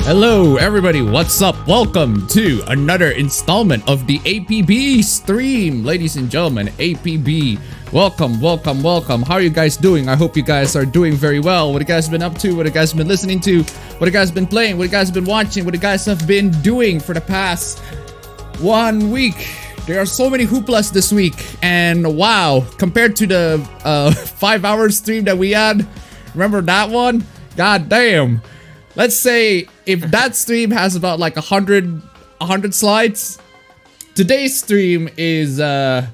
Hello everybody, what's up? Welcome to another installment of the APB stream. Ladies and gentlemen, APB, welcome. How are you guys doing? I hope you guys are doing very well. What you guys been up to? What you guys been listening to? What you guys been playing? What you guys been watching? What you guys have been doing for the past 1 week? There are so many hooplas this week, and wow, compared to the 5-hour stream that we had, remember that one? God damn. Let's say if that stream has about like 100 slides, today's stream is we're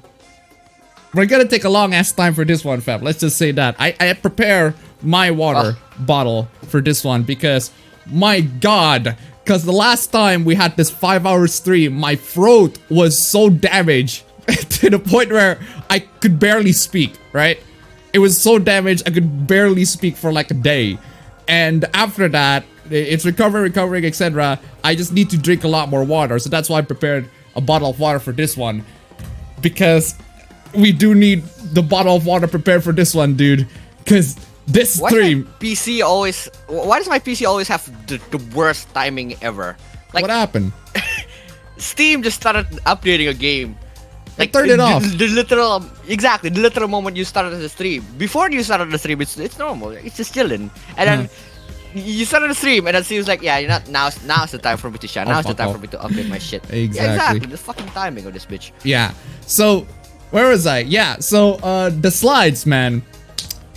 gonna take a long ass time for this one, fam. Let's just say that. I prepare my water bottle for this one because my god, because the last time we had this 5-hour stream, my throat was so damaged to the point where I could barely speak, right? It was so damaged I could barely speak for like a day. And after that, it's recovering, etc. I just need to drink a lot more water. So that's why I prepared a bottle of water for this one. Because we do need the bottle of water prepared for this one, dude. Because this stream... Why does my PC always have the worst timing ever? Like, what happened? Steam just started updating a game. Like, turn it off. The literal moment you started the stream. Before you started the stream, it's normal. It's just chilling. And then you started the stream, and it seems like, yeah, you're not. Now's the time for me to shine. Now's the time for me to update my shit. Exactly. Yeah, exactly. The fucking timing of this bitch. Yeah. So, where was I? Yeah. So, the slides, man.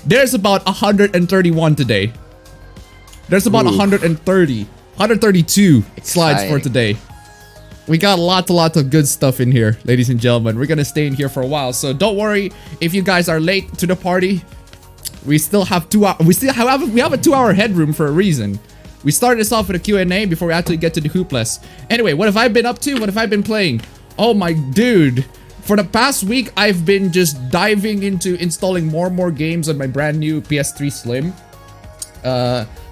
There's about 131 today. There's about 132 slides for today. We got lots of good stuff in here, ladies and gentlemen. We're gonna stay in here for a while, so don't worry if you guys are late to the party. We still have 2 hours. We have a 2-hour headroom for a reason. We started this off with a Q&A before we actually get to the hoopless. Anyway, what have I been up to? What have I been playing? Oh my dude. For the past week, I've been just diving into installing more and more games on my brand new PS3 Slim.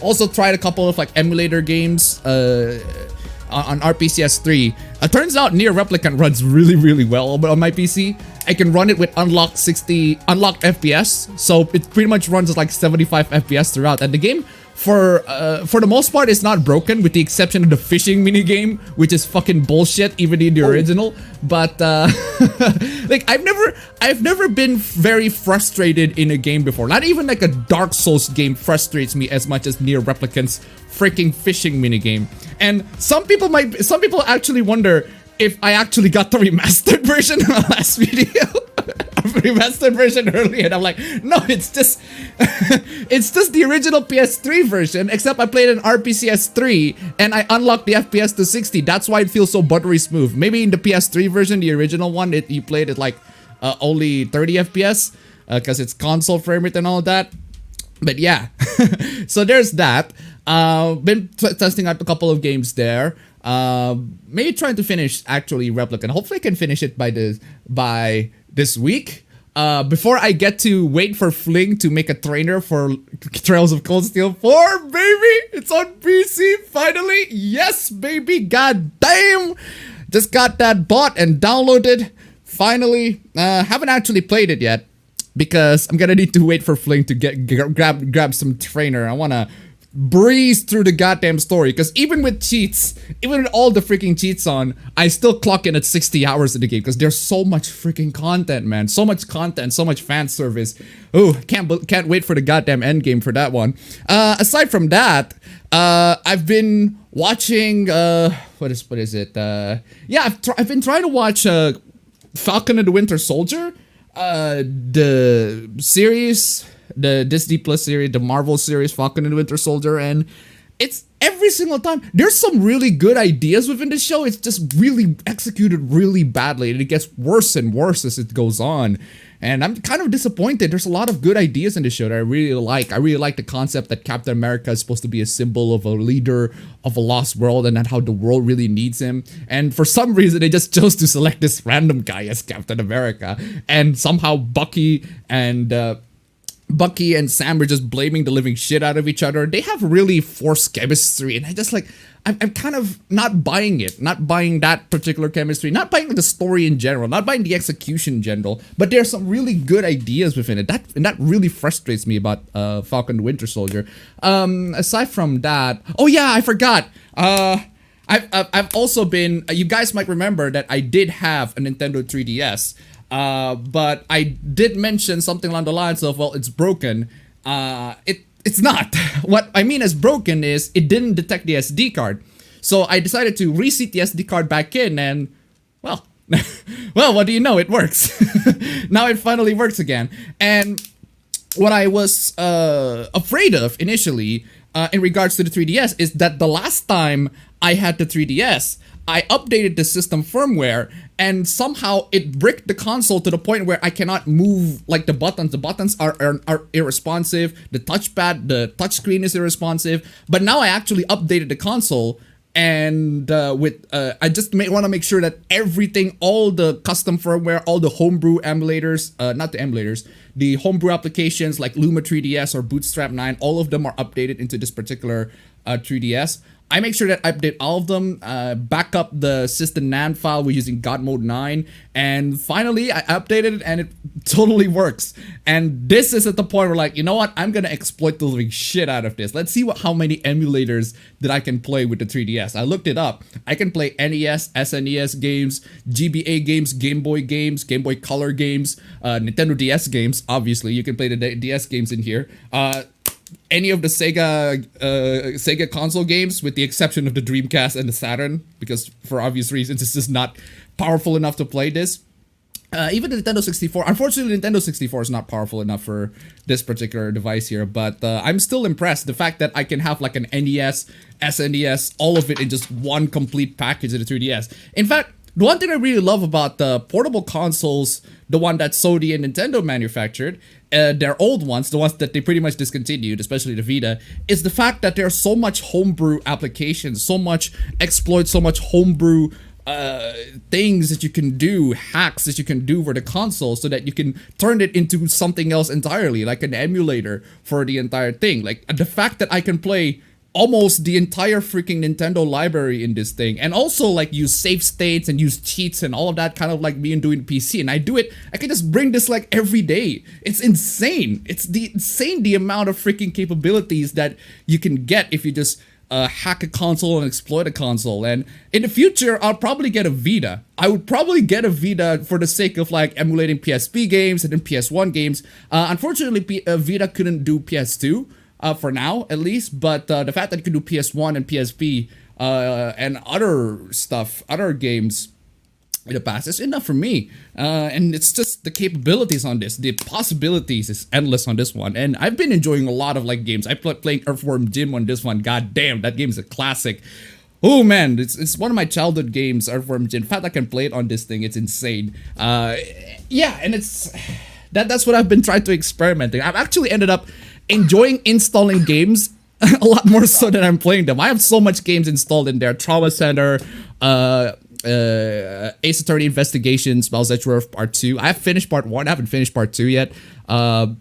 Also tried a couple of like emulator games on RPCS3. Turns out Near Replicant runs really well on my PC. I can run it with unlocked FPS, so it pretty much runs at like 75 FPS throughout, and the game for the most part, it's not broken, with the exception of the fishing minigame, which is fucking bullshit, even in the original. But like I've never been very frustrated in a game before. Not even like a Dark Souls game frustrates me as much as Nier Replicant's freaking fishing minigame. And some people actually wonder if I actually got the remastered version in the last video. Remastered version earlier, and I'm like, no, it's just it's just the original PS3 version, except I played an RPCS3 and I unlocked the FPS to 60. That's why it feels so buttery smooth. Maybe in the PS3 version, the original one, you played it like only 30 FPS because it's console frame rate and all that. But yeah, so there's that. Been testing out a couple of games there. Maybe trying to finish actually Replicant. Hopefully I can finish it by this week. Before I get to wait for Fling to make a trainer for Trails of Cold Steel 4, baby! It's on PC, finally! Yes, baby! God damn! Just got that bought and downloaded. Finally. Haven't actually played it yet, because I'm gonna need to wait for Fling to grab some trainer. I wanna breeze through the goddamn story, because even with cheats, even with all the freaking cheats on, I still clock in at 60 hours in the game, because there's so much freaking content, man. So much content, so much fan service. Ooh, can't wait for the goddamn end game for that one. Aside from that, I've been watching what is it? Yeah, I've been trying to watch Falcon and the Winter Soldier, the series, the Disney Plus series, the Marvel series, Falcon and the Winter Soldier, and it's every single time there's some really good ideas within the show. It's just really executed really badly, and it gets worse and worse as it goes on. And I'm kind of disappointed. There's a lot of good ideas in the show that I really like. I really like the concept that Captain America is supposed to be a symbol of a leader of a lost world, and that how the world really needs him. And for some reason, they just chose to select this random guy as Captain America. And somehow Bucky and Sam are just blaming the living shit out of each other. They have really forced chemistry, and I just like, I'm kind of not buying it. Not buying that particular chemistry. Not buying the story in general. Not buying the execution in general. But there's some really good ideas within it. That really frustrates me about Falcon the Winter Soldier. Aside from that, oh yeah, I forgot. I've also been. You guys might remember that I did have a Nintendo 3DS. But I did mention something along the lines of, well, it's broken. It's not. What I mean as broken is it didn't detect the SD card. So I decided to reseat the SD card back in, and well, well, what do you know? It works. Now it finally works again. And what I was afraid of initially in regards to the 3DS is that the last time I had the 3DS, I updated the system firmware, and somehow it bricked the console to the point where I cannot move like the buttons. The buttons are irresponsive. The touchpad, the touchscreen is irresponsive. But now I actually updated the console, and I just want to make sure that everything, all the custom firmware, all the homebrew emulators, not the emulators, the homebrew applications like Luma 3DS or Bootstrap 9, all of them are updated into this particular 3DS. I make sure that I update all of them, back up the system NAND file. We're using God Mode 9, and finally I updated it and it totally works. And this is at the point where, like, you know what? I'm gonna exploit the living shit out of this. Let's see how many emulators that I can play with the 3DS. I looked it up. I can play NES, SNES games, GBA games, Game Boy Color games, Nintendo DS games. Obviously, you can play the DS games in here. Any of the Sega console games, with the exception of the Dreamcast and the Saturn, because for obvious reasons it's just not powerful enough to play this. Even the Nintendo 64. Unfortunately, Nintendo 64 is not powerful enough for this particular device here, but I'm still impressed. The fact that I can have like an NES, SNES, all of it in just one complete package in the 3DS. In fact, the one thing I really love about the portable consoles, the one that Sony and Nintendo manufactured, their old ones, the ones that they pretty much discontinued, especially the Vita, is the fact that there's so much homebrew applications, so much exploits, so much homebrew things that you can do, hacks that you can do for the console, so that you can turn it into something else entirely, like an emulator for the entire thing. Like the fact that I can play almost the entire freaking Nintendo library in this thing, and also like use save states and use cheats and all of that, kind of like me and doing PC. And I do it. I can just bring this like every day. It's insane. It's insane the amount of freaking capabilities that you can get if you just hack a console and exploit a console. And in the future, I'll probably get a Vita. I would probably get a Vita for the sake of like emulating PSP games and then PS1 games. Unfortunately, Vita couldn't do PS2. For now, at least, but the fact that you can do PS1 and PSP and other stuff, other games in the past is enough for me. And it's just the capabilities on this, the possibilities is endless on this one. And I've been enjoying a lot of like games. I playing Earthworm Jim on this one. God damn, that game is a classic. Oh man, it's one of my childhood games, Earthworm Jim. In fact, I can play it on this thing. It's insane. Yeah, and it's that's what I've been trying to experimenting. I've actually ended up enjoying installing games a lot more so than I'm playing them. I have so much games installed in there. Trauma Center, Ace Attorney Investigations, Bowser's Edgeworth Part 2. I have finished Part 1. I haven't finished Part 2 yet. Yeah,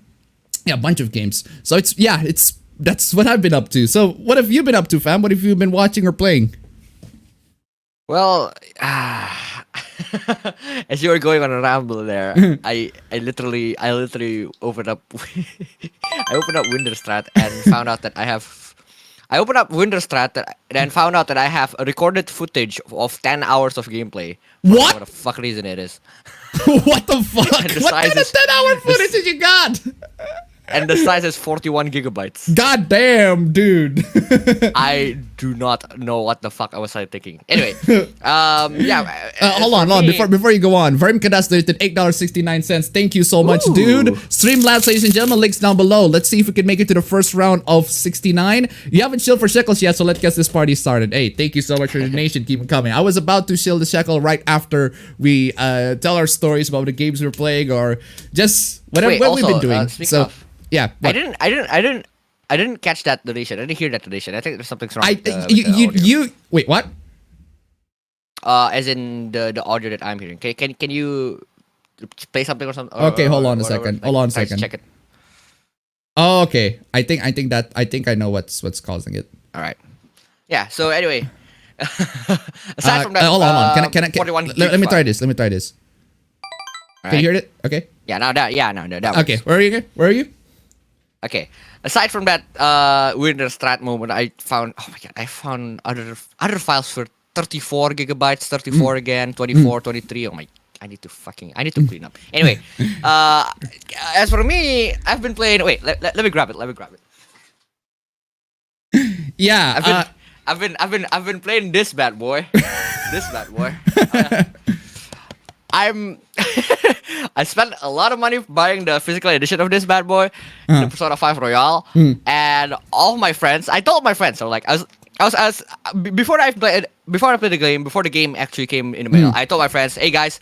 a bunch of games. So that's what I've been up to. So what have you been up to, fam? What have you been watching or playing? Well, as you were going on a ramble there, I literally opened up I opened up Winterstrat and found out that I have found out that I have a recorded footage of 10 hours of gameplay. What? What the fuck reason it is. What the fuck? What kind of 10-hour footage did you got? And the size is 41 gigabytes. God damn, dude. I do not know what the fuck I was thinking. Anyway, yeah. Hold on. Before you go on, Vermkadas donated $8.69. Thank you so much, Ooh. dude. Streamlabs, ladies and gentlemen, links down below. Let's see if we can make it to the first round of 69. You haven't shilled for shekels yet, so let's get this party started. Hey, thank you so much for the donation. Keep it coming. I was about to shill the shekel right after we tell our stories about the games we're playing or just whatever we've been doing. So. Yeah, what? I didn't catch that donation. I didn't hear that donation. I think there's something wrong. You wait, what? As in the audio that I'm hearing. Can you play something or something? Okay, hold on a second. Hold on a second. Check it. Oh, okay. I think I know what's causing it. All right. Yeah. So anyway, aside from that, hold on. Can I? Let me try this. All Can right. you hear it? Okay. Yeah. Now that. Okay. Where are you? Okay. Aside from that Winterstrat moment, I found other files for 34 gigabytes, 34 again, 24, 23. Oh my, I need to clean up. Anyway, as for me, I've been playing. Wait, let me grab it. Yeah. I've been playing this bad boy. I spent a lot of money buying the physical edition of this bad boy, the Persona 5 Royale, and all of my friends. I told my friends, so like I was before I played the game, before the game actually came in the mail. I told my friends, hey guys,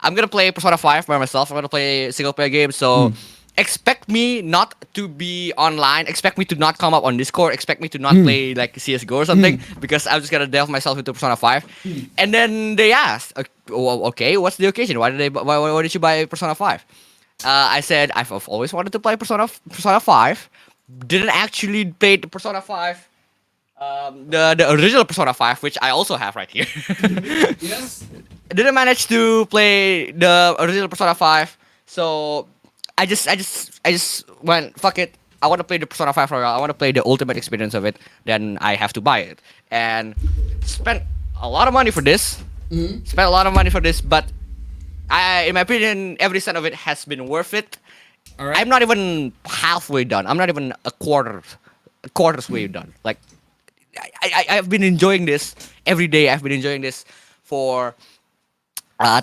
I'm gonna play Persona 5 by myself. I'm gonna play a single player game, so expect me not to be online. Expect me to not come up on Discord. Expect me to not play like CS:GO or something because I'm just gonna delve myself into Persona 5. And then they asked, okay, what's the occasion? Why did you buy Persona 5? I said I've always wanted to play Persona 5. Didn't actually play the Persona 5. The original Persona 5, which I also have right here. Yes. Didn't manage to play the original Persona 5, so I just went, fuck it. I want to play the Persona 5 Royale. I want to play the ultimate experience of it. Then I have to buy it. And spent a lot of money for this. But in my opinion, every cent of it has been worth it. All right. I'm not even halfway done. I'm not even a quarter's way done. Like, I've been enjoying this every day. I've been enjoying this for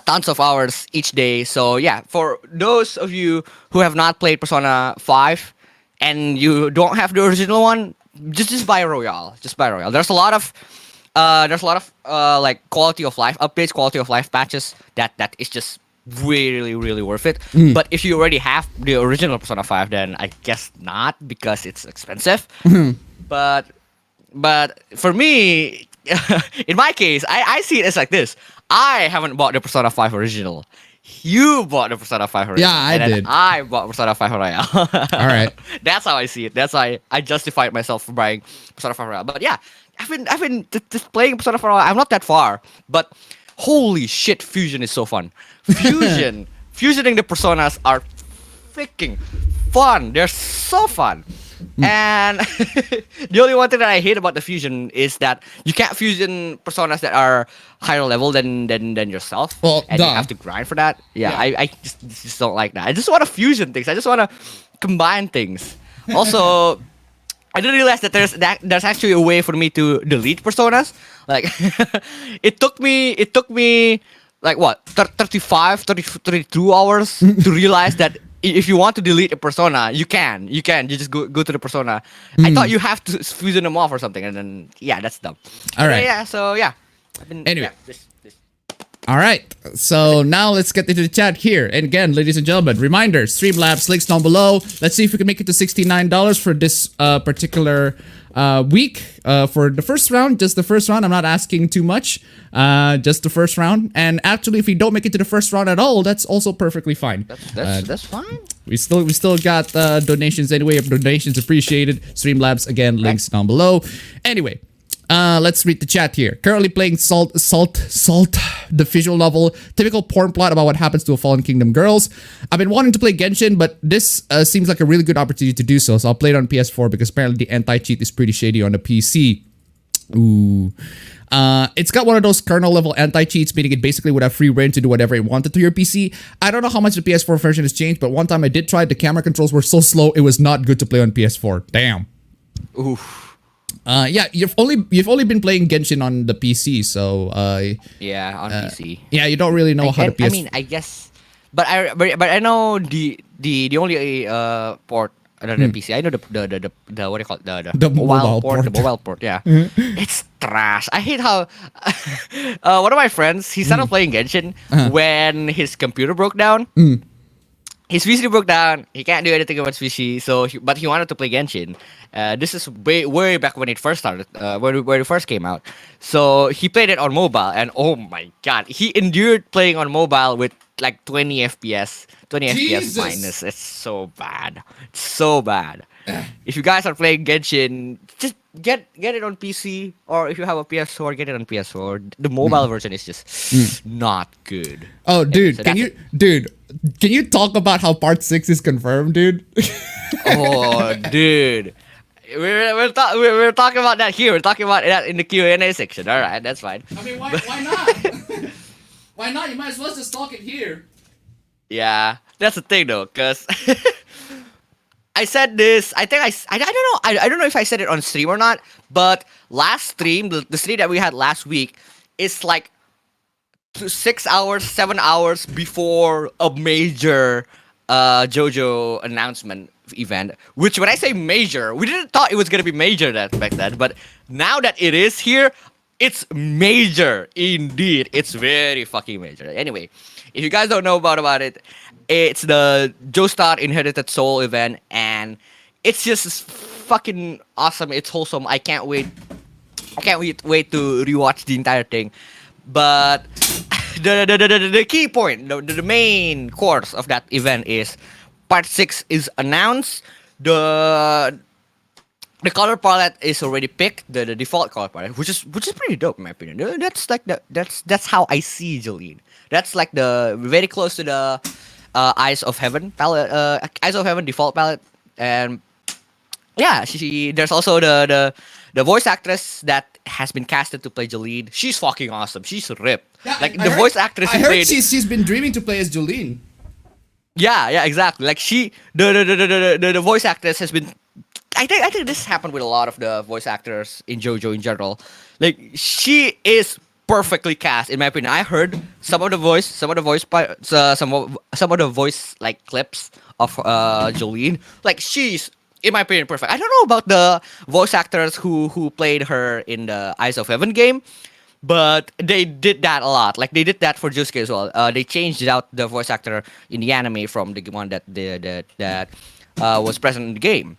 tons of hours each day. So yeah, for those of you who have not played Persona 5 and you don't have the original one, just buy Royale. Just buy Royale. There's a lot of like quality of life updates, quality of life patches that is just really, really worth it. But if you already have the original Persona 5, then I guess not, because it's expensive. But for me, in my case, I see it as like this. I haven't bought the Persona 5 original You bought the Persona 5 Royale. Yeah, I did. I bought Persona 5 Royale. All right. That's how I see it. That's why I justified myself for buying Persona 5 Royale. But yeah, I've been just playing Persona 5 Royale. I'm not that far, but holy shit, Fusion is so fun. Fusioning the personas are freaking fun. They're so fun. And the only one thing that I hate about the fusion is that you can't fusion personas that are higher level than yourself. Well, and you have to grind for that. Yeah. I just don't like that. I just want to fusion things. I just want to combine things. Also, I didn't realize that there's actually a way for me to delete personas. Like it took me like what 32 hours to realize that if you want to delete a persona, you can. You just go to the persona. I thought you have to fusion them off or something, and then yeah, that's dumb. All right. Yeah. So yeah. Anyway. Yeah, this. All right, so now let's get into the chat here. And again, ladies and gentlemen, reminder, Streamlabs, links down below. Let's see if we can make it to $69 for this particular week. For the first round, just the first round. I'm not asking too much, just the first round. And actually, if we don't make it to the first round at all, that's also perfectly fine. That's fine. We still got donations anyway. If donations appreciated, Streamlabs, again, links down below. Anyway. Let's read the chat here. Currently playing Salt, the visual novel. Typical porn plot about what happens to a Fallen Kingdom girls. I've been wanting to play Genshin, but this seems like a really good opportunity to do so. So I'll play it on PS4 because apparently the anti-cheat is pretty shady on the PC. Ooh. It's got one of those kernel level anti-cheats, meaning it basically would have free reign to do whatever it wanted to your PC. I don't know how much the PS4 version has changed, but one time I did try. The camera controls were so slow, it was not good to play on PS4. Damn. Oof. Yeah, you've only been playing Genshin on the PC, so yeah, on PC. Yeah, you don't really know how the PS. I mean, I guess, but I know the only port other than PC. I know the what do you call it, the mobile port. The mobile port. Yeah, it's trash. I hate how one of my friends, he started playing Genshin when his computer broke down. His PC broke down. He can't do anything about his PC. But he wanted to play Genshin. This is way back when it first started, when it first came out. So he played it on mobile, and oh my god, he endured playing on mobile with like 20 FPS, 20 Jesus. FPS minus. It's so bad. It's so bad. If you guys are playing Genshin, just get it on PC, or if you have a PS4, get it on PS4. The mobile version is just not good. Oh, dude, So can you talk about how Part 6 is confirmed, dude? Oh, dude. We're talking about that here. We're talking about that in the Q&A section. All right, that's fine. I mean, why not? Why not? You might as well just talk it here. Yeah, that's the thing though, cause I said this. I think I don't know. I don't know if I said it on stream or not. But last stream, the stream that we had last week, is like 6 hours, 7 hours before a major Jojo announcement event. Which, when I say major, we didn't thought it was gonna be major back then. But now that it is here, it's major indeed. It's very fucking major. Anyway, if you guys don't know about it, it's the Joestar Inherited Soul event, and it's just fucking awesome. It's wholesome. I can't wait to rewatch the entire thing. But the key point, the main course of that event is Part 6 is announced. The color palette is already picked, the default color palette, which is pretty dope in my opinion. That's like that's how I see Jolene. That's like the very close to the Eyes of Heaven palette, Eyes of Heaven default palette, and yeah, there's also the voice actress that has been casted to play Jolene. She's fucking awesome. She's ripped. Yeah, like the voice actress. I heard she's been dreaming to play as Jolene. Yeah, exactly. Like the voice actress has been. I think this happened with a lot of the voice actors in JoJo in general. Like, she is perfectly cast in my opinion. I heard some of the voice like clips of Jolene. Like, she's in my opinion perfect. I don't know about the voice actors who played her in the Eyes of Heaven game, but they did that a lot. Like, they did that for Josuke as well. They changed out the voice actor in the anime from the one that was present in the game.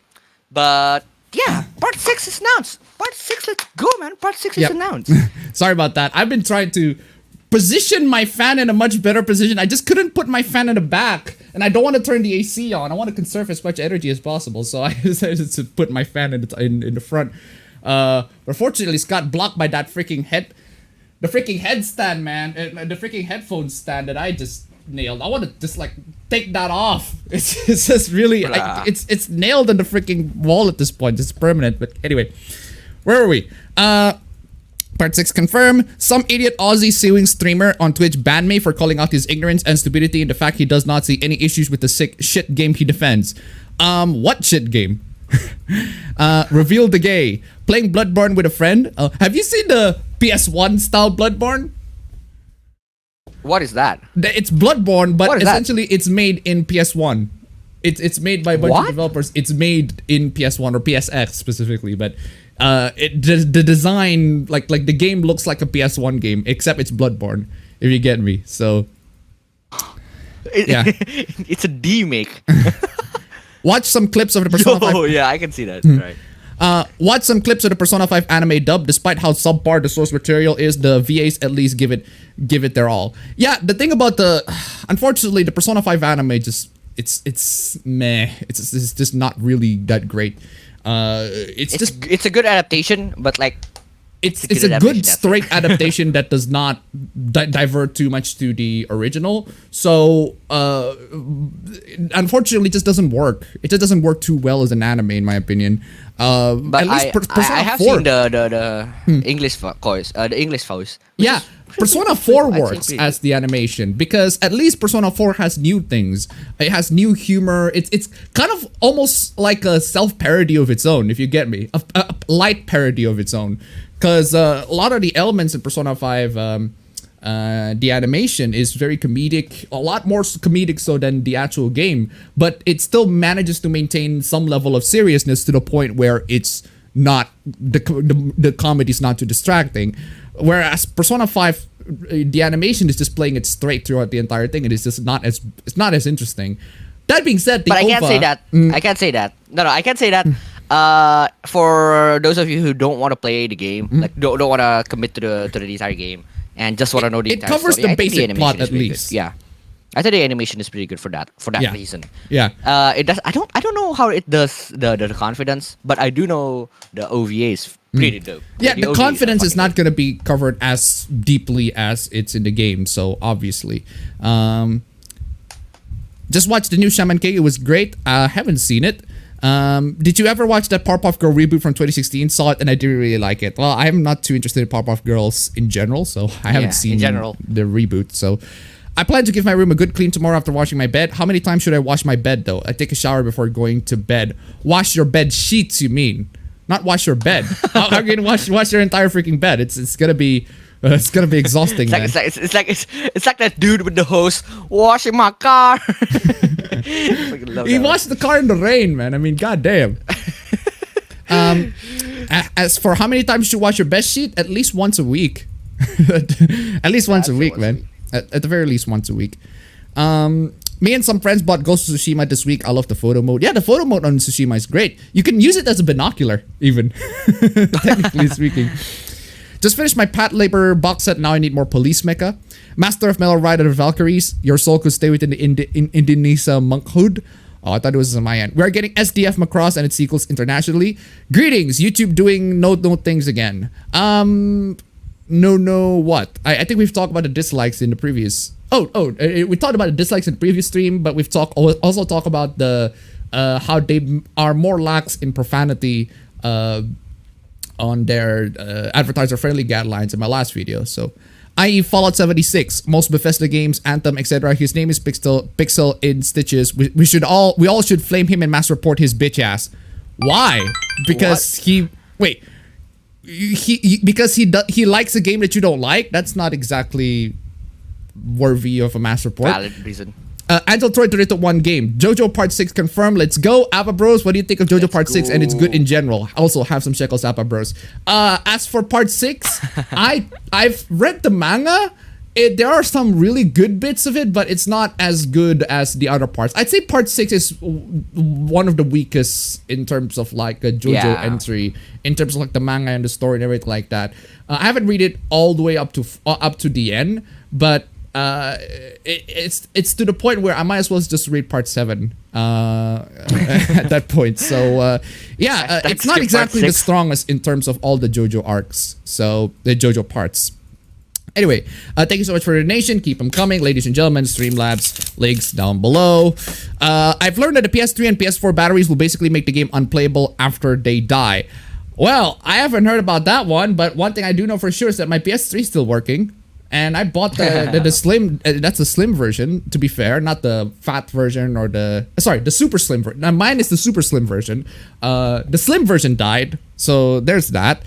But yeah, Part 6 is announced. Part 6, let's go, man. Part 6 is announced. Sorry about that. I've been trying to position my fan in a much better position. I just couldn't put my fan in the back, and I don't want to turn the AC on. I want to conserve as much energy as possible, so I decided to put my fan in the front. But fortunately, it's got blocked by that freaking head stand, man. The freaking headphone stand that I just nailed. I want to just like take that off. It's just really it's nailed in the freaking wall at this point. It's permanent. But anyway, where are we? Part 6 confirmed. Some idiot Aussie suing streamer on Twitch banned me for calling out his ignorance and stupidity and the fact he does not see any issues with the sick shit game he defends. What shit game? Reveal the gay. Playing Bloodborne with a friend. Have you seen the PS1 style Bloodborne? What is that? It's Bloodborne, but essentially it's made in PS1. It's made by a bunch of developers. It's made in PS1 or PSX specifically, but the design, like the game looks like a PS1 game, except it's Bloodborne, if you get me. So yeah, it's a D-make. Watch some clips of the Persona 5. Oh yeah, I can see that. Right. Watch some clips of the Persona 5 anime dub. Despite how subpar the source material is, the VAs at least give it their all. Yeah, the thing about unfortunately, the Persona 5 anime just it's meh. It's just not really that great. It's a good adaptation, but like it's a good straight adaptation that does not divert too much to the original. So unfortunately, it just doesn't work. It just doesn't work too well as an anime, in my opinion. But at least I have 4. Seen the English voice. The English voice. Yeah. Persona 4 works as the animation because at least Persona 4 has new things. It has new humor. It's kind of almost like a self-parody of its own, if you get me. A light parody of its own. Because a lot of the elements in Persona 5, the animation is very comedic. A lot more comedic so than the actual game. But it still manages to maintain some level of seriousness to the point where it's not... The comedy is not too distracting. Whereas Persona 5, the animation is just playing it straight throughout the entire thing. It is just not as interesting. That being said, but I can't say that. I can't say that. No, I can't say that. For those of you who don't want to play the game, like don't want to commit to the entire game, and just want to know the entire covers story, the basic plot at least. Yeah, I think the animation is pretty good for that reason. Yeah. It does. I don't know how it does the confidence, but I do know the OVA is pretty dope. Yeah, the confidence is not going to be covered as deeply as it's in the game. So obviously, just watch the new Shaman King. It was great. I haven't seen it. Did you ever watch that Powerpuff Girl reboot from 2016? Saw it and I didn't really like it. Well, I'm not too interested in Powerpuff Girls in general, so I haven't seen the reboot. So I plan to give my room a good clean tomorrow after washing my bed. How many times should I wash my bed though? I take a shower before going to bed. Wash your bed sheets, you mean? Not wash your bed. How are you gonna wash your entire freaking bed? It's gonna be exhausting. It's like that dude with the hose washing my car. He washed the car in the rain, man. I mean, goddamn. As for how many times you wash your bed sheet, at least once a week. At least once a week, man. At the very least once a week. Me and some friends bought Ghost of Tsushima this week. I love the photo mode. Yeah, the photo mode on Tsushima is great. You can use it as a binocular, even. Technically speaking. Just finished my Pat Labor box set. Now I need more police mecha. Master of Metal Ride of the Valkyries. Your soul could stay within the Indonesia monkhood. Oh, I thought it was on my end. We are getting SDF Macross and its sequels internationally. Greetings, YouTube doing no things again. No what? I think we've talked about the dislikes in the previous. We talked about the dislikes in the previous stream, but we've also talked about the how they are more lax in profanity on their advertiser-friendly guidelines in my last video. So, i.e. Fallout 76, most Bethesda games, Anthem, etc. His name is Pixel in Stitches. We all should flame him and mass report his bitch ass. Why? Because because he likes a game that you don't like. That's not exactly worthy of a mass report. Valid reason. Angel Troy Dorito 1 game. Jojo Part 6 confirmed. Let's go. Appa Bros, what do you think of Jojo Part 6? And it's good in general. Also, have some shekels, Appa Bros. As for Part 6, I've read the manga. There are some really good bits of it, but it's not as good as the other parts. I'd say Part 6 is one of the weakest in terms of like a JoJo entry, in terms of like the manga and the story and everything like that. I haven't read it all the way up to the end, but it's to the point where I might as well just read part 7 at that point. So it's not exactly the strongest in terms of all the JoJo arcs. So the JoJo parts. Anyway, thank you so much for the donation. Keep them coming, ladies and gentlemen. Streamlabs links down below. I've learned that the PS3 and PS4 batteries will basically make the game unplayable after they die. Well, I haven't heard about that one, but one thing I do know for sure is that my PS3 is still working. And I bought the slim, that's the slim version, to be fair, not the fat version or the super slim version. Now, mine is the super slim version. The slim version died, so there's that.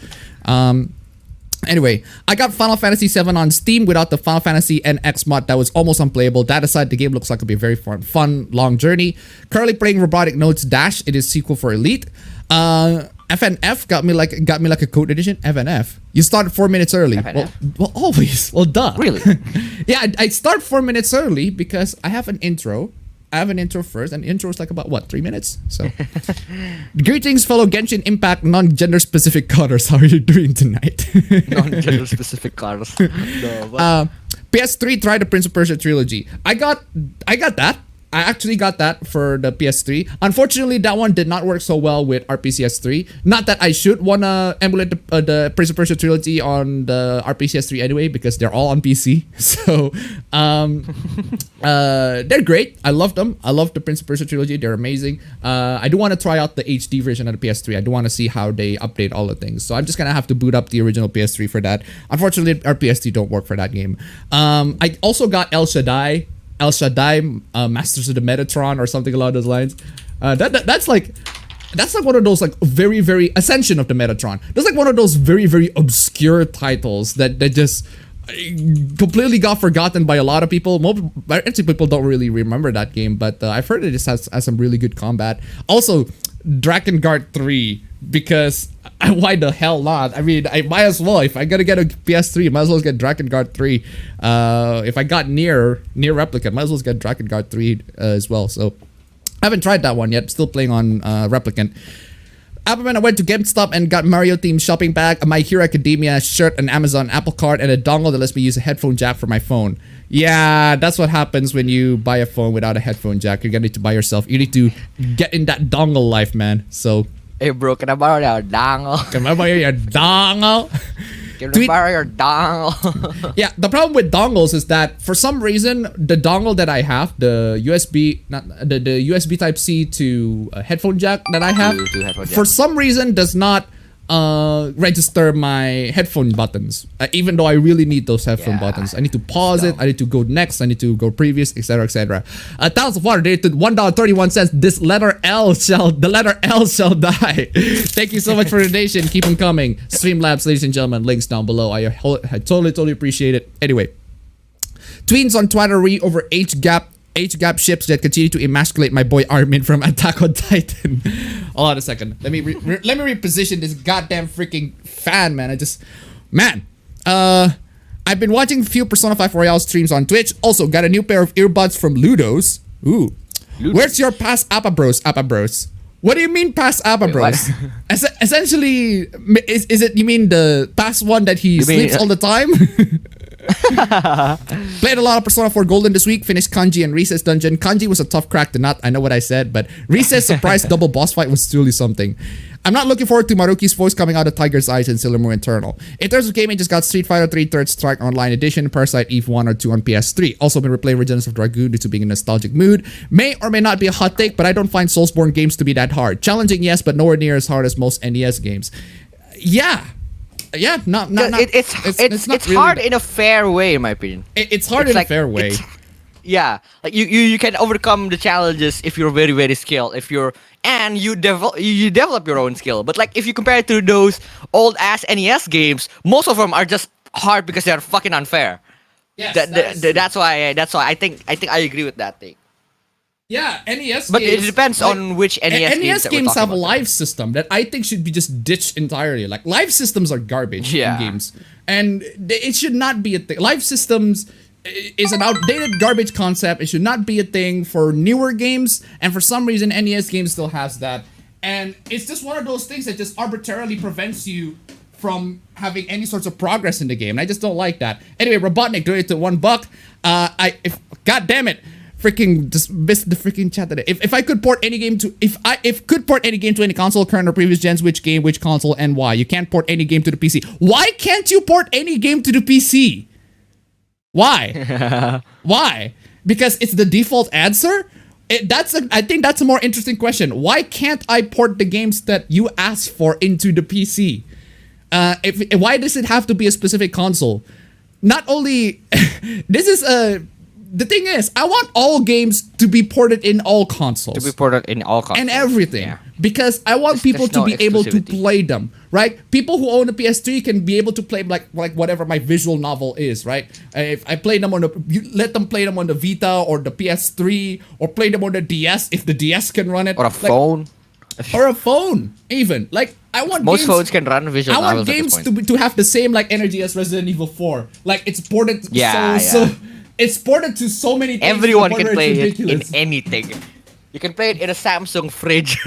Anyway, I got Final Fantasy VII on Steam without the Final Fantasy NX mod that was almost unplayable. That aside, the game looks like it'll be a very fun, long journey. Currently playing Robotic Notes Dash. It is sequel for Elite. FNF got me like a code edition. FNF. You started 4 minutes early. Well, always. Well, duh. Really? Yeah, I start 4 minutes early because I have an intro. I have an intro first, and the intro is like about, what, 3 minutes? So, greetings, fellow Genshin Impact non-gender specific cutters. How are you doing tonight? Non-gender specific cutters. PS3, try the Prince of Persia trilogy. I got that. I actually got that for the PS3. Unfortunately, that one did not work so well with RPCS3. Not that I should want to emulate the Prince of Persia trilogy on the RPCS3 anyway, because they're all on PC. So, they're great. I love them. I love the Prince of Persia trilogy. They're amazing. I do want to try out the HD version of the PS3. I do want to see how they update all the things. So I'm just going to have to boot up the original PS3 for that. Unfortunately, our PS3 don't work for that game. I also got El Shaddai, Masters of the Metatron, or something along those lines. That's like one of those like very, very Ascension of the Metatron. That's like one of those very, very obscure titles that just completely got forgotten by a lot of people. Actually, people don't really remember that game, but I've heard it has some really good combat. Also, Drakengard 3, because why the hell not? I mean, I might as well. If I gotta get a PS3, might as well get Drakengard 3. If I got near Replicant, might as well get Drakengard 3 as well. So I haven't tried that one yet. Still playing on Replicant. Appleman, I went to GameStop and got Mario themed shopping bag, a My Hero Academia shirt, an Amazon Apple Card, and a dongle that lets me use a headphone jack for my phone. Yeah, that's what happens when you buy a phone without a headphone jack. You're gonna need to buy yourself. You need to get in that dongle life, man. So, hey bro, can I borrow your dongle? Can I borrow your dongle? Can I borrow your dongle? Yeah, the problem with dongles is that for some reason the dongle that I have, the USB, the USB Type C to headphone jack that I have, for some reason does not register my headphone buttons. Even though I really need those headphone buttons, I need to pause it. I need to go next. I need to go previous, etc., etc. Thousands of water dated $1.31. The letter L shall die. Thank you so much for the donation. Keep them coming. Streamlabs, ladies and gentlemen. Links down below. I totally appreciate it. Anyway, tweens on Twittery over age gap ships that continue to emasculate my boy Armin from Attack on Titan. Hold on a second. Let me reposition this goddamn freaking fan, man. I've been watching a few Persona 5 Royale streams on Twitch. Also got a new pair of earbuds from Ludos. Ooh. Ludos. Where's your past Appa Bros? What do you mean past Appa Bros? Essentially, is it you mean the past one that he sleeps all the time? Played a lot of Persona 4 Golden this week. Finished Kanji and Recess Dungeon. Kanji was a tough crack to nut. I know what I said, but Recess surprise double boss fight was truly something. I'm not looking forward to Maruki's voice coming out of Tiger's Eyes and Sailor Moon Eternal. In terms of gaming, just got Street Fighter 3 Third Strike Online Edition, Parasite Eve 1 or 2 on PS3. Also been replaying Regenesis of Dragoon due to being in a nostalgic mood. May or may not be a hot take, but I don't find Soulsborne games to be that hard. Challenging, yes, but nowhere near as hard as most NES games. Yeah, it's hard in a fair way, in my opinion. It's hard in a fair way. Yeah, like you can overcome the challenges if you're very, very skilled. You develop your own skill. But like if you compare it to those old ass NES games, most of them are just hard because they're fucking unfair. Yes, that's why I think I agree with that thing. Yeah, NES but games, it depends on which NES games have a live system that I think should be just ditched entirely. Like, live systems are garbage in games. And it should not be a thing. Live systems is an outdated garbage concept. It should not be a thing for newer games. And for some reason, NES games still has that. And it's just one of those things that just arbitrarily prevents you from having any sorts of progress in the game. And I just don't like that. Anyway, Robotnik donated to $1. God damn it. Freaking just missed the freaking chat today. If I could port any game to could port any game to any console, current or previous gens, which game, which console, and why? You can't port any game to the PC. Why can't you port any game to the PC? Why? Why? Because it's the default answer? I think that's a more interesting question. Why can't I port the games that you asked for into the PC? Why does it have to be a specific console? Not only this is the thing is, I want all games to be ported in all consoles. To be ported in all consoles. And everything. Yeah. Because I want people to be able to play them, right? People who own a PS3 can be able to play like whatever my visual novel is, right? If I play them let them play them on the Vita or the PS3 or play them on the DS if the DS can run it. Or a phone. Or a phone, even. Like, I want most phones can run visual novels. I want games to have the same like energy as Resident Evil 4. Like, it's ported so it's ported to so many things. Everyone can play it in anything. You can play it in a Samsung fridge.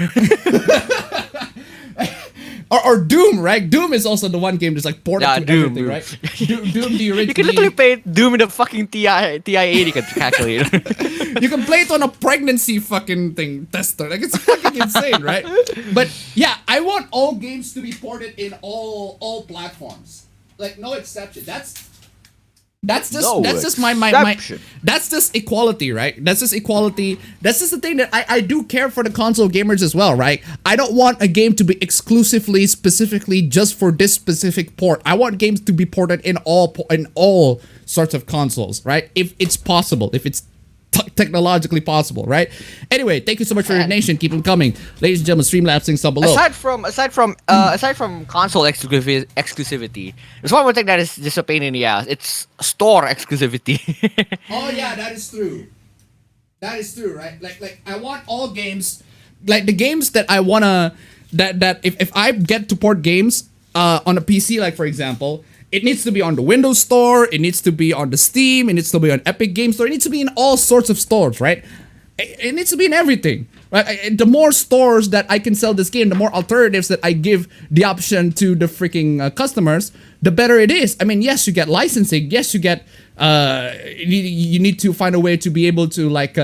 or Doom, right? Doom is also the one game that's like ported to Doom, everything, right? Doom, the original. You can literally play Doom in a fucking TI-80 calculator. You can play it on a pregnancy fucking thing tester. Like, it's fucking insane, right? But yeah, I want all games to be ported in all platforms. Like, no exception. That's just my that's just equality, right? That's just equality. That's just the thing that I do care for the console gamers as well, right? I don't want a game to be specifically just for this specific port. I want games to be ported in all sorts of consoles, right? If it's possible, if it's technologically possible, right? Anyway, thank you so much for your donation. Keep them coming, ladies and gentlemen. Streamlabsing sub below. Aside from console exclusivity, there's one more thing that is just a pain in the ass. It's store exclusivity. Oh yeah, that is true. That is true, right? Like I want all games, like the games that I wanna that if I get to port games on a PC, like for example. It needs to be on the Windows Store, it needs to be on the Steam, it needs to be on Epic Game Store, it needs to be in all sorts of stores, right? It needs to be in everything, right? The more stores that I can sell this game, the more alternatives that I give the option to the freaking customers, the better it is. I mean, yes, you get licensing, yes, you get, you need to find a way to be able to, like,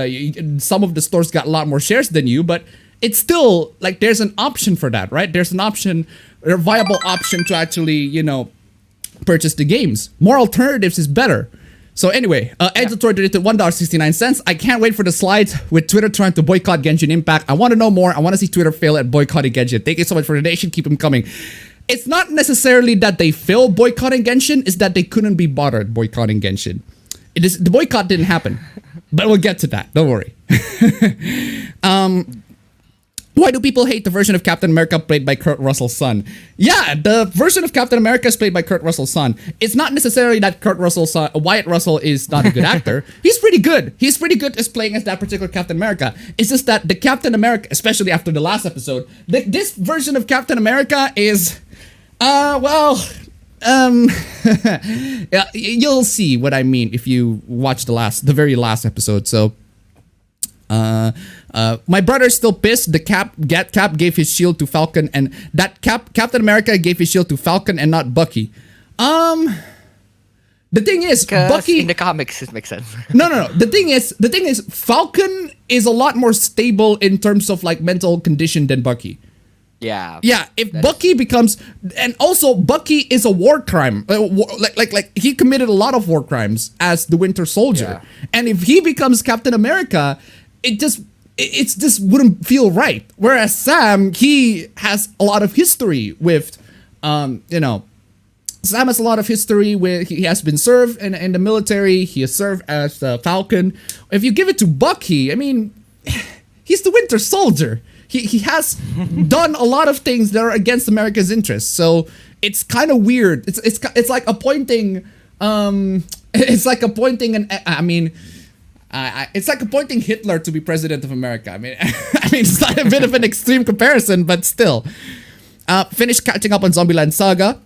some of the stores got a lot more shares than you, but it's still, like, there's an option for that, right? There's an option, a viable option to actually, you know, purchase the games. More alternatives is better. So anyway, Editor did it at $1.69. I can't wait for the slides with Twitter trying to boycott Genshin Impact. I want to know more. I want to see Twitter fail at boycotting Genshin. Thank you so much for the donation. Keep them coming. It's not necessarily that they failed boycotting Genshin. It's that they couldn't be bothered boycotting Genshin. The boycott didn't happen. But we'll get to that. Don't worry. Why do people hate the version of Captain America played by Kurt Russell's son? Yeah, the version of Captain America is played by Kurt Russell's son. It's not necessarily that Kurt Russell's son, Wyatt Russell, is not a good actor. He's pretty good. He's pretty good as playing as that particular Captain America. It's just that the Captain America, especially after the last episode, this version of Captain America is, yeah, you'll see what I mean if you watch the very last episode. So, my brother's still pissed. The Cap gave his shield to Falcon, and that Captain America gave his shield to Falcon and not Bucky. The thing is, Bucky in the comics it makes sense. No. The thing is, Falcon is a lot more stable in terms of like mental condition than Bucky. Yeah. Yeah. If Bucky becomes, and also Bucky is a war crime. Like he committed a lot of war crimes as the Winter Soldier, and if he becomes Captain America, it just wouldn't feel right. Whereas Sam, he has a lot of history with, Sam has a lot of history with, he has been served in the military. He has served as Falcon. If you give it to Bucky, I mean, he's the Winter Soldier. He has done a lot of things that are against America's interests. So it's kind of weird. It's like appointing, it's like appointing it's like appointing Hitler to be president of America. I mean, it's not a bit of an extreme comparison, but still. Finished catching up on Zombieland Saga.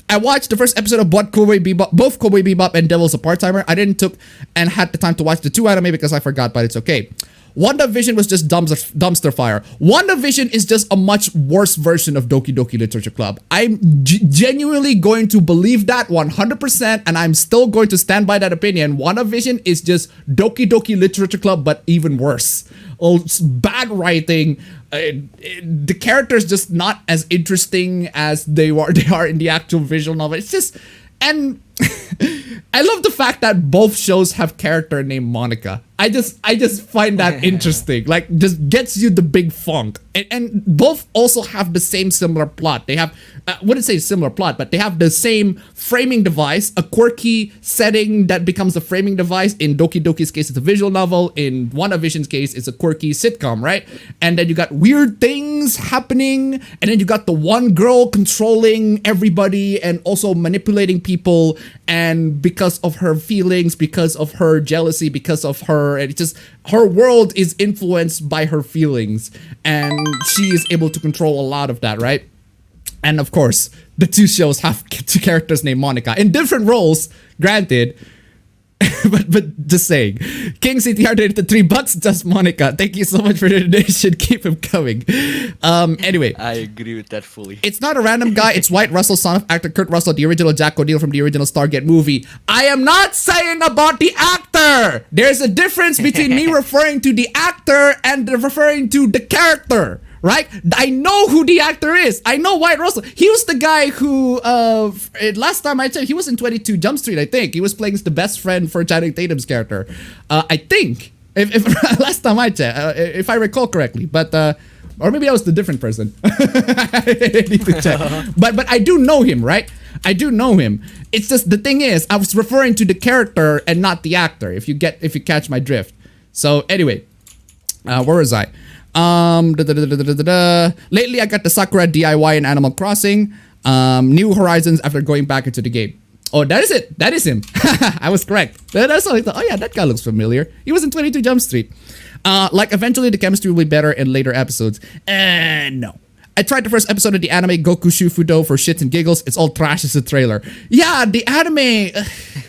I watched the first episode of both Cowboy Bebop and Devil's a Part-Timer. I didn't took and had the time to watch the two anime because I forgot, but it's okay. WandaVision was just dumpster fire. WandaVision is just a much worse version of Doki Doki Literature Club. I'm genuinely going to believe that 100%, and I'm still going to stand by that opinion. WandaVision is just Doki Doki Literature Club, but even worse. Oh, it's bad writing. The characters just not as interesting as they are in the actual visual novel. It's just, and I love the fact that both shows have character named Monica. I just find that interesting. Like, just gets you the big funk. And both also have the same similar plot. They have, I wouldn't say similar plot, but they have the same framing device, a quirky setting that becomes a framing device. In Doki Doki's case, it's a visual novel. In WandaVision's case, it's a quirky sitcom, right? And then you got weird things happening. And then you got the one girl controlling everybody and also manipulating people. And because of her feelings, because of her jealousy, because of her, and it's just, her world is influenced by her feelings, and she is able to control a lot of that, right? And of course, the two shows have two characters named Monica in different roles, granted. but just saying. King CTR donated $3 just Monica. Thank you so much for the donation. Keep him coming. Anyway, I agree with that fully. It's not a random guy. It's White Russell, son of actor Kurt Russell, the original Jack O'Neill from the original Stargate movie. I am not saying about the actor. There's a difference between me referring to the actor and referring to the character. Right? I know who the actor is. I know White Russell. He was the guy who, last time I checked, he was in 22 Jump Street, I think. He was playing the best friend for Channing Tatum's character. I think. If last time I checked, if I recall correctly. But, or maybe that was the different person. I need to check. But I do know him, right? I do know him. It's just, the thing is, I was referring to the character and not the actor, if you catch my drift. So, anyway, where was I? Lately I got the Sakura DIY in Animal Crossing. New Horizons after going back into the game. Oh, that is it. That is him. I was correct. That's what I thought. Oh yeah, that guy looks familiar. He was in 22 Jump Street. Like eventually the chemistry will be better in later episodes. No. I tried the first episode of the anime Goku Shufudo for shits and giggles. It's all trash as a trailer. Yeah, the anime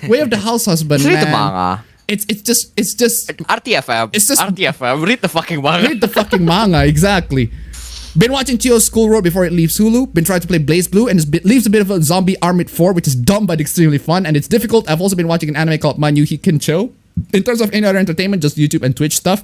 Way of the House Husband, man. The manga. It's just RTFM. It's just RTFM. Read the fucking manga. Read the fucking manga, exactly. Been watching Chio's School Road before it leaves Hulu. Been trying to play Blaze Blue and it leaves a bit of a Zombie Armored 4, which is dumb but extremely fun, and it's difficult. I've also been watching an anime called Manyuhi Cho. In terms of any other entertainment, just YouTube and Twitch stuff.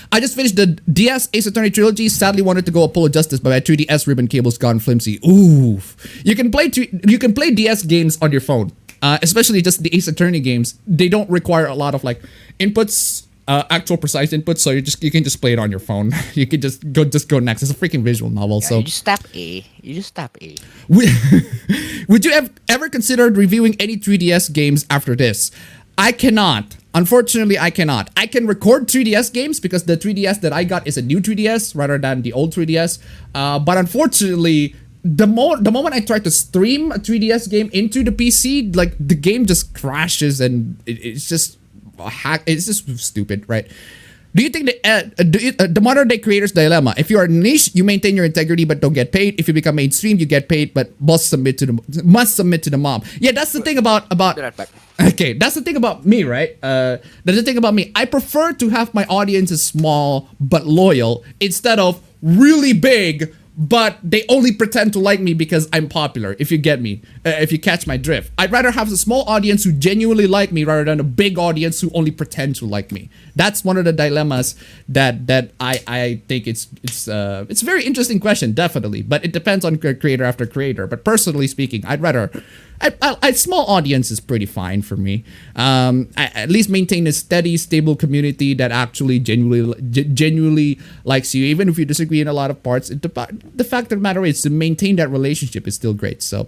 I just finished the DS Ace Attorney trilogy. Sadly wanted to go Apollo Justice, but my 3DS ribbon cable's gone flimsy. Oof. You can play DS games on your phone. Especially just the Ace Attorney games. They don't require a lot of like inputs, actual precise inputs, so you can just play it on your phone. You can just go next. It's a freaking visual novel. Yeah, so you just tap A. Would you have ever considered reviewing any 3DS games after this? I cannot. Unfortunately, I cannot. I can record 3DS games because the 3DS that I got is a new 3DS rather than the old 3DS. But unfortunately, the moment I try to stream a 3DS game into the PC, like the game just crashes and it's just a hack. It's just stupid, right? Do you think the modern day creator's dilemma? If you are niche, you maintain your integrity but don't get paid. If you become mainstream, you get paid but must submit to the mob. Yeah, that's the thing about. Okay, that's the thing about me, right? That's the thing about me. I prefer to have my audiences small but loyal instead of really big, but they only pretend to like me because I'm popular, if you get me, if you catch my drift. I'd rather have a small audience who genuinely like me rather than a big audience who only pretend to like me. That's one of the dilemmas that I think it's a very interesting question, definitely, but it depends on creator after creator. But personally speaking, I'd rather a small audience is pretty fine for me. I at least maintain a steady, stable community that actually genuinely likes you, even if you disagree in a lot of parts. The fact of the matter is, to maintain that relationship is still great. So,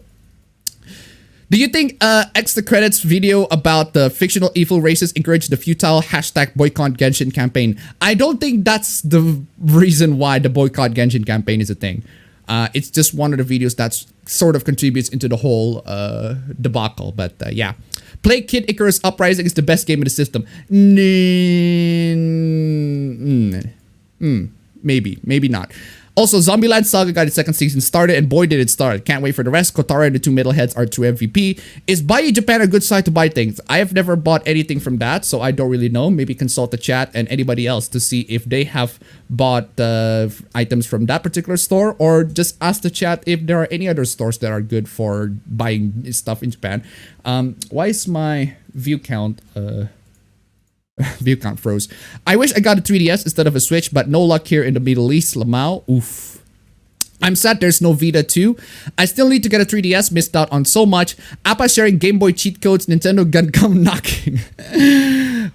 do you think X the credits video about the fictional evil races encourage the futile #boycott Genshin campaign? I don't think that's the reason why the boycott Genshin campaign is a thing. It's just one of the videos that sort of contributes into the whole debacle. But yeah, play Kid Icarus Uprising is the best game in the system. Maybe not. Also, Zombieland Saga got its second season started, and boy did it start. Can't wait for the rest. Kotaro and the two middleheads are 2 MVP. Is Buy Japan a good site to buy things? I have never bought anything from that, so I don't really know. Maybe consult the chat and anybody else to see if they have bought items from that particular store, or just ask the chat if there are any other stores that are good for buying stuff in Japan. Why is my view count view count froze? I wish I got a 3DS instead of a Switch, but no luck here in the Middle East. Lamau, oof. I'm sad there's no Vita too. I still need to get a 3DS, missed out on so much. Appa sharing Game Boy cheat codes, Nintendo gun come knocking.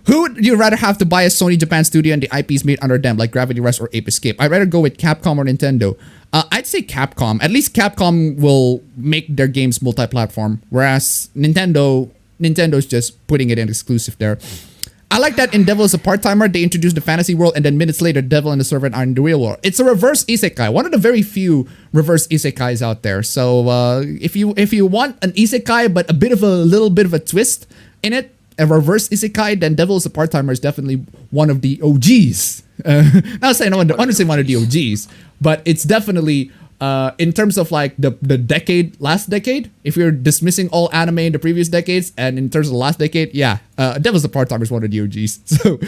Who would you rather have to buy a Sony Japan studio and the IPs made under them, like Gravity Rush or Ape Escape? I'd rather go with Capcom or Nintendo. I'd say Capcom. At least Capcom will make their games multi-platform, whereas Nintendo's just putting it in exclusive there. I like that in Devil is a Part-Timer, they introduced the fantasy world and then minutes later, Devil and the Servant are in the real world. It's a reverse isekai, one of the very few reverse isekais out there. So if you want an isekai but a little bit of a twist in it, a reverse isekai, then Devil is a Part-Timer is definitely one of the OGs. Not saying I want to say one of the OGs, but it's definitely in terms of like the last decade, if you're dismissing all anime in the previous decades, and in terms of the last decade, yeah, Devil's a Part-Timer is one of the OGs. So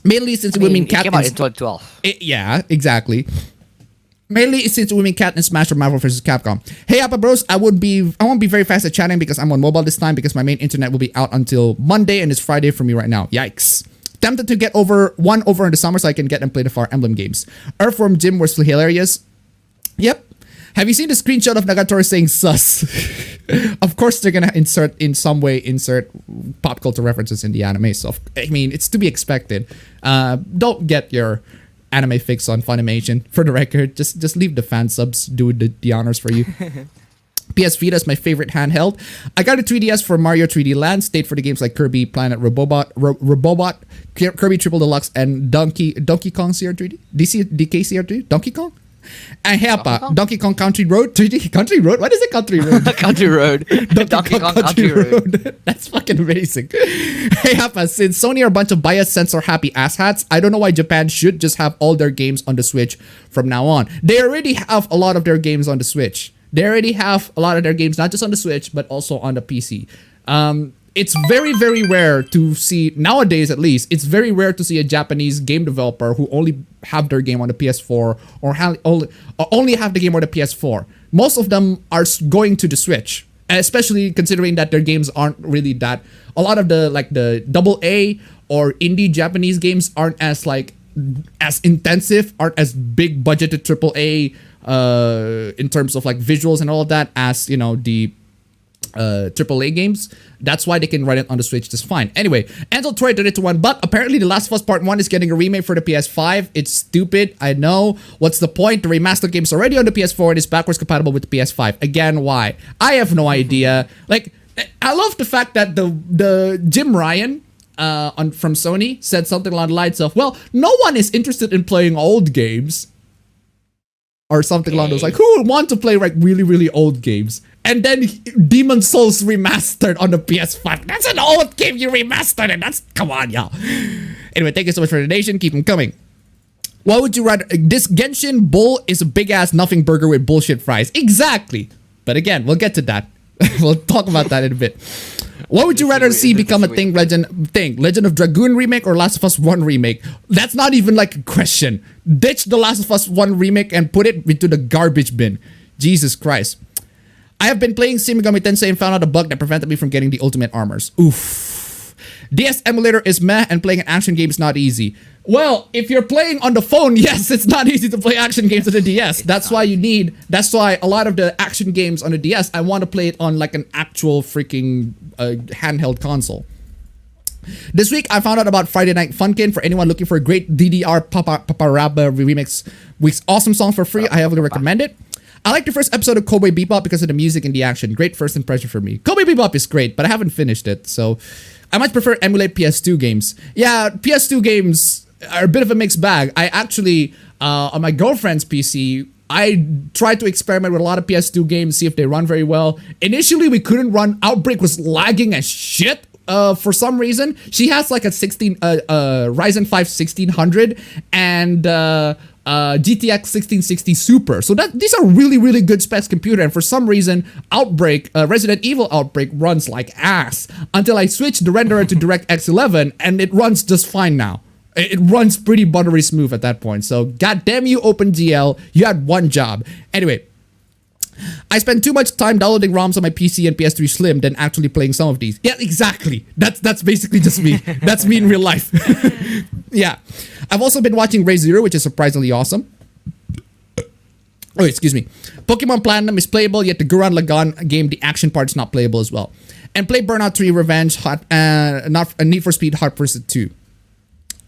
mainly since women cat came out in 2012. Yeah, exactly. Mainly since women cat and Smash or Marvel vs. Capcom. Hey Appa Bros, I won't be very fast at chatting because I'm on mobile this time because my main internet will be out until Monday and it's Friday for me right now. Yikes. Tempted to get one over in the summer so I can get and play the Fire Emblem games. Earthworm Jim was hilarious. Yep. Have you seen the screenshot of Nagatoro saying sus? Of course they're gonna insert pop culture references in the anime, so I mean it's to be expected. Don't get your anime fix on Funimation, for the record. Just leave the fan subs do the honors for you. PS Vita is my favorite handheld. I got a 3DS for Mario 3D Land, stayed for the games like Kirby Planet Robobot, Kirby Triple Deluxe, and Donkey Kong CR3D? DK CR3D? Donkey Kong? And hey Appa, Donkey Kong Country Road? 3D Country Road? What is it, Country Road? Country Road. Donkey Kong Country Road. That's fucking amazing. Hey Appa, since Sony are a bunch of biased censor happy asshats, I don't know why Japan should just have all their games on the Switch from now on. They already have a lot of their games on the Switch. They already have a lot of their games, not just on the Switch, but also on the PC. It's very, very rare to see, nowadays at least, it's very rare to see a Japanese game developer who only have their game on the PS4 or only have the game on the PS4. Most of them are going to the Switch, especially considering that their games aren't really that. A lot of the AA or indie Japanese games aren't as intensive, aren't as big budgeted AAA in terms of like visuals and all of that as, you know, the AAA games. That's why they can run it on the Switch just fine. Anyway, Angel Troy did it to $1, apparently The Last of Us Part 1 is getting a remake for the PS5. It's stupid, I know. What's the point? The remastered game's already on the PS4 and is backwards compatible with the PS5. Again, why? I have no idea. Like, I love the fact that the Jim Ryan from Sony said something along the lines of, well, no one is interested in playing old games. Or something along those, like, who would want to play like really, really old games? And then Demon's Souls remastered on the PS5. That's an old game you remastered, and come on, y'all. Anyway, thank you so much for the donation. Keep them coming. What would you rather? This Genshin bull is a big ass nothing burger with bullshit fries. Exactly. But again, we'll get to that. We'll talk about that in a bit. What would you rather see become a thing? Legend of Dragoon remake or Last of Us 1 remake? That's not even like a question. Ditch the Last of Us 1 remake and put it into the garbage bin. Jesus Christ. I have been playing Shin Megami Tensei and found out a bug that prevented me from getting the ultimate armors. Oof. DS emulator is meh and playing an action game is not easy. Well, if you're playing on the phone, yes, it's not easy to play action games on the DS. That's why a lot of the action games on the DS, I want to play it on like an actual freaking handheld console. This week, I found out about Friday Night Funkin'. For anyone looking for a great DDR Papa Rabba remix with awesome song for free, I heavily recommend it. I like the first episode of Cowboy Bebop because of the music and the action. Great first impression for me. Cowboy Bebop is great, but I haven't finished it, so I much prefer emulate PS2 games. Yeah, PS2 games are a bit of a mixed bag. I actually, on my girlfriend's PC, I tried to experiment with a lot of PS2 games, see if they run very well. Initially, we couldn't run. Outbreak was lagging as shit. For some reason, she has like a Ryzen 5 1600, and GTX 1660 Super. So these are really, really good specs computer. And for some reason, Resident Evil Outbreak runs like ass until I switched the renderer to DirectX 11, and it runs just fine now. It runs pretty buttery smooth at that point. So goddamn you, OpenGL, you had one job. Anyway, I spend too much time downloading ROMs on my PC and PS3 Slim than actually playing some of these. Yeah, exactly. That's basically just me. That's me in real life. Yeah. I've also been watching Ray Zero, which is surprisingly awesome. Oh, excuse me. Pokemon Platinum is playable, yet the Gurren Lagann game, the action part is not playable as well. And play Burnout 3 Revenge, Need for Speed Hot Pursuit 2.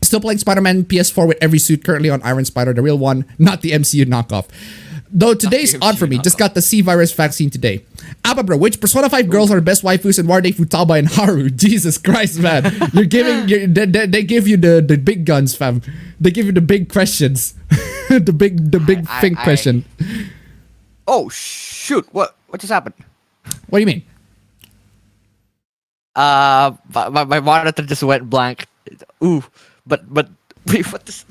Still playing Spider-Man PS4 with every suit currently on Iron Spider, the real one, not the MCU knockoff. Though today's odd for me, just got the C-Virus vaccine today. Abba bro, which Persona 5 girls are the best waifus and why are they Futaba and Haru? Jesus Christ, man. They give you the big guns, fam. They give you the big questions. the big think question. Oh, shoot. What just happened? What do you mean? My monitor just went blank. Ooh. But wait, what just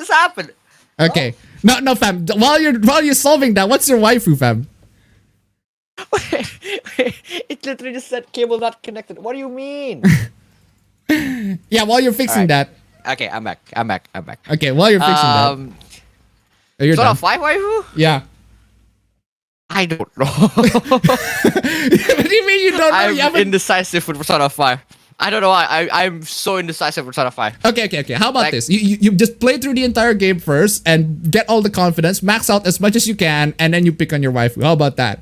happened? Okay. Oh. No, fam. While you're solving that, what's your waifu, fam? Wait, it literally just said cable not connected. What do you mean? Yeah, while you're fixing that. Okay, I'm back. Okay, while you're fixing that. Oh, you're Persona done. 5 waifu? Yeah. I don't know. What do you mean you don't know? I'm indecisive with Persona 5. I don't know why. I'm so indecisive with Persona 5. Okay. How about this? You just play through the entire game first and get all the confidence, max out as much as you can, and then you pick on your waifu. How about that?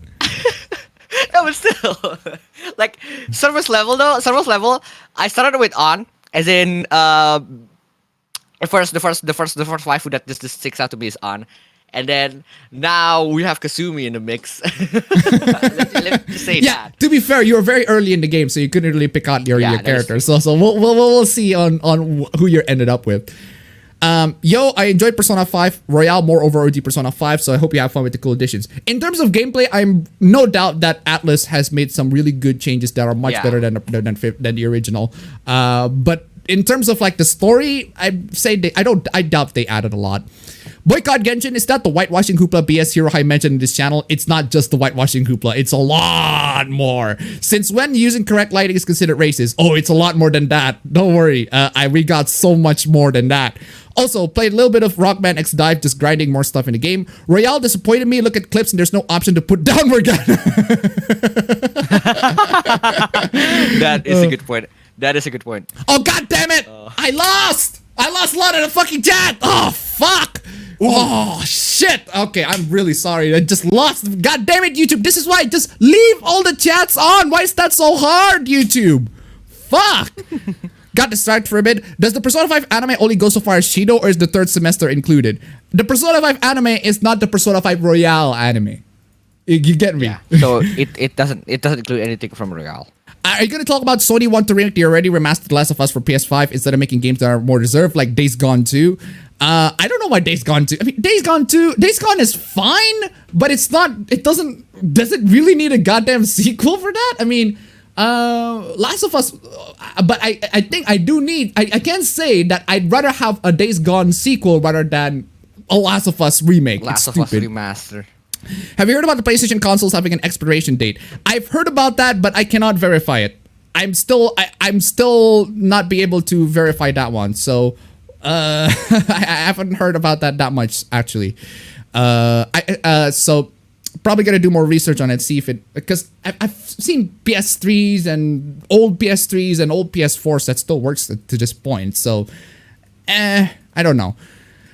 No, but still, like service level, I started with on, as in the first waifu that just sticks out to me is on. And then now we have Kasumi in the mix. let me just say yeah, that. to be fair, you were very early in the game, so you couldn't really pick out your character. So we'll see on who you ended up with. I enjoyed Persona 5 Royale more over OG Persona 5, so I hope you have fun with the cool additions. In terms of gameplay, I'm no doubt that Atlas has made some really good changes that are much better than the original. But in terms of like the story, I'd say I doubt they added a lot. Boycott Genshin, is that the whitewashing hoopla BS Hero High mentioned in this channel? It's not just the whitewashing hoopla, it's a lot more. Since when using correct lighting is considered racist? Oh, it's a lot more than that. Don't worry, we got so much more than that. Also, played a little bit of Rockman X Dive, just grinding more stuff in the game. Royale disappointed me. Look at clips and there's no option to put down Morgana. That is a good point. Oh, god damn it! I lost a lot of the fucking chat! Oh, fuck! Ooh. Oh, shit! Okay, I'm really sorry. I just lost. God damn it, YouTube. This is why. Just leave all the chats on. Why is that so hard, YouTube? Fuck! Got distracted for a bit. Does the Persona 5 anime only go so far as Shido, or is the third semester included? The Persona 5 anime is not the Persona 5 Royale anime. You get me? Yeah. So it doesn't include anything from Royale. Are you gonna talk about Sony want to remake the already remastered Last of Us for PS5 instead of making games that are more deserved, like Days Gone 2? I don't know why Days Gone 2. I mean, Days Gone is fine, but it's not. Does it really need a goddamn sequel for that? I mean, Last of Us. But I think I do need. I can say that I'd rather have a Days Gone sequel rather than a Last of Us remake. Last of Us remaster. Have you heard about the PlayStation consoles having an expiration date? I've heard about that, but I cannot verify it. I'm still not be able to verify that one. So I haven't heard about that much actually. So probably gonna do more research on it, see if it, because I've seen PS3s and old PS3s and old PS4s that still works to this point. So I don't know.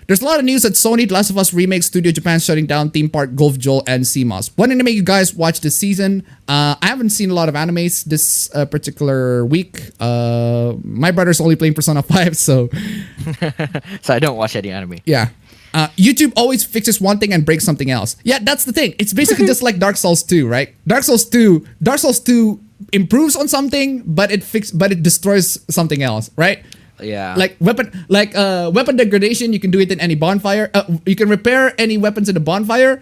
There's a lot of news that Sony, The Last of Us Remake Studio Japan shutting down Theme Park, Golf Joel, and CMOS. Wanting to make you guys watch this season. I haven't seen a lot of animes this particular week. My brother's only playing Persona 5, so... So I don't watch any anime. Yeah. YouTube always fixes one thing and breaks something else. Yeah, that's the thing. It's basically just like Dark Souls 2, right? Dark Souls 2 improves on something, but it destroys something else, right? Yeah. Like weapon degradation, you can do it in any bonfire. You can repair any weapons in a bonfire,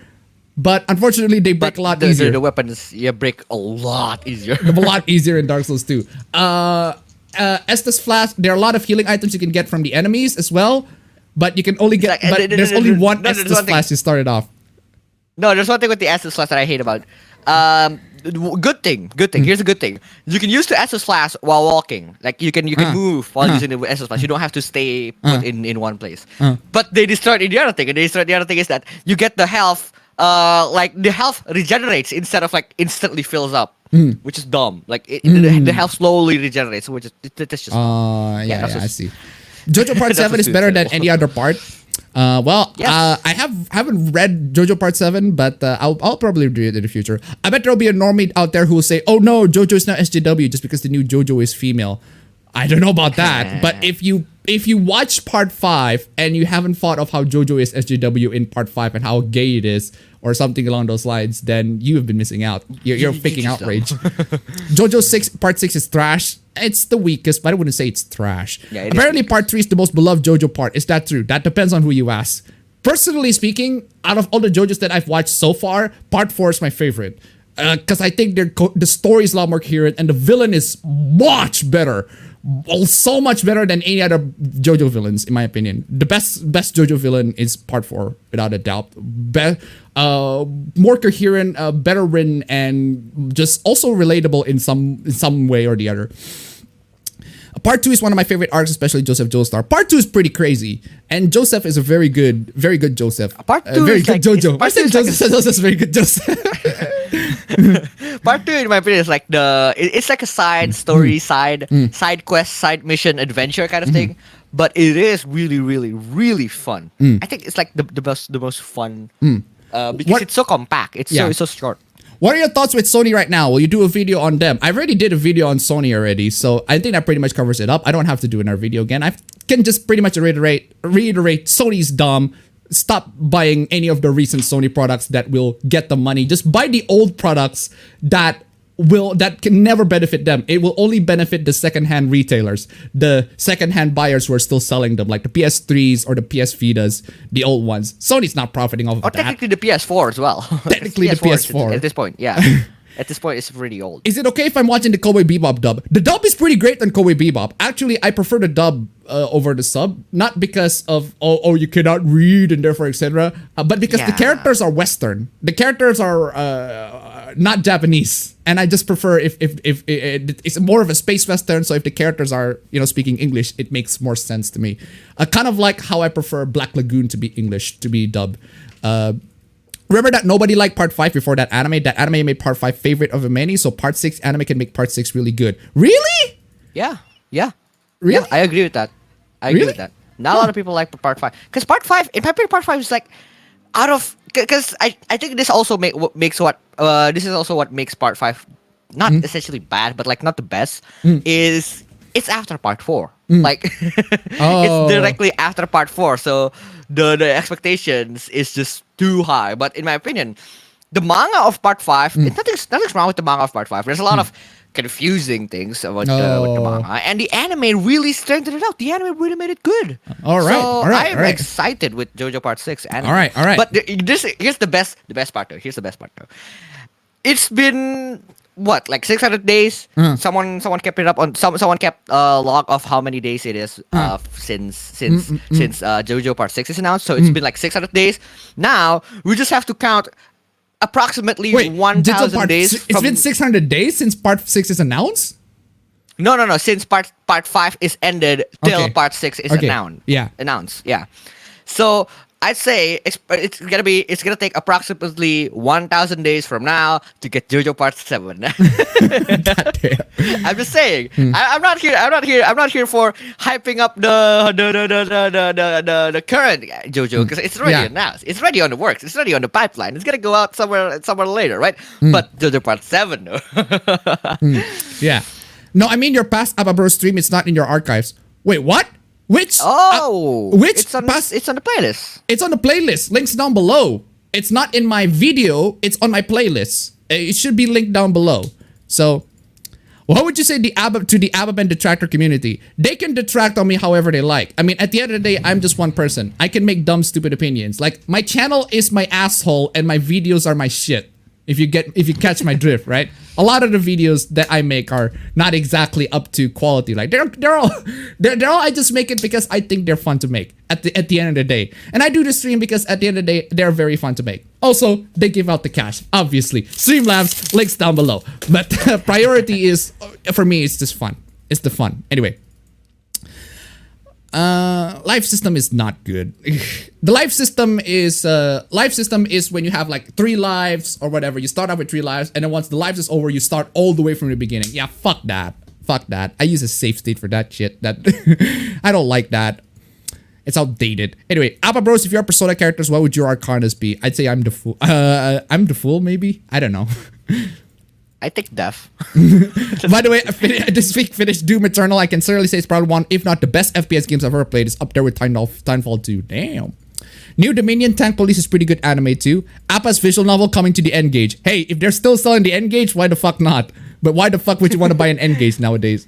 but unfortunately they break a lot easier. The weapons break a lot easier. A lot easier in Dark Souls 2. Estus Flask, there are a lot of healing items you can get from the enemies as well. but you can only get. Like, but there's only one there's Estus class you started off. No, there's one thing with the Estus class that I hate about. Good thing. Here's a good thing. You can use the Estus class while walking. Like you can move while using the Estus class. You don't have to stay put in one place. But they destroyed the other thing. And they destroyed the other thing is that you get the health. Like the health regenerates instead of like instantly fills up, which is dumb. Like the health slowly regenerates, which is that's just. Yeah, I see. Jojo Part 7 is better than any other part. I haven't read Jojo Part 7, but I'll probably read it in the future. I bet there'll be a normie out there who will say, "Oh no, Jojo is not SJW just because the new Jojo is female." I don't know about that, but if you watch Part 5 and you haven't thought of how Jojo is SJW in Part 5 and how gay it is or something along those lines, then you have been missing out. You're faking outrage. Jojo 6 Part 6 is trash. It's the weakest, but I wouldn't say it's trash. Yeah, apparently Part 3 is the most beloved Jojo part. Is that true? That depends on who you ask. Personally speaking, out of all the Jojos that I've watched so far, Part 4 is my favorite. Because I think the story is a lot more coherent and the villain is much better. So much better than any other JoJo villains, in my opinion. The best JoJo villain is Part 4, without a doubt. More coherent, better written, and just also relatable in some way or the other. Part 2 is one of my favorite arcs, especially Joseph Joestar. Part 2 is pretty crazy, and Joseph is a very good Joseph. Part 2 very is good like, Jojo. Part 2 is Joseph is very good Joseph. Part 2, in my opinion, is like it's like a side story, side quest, side mission, adventure kind of thing. But it is really, really, really fun. I think it's like the most fun because it's so compact. It's so short. What are your thoughts with Sony right now? Will you do a video on them? I already did a video on Sony already, so I think that pretty much covers it up. I don't have to do another video again. I can just pretty much reiterate Sony's dumb. Stop buying any of the recent Sony products that will get the money. Just buy the old products that can never benefit them. It will only benefit the secondhand retailers, the secondhand buyers who are still selling them, like the PS3s or the PS Vitas, the old ones. Sony's not profiting off of that. Or technically the PS4 as well. Technically the PS4. At this point, yeah. At this point, it's pretty old. Is it okay if I'm watching the Cowboy Bebop dub? The dub is pretty great on Cowboy Bebop. Actually, I prefer the dub over the sub. Not because of, you cannot read and therefore etc. But because the characters are Western. The characters are not Japanese. And I just prefer if it's more of a space Western. So if the characters are, speaking English, it makes more sense to me. Kind of like how I prefer Black Lagoon to be English, to be dubbed. Remember that nobody liked Part 5 before that anime? That anime made Part 5 favorite of many, so Part 6 anime can make Part 6 really good. Really? Yeah. Really? Yeah, I agree with that. I agree with that. Not a lot of people like Part 5. Because Part 5, in my opinion, Part 5 is like out of... Because I think this also makes what makes Part 5 not essentially bad, but like not the best, is it's after Part 4. Like, it's directly after Part 4, so the expectations is just too high. But in my opinion, the manga of Part 5, nothing's wrong with the manga of Part 5. There's a lot of confusing things about with the manga, and the anime really strengthened it out. The anime really made it good. All right, I'm excited with JoJo Part 6 anime. All right. But here's the best part though. Here's the best part though. It's been what, like 600 days? Someone kept it up on someone kept log of how many days it is since JoJo Part 6 is announced. So it's been like 600 days. Now we just have to count approximately 1,000 days. It's been 600 days since Part 6 is announced? No. Since Part 5 is ended till Part 6 is announced. Yeah. So I'd say it's gonna take approximately 1,000 days from now to get JoJo Part 7. I'm just saying. I'm not here for hyping up the current JoJo because it's already announced. It's already on the works. It's already on the pipeline. It's gonna go out somewhere later, right? But JoJo Part 7, no. Yeah. No, I mean your past APB stream. It's not in your archives. Wait, what? It's on the playlist. It's on the playlist. Links down below. It's not in my video. It's on my playlist. It should be linked down below. So, what would you say to the APB and detractor community? They can detract on me however they like. I mean, at the end of the day, I'm just one person. I can make dumb, stupid opinions. Like, my channel is my asshole and my videos are my shit. If you catch my drift, right? A lot of the videos that I make are not exactly up to quality. Like they're all I just make it because I think they're fun to make at the end of the day. And I do the stream because at the end of the day they're very fun to make. Also, they give out the cash, obviously. Streamlabs, links down below. But priority is for me it's just fun. It's the fun. Anyway. Life system is not good. The life system is when you have like 3 lives or whatever. You start out with 3 lives, and then once the lives is over, you start all the way from the beginning. Yeah, fuck that. Fuck that. I use a save state for that shit. That I don't like that. It's outdated. Anyway, Appa Bros, if you're Persona characters, what would your Arcanas be? I'd say I'm the fool. I'm the fool, maybe? I don't know. I think deaf. By the way, this week finished Doom Eternal. I can certainly say it's probably one, if not the best FPS games I've ever played. It's up there with Titanfall 2. Damn. New Dominion Tank Police is pretty good anime too. Appa's visual novel coming to the N-Gage. Hey, if they're still selling the N-Gage, why the fuck not? But why the fuck would you want to buy an N-Gage nowadays?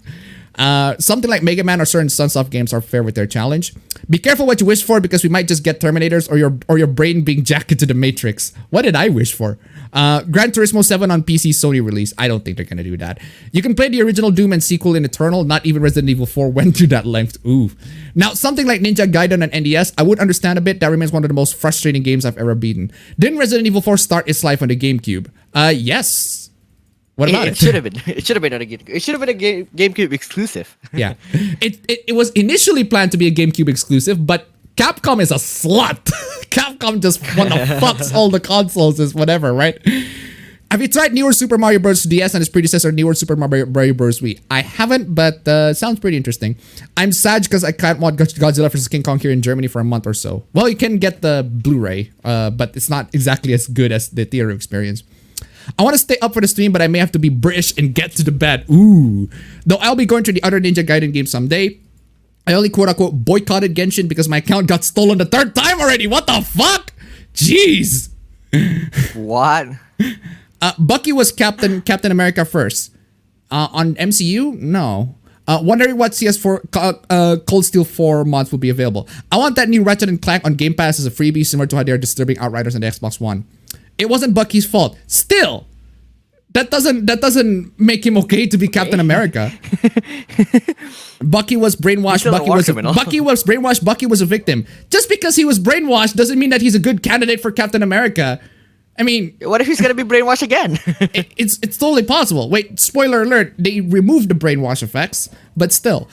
Something like Mega Man or certain Sunsoft games are fair with their challenge. Be careful what you wish for because we might just get Terminators or your brain being jacked into the Matrix. What did I wish for? Gran Turismo 7 on PC Sony release. I don't think they're gonna do that. You can play the original Doom and sequel in Eternal. Not even Resident Evil 4 went to that length. Ooh. Now, something like Ninja Gaiden on NDS, I would understand a bit. That remains one of the most frustrating games I've ever beaten. Didn't Resident Evil 4 start its life on the GameCube? Yes. What about it? It should have been. It should have been on a GameCube. It should have been a GameCube exclusive. Yeah. It was initially planned to be a GameCube exclusive, but Capcom is a slut. Capcom just wanna fucks all the consoles is whatever, right? Have you tried newer Super Mario Bros. DS and its predecessor, newer Super Mario Bros. Wii? I haven't, but sounds pretty interesting. I'm sad because I can't watch Godzilla vs. King Kong here in Germany for a month or so. Well, you can get the Blu-ray, but it's not exactly as good as the theater experience. I want to stay up for the stream, but I may have to be British and get to the bed. Ooh. Though I'll be going to the other Ninja Gaiden games someday. I only quote-unquote boycotted Genshin because my account got stolen the 3rd time already. What the fuck? Jeez. What? Bucky was Captain America first. On MCU? No. Wondering what CS4 Cold Steel 4 mods will be available. I want that new Ratchet & Clank on Game Pass as a freebie, similar to how they are disturbing Outriders on the Xbox One. It wasn't Bucky's fault. Still, that doesn't make him okay to be Captain America. Bucky was brainwashed. Bucky was brainwashed. Bucky was a victim. Just because he was brainwashed doesn't mean that he's a good candidate for Captain America. I mean, what if he's gonna be brainwashed again? it's totally possible. Wait, spoiler alert, they removed the brainwash effects, but still.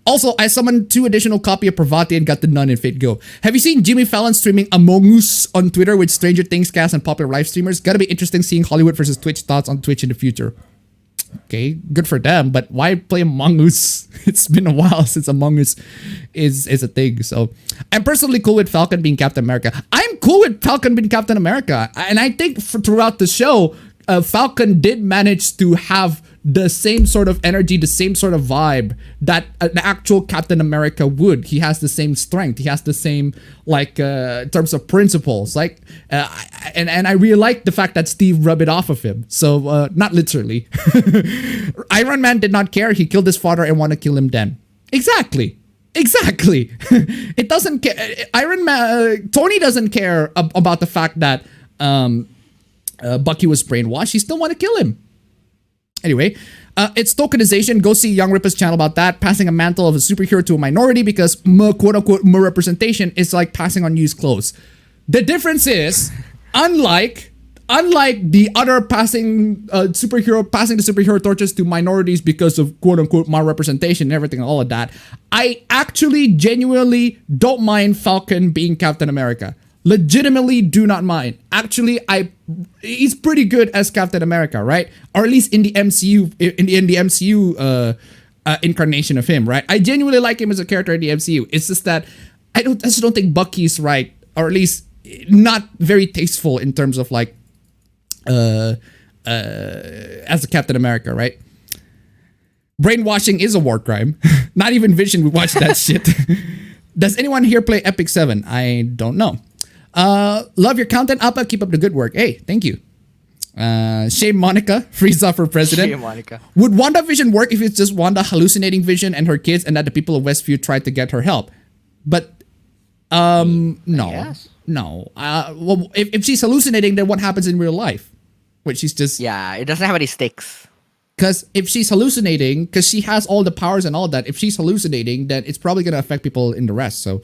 Also, I summoned 2 additional copy of Pravati and got the Nun in Fate Go. Have you seen Jimmy Fallon streaming Among Us on Twitter with Stranger Things cast and popular live streamers? Gotta be interesting seeing Hollywood versus Twitch thoughts on Twitch in the future. Okay, good for them, but why play Among Us? It's been a while since Among Us is a thing. So I'm personally cool with Falcon being Captain America. I'm cool with Falcon being Captain America. And I think throughout the show, Falcon did manage to have the same sort of energy, the same sort of vibe that an actual Captain America would. He has the same strength. He has the same, like, in terms of principles. Like, and I really like the fact that Steve rubbed it off of him. So, not literally. Iron Man did not care. He killed his father and wanted to kill him then. Exactly. It doesn't care. Iron Man, Tony doesn't care about the fact that Bucky was brainwashed. He still want to kill him. Anyway, it's tokenization. Go see Young Ripper's channel about that. Passing a mantle of a superhero to a minority because quote-unquote more representation is like passing on used clothes. The difference is, unlike the other passing the superhero torches to minorities because of quote-unquote more representation and everything and all of that, I actually genuinely don't mind Falcon being Captain America. Legitimately do not mind. Actually, he's pretty good as Captain America, right? Or at least in the MCU, in the MCU incarnation of him, right? I genuinely like him as a character in the MCU. It's just that I just don't think Bucky's right, or at least not very tasteful in terms of like as a Captain America, right? Brainwashing is a war crime. Not even Vision would watch that shit. Does anyone here play Epic 7? I don't know. Love your content, Appa. Keep up the good work. Hey, thank you. Shame Monica. Frieza for president. Shame Monica. Would WandaVision work if it's just Wanda hallucinating Vision and her kids and that the people of Westview tried to get her help? But, no. Yes. No. Well, if she's hallucinating, then what happens in real life? Where she's just Yeah, it doesn't have any stakes. because if she's hallucinating, because she has all the powers and all that, if she's hallucinating, then it's probably gonna affect people in the rest. So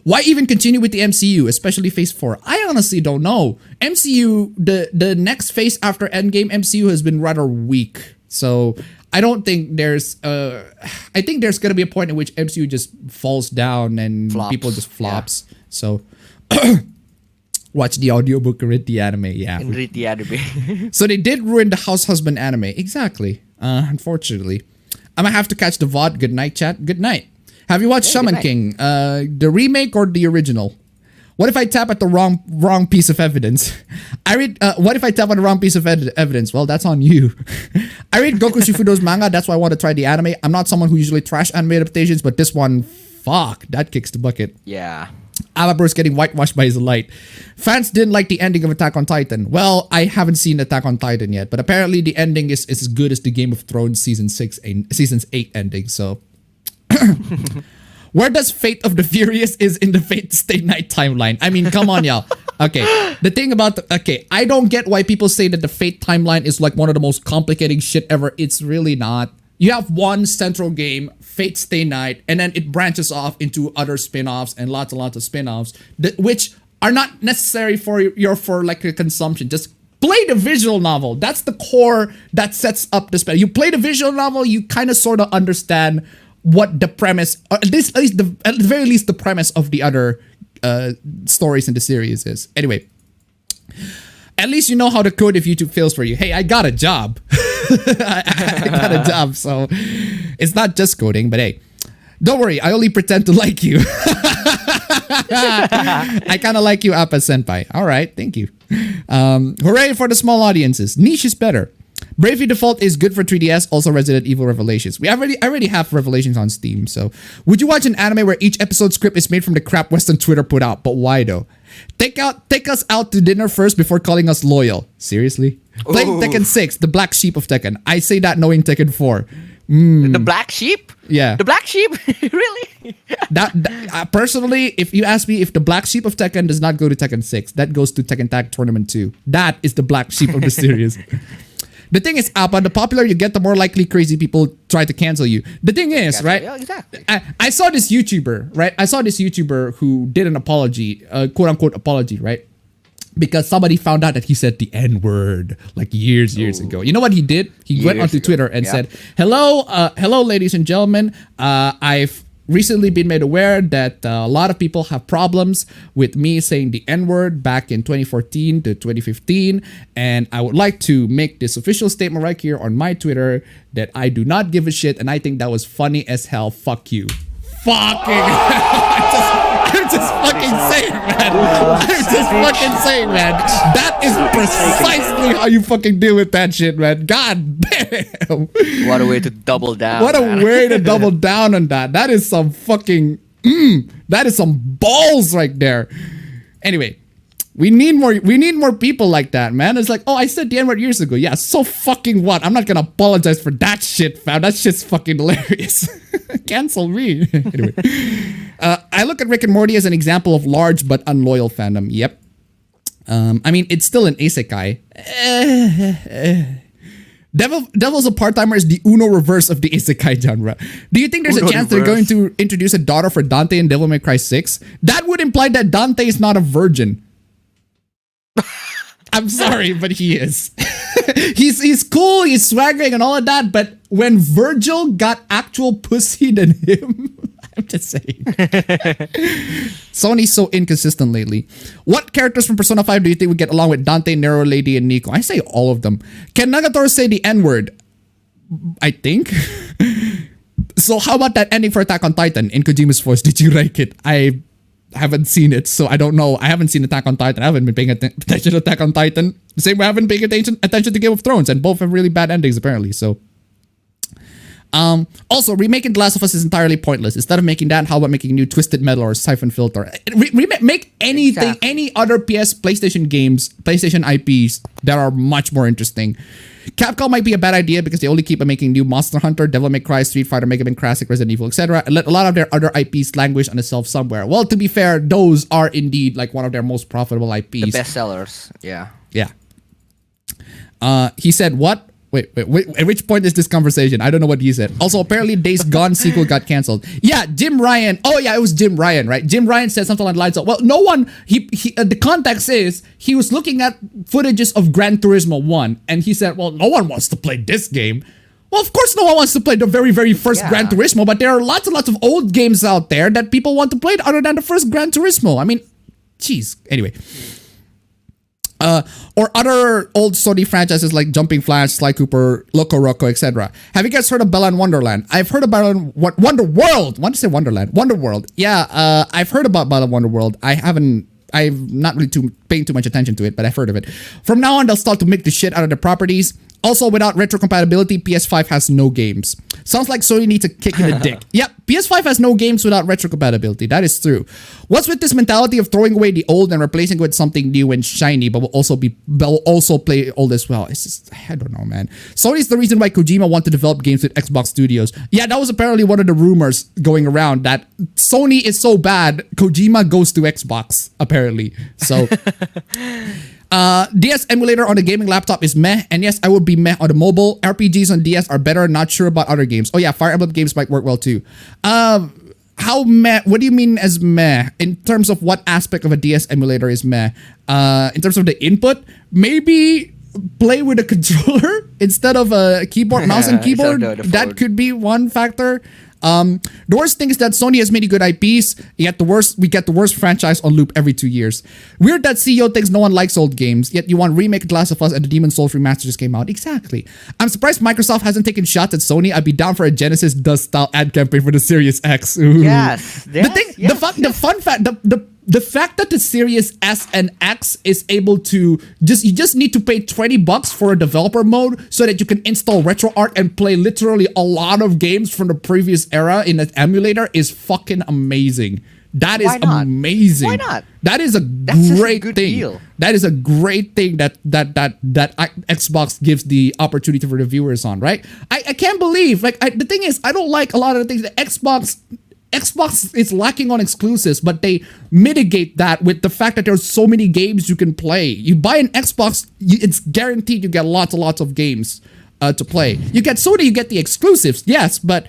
why even continue with the MCU, especially Phase 4? I honestly don't know. MCU, the next phase after Endgame, MCU has been rather weak. So I don't think there's I think there's gonna be a point in which MCU just falls down and Flops. people just flops. So watch the audiobook or read the anime. Yeah. And read the anime. So they did ruin the House Husband anime. Exactly. Unfortunately. I'm gonna have to catch the VOD. Good night, chat. Good night. Have you watched Hey, good Shaman night. King? The remake or the original? What if I tap at the wrong piece of evidence? What if I tap on the wrong piece of evidence? Well, that's on you. I read Goku Shifudo's manga. That's why I want to try the anime. I'm not someone who usually trash anime adaptations, but this one, fuck, that kicks the bucket. Yeah. Alabro's getting whitewashed by his light. Fans didn't like the ending of Attack on Titan. Well, I haven't seen Attack on Titan yet, but apparently the ending is as good as the Game of Thrones season's 8 ending. So, where does Fate of the Furious is in the Fate Stay Night timeline? I mean, come on, y'all. Okay, the thing about I don't get why people say that the Fate timeline is like one of the most complicated shit ever. It's really not. You have one central game, Fate Stay Night, and then it branches off into other spin-offs and lots of spin-offs, which are not necessary for your consumption. Just play the visual novel. That's the core that sets up the spell. You play the visual novel, you kind of sort of understand what the premise, or at the very least, the premise of the other stories in the series is. Anyway, at least you know how to code if YouTube fails for you. Hey, I got a job. I got a job, so it's not just coding, but hey, don't worry, I only pretend to like you. I kind of like you, Appa Senpai. All right, thank you. Hooray for the small audiences. Niche is better. Bravely Default is good for 3DS, also Resident Evil Revelations. I already have Revelations on Steam, so would you watch an anime where each episode script is made from the crap Western Twitter put out? But why though? Take us out to dinner first before calling us loyal. Seriously? Playing Tekken 6, the black sheep of Tekken. I say that knowing Tekken 4. The black sheep? Yeah. The black sheep? Really? Personally, if you ask me if the black sheep of Tekken does not go to Tekken 6, that goes to Tekken Tag Tournament 2. That is the black sheep of the series. The thing is, Appa, the popular you get, the more likely crazy people try to cancel you. The thing is, right? Yeah, exactly. I saw this YouTuber, right? I saw this YouTuber who did an apology, quote unquote apology, right? Because somebody found out that he said the N-word like years ago. You know what he did? He went onto Twitter and said, hello, ladies and gentlemen. I've recently been made aware that a lot of people have problems with me saying the N-word back in 2014 to 2015. And I would like to make this official statement right here on my Twitter that I do not give a shit. And I think that was funny as hell. Fuck you. I'm just fucking saying, man. I'm just fucking saying, man. That is precisely how you fucking deal with that shit, man. God damn. What a way to double down. What a way to double down on that. That is some fucking, that is some balls right there. Anyway, we need more people like that, man. It's like, oh, I said the N-word years ago. Yeah, so fucking what? I'm not gonna apologize for that shit, fam. That shit's fucking hilarious. Cancel me. Anyway, I look at Rick and Morty as an example of large but unloyal fandom. Yep. I mean, it's still an isekai. Devil's a part-timer is the Uno reverse of the isekai genre. Do you think there's a chance they're going to introduce a daughter for Dante in Devil May Cry 6? That would imply that Dante is not a virgin. I'm sorry, but he is. He's cool, he's swaggering and all of that, but when Virgil got actual pussy than him, I'm just saying. Sony's so inconsistent lately. What characters from Persona 5 do you think would get along with Dante, Nero, Lady, and Nico? I say all of them. Can Nagatoro say the N-word? I think. So how about that ending for Attack on Titan in Kojima's voice? Did you like it? I haven't seen it, so I don't know. I haven't seen Attack on Titan. I haven't been paying attention to Attack on Titan. The same way I haven't been paying attention to Game of Thrones, and both have really bad endings apparently. So, also remaking The Last of Us is entirely pointless. Instead of making that, how about making a new Twisted Metal or Siphon Filter? Make anything, Exactly. any other PlayStation games, PlayStation IPs that are much more interesting. Capcom might be a bad idea because they only keep on making new Monster Hunter, Devil May Cry, Street Fighter, Mega Man Classic, Resident Evil, etc. and let a lot of their other IPs languish on the shelf somewhere. Well, to be fair, those are indeed like one of their most profitable IPs. The bestsellers. Yeah. Yeah. He said, what? Wait, at which point is this conversation? I don't know what he said. Also, apparently Days Gone sequel got canceled. Yeah, Jim Ryan. Oh yeah, it was Jim Ryan, right? Jim Ryan said something along the lines of, well, no one, the context is, he was looking at footages of Gran Turismo 1, and he said, well, no one wants to play this game. Well, of course no one wants to play the very, very first Gran Turismo, but there are lots and lots of old games out there that people want to play other than the first Gran Turismo. I mean, jeez. Anyway. Or other old Sony franchises like Jumping Flash, Sly Cooper, Loco Roco, etc. Have you guys heard of Bella and Wonderland? I've heard about Wonder World. Want to say Wonderland? Wonder World. Yeah, I've heard about Bella and Wonder World. I've not really paying too much attention to it, but I've heard of it. From now on, they'll start to make the shit out of the properties. Also, without retrocompatibility, PS5 has no games. Sounds like Sony needs a kick in the dick. Yep, PS5 has no games without retrocompatibility. That is true. What's with this mentality of throwing away the old and replacing it with something new and shiny, but will also play old as well? It's just, I don't know, man. Sony's the reason why Kojima wanted to develop games with Xbox Studios. Yeah, that was apparently one of the rumors going around, that Sony is so bad, Kojima goes to Xbox, apparently. So... DS emulator on the gaming laptop is meh, and yes, I would be meh on the mobile. RPGs on DS are better, not sure about other games. Oh yeah, Fire Emblem games might work well too. How meh? What do you mean as meh? In terms of what aspect of a DS emulator is meh? In terms of the input, maybe play with a controller instead of a keyboard, mouse and keyboard. That could be one factor. The worst thing is that Sony has many good IPs, yet we get the worst franchise on loop every 2 years. Weird that CEO thinks no one likes old games, yet you want remake The Last of Us and the Demon's Souls remaster just came out. Exactly. I'm surprised Microsoft hasn't taken shots at Sony. I'd be down for a Genesis Dust style ad campaign for the Series X. Ooh. Yes. The fact that the Series S and X is able to you just need to pay $20 for a developer mode so that you can install RetroArch and play literally a lot of games from the previous era in an emulator is fucking amazing. That is amazing. Why not? That's great thing. Deal. That is a great thing that Xbox gives the opportunity for the viewers on, right? I can't believe, the thing is, I don't like a lot of the things that Xbox is lacking on exclusives, but they mitigate that with the fact that there's so many games you can play. You buy an Xbox, it's guaranteed you get lots and lots of games to play. You get Sony, you get the exclusives, yes, but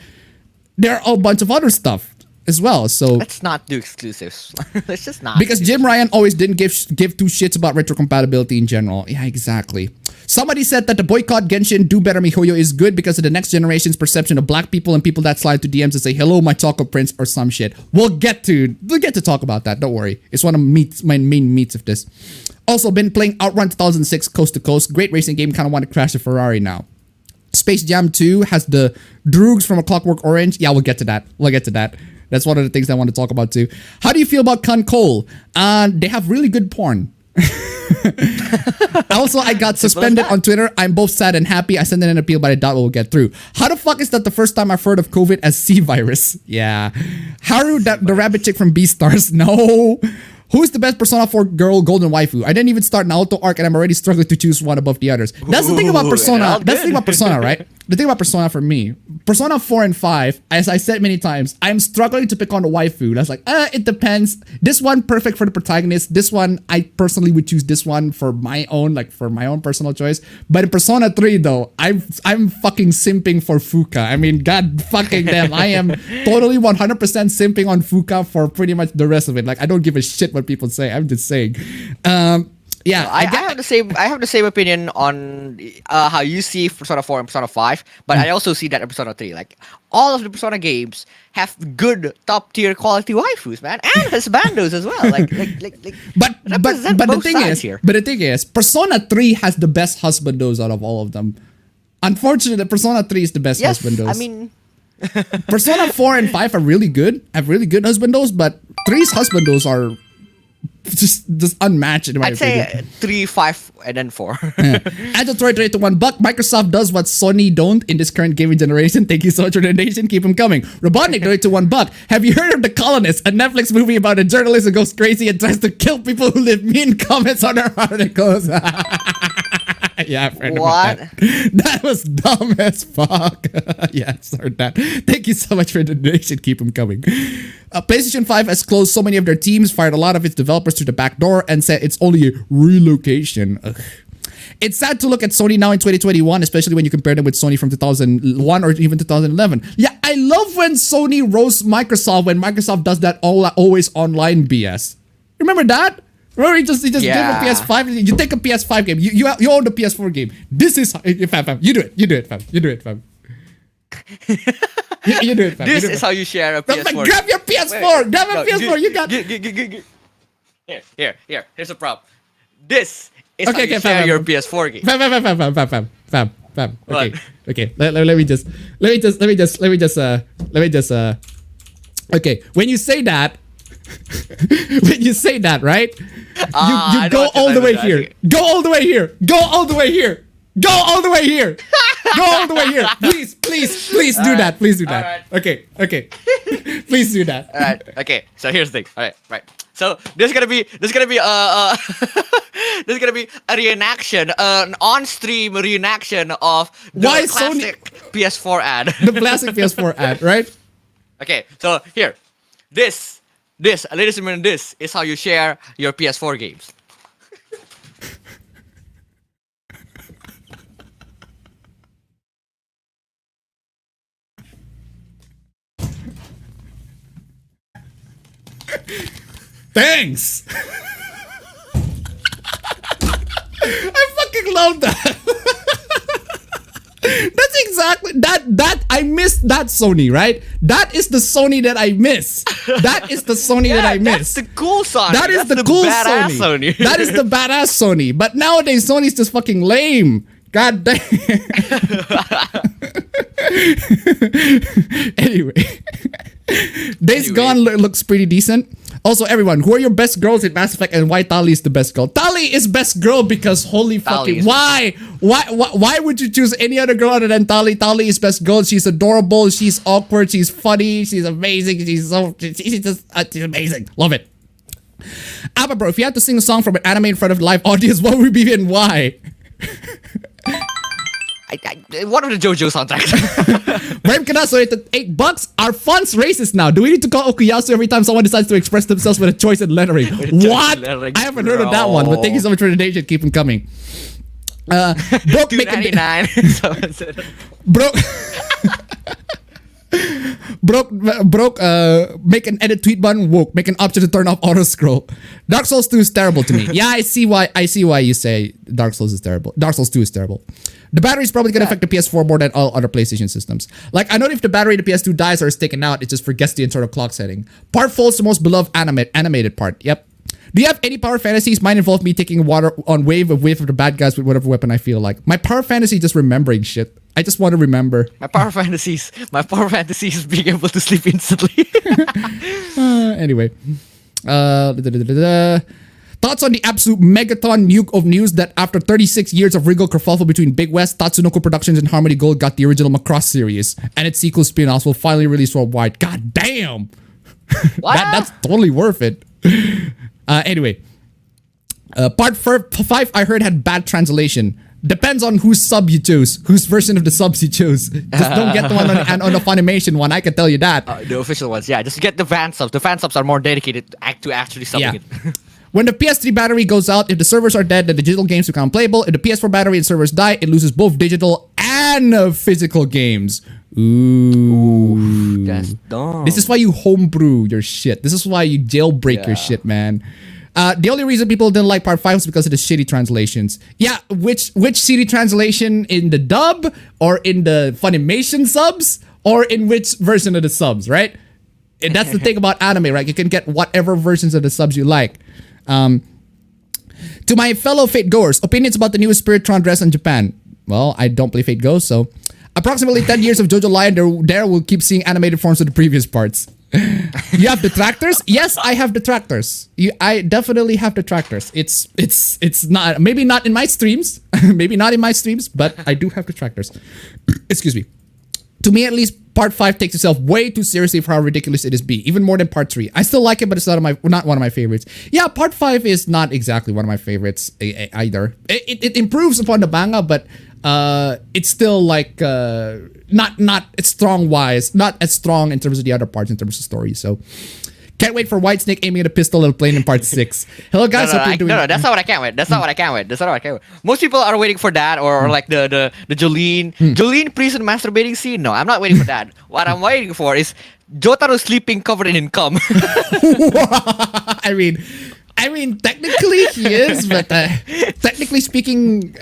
there are a bunch of other stuff as well. So let's not do exclusives. Let's just not. Because Jim Ryan always didn't give two shits about retrocompatibility in general. Yeah, exactly. Somebody said that the Boycott Genshin Do Better MiHoYo is good because of the next generation's perception of black people and people that slide to DMs and say, hello, my Choco Prince, or some shit. We'll get to talk about that. Don't worry. It's one of my main meats of this. Also, been playing Outrun 2006 Coast to Coast. Great racing game. Kind of want to crash a Ferrari now. Space Jam 2 has the Droogs from A Clockwork Orange. Yeah, we'll get to that. That's one of the things I want to talk about too. How do you feel about Con Cole? They have really good porn. Also, I got suspended on Twitter. I'm both sad and happy. I sent in an appeal, but I doubt we'll get through. How the fuck is that the first time I've heard of COVID as C virus? Yeah. Haru, the rabbit chick from Beastars. No. Who's the best Persona 4 girl golden waifu? I didn't even start Naoto arc and I'm already struggling to choose one above the others. That's the thing about Persona. That's the thing about Persona, right? The thing about Persona for me, Persona 4 and 5, as I said many times, I'm struggling to pick on the waifu. That's like, it depends. This one, perfect for the protagonist. This one, I personally would choose this one for my own personal choice. But in Persona 3, though, I'm fucking simping for Fuka. I mean, god fucking damn. I am totally 100% simping on Fuka for pretty much the rest of it. Like, I don't give a shit what people say. I'm just saying. Yeah, I have the same opinion on how you see Persona 4 and Persona 5, but I also see that in Persona 3. Like, all of the Persona games have good top tier quality waifus, man, and husbandos as well. But the thing is, Persona 3 has the best husbandos out of all of them. Unfortunately, Persona 3 is the best husbandos. I mean, Persona 4 and 5 are really good. Have really good husbandos, but 3's husbandos are just unmatched in my opinion. I'd say 3, 5, and then 4. Agile Troy to $1. Microsoft does what Sony don't in this current gaming generation. Thank you so much for the donation. Keep them coming. Robotnik to $1. Have you heard of The Colonist, a Netflix movie about a journalist who goes crazy and tries to kill people who leave mean comments on their articles? Yeah, I've heard about that. That was dumb as fuck. Yes, heard that. Thank you so much for the donation. Keep them coming. PlayStation 5 has closed so many of their teams, fired a lot of its developers through the back door, and said it's only a relocation. Ugh. It's sad to look at Sony now in 2021, especially when you compare them with Sony from 2001 or even 2011. Yeah, I love when Sony roasts Microsoft when Microsoft does that always online BS. Remember that? Remember, you just give a PS5. You take a PS5 game. You own the PS4 game. This is fam. You do it. You do it, fam. You do it, fam. You do it, fam. This is how you share a PS4. Grab your PS4. Grab a PS4. You got. Here. Here's a prop. This is how you share your PS4 game. Fam. Okay. Let me just. Okay. When you say that, right? You go all the way here. Go all the way here. Go all the way here. Go all the way here. Go all the way here. Please do that. Please do that. Okay. Please do that. All right. Okay. So here's the thing. All right. So there's gonna be there's gonna be a reenaction, an on-stream reenaction of the classic PS4 ad. The classic PS4 ad, right? Okay. So here, this, ladies and gentlemen, this is how you share your PS4 games. Thanks. I fucking love that. That's exactly that. I missed that Sony, right? That is the Sony that I miss. That is the Sony that I miss. That's the cool Sony. That is the cool Sony. That is the badass Sony. But nowadays Sony's just fucking lame. God damn. Anyway, Days Gone looks pretty decent. Also, everyone, who are your best girls in Mass Effect and why Tali is the best girl? Tali is best girl because holy fucking why would you choose any other girl other than Tali? Tali is best girl. She's adorable. She's awkward. She's funny. She's amazing. She's amazing. Love it. Abba bro, if you had to sing a song from an anime in front of live audience, what would it be and why? What are the Jojo soundtracks? Rem Kana donated $8. Our fonts racist now. Do we need to call Okuyasu every time someone decides to express themselves with a choice in lettering? What? I haven't heard of that one, but thank you so much for the donation. Keep them coming. Broke broke make an edit tweet button. Woke make an option to turn off auto scroll. Dark Souls 2 is terrible to me. Yeah, I see why you say Dark Souls is terrible. Dark Souls 2 is terrible. The battery is probably gonna affect the PS4 more than all other PlayStation systems. Like, I know if the battery in the PS2 dies or is taken out, it just forgets the internal clock setting. Part 4 is the most beloved animated part. Yep. Do you have any power fantasies? Mine involve me taking water on wave of the bad guys with whatever weapon I feel like. My power fantasy is just remembering shit. I just want to remember. My power fantasy is being able to sleep instantly. Anyway. Thoughts on the absolute megaton nuke of news that after 36 years of regal kerfuffle between Big West, Tatsunoko Productions, and Harmony Gold got the original Macross series, and its sequel spin-offs will finally release worldwide. God damn! That's totally worth it. Anyway. Part 5 I heard had bad translation. Depends on whose sub you choose, whose version of the subs you choose. Just don't get the one on the Funimation one, I can tell you that. The official ones, yeah. Just get the fan subs. The fan subs are more dedicated to actually subbing it. When the PS3 battery goes out, if the servers are dead, then the digital games become unplayable. If the PS4 battery and servers die, it loses both digital and physical games. Ooh. That's dumb. This is why you homebrew your shit. This is why you jailbreak your shit, man. The only reason people didn't like part 5 was because of the shitty translations. Yeah, which shitty translation, in the dub or in the Funimation subs or in which version of the subs, right? And that's the thing about anime, right? You can get whatever versions of the subs you like. To my fellow Fate goers, opinions about the newest Spiritron dress in Japan. Well, I don't play Fate Go, so approximately 10 years of Jojo Lion there will keep seeing animated forms of the previous parts. You have detractors? Yes, I have detractors. I definitely have detractors. It's not, maybe not in my streams, but I do have detractors. Excuse me. To me, at least, part 5 takes itself way too seriously for how ridiculous it is even more than part 3. I still like it, but it's not one of my favorites. Yeah, part 5 is not exactly one of my favorites either. It improves upon the manga, but it's still like not strong wise, not as strong in terms of the other parts in terms of story. So Can't wait for Whitesnake aiming at a pistol and playing in part 6. Hello guys, hope you're doing. No, that's not what I can't wait. That's not what I can't wait. That's not what I can't wait. Most people are waiting for that, or like the Jolene prison masturbating scene. No, I'm not waiting for that. What I'm waiting for is Jotaro sleeping covered in cum. I mean, technically he is, but technically speaking,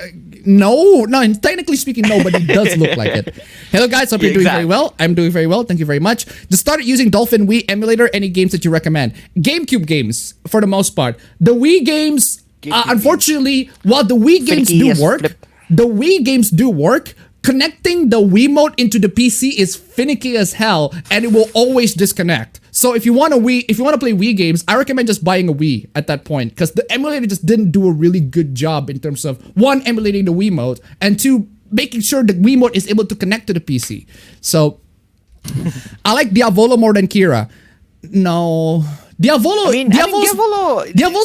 no. Technically speaking, no, but he does look like it. Hello guys, hope you're doing very well. I'm doing very well. Thank you very much. Just started using Dolphin Wii emulator. Any games that you recommend? GameCube games, for the most part. The Wii games, unfortunately, while the Wii games do work, connecting the Wiimote into the PC is finicky as hell, and it will always disconnect. So if you want to play Wii games, I recommend just buying a Wii at that point, because the emulator just didn't do a really good job in terms of, one, emulating the Wiimote, and two, making sure the Wiimote is able to connect to the PC. So I like Diavolo more than Kira. No. Diavolo's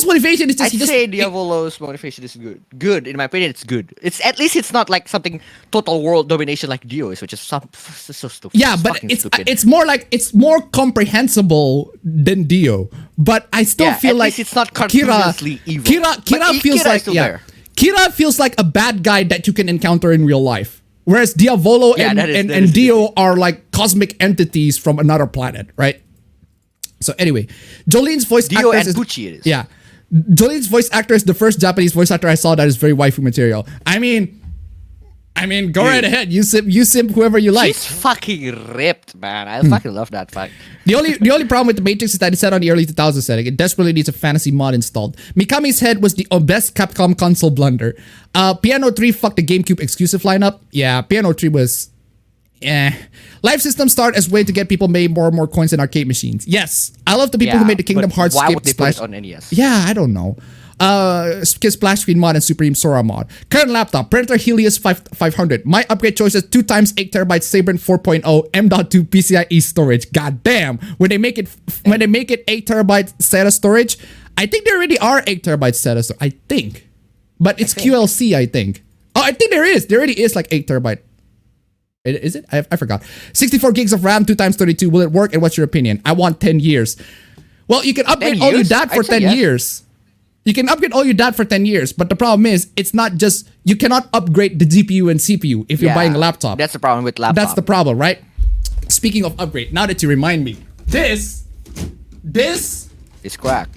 motivation is just... I'd say Diavolo's motivation is good. Good, in my opinion, it's good. At least it's not like something total world domination like Dio is, which is so stupid. Yeah, but it's more comprehensible than Dio. But I still feel like it's not cartoonishly evil. Kira feels like a bad guy that you can encounter in real life. Whereas Diavolo and Dio are like cosmic entities from another planet, right? So anyway, Jolene's voice Dio actress and Pucci it is. Yeah. Jolene's voice actor is the first Japanese voice actor I saw that is very waifu material. I mean, go right ahead. You simp whoever you like. She's fucking ripped, man. I fucking love that fact. The only problem with the Matrix is that it's set on the early 2000s setting. It desperately needs a fantasy mod installed. Mikami's Head was the best Capcom console blunder. Piano 3 fucked the GameCube exclusive lineup. Yeah, Piano 3 was... Life systems start as way to get people made more and more coins in arcade machines. Yes, I love the people who made the Kingdom Hearts why skip would they splash. put it on NES? Yeah, I don't know. Splash Screen mod and Supreme Sora mod. Current laptop, Predator Helios 500. My upgrade choices 2x 8TB Sabrent 4.0 M.2 PCIe storage. God damn. When they make it 8TB SATA storage, I think there already are 8TB SATA storage. I think. But it's QLC, I think. Oh, I think there is. There already is like 8TB. Is it? I forgot. 64 gigs of RAM, 2x32. Will it work? And what's your opinion? I want 10 years. Well, you can upgrade all your data for 10 years. You can upgrade all your data for 10 years. But the problem is, it's not just... You cannot upgrade the GPU and CPU if you're buying a laptop. That's the problem with laptop. That's the problem, right? Speaking of upgrade, now that you remind me. This... It's crack.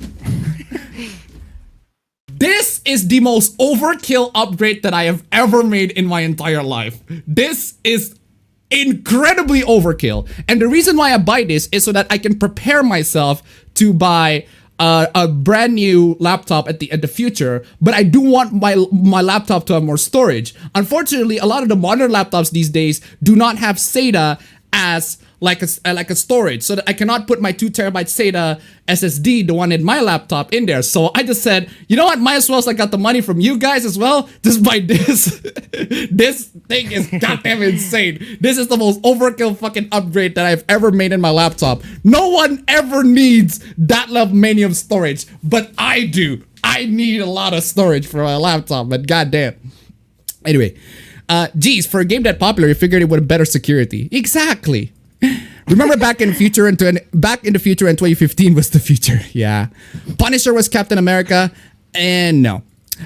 This is the most overkill upgrade that I have ever made in my entire life. This is incredibly overkill. And the reason why I buy this is so that I can prepare myself to buy a brand new laptop at the future, but I do want my laptop to have more storage. Unfortunately, a lot of the modern laptops these days do not have SATA as like a storage, so that I cannot put my 2TB SATA SSD, the one in my laptop, in there. So I just said, you know what, might as well, as I got the money from you guys as well, just buy this. This thing is goddamn insane. This is the most overkill fucking upgrade that I've ever made in my laptop. No one ever needs that many of storage, but I do. I need a lot of storage for my laptop, but goddamn. Anyway, geez, for a game that popular, you figured it would have better security. Exactly. Remember back in the future and 2015 was the future. Yeah. Punisher was Captain America, and no.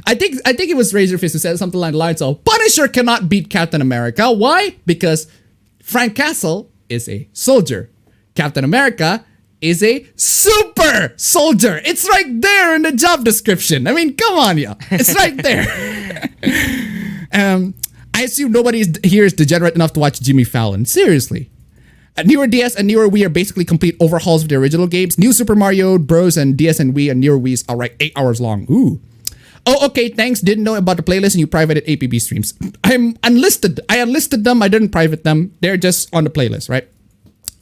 I think it was Razorfist who said something along the lines of, Punisher cannot beat Captain America. Why? Because Frank Castle is a soldier. Captain America is a super soldier. It's right there in the job description. I mean, come on, yeah. It's right there. I assume nobody here is degenerate enough to watch Jimmy Fallon. Seriously. Newer DS and newer Wii are basically complete overhauls of the original games. New Super Mario Bros. And DS and Wii and newer Wii's are like 8 hours long. Ooh. Oh, okay, thanks. Didn't know about the playlist and you privated APB streams. I'm unlisted. I unlisted them. I didn't private them. They're just on the playlist, right?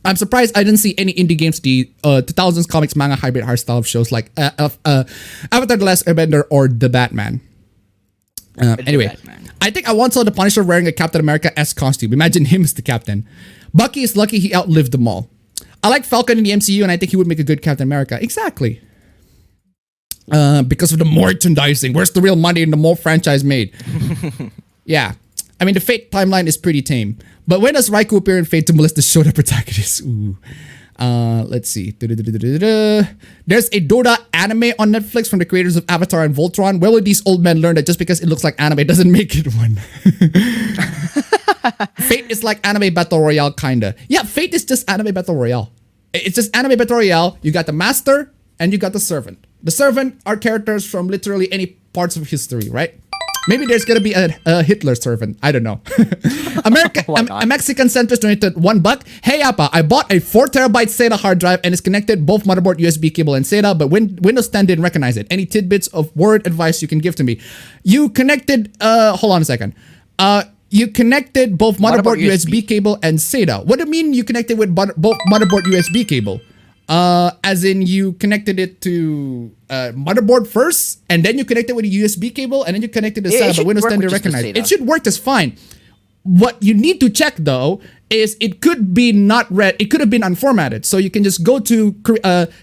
I'm surprised I didn't see any indie games, the 2000s comics manga hybrid art style of shows like Avatar The Last Airbender or The Batman. Anyway, Batman. I think I once saw the Punisher wearing a Captain America-esque costume. Imagine him as the captain. Bucky is lucky he outlived them all. I like Falcon in the MCU and I think he would make a good Captain America. Exactly. Because of the merchandising. Where's the real money in the Mole franchise made? Yeah. I mean, the Fate timeline is pretty tame. But when does Raikou appear in Fate to molest the Shoda protagonist? Ooh. Let's see. There's a Dota anime on Netflix from the creators of Avatar and Voltron. Where will these old men learn that just because it looks like anime doesn't make it one? Fate is like anime battle royale, kinda. Yeah, Fate is just anime battle royale. It's just anime battle royale. You got the master and you got the servant. The servant are characters from literally any parts of history, right? Maybe there's gonna be a Hitler servant. I don't know. A Mexican centrist donated $1. Hey Appa, I bought a 4TB SATA hard drive and it's connected both motherboard, USB cable, and SATA, but Windows 10 didn't recognize it. Any tidbits of word advice you can give to me? You connected. Hold on a second. You connected both motherboard, USB cable, and SATA. What do you mean you connected with both motherboard, USB cable? As in you connected it to motherboard first, and then you connected with a USB cable, and then you connected the SATA, but Windows 10 didn't recognize it. It should work just fine. What you need to check though is it could be not read. It could have been unformatted. So you can just go to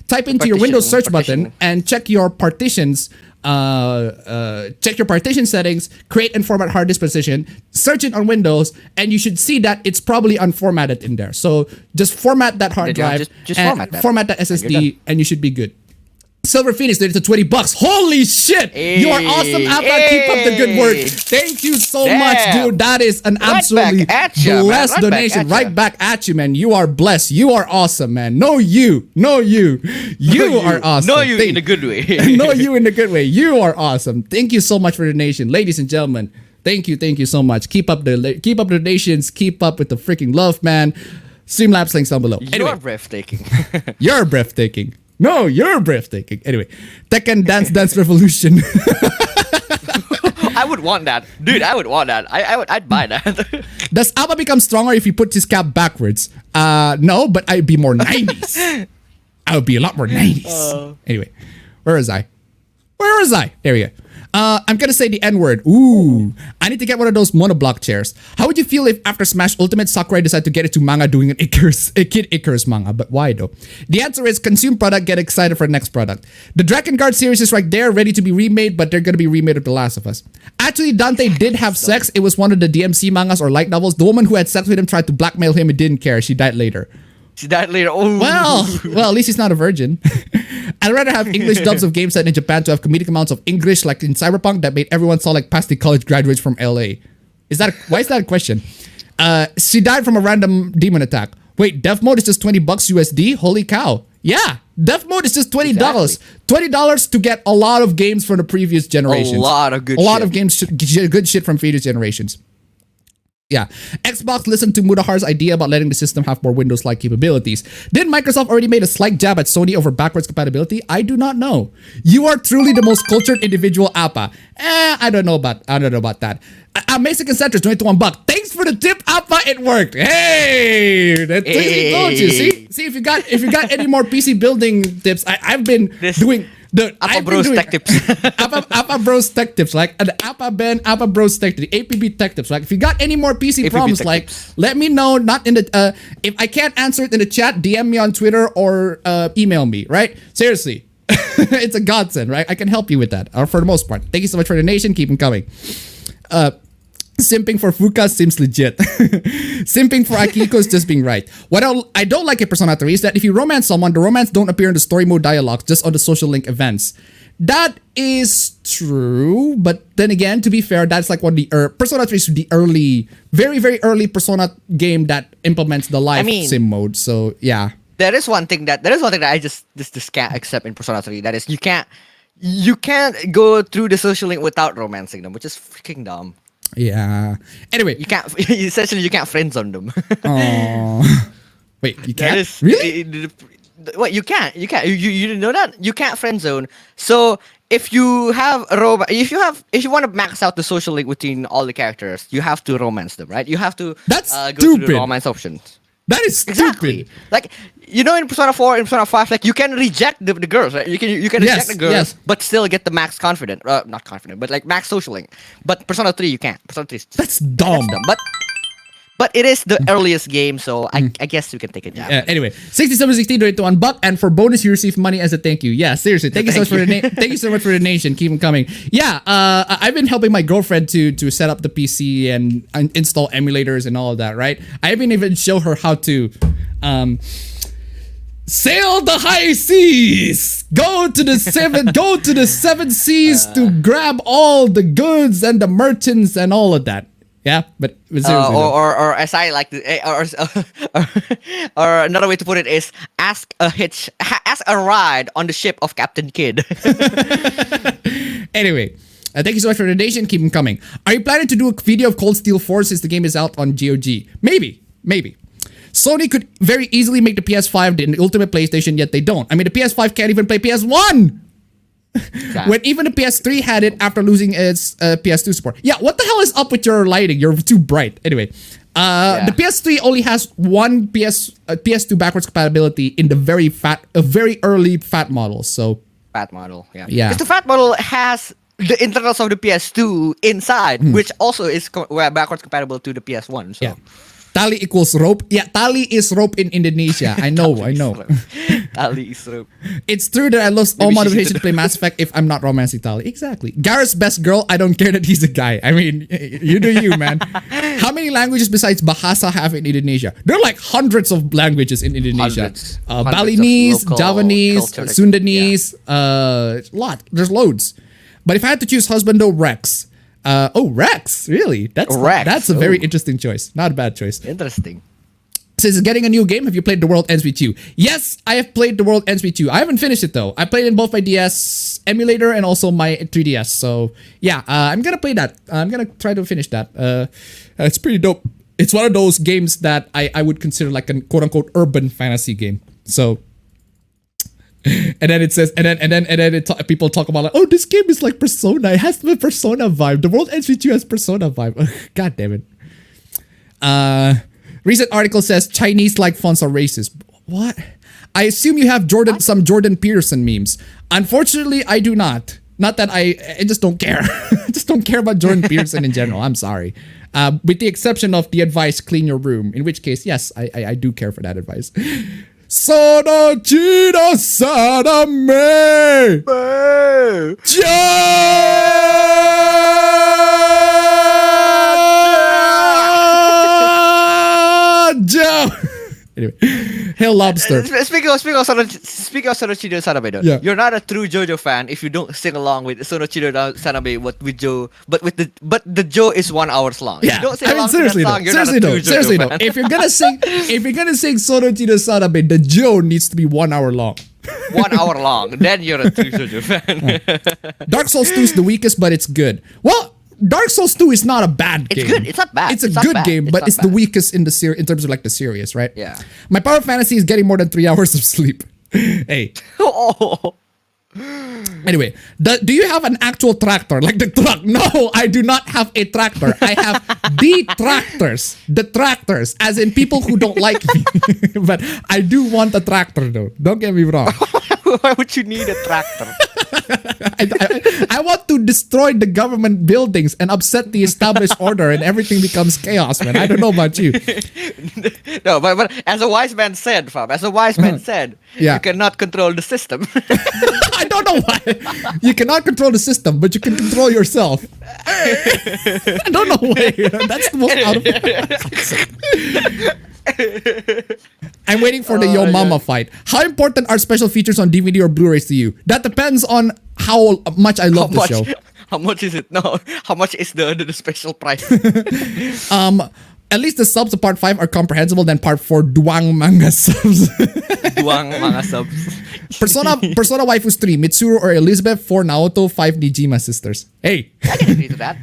type into your Windows search button and check your partitions. Check your partition settings, create and format hard disk position, search it on Windows, and you should see that it's probably unformatted in there. So just format that hard drive, just format that SSD, and you should be good. Silver Phoenix did it to $20. Holy shit! You are awesome, Appa. Keep up the good work. Thank you so much, dude. That is an absolutely blessed donation. Right back at you, man. You are blessed. You are awesome, man. You are awesome. No, you in a good way. No, you in a good way. You are awesome. Thank you so much for the donation, ladies and gentlemen. Thank you so much. Keep up the donations. Keep up with the freaking love, man. Streamlabs links down below. Anyway, you're breathtaking. You're breathtaking. No, you're breathtaking. Anyway, Tekken Dance Revolution. I would want that. Dude, I would want that. I'd buy that. Does Appa become stronger if he puts his cap backwards? No, but I'd be more 90s. I would be a lot more 90s. Anyway, where was I? There we go. I'm gonna say the N-word. Ooh, I need to get one of those monoblock chairs. How would you feel if after Smash Ultimate Sakurai decided to get into manga doing a Kid Icarus manga? But why though? The answer is consume product, get excited for the next product. The Drakengard series is right there, ready to be remade, but they're gonna be remade of The Last of Us. Actually, Dante did have sex. It was one of the DMC mangas or light novels. The woman who had sex with him tried to blackmail him and didn't care. She died later. Oh. Well, at least he's not a virgin. I'd rather have English dubs of games set in Japan to have comedic amounts of English like in Cyberpunk that made everyone sound like past the college graduates from LA. Why is that a question? She died from a random demon attack. Wait, dev mode is just $20 USD? Holy cow. Yeah, dev mode is just $20. Exactly. $20 to get a lot of games from the previous generations. A lot of games, good shit from previous generations. Yeah, Xbox listened to Mudahar's idea about letting the system have more Windows-like capabilities. Did Microsoft already made a slight jab at Sony over backwards compatibility? I do not know. You are truly the most cultured individual, Appa. I don't know about that. Mexican Centers donated $1. Thanks for the tip, Appa. It worked. Hey, that's told you. See if you got any more PC building tips. I've been doing. The Appa Bros Tech Tips. Appa Bros Tech Tips, like the Appa Bros Tech Tips, the APB Tech Tips. Like if you got any more PC problems, like let me know. Not in the if I can't answer it in the chat, DM me on Twitter or email me. Right? Seriously, it's a godsend. Right? I can help you with that, or for the most part. Thank you so much for the donation. Keep them coming. Simping for Fuka seems legit. Simping for Akiko is just being right. What I don't like in Persona 3 is that if you romance someone, the romance don't appear in the story mode dialogue, just on the social link events. That is true, but then again, to be fair, that's like one of the Persona 3 is the early, very, very early Persona game that implements the live sim mode. So yeah. There is one thing that I just can't accept in Persona 3. That is you can't go through the social link without romancing them, which is freaking dumb. Yeah. Anyway, you can't friend zone them. Oh. Wait, you can't? Really? What you can't? You didn't know that? You can't friend zone. So if you have if you want to max out the social link between all the characters, you have to romance them, right? You have to go through the romance options. That is stupid. Like in Persona 4, in Persona 5, like you can reject the girls, right? You can reject the girls, but still get the max confident. Not confident, but like max social link. But Persona 3, you can't. Persona 3 that's dumb. But it is the earliest game, so I guess you can take a jab. Anyway, 6716 donate to $1, and for bonus you receive money as a thank you. Yeah, seriously, thank you so much for thank you so much for the donation. Keep them coming. Yeah, I've been helping my girlfriend to set up the PC and install emulators and all of that. Right, I haven't even show her how to Sail the high seas. Go to the seven seas to grab all the goods and the merchants and all of that. Yeah, but seriously, or as I like to, or another way to put it is ask a ride on the ship of Captain Kidd. Anyway, thank you so much for the donation. Keep them coming. Are you planning to do a video of Cold Steel 4 since the game is out on GOG? Maybe. Sony could very easily make the PS5 the ultimate PlayStation, yet they don't. I mean, the PS5 can't even play PS1. Exactly. When even the PS3 had it after losing its PS2 support. Yeah, what the hell is up with your lighting? You're too bright. Anyway, the PS3 only has one PS2 backwards compatibility in the very early fat models. So fat model, yeah. Yeah. Because the fat model has the internals of the PS2 inside, which also is backwards compatible to the PS1. So. Yeah. Tali equals rope. Yeah, tali is rope in Indonesia. I know. Tali is rope. It's true that I lost all motivation to play Mass Effect if I'm not romancing Tali. Exactly. Garrett's best girl, I don't care that he's a guy. I mean, you do you, man. How many languages besides Bahasa have in Indonesia? There are like hundreds of languages in Indonesia. Balinese, Javanese, Sundanese, lot. There's loads. But if I had to choose husband, though, Rex. Rex, really? That's a very interesting choice. Not a bad choice. Interesting. Says, getting a new game. Have you played The World Ends With You? Yes, I have played The World Ends With You. I haven't finished it though. I played it in both my DS emulator and also my 3DS. So yeah, I'm gonna play that. I'm gonna try to finish that. It's pretty dope. It's one of those games that I would consider like a quote unquote urban fantasy game. So. And then it says, people talk about like, oh, this game is like Persona. It has the Persona vibe. The World Ends With You has Persona vibe. God damn it. Recent article says Chinese-like fonts are racist. What? I assume you have some Jordan Peterson memes. Unfortunately, I do not. Not that I just don't care. I just don't care about Jordan Peterson in general. I'm sorry. With the exception of the advice, clean your room. In which case, yes, I do care for that advice. Sono Chino Sadame! Joe! Anyway, Hail Lobster. Speaking of Sonochido Sanabe, though, you're not a true Jojo fan if you don't sing along with Sonochido Sanabe with Joe, but the Joe is 1 hour long. Yeah, if you don't sing along to that song, you're not a true Jojo fan. If you're gonna sing Sonochido Sanabe, the Joe needs to be 1 hour long. 1 hour long, then you're a true Jojo fan. Dark Souls 2 is the weakest, but it's good. Well, Dark Souls 2 is not a bad game. It's good. It's not bad. It's a good game, but it's the weakest in the series in terms of like the series, right? Yeah. My power fantasy is getting more than 3 hours of sleep. Hey. Oh. Anyway, do you have an actual tractor like the truck? No, I do not have a tractor. I have the tractors, as in people who don't like me. But I do want a tractor though. Don't get me wrong. Why would you need a tractor? I want to destroy the government buildings and upset the established order and everything becomes chaos, man. I don't know about you. No, but as a wise man said, Fab, you cannot control the system. I don't know why. You cannot control the system, but you can control yourself. I don't know why. That's the most out of I'm waiting for the Yo Mama fight. How important are special features on DVD or Blu-rays to you? That depends on how much I love the show. How much is it? No, how much is the special price? At least the subs of part 5 are comprehensible than part 4 duang manga subs. Duang manga subs. Persona Waifus 3, Mitsuru or Elizabeth, 4 Naoto, 5 Nijima sisters. Hey. I can agree to that.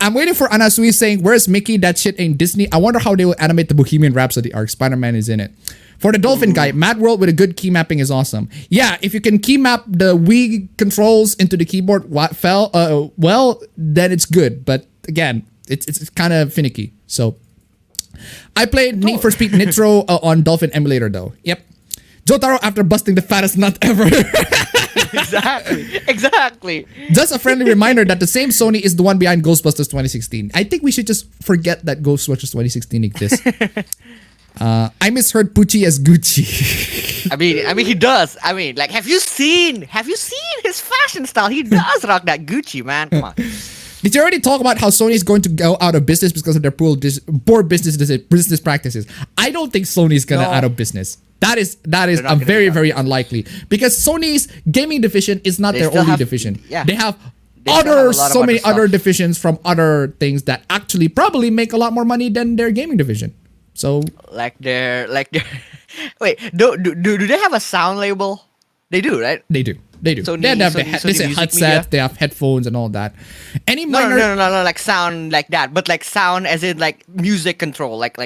I'm waiting for Anasui saying, where's Mickey? That shit ain't Disney. I wonder how they will animate the Bohemian Rhapsody arc. Spider-Man is in it. For the Dolphin guy, Mad World with a good key mapping is awesome. Yeah, if you can key map the Wii controls into the keyboard, well, then it's good. But again, it's kind of finicky. So I played Need for Speed Nitro on Dolphin emulator though. Yep. Jotaro after busting the fattest nut ever. Exactly. Just a friendly reminder that the same Sony is the one behind Ghostbusters 2016. I think we should just forget that Ghostbusters 2016 exists. I misheard Pucci as Gucci. I mean, he does. I mean, like, have you seen his fashion style? He does rock that Gucci, man. Come on. Did you already talk about how Sony is going to go out of business because of their poor business practices? I don't think Sony is gonna out of business. That is a very unlikely, because Sony's gaming division is not their only division. Yeah. They have so many other other divisions from other things that actually probably make a lot more money than their gaming division. So like their wait, do they have a sound label? They do, right? They do. Sony, they have Sony Music headsets, Media? they have headphones and all that. Any No, minor like sound like that, but like sound as in like music control, like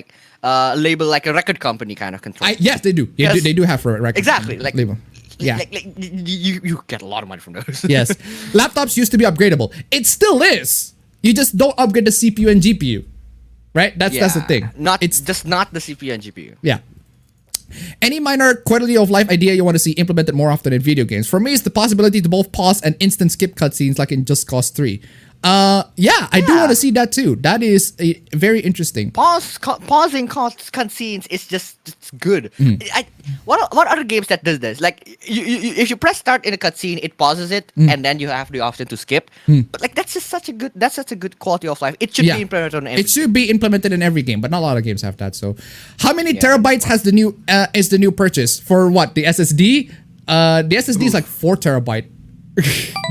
label, like a record company kind of control. yes, they do. Yes. They do have a record. Exactly, like label. Yeah. like you get a lot of money from those. Yes. Laptops used to be upgradable. It still is. You just don't upgrade the CPU and GPU. Right? That's the thing. It's just not the CPU and GPU. Yeah. Any minor quality of life idea you want to see implemented more often in video games? For me, it's the possibility to both pause and instant skip cutscenes like in Just Cause 3. I do want to see that too. That is very interesting. Pausing cutscenes is just good. What other games that does this? Like you if you press start in a cutscene, it pauses it, and then you have the option to skip. But like that's such a good quality of life. It should be implemented on every. It should be implemented in every game, but not a lot of games have that. So, how many terabytes has the new purchase for what? The SSD? The SSD is like 4 terabyte.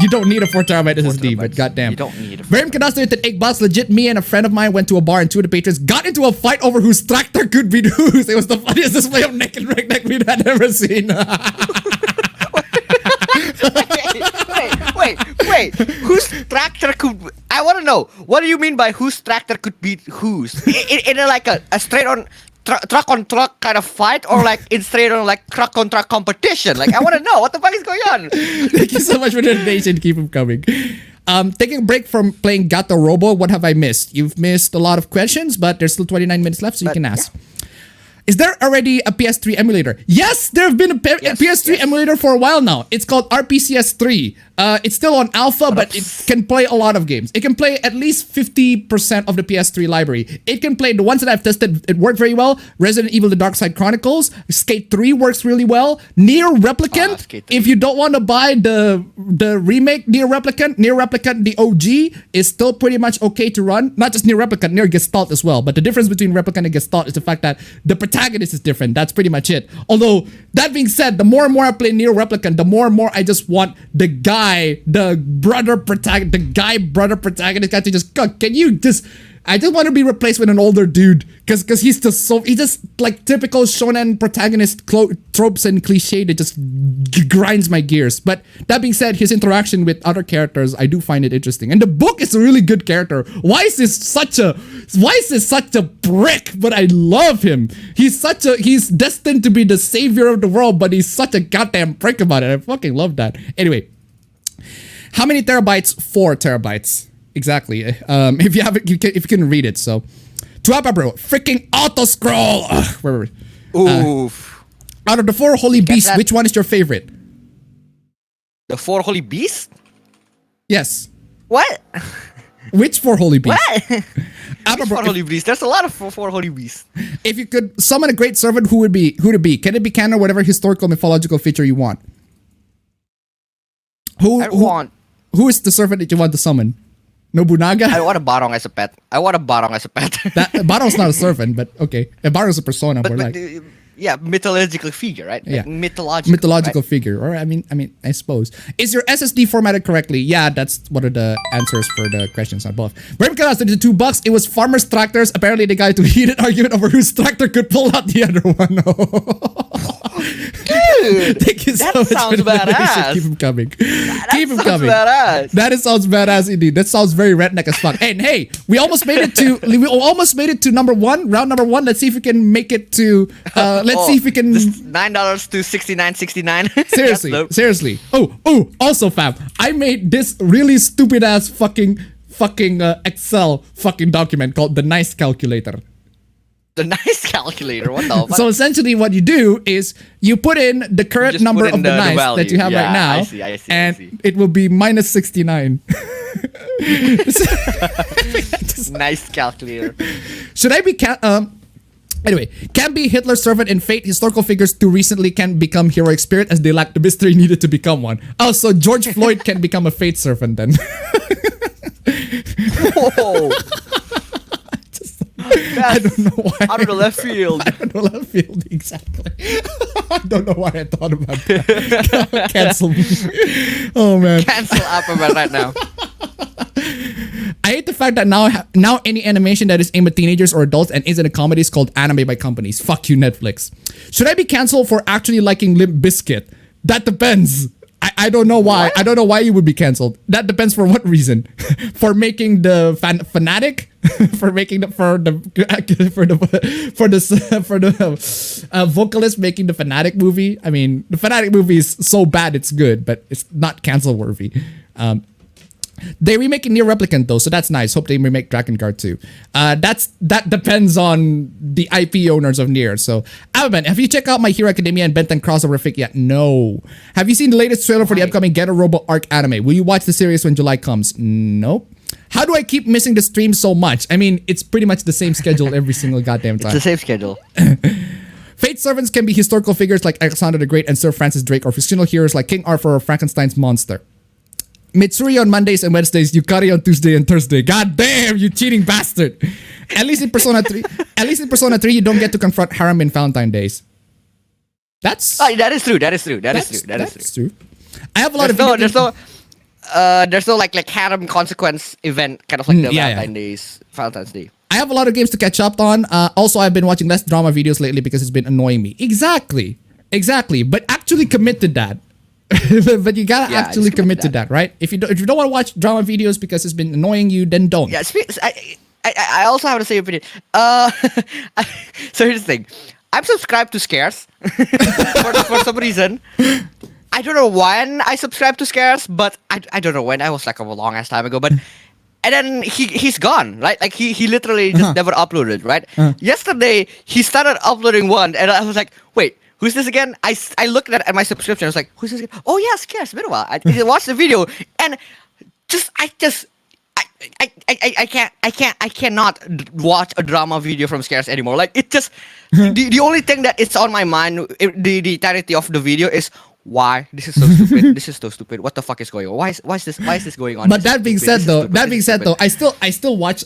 You don't need a 4 terabyte SSD, but goddamn. You don't need a Verim Kadastor at $8. Legit, me and a friend of mine went to a bar and 2 of the patrons got into a fight over whose tractor could be whose. It was the funniest display of naked redneck we had ever seen. Wait. Whose tractor could... I want to know. What do you mean by whose tractor could beat whose? In a straight on... truck on truck kind of fight, or like in straight on like truck on truck competition? Like I want to know what the fuck is going on. Thank you so much for the donation. Keep them coming. Taking a break from playing Gato Robo, what have I missed? You've missed a lot of questions, but there's still 29 minutes left, so you can ask. Yeah. Is there already a PS3 emulator? Yes, there have been a PS3 emulator for a while now. It's called RPCS3. It's still on alpha, but it can play a lot of games. It can play at least 50% of the PS3 library. It can play the ones that I've tested. It worked very well. Resident Evil: The Dark Side Chronicles. Skate 3 works really well. Nier Replicant. If you don't want to buy the remake Nier Replicant, the OG is still pretty much okay to run. Not just Nier Replicant, Nier Gestalt as well. But the difference between Replicant and Gestalt is the fact that the protagonist is different. That's pretty much it. Although, that being said, the more and more I play Nier Replicant, the more and more I just want the brother protagonist guy to just cook. I just want to be replaced with an older dude, because he's just like typical shonen protagonist tropes and cliche that just grinds my gears. But that being said, his interaction with other characters, I do find it interesting, and the book is a really good character. Why is this such a prick? But I love him. He's destined to be the savior of the world, but he's such a goddamn prick about it. I fucking love that. Anyway, how many terabytes? 4 terabytes. Exactly. If you can read it. So, Tuapa bro, freaking auto scroll. Where were we? Oof. Out of the 4 holy beasts, which one is your favorite? The 4 holy beasts? Yes. What? Which 4 holy beasts? What? Which 4 holy beasts? There's a lot of 4 holy beasts. If you could summon a great servant, who would it be? Can it be canon or whatever historical mythological feature you want? Who is the servant that you want to summon? Nobunaga? I want a Barong as a pet. Barong's not a servant, but okay. A Barong's a persona. Mythological figure, right? Yeah. Like mythological figure. Or I mean, I suppose. Is your SSD formatted correctly? Yeah, that's one of the answers for the questions above. Brimcast did $2. It was farmers' tractors. Apparently, they got into a heated argument over whose tractor could pull out the other one. Dude, thank you so much. That sounds badass. Keep them coming. Keep them coming. Badass. That sounds badass indeed. That sounds very redneck as fuck. And hey, we almost made it to round number one. Let's see if we can make it to. Let's see if we can. $9 to $69.69. Seriously. Oh. Also, fam, I made this really stupid ass fucking Excel fucking document called the Nice Calculator. The Nice Calculator. What the fuck? So essentially, what you do is you put in the current number of the nice that you have right now, I see. It will be minus 69. Nice Calculator. Should I be Anyway, can be Hitler's servant in Fate. Historical figures too recently can become heroic spirit as they lack the mystery needed to become one. Oh, so George Floyd can become a Fate servant then. Whoa. I don't know why. Out of the left field. Out of the left field, exactly. I don't know why I thought about that. Cancel me. Oh man. Cancel Appabendyt right now. I hate the fact that now any animation that is aimed at teenagers or adults and isn't a comedy is called anime by companies. Fuck you, Netflix. Should I be canceled for actually liking Limp Bizkit? That depends. I don't know why. What? I don't know why you would be canceled. That depends for what reason. For making the fanatic, for making the vocalist making the Fanatic movie. I mean, the Fanatic movie is so bad it's good, but it's not cancel worthy. They remake Near Replicant though, so that's nice. Hope they remake Dragon Guard too. That depends on the IP owners of Nier. So, Alban, have you checked out My Hero Academia and Ben 10 crossover fic yet? No. Have you seen the latest trailer for the upcoming Get a Robot arc anime? Will you watch the series when July comes? Nope. How do I keep missing the stream so much? I mean, it's pretty much the same schedule every single goddamn time. It's the same schedule. Fate servants can be historical figures like Alexander the Great and Sir Francis Drake, or fictional heroes like King Arthur or Frankenstein's monster. Mitsuri on Mondays and Wednesdays, Yukari on Tuesday and Thursday. God damn, you cheating bastard. At least in Persona 3, you don't get to confront harem in Valentine days. That is true. That is true. I have a lot there's no like harem consequence event kind of like the Valentine's Day. I have a lot of games to catch up on. Also, I've been watching less drama videos lately because it's been annoying me. Exactly. But actually commit to that. But you gotta actually commit to that, right? If you don't want to watch drama videos because it's been annoying you, then don't. Yeah, I also have to say opinion. So here's the thing. I'm subscribed to Scares for some reason. I don't know when I subscribed to Scares, but I don't know when. I was like a long ass time ago, but and then he's gone, right? Like he literally just never uploaded, right? Yesterday he started uploading one, and I was like, wait. Who's this again? I looked at my subscription. I was like, who's this again? Oh yeah, Scares. It's been a while. I watched the video and I cannot watch a drama video from Scares anymore. Like it just the only thing that is on my mind, the entirety of the video is why this is so stupid. This is so stupid. What the fuck is going on? Why is this going on? But that being said though, I still watch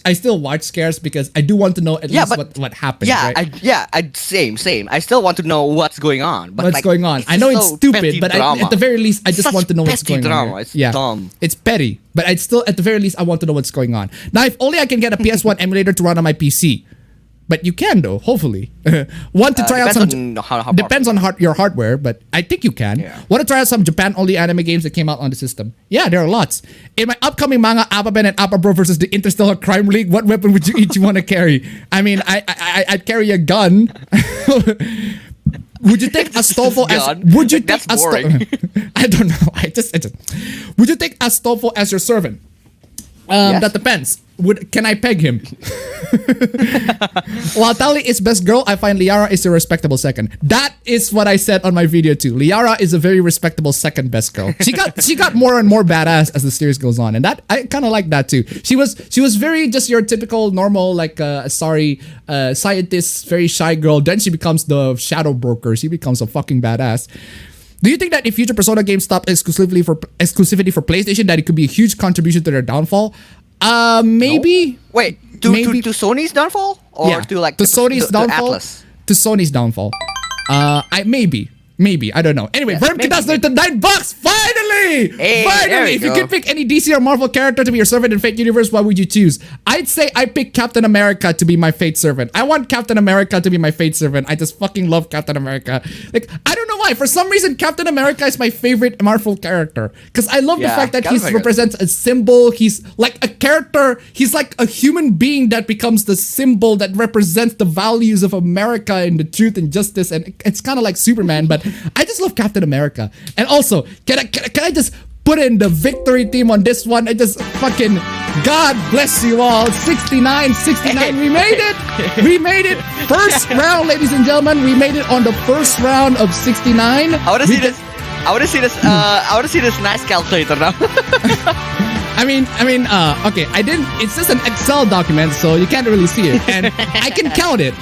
Scares because I do want to know at least what happened. Yeah, right? Same. I still want to know what's going on. But what's going on? I know it's stupid, but at the very least, I just want to know what's going on. It's dumb. It's petty, but I still, at the very least, I want to know what's going on. Now, if only I can get a PS1 emulator to run on my PC. But you can though, hopefully. Want to try out some... Depends on your hardware, but I think you can. Yeah. Want to try out some Japan-only anime games that came out on the system? Yeah, there are lots. In my upcoming manga, Appaben and Appabro versus the Interstellar Crime League, what weapon would you each want to carry? I mean, I'd carry a gun. Would you take Astolfo as... Would you take boring. I don't know. I just... Would you take Astolfo as your servant? Yes. That depends. Can I peg him? While Tali is best girl, I find Liara is a respectable second. That is what I said on my video too. Liara is a very respectable second best girl. She got more and more badass as the series goes on, and that I kind of like that too. She was very just your typical normal like scientist, very shy girl. Then she becomes the shadow broker. She becomes a fucking badass. Do you think that if future Persona games stop exclusivity for PlayStation, that it could be a huge contribution to their downfall? Maybe. No. Wait, to Sony's downfall, or to like Sony's downfall? Atlas? To Sony's downfall. Maybe, I don't know. Anyway, Vermkidas $9. Finally! Finally! If you could pick any DC or Marvel character to be your servant in Fate Universe, what would you choose? I'd say I pick Captain America to be my Fate servant. I want Captain America to be my Fate servant. I just fucking love Captain America. Like, I don't know why. For some reason, Captain America is my favorite Marvel character. Because I love the fact that he represents a symbol. He's like a character. He's like a human being that becomes the symbol that represents the values of America and the truth and justice. And it's kind of like Superman, but I just love Captain America. And also, can I just put in the victory team on this one? I just fucking, God bless you all. 69. We made it. First round, ladies and gentlemen. We made it on the first round of 69. I want to see this. I want to see this nice calculator now. Okay, it's just an Excel document, so you can't really see it. And I can count it.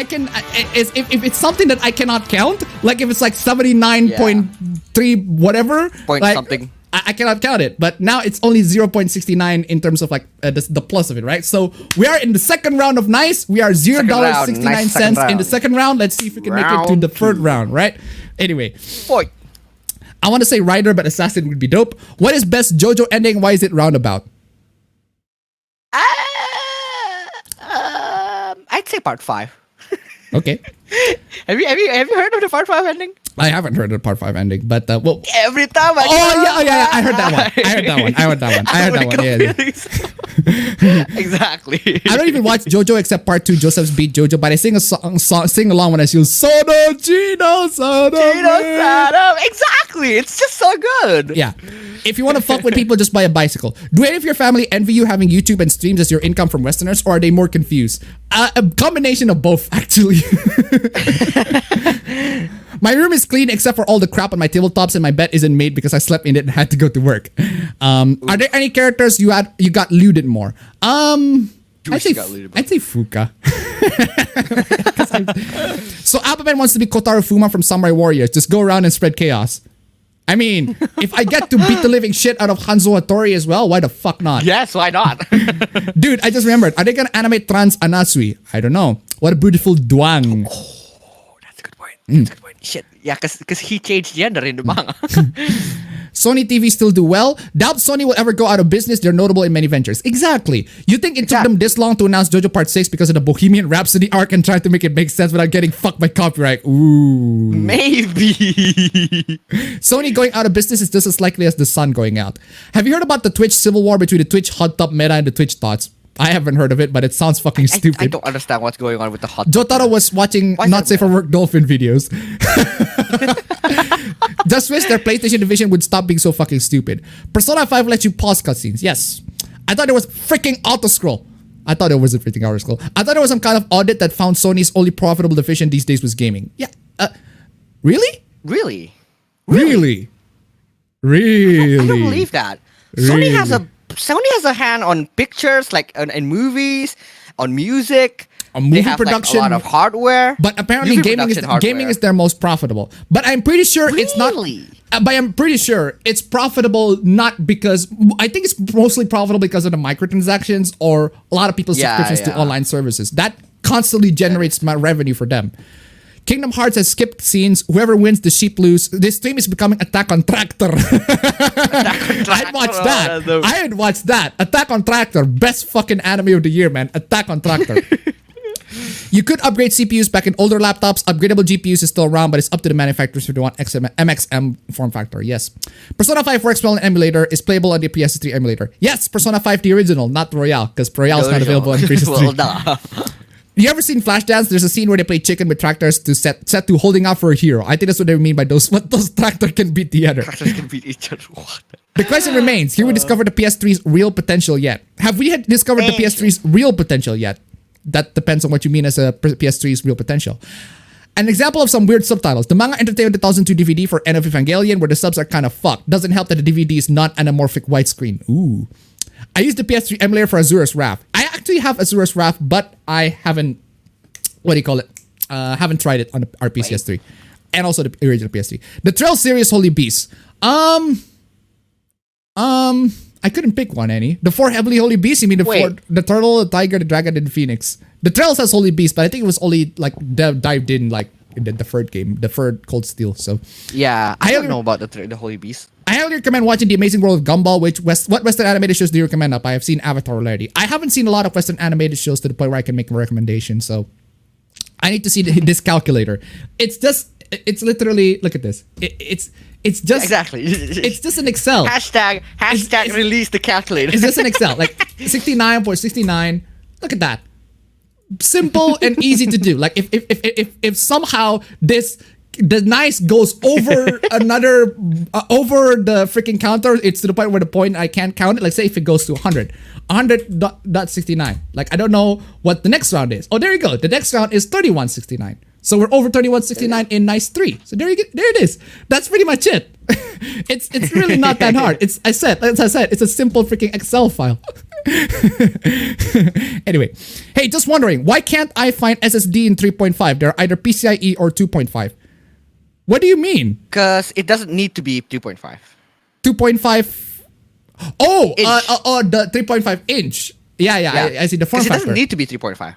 If it's something that I cannot count, like if it's like 79.3 whatever. Point something. I cannot count it, but now it's only 0.69 in terms of like the plus of it, right? So we are in the second round of nice. We are $0.69 Nice in the second round. Let's see if we can make it to the third round, right? Anyway, Boy. I want to say Rider, but Assassin would be dope. What is best JoJo ending? Why is it roundabout? I'd say part 5. Okay. Have you heard of the part 5 ending? I haven't heard of the part 5 ending, but well. Every time I yeah. I heard that one. Yeah. Exactly. I don't even watch JoJo except part 2. Joseph's beat JoJo, but I sing sing along when I see Sono Chino Sono. Exactly. It's just so good. Yeah. If you want to fuck with people, just buy a bicycle. Do any of your family envy you having YouTube and streams as your income from Westerners, or are they more confused? A combination of both, actually. My room is clean except for all the crap on my tabletops, and my bed isn't made because I slept in it and had to go to work. Are there any characters you got looted more? I'd say Fuka. So Appaben wants to be Kotaro Fuma from Samurai Warriors. Just go around and spread chaos. I mean, if I get to beat the living shit out of Hanzo Hattori as well, why the fuck not? Yes, why not? Dude, I just remembered. Are they gonna animate Trans Anasui? I don't know. What a beautiful Duang. Oh, that's a good point. That's a good point. Shit. Yeah, because he changed gender in the manga. Sony TV still do well. Doubt Sony will ever go out of business. They're notable in many ventures. Exactly. You think it took them this long to announce JoJo Part 6 because of the Bohemian Rhapsody arc and trying to make it make sense without getting fucked by copyright? Ooh. Maybe. Sony going out of business is just as likely as the sun going out. Have you heard about the Twitch civil war between the Twitch hot tub meta and the Twitch thoughts? I haven't heard of it, but it sounds fucking stupid. I don't understand what's going on with the hot tub. Jotaro was watching Not Safe for Work Dolphin videos. Just wish their PlayStation division would stop being so fucking stupid. Persona 5 lets you pause cutscenes. Yes. I thought it was freaking auto-scroll. I thought it was some kind of audit that found Sony's only profitable division these days was gaming. Yeah. Really? Really? Really? I don't believe that. Really? Sony has a hand on pictures, like in movies, on music. On movie they have, production, like, a lot of hardware. But apparently gaming is their most profitable. But I'm pretty sure it's not. But I'm pretty sure it's profitable not because I think it's mostly profitable because of the microtransactions or a lot of people's subscriptions to online services. That constantly generates my revenue for them. Kingdom Hearts has skipped scenes. Whoever wins, the sheep lose. This stream is becoming Attack on Tractor. I'd watch that. I'd watch that. Attack on Tractor. Best fucking anime of the year, man. Attack on Tractor. You could upgrade CPUs back in older laptops. Upgradable GPUs is still around, but it's up to the manufacturers if they want MXM form factor. Yes. Persona 5 works well in emulator. Is playable on the PS3 emulator. Yes, Persona 5 the original, not Royale, because Royale is not available on PS3. You ever seen Flashdance? There's a scene where they play chicken with tractors to set to holding out for a hero. I think that's what they mean by those tractors can beat the other. Tractors can beat each other. What? The question remains, here we discovered the PS3's real potential yet? Have we discovered the PS3's real potential yet? That depends on what you mean as a PS3's real potential. An example of some weird subtitles. The manga Entertainment 2002 DVD for End of Evangelion, where the subs are kind of fucked. Doesn't help that the DVD is not anamorphic widescreen. Ooh. I used the PS3 emulator for Azura's Wrath. I actually have Azura's Wrath, but I haven't, haven't tried it on our PS3. And also the original PS3. The Trail series Holy Beasts. I couldn't pick one, any. The 4 heavily holy beasts, you mean the turtle, the tiger, the dragon, and the phoenix. The Trails has holy beasts, but I think it was only like dived in like in the third game, the third Cold Steel. So yeah, I don't know about the holy beast. I highly recommend watching The Amazing World of Gumball. What Western animated shows do you recommend up? I have seen Avatar already. I haven't seen a lot of Western animated shows to the point where I can make a recommendation. So I need to see this calculator. It's literally, look at this. It's just exactly. It's just an Excel. Hashtag release the calculator. It's just an Excel. Like 69.69. Look at that. Simple and easy to do. Like if somehow the nice goes over another over the freaking counter, it's to the point where the point I can't count it. Like say if it goes to 100.69. Like I don't know what the next round is. Oh, there you go. The next round is 31.69. So we're over 31.69 in nice 3. So there it is. That's pretty much it. It's really not that hard. As I said, it's a simple freaking Excel file. Anyway, hey, just wondering, why can't I find SSD in 3.5? They're either PCIe or 2.5. What do you mean? Because it doesn't need to be 2.5. 2.5. Oh, Inch. the 3.5 inch. Yeah. I see the form Because it factor. doesn't need to be 3.5.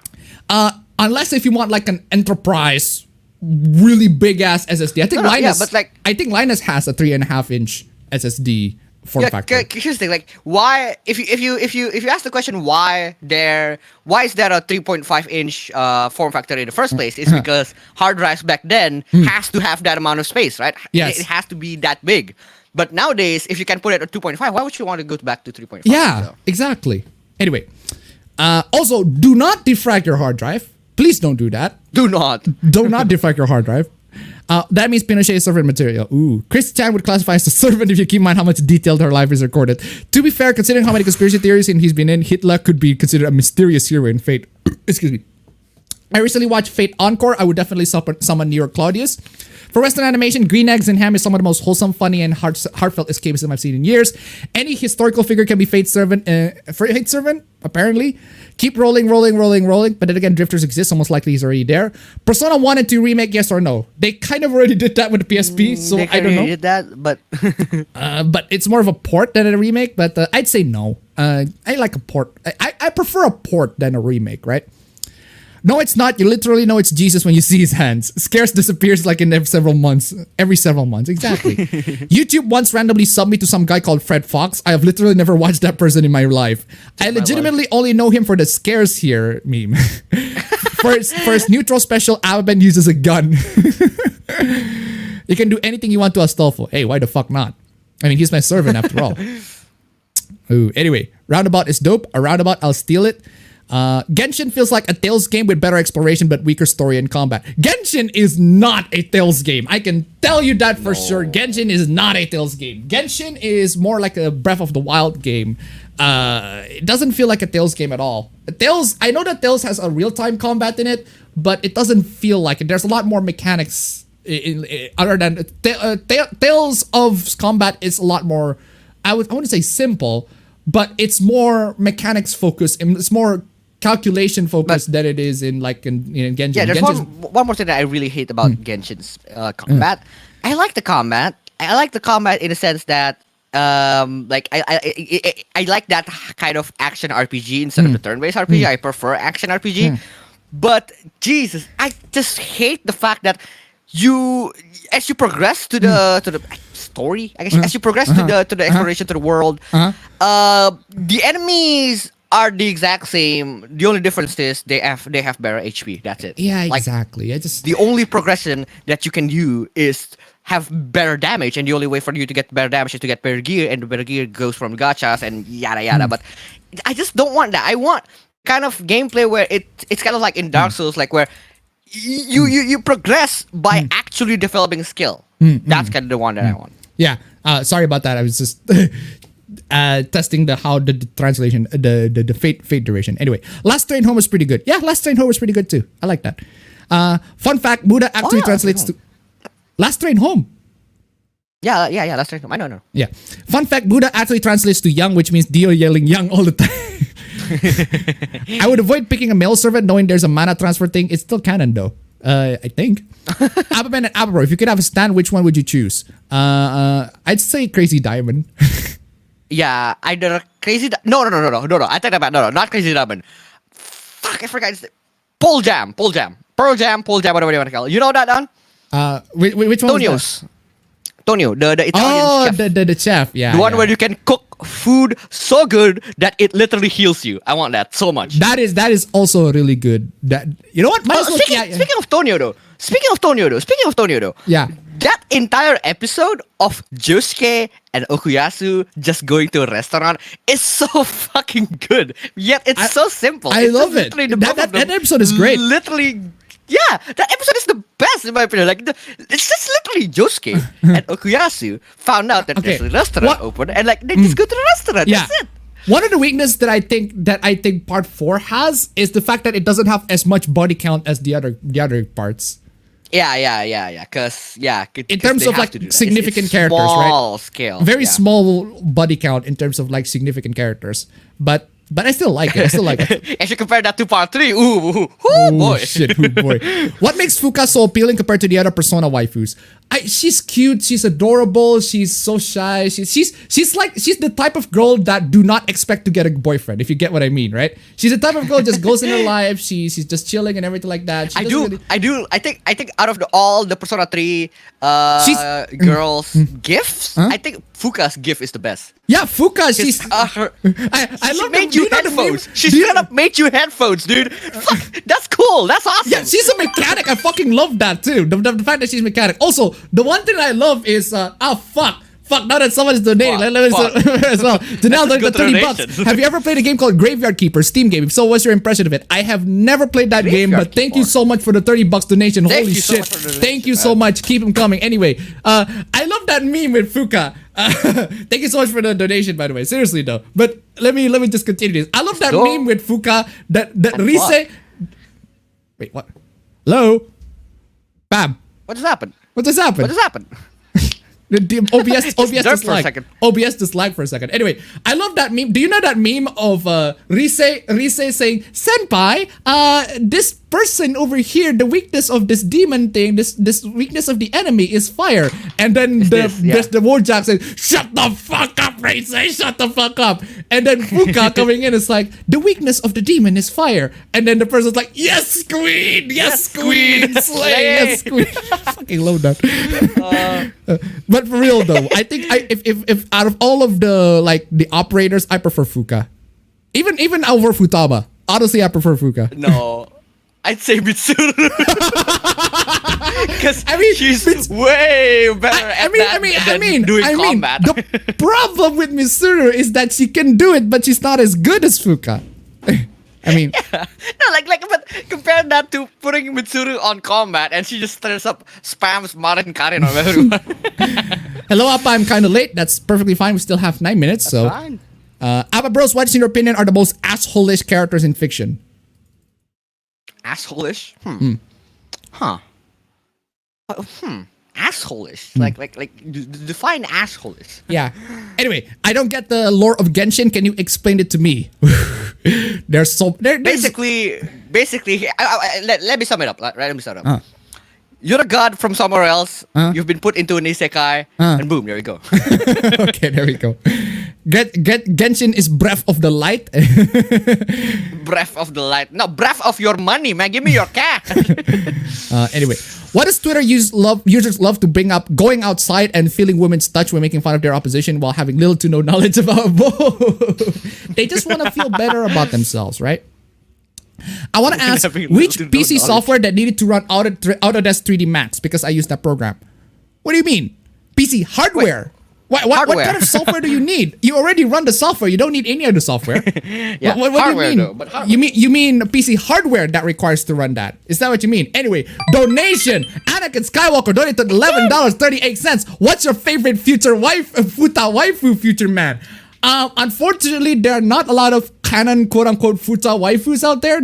Unless if you want like an enterprise, really big ass SSD. I think No, yeah, Linus. but like- I think Linus has a 3.5 inch SSD form Yeah, factor. here's the thing. Like, why? If you ask the question why is there a 3.5 inch form factor in the first place? It's because hard drives back then has to have that amount of space, right? Yes. It has to be that big. But nowadays, if you can put it at 2.5, why would you want to go back to 3.5? Yeah, So- exactly. Anyway, also do not defrag your hard drive. Please don't do that. Do not. Do not defrag your hard drive. That means Pinochet is servant material. Ooh. Chris Chan would classify as a servant if you keep in mind how much detailed her life is recorded. To be fair, considering how many conspiracy theories he's been in, Hitler could be considered a mysterious hero in Fate. Excuse me. I recently watched Fate Encore. I would definitely summon Neo Claudius. For Western animation, Green Eggs and Ham is some of the most wholesome, funny, and heartfelt escapism I've seen in years. Any historical figure can be Fate's servant. For Fate's servant, apparently. Keep rolling. But then again, Drifters exist, so most likely he's already there. Persona 1 and 2 remake, yes or no? They kind of already did that with the PSP, so I don't know. Did that, but But it's more of a port than a remake, but I'd say no. I like a port. I prefer a port than a remake, right? No, it's not. You literally know it's Jesus when you see his hands. Scares disappears like in every several months. Exactly. YouTube once randomly subbed me to some guy called Fred Fox. I have literally never watched that person in my life. I legitimately only know him for the scares here meme. for his neutral special, Ababen uses a gun. You can do anything you want to Astolfo. Hey, why the fuck not? I mean, he's my servant after all. Ooh, anyway, Roundabout is dope. A Roundabout, I'll steal it. Genshin feels like a Tales game with better exploration but weaker story and combat. Genshin is not a Tales game. I can tell you that for sure. Genshin is not a Tales game. Genshin is more like a Breath of the Wild game. It doesn't feel like a Tales game at all. Tales, I know that Tales has a real-time combat in it, but it doesn't feel like it. There's a lot more mechanics other than Tales of combat is a lot more, I wouldn't say simple, but it's more mechanics focused and it's more calculation focused than it is in Genshin. yeah, there's one more thing that I really hate about Genshin's combat. I like the combat. I like the combat in the sense that I like that kind of action RPG instead of the turn-based RPG. I prefer action RPG. But Jesus, I just hate the fact that as you progress to the story, I guess, as you progress to the exploration to the world, the enemies are the exact same. The only difference is they have better HP. That's it. Yeah, exactly. The only progression that you can do is have better damage, and the only way for you to get better damage is to get better gear, and the better gear goes from gachas and yada yada. But I just don't want that. I want kind of gameplay where it's kind of like in Dark Souls, like where you progress by actually developing skill. That's kind of the one that I want. Yeah. Sorry about that. I was just testing the translation, the fate duration. Anyway, Last Train Home was pretty good. Yeah, Last Train Home was pretty good too. I like that. Fun fact: Buddha actually translates to Last Train Home. Yeah. Last Train Home. I know. Yeah. Fun fact: Buddha actually translates to young, which means Dio yelling young all the time. I would avoid picking a male servant knowing there's a mana transfer thing. It's still canon though. I think. Appaben and Apabro, if you could have a stand, which one would you choose? I'd say Crazy Diamond. Yeah, either Crazy No, I take that back. No, not Crazy Diamond. Fuck, I forgot. Pearl Jam, whatever you want to call it. You know that, Dan? Which one? Tonio's. Tonio, the Italian chef. the chef, yeah. The one where you can cook food so good that it literally heals you. I want that so much. That is also really good. That, you know what? Speaking of Tonio though. Yeah. That entire episode of Josuke and Okuyasu just going to a restaurant is so fucking good. Yet it's so simple. I love it. That episode is great. Literally, yeah, that episode is the best in my opinion. Like, it's just literally Josuke and Okuyasu found out that there's a restaurant open, and like they just go to the restaurant. Yeah. That's it. One of the weaknesses that I think part 4 has is the fact that it doesn't have as much body count as the other parts. Yeah. Cause in terms of like significant characters, right? Small scale. Very small body count in terms of like significant characters, but I still like it. If you compare that to part 3, boy. Shit, boy. What makes Fuka so appealing compared to the other Persona waifus? she's cute, she's adorable, she's so shy. She's the type of girl that do not expect to get a boyfriend, if you get what I mean, right? She's the type of girl just goes in her life, she's just chilling and everything like that. I think out of all the Persona 3 girls gifts, I think Fuka's gift is the best. Yeah, Fuka, she's I love made you headphones. She straight up made you headphones, dude. Fuck, that's cool. That's awesome. Yeah, she's a mechanic. I fucking love that too. The fact that she's a mechanic. Also, the one thing I love is Fuck, now that someone's donating, let me as well. Janelle, the $30. Have you ever played a game called Graveyard Keeper, Steam game? If so, what's your impression of it? I have never played that game, but thank you so much for the $30 donation. Holy shit. Thank you so much. Keep them coming. Anyway, I love that meme with Fuka. Thank you so much for the donation, by the way. Seriously though. But let me just continue this. I love that meme with Fuka that Rise. Wait, what? Hello? Bam. What just happened? What just happened? What just happened? The OBS just lagged for a second. Anyway, I love that meme. Do you know that meme of Rise saying, "Senpai, this person over here, the weakness of this demon thing, this weakness of the enemy is fire." And then there's the Warjack saying, "Shut the fuck up, Rise, shut the fuck up." And then Fuka coming in is like, "The weakness of the demon is fire." And then the person's like, "Yes, queen, yes, queen, slay, yes, queen." Fucking love that. But for real though, I think if out of all of the operators, I prefer Fuka. Even over Futaba. Honestly, I prefer Fuka. No, I'd say Mitsuru. Because she's way better at doing combat. The problem with Mitsuru is that she can do it, but she's not as good as Fuka. I mean, yeah. No, but compare that to putting Mitsuru on combat and she just straight up spams Marin Karin on everyone. Hello, Appa, I'm kind of late. That's perfectly fine. We still have 9 minutes. That's fine. Appa Bros, what in your opinion are the most asshole-ish characters in fiction? Asshole-ish? Huh. Asshole-ish? Define asshole-ish. Yeah. Anyway, I don't get the lore of Genshin. Can you explain it to me? Basically, let me sum it up. Let me sum it up. You're a god from somewhere else. You've been put into an isekai, and boom, there you go. Okay, there we go. Genshin is breath of the light. Breath of the light. No, breath of your money, man. Give me your cash. Anyway, what does Twitter users love to bring up? Going outside and feeling women's touch when making fun of their opposition while having little to no knowledge about both. They just want to feel better about themselves, right? I want to ask, which PC software that needed to run Autodesk 3D Max because I used that program? What do you mean? PC hardware? What kind of software do you need? You already run the software. You don't need any other software. Yeah, what hardware, do you mean? Though, You mean PC hardware that requires to run that? Is that what you mean? Anyway, donation. Anakin Skywalker donated $11.38. What's your favorite future Futa waifu, future man? Unfortunately, there are not a lot of canon quote-unquote Futa waifus out there.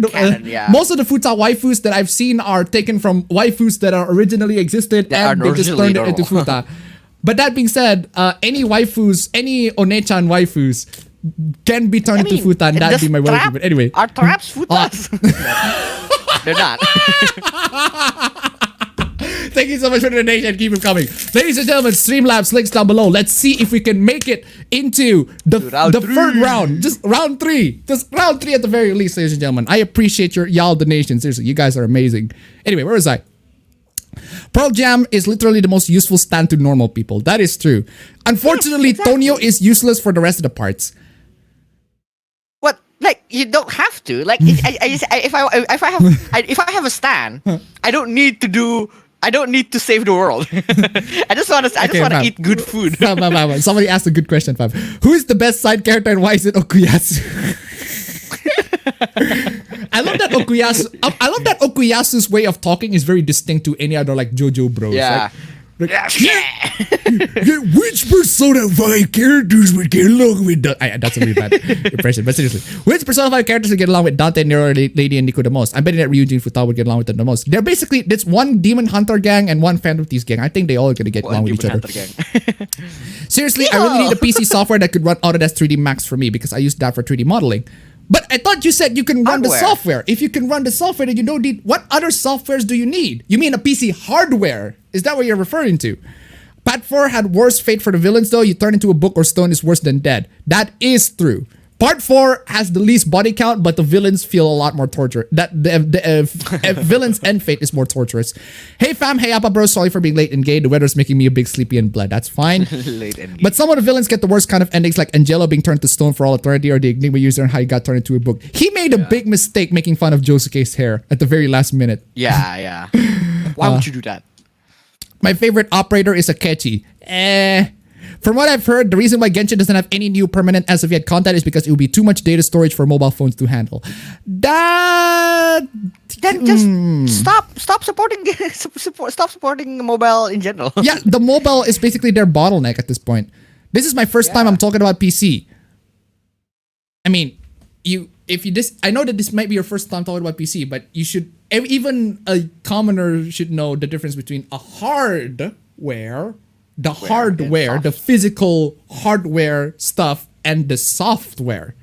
Most of the Futa waifus that I've seen are taken from waifus that are originally existed and they just turned it into Futa. But that being said, any waifus, any Onechan waifus can be turned into Futa, and that'd be my waifu. But anyway. Are traps Futas? They're not. Thank you so much for the donation. Keep them coming. Ladies and gentlemen, Streamlabs links down below. Let's see if we can make it into the third round. Just round 3. Just round 3 at the very least, ladies and gentlemen. I appreciate y'all donations. Seriously, you guys are amazing. Anyway, where was I? Pearl Jam is literally the most useful stand to normal people. That is true. Unfortunately, yes, exactly. Tonio is useless for the rest of the parts. What? Like, you don't have to. Like, if I have a stand, I don't need to save the world. I just want to eat good food. Somebody asked a good question, Fab. Who is the best side character and why is it Okuyasu? I love that Okuyasu's way of talking is very distinct to any other like Jojo bros. Yeah. Which Persona 5 characters would get along with Dante? That's a really bad impression, but seriously. Which Persona 5 characters would get along with Dante, Nero, Lady, and Nico the most? I'm betting that Ryujin and Futaba would get along with them the most. They're basically, it's one Demon Hunter gang and one Phantom Thieves gang. I think they all are going to get along with each other. Seriously, I really need a PC software that could run Autodesk 3D Max for me because I use that for 3D modeling. But I thought you said you can run the Hardware. software. If you can run the software, then you don't need... What other softwares do you need? You mean a PC hardware? Is that what you're referring to? Part 4 had worse fate for the villains though. You turn into a book or stone is worse than dead. That is true. Part 4 has the least body count, but the villains feel a lot more torture. The villains' end fate is more torturous. Hey fam, hey Appa bro, sorry for being late and gay. The weather's making me a big sleepy and blood. That's fine. Late and gay. But some of the villains get the worst kind of endings, like Angelo being turned to stone for all eternity, or the Enigma user and how he got turned into a book. He made a big mistake making fun of Josuke's hair at the very last minute. Yeah. Why would you do that? My favorite operator is Akechi. From what I've heard, the reason why Genshin doesn't have any new permanent as of yet content is because it would be too much data storage for mobile phones to handle. Then just stop supporting stop supporting mobile in general. Yeah, the mobile is basically their bottleneck at this point. This is my first time I'm talking about PC. I mean, I know that this might be your first time talking about PC, but you should, even a commoner should know the difference between a hardware, the physical hardware stuff, and the software.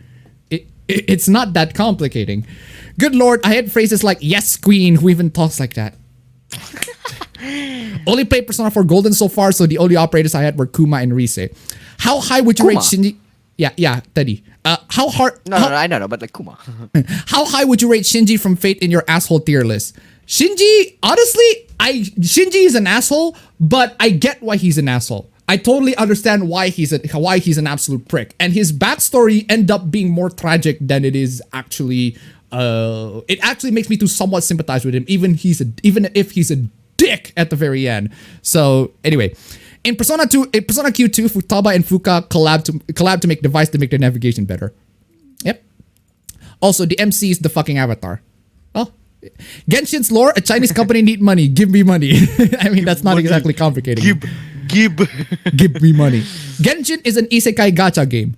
It's not that complicating. Good lord, I had phrases like "yes, queen." Who even talks like that? Only played Persona 4 Golden so far, so the only operators I had were Kuma and Rise. How high would you rate Shinji? Yeah, Teddy. How hard? No, I don't know, but like Kuma. How high would you rate Shinji from Fate in your asshole tier list? Shinji, honestly, Shinji is an asshole, but I get why he's an asshole. I totally understand why he's an absolute prick, and his backstory end up being more tragic than it is actually. It actually makes me to somewhat sympathize with him, even if he's a dick at the very end. So anyway, in Persona Q2, Futaba and Fuka collab to make device to make their navigation better. Yep. Also, the MC is the fucking avatar. Oh. Genshin's lore, a Chinese company need money. Give me money. I mean, that's not exactly complicated. Give me money. Genshin is an isekai gacha game.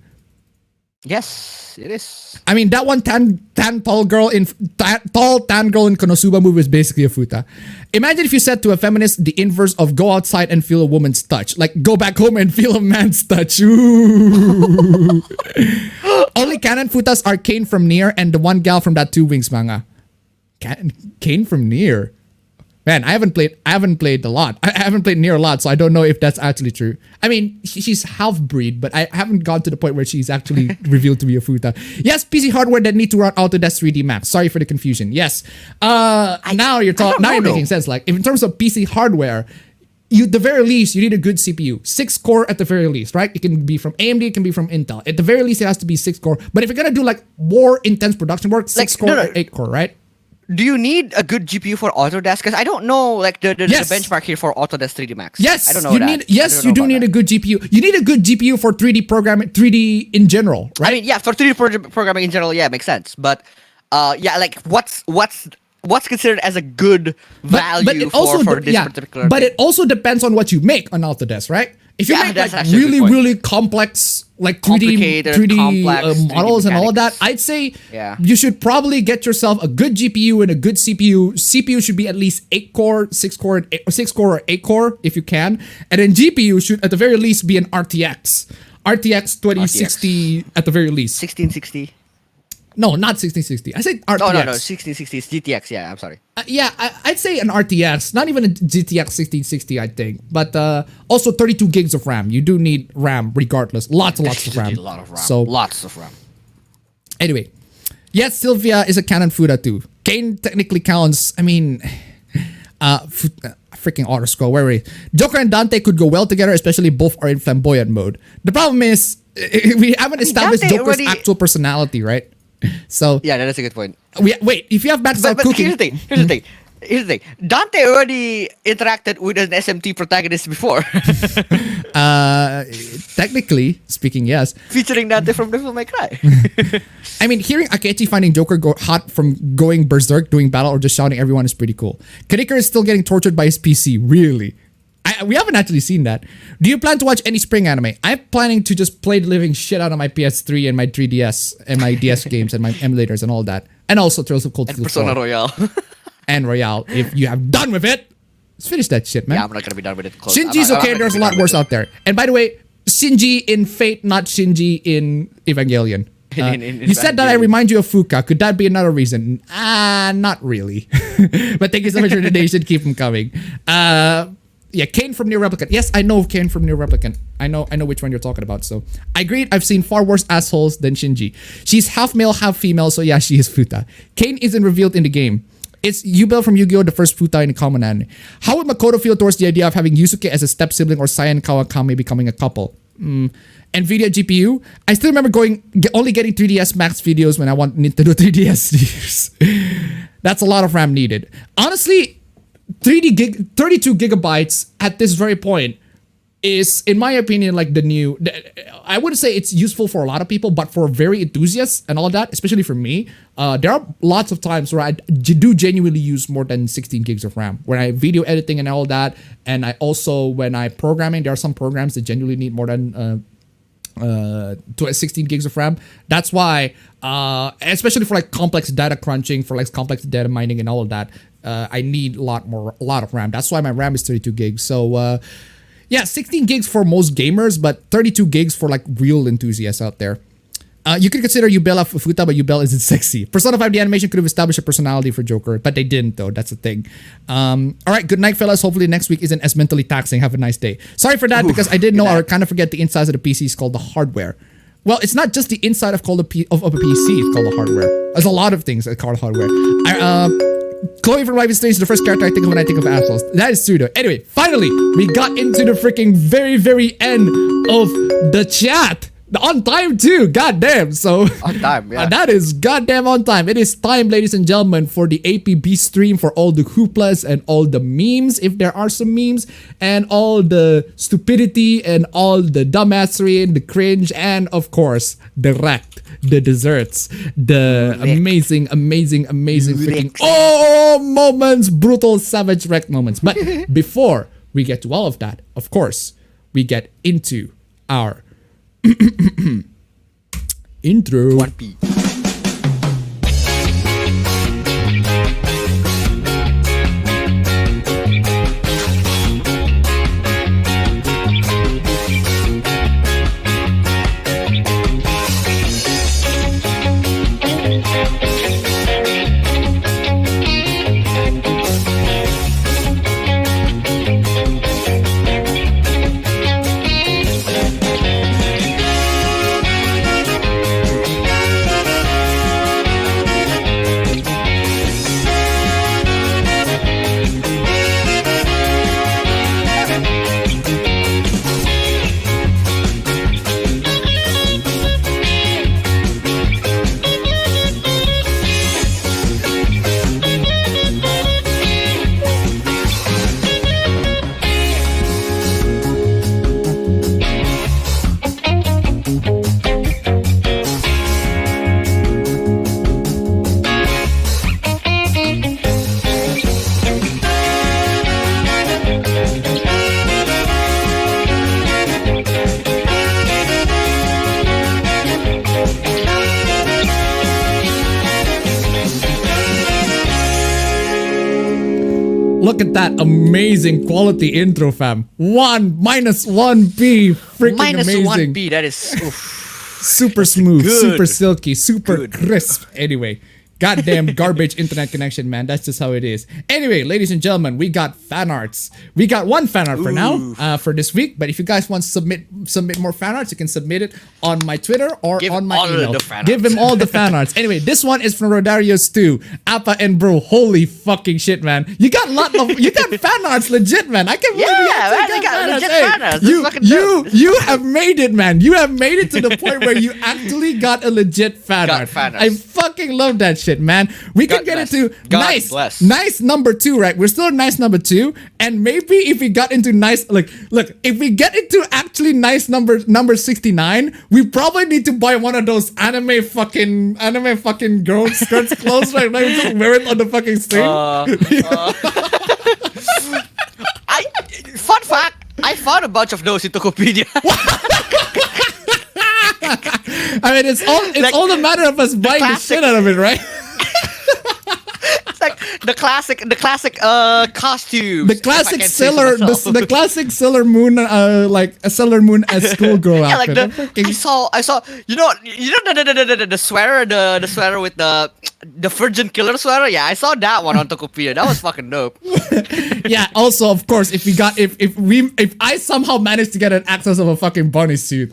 Yes, it is. I mean, that one tall girl in Konosuba movie is basically a futa. Imagine if you said to a feminist the inverse of go outside and feel a woman's touch. Like, go back home and feel a man's touch. Ooh. Only canon futas are Kane from Nier and the one gal from that Two Wings manga. Kane from Nier? Man, I haven't played a lot. I haven't played Nier a lot, so I don't know if that's actually true. I mean, she's half-breed, but I haven't gone to the point where she's actually revealed to be a futa. Yes, PC hardware that need to run Autodesk 3D Max. Sorry for the confusion. Yes. Now you're making sense. Like, in terms of PC hardware, the very least, you need a good CPU. 6-core at the very least, right? It can be from AMD, it can be from Intel. At the very least, it has to be 6-core. But if you're gonna do like more intense production work, 6-core or 8-core, right? Do you need a good GPU for Autodesk? Because I don't know like the benchmark here for Autodesk 3D Max. Yes, I don't know you do need a good GPU. You need a good GPU for 3D programming, 3D in general, right? I mean, yeah, for 3D programming in general, yeah, it makes sense. But yeah, like what's considered as a good value for this particular But thing? it also depends on what you make on Autodesk, right? If you make like really complex, like 3D models and all of that, I'd say you should probably get yourself a good GPU and a good CPU. CPU should be at least 8-core, 6-core, 6-core or 8-core if you can. And then GPU should at the very least be an RTX 2060 at the very least. 1660. No, not 1660. I said RTX. No, 1660 is GTX. Yeah, I'm sorry. I'd say an RTX, not even a GTX 1660, I think. But also 32 gigs of RAM. You do need RAM regardless. Lots of RAM. A lot of RAM. So, lots of RAM. Anyway, yes, Sylvia is a canon futa too. Kane technically counts. I mean, freaking auto scroll. Where are we? Joker and Dante could go well together, especially both are in flamboyant mode. The problem is we haven't established Joker's actual personality, right? So yeah, that's a good point. Wait, if you have Max out cooking, here's the thing. Dante already interacted with an SMT protagonist before. Technically speaking, yes. Featuring Dante from Devil May Cry. I mean, hearing Akechi finding Joker go hot from going berserk, doing battle, or just shouting everyone is pretty cool. Kanikar is still getting tortured by his PC. Really? We haven't actually seen that. Do you plan to watch any spring anime? I'm planning to just play the living shit out of my PS3 and my 3DS and my DS games and my emulators and all that. And also Trails of Cold Steel 4. Persona Royale. And Royale. If you have done with it, let's finish that shit, man. Yeah, I'm not gonna be done with it. Shinji's okay, there's a lot worse out there. And by the way, Shinji in Fate, not Shinji in Evangelion. You said that I remind you of Fuka. Could that be another reason? Not really. But thank you so much for the donation. Keep them coming. Yeah, Kane from Near Replicant. Yes, I know Kane from Near Replicant. I know which one you're talking about. So I agreed. I've seen far worse assholes than Shinji. She's half male, half female. So yeah, she is Futa. Kane isn't revealed in the game. It's Yubel from Yu-Gi-Oh! The first Futa in the common anime. How would Makoto feel towards the idea of having Yusuke as a step sibling or Sai and Kawakami becoming a couple? NVIDIA GPU. I still remember only getting 3DS Max videos when I want Nintendo 3DS use. That's a lot of RAM needed. Honestly, 32 gigabytes at this very point is, in my opinion, like the new. I wouldn't say it's useful for a lot of people, but for very enthusiasts and all that, especially for me, there are lots of times where I do genuinely use more than 16 gigs of RAM. When I video editing and all that, and I also when I programming, there are some programs that genuinely need more than 16 gigs of RAM. That's why, especially for like complex data crunching, for like complex data mining and all of that, I need a lot of RAM. That's why my RAM is 32 gigs. So yeah, 16 gigs for most gamers, but 32 gigs for like real enthusiasts out there. You could consider Yubel a Futa, but Yubel isn't sexy. Persona 5 the animation could have established a personality for Joker, but they didn't though. That's the thing. All right, good night, fellas. Hopefully next week isn't as mentally taxing. Have a nice day. Sorry for that, because I didn't know. I kind of forget the insides of the PC is called the hardware. Well, it's not just the inside of a PC. It's called the hardware. There's a lot of things that called hardware. Chloe from Life is Strange is the first character I think of when I think of assholes. That is true though. Anyway, finally, we got into the freaking very end of the chat. On time too, goddamn. So on time, yeah. That is goddamn on time. It is time, ladies and gentlemen, for the APB stream, for all the hooplas and all the memes, if there are some memes, and all the stupidity and all the dumbassery and the cringe, and of course the wrecked, the desserts, the amazing freaking moments, brutal, savage wrecked moments. But before we get to all of that, of course, we get into our intro. 1P. Look at that amazing quality intro, fam. Minus 1B. Freaking Minus amazing. 1B. That is super smooth, good. super silky, super Good. crisp. Anyway, goddamn garbage internet connection, man. That's just how it is. Anyway, ladies and gentlemen, we got fan arts. We got one fan art for now, for this week. But if you guys want to submit more fan arts, you can submit it on my Twitter or Give on my all email. the fan Give arts. him all the fan arts. Anyway, this one is from Rodario Stu, Appa and Bro. Holy fucking shit, man! You got fan arts, legit, man. I can't believe you man, got legit Hey, fan arts. This is fucking dope. you have made it, man. You have made it to the point where you actually got a legit fan Got art. fan I arts. fucking love that shit, man. We can God get bless. into God bless. nice number 2, right? We're still nice number 2, and maybe if we got into nice, look, if we get into actually nice number 69, we probably need to buy one of those anime fucking girl skirts clothes, right? Like, just wear it on the fucking stream. Fun fact, I found a bunch of those in Tokopedia. I mean, it's all a matter of us buying the classic- shit out of it, right? It's like the classic costumes. The classic the classic Sailor Moon, like a Sailor Moon as schoolgirl Yeah, like outfit. I saw the sweater, the sweater with the Virgin Killer sweater. Yeah, I saw that one on Tokopedia. That was fucking dope. Yeah. Also, of course, if I somehow manage to get an access of a fucking bunny suit,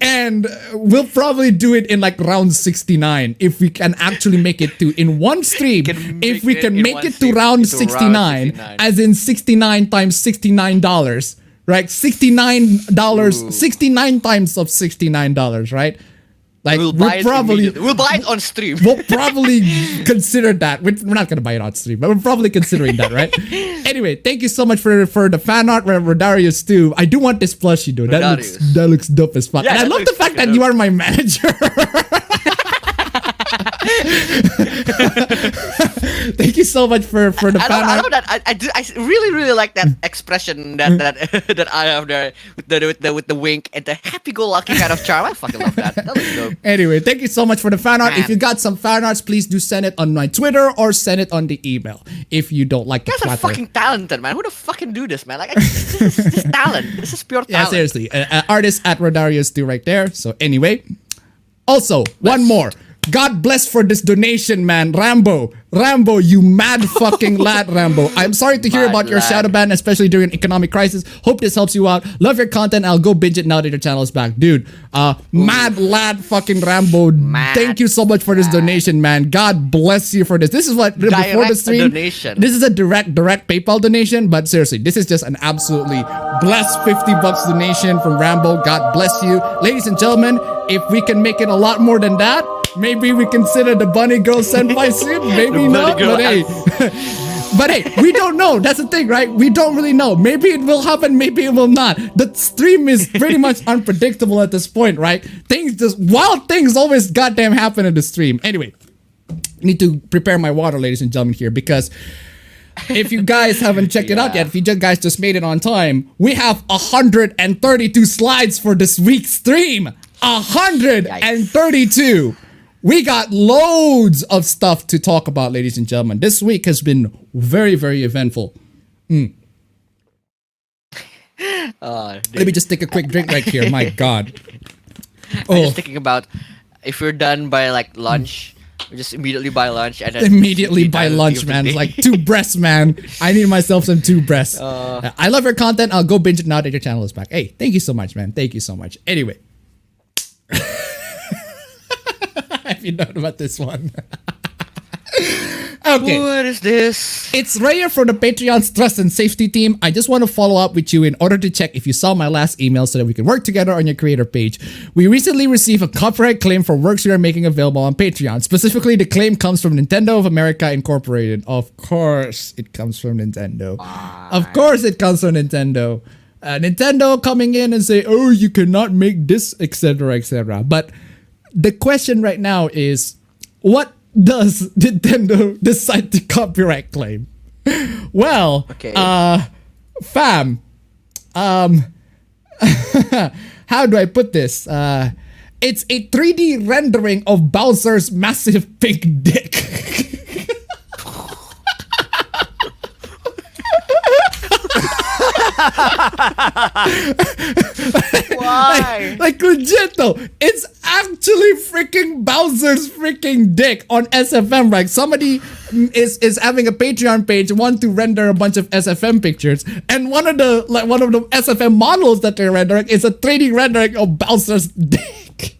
and we'll probably do it in like round 69 if we can actually make it to in one stream. If we can make it to round 69, as in 69 times $69, right? $69, 69 times of $69, right? Like we'll buy it on stream. We'll probably consider that. We're not gonna buy it on stream, but we're probably considering that, right? Anyway, thank you so much for the fan art, Rodarius too. I do want this plushie though. That looks dope as fuck. Yeah, and I love the fact that you are my manager. Thank you so much for the fan art. I love that. I really like that expression that I have there with the wink and the happy-go-lucky kind of charm. I fucking love that. That looks dope. Anyway, thank you so much for the fan art. If you got some fan arts, please do send it on my Twitter or send it on the email. If you don't like the Twitter. You guys are fucking talented, man. Who the fucking do this, man? Like, this is talent. This is pure talent. Yeah, seriously. Artist at Rodarius do right there. So anyway, also one more. God bless for this donation, man. Rambo, you mad fucking lad, Rambo. I'm sorry to hear about your shadow ban, especially during an economic crisis. Hope this helps you out. Love your content. I'll go binge it now that your channel is back. Dude, mad lad fucking Rambo. Thank you so much for this donation, man. God bless you for this. This is what, before the stream, donation. This is a direct PayPal donation, but seriously, this is just an absolutely blessed $50 donation from Rambo. God bless you. Ladies and gentlemen, if we can make it a lot more than that, maybe we consider the bunny girl senpai suit. Maybe not, but hey, we don't know. That's the thing, right? We don't really know. Maybe it will happen, maybe it will not. The stream is pretty much unpredictable at this point, right? Wild things always goddamn happen in the stream. Anyway, I need to prepare my water, ladies and gentlemen, here, because if you guys haven't checked it out yet, if you guys just made it on time, we have 132 slides for this week's stream. 132. We got loads of stuff to talk about, ladies and gentlemen. This week has been very, very eventful. Let me just take a quick drink right here. My God. I'm just thinking about if we're done by like lunch, we just immediately buy lunch and then immediately buy lunch, man. It's like 2 breasts, man. I need myself some 2 breasts. I love your content. I'll go binge it now that your channel is back. Hey, thank you so much, man. Thank you so much. Anyway. If you know about this one. Okay. What is this? It's Raya for the Patreon's Trust and Safety team. I just want to follow up with you in order to check if you saw my last email so that we can work together on your creator page. We recently received a copyright claim for works we are making available on Patreon. Specifically, the claim comes from Nintendo of America Incorporated. Of course, it comes from Nintendo. Of course, it comes from Nintendo. Nintendo coming in and say, oh, you cannot make this, etc., etc. But the question right now is, what does Nintendo decide to copyright claim? Well, fam, how do I put this? It's a 3D rendering of Bowser's massive pink dick. Why? Like legit though, it's actually freaking Bowser's freaking dick on SFM. Like somebody is having a Patreon page, want to render a bunch of SFM pictures, and one of the SFM models that they're rendering is a 3D rendering of Bowser's dick.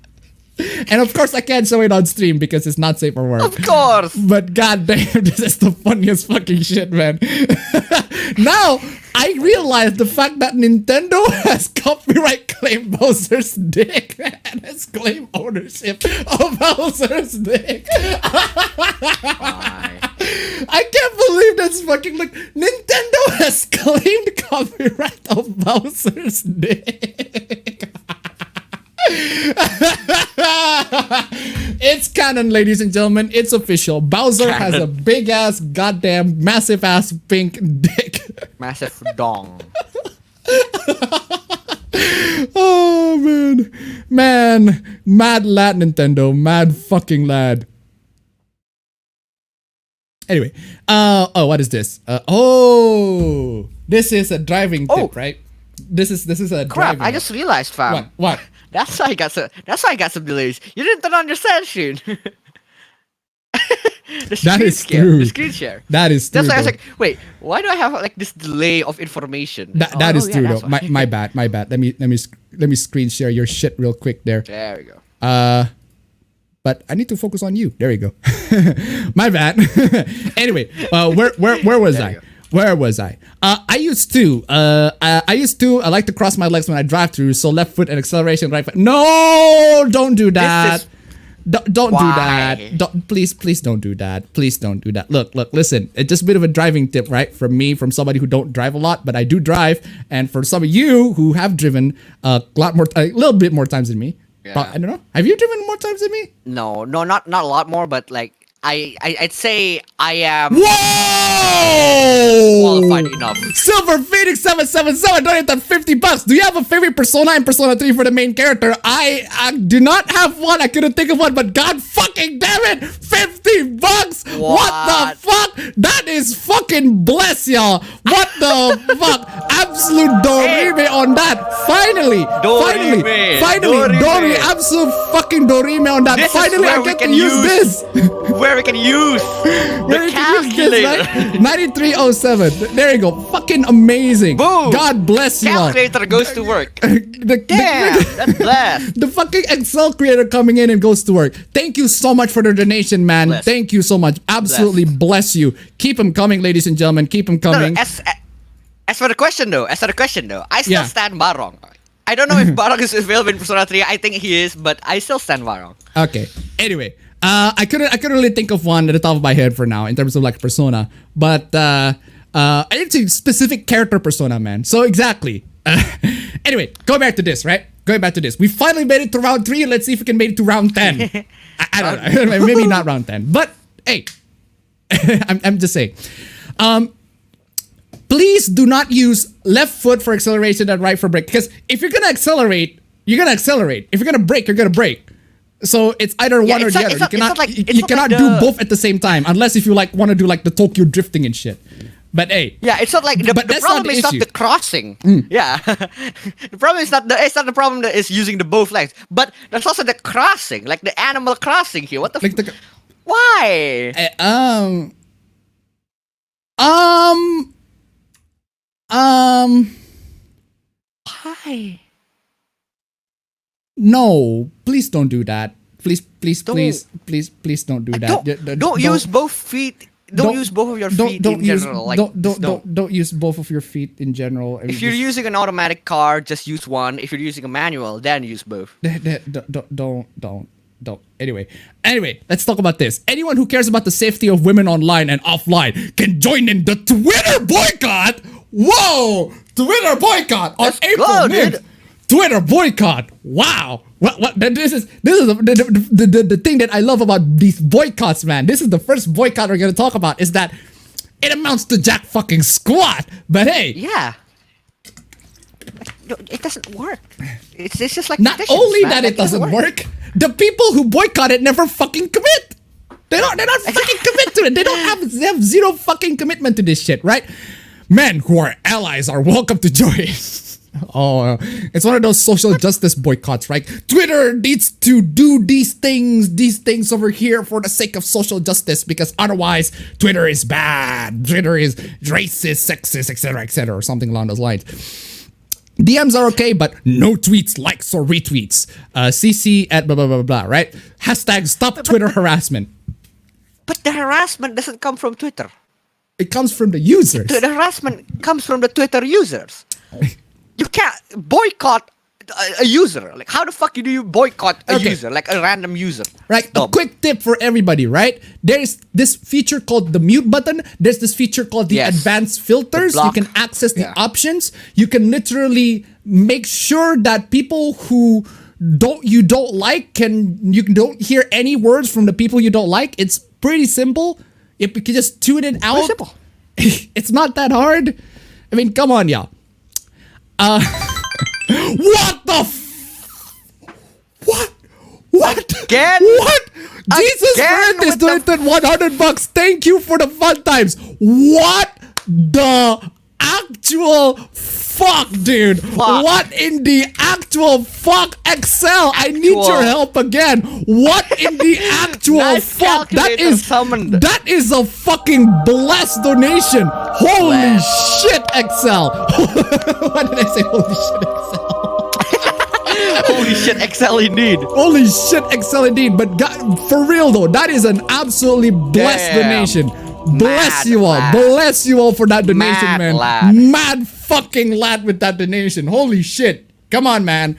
And of course I can't show it on stream because it's not safe for work. Of course. But goddamn, this is the funniest fucking shit, man. Now I realize the fact that Nintendo has copyright claimed Bowser's dick and has claimed ownership of Bowser's dick. I can't believe that's fucking like Nintendo has claimed copyright of Bowser's dick. It's canon, ladies and gentlemen. It's official. Bowser has a big ass, goddamn, massive ass pink dick. Massive dong. Oh man, mad lad Nintendo, mad fucking lad. Anyway, oh, what is this? Oh, this is a driving tip, right? This is a Crap! driving. I just realized, fam. What? That's why I got some delays. You didn't turn on your sand screen. That is true. The screen share. That is true. That's why I was though. like, wait, why do I have like this delay of information? That is true that's though. why. My bad. Let me screen share your shit real quick there. There we go. But I need to focus on you. There you go. My bad. Anyway, where was I? Where was I? I used to I like to cross my legs when I drive through, so left foot and acceleration, right foot. No, don't do that. Don't do that. Please don't do that. Please don't do that. Look, listen. It's just a bit of a driving tip, right? From me, from somebody who don't drive a lot, but I do drive. And for some of you who have driven a little bit more times than me. Yeah. I don't know. Have you driven more times than me? No, not a lot more, but like I'd say I am Whoa! qualified enough. Silver Phoenix 777 donated that $50. Do you have a favorite persona in Persona 3 for the main character? I do not have one. I couldn't think of one, but god fucking damn it! $50! What the fuck? That is fucking bless y'all. What the fuck? Absolute Dorime on that. Finally, Dori, absolute fucking Dorime on that. This Finally, I get to use this. Where we can use the calculator. 9307. There you go. Fucking amazing. Boom. God bless you all. Calculator goes to work. Damn, that's blessed. The fucking Excel creator coming in and goes to work. Thank you so much for the donation, man. Bless. Thank you so much. Absolutely bless you. Keep them coming, ladies and gentlemen. Keep them coming. No, as for the question though, I still stand Barong. I don't know if Barong is available in Persona 3. I think he is, but I still stand Barong. Okay. Anyway, I couldn't really think of one at the top of my head for now in terms of like persona, but it's a specific character persona, man. So exactly. Anyway, going back to this, right? We finally made it to round 3. Let's see if we can make it to round 10. I don't know. Maybe not round 10, but hey, I'm just saying. Please do not use left foot for acceleration and right for brake, because if you're gonna accelerate, you're gonna accelerate. If you're gonna brake, you're gonna brake. So it's either one or the other. You cannot do both at the same time, unless if you like want to do like the Tokyo drifting and shit. But hey, yeah, it's not like the problem is not the crossing. Yeah, the problem is it's not the problem that is using the both legs, but that's also the crossing, like the Animal Crossing here. What the? Why? Why? No, please don't do that. Please don't do that. Don't use both feet. Don't use both of your feet in general. Don't use both of your feet in general. If you're using an automatic car, just use one. If you're using a manual, then use both. Don't. Anyway, let's talk about this. Anyone who cares about the safety of women online and offline can join in the Twitter boycott. Whoa! Twitter boycott on April 9th. Twitter boycott. Wow. What? This is the thing that I love about these boycotts, man. This is the first boycott we're gonna talk about. Is that it amounts to jack fucking squat. But hey, yeah, it doesn't work. It's just like not only that it doesn't work. The people who boycott it never fucking commit. They're not fucking commit to it. They have zero fucking commitment to this shit, right? Men who are allies are welcome to join. Oh, it's one of those social justice boycotts, right? Twitter needs to do these things over here for the sake of social justice, because otherwise Twitter is bad. Twitter is racist, sexist, etc., or something along those lines. DMs are okay, but no tweets, likes, or retweets. CC at blah, blah, blah, blah, right? Hashtag stop Twitter harassment. But the harassment doesn't come from Twitter. It comes from the users. The harassment comes from the Twitter users. You can't boycott a user. Like, how the fuck do you boycott a user, like a random user? Right. A quick tip for everybody, right? There's this feature called the mute button. There's this feature called the advanced filters. You can access the options. You can literally make sure that people who you don't like you don't hear any words from the people you don't like. It's pretty simple. If you can just tune it out. Pretty simple. It's not that hard. I mean, come on, y'all. What the what? Again? What? Jesus Again Christ, with the- donated 100 bucks. Thank you for the fun times. What the actual fuck, dude? Fuck. What in the actual fuck, Excel? I need your Actual. help again. What in the actual Nice fuck? That calculator is summoned. that is a fucking blessed donation. Holy Blessed. shit, Excel. Why did I say holy shit, Excel? Holy shit, Excel indeed. Holy shit, Excel indeed. But God, for real though, that is an absolutely blessed Damn. donation. Bless Mad you all. lad. Bless you all for that donation, Mad man. lad. Mad fucking lad with that donation. Holy shit. Come on, man.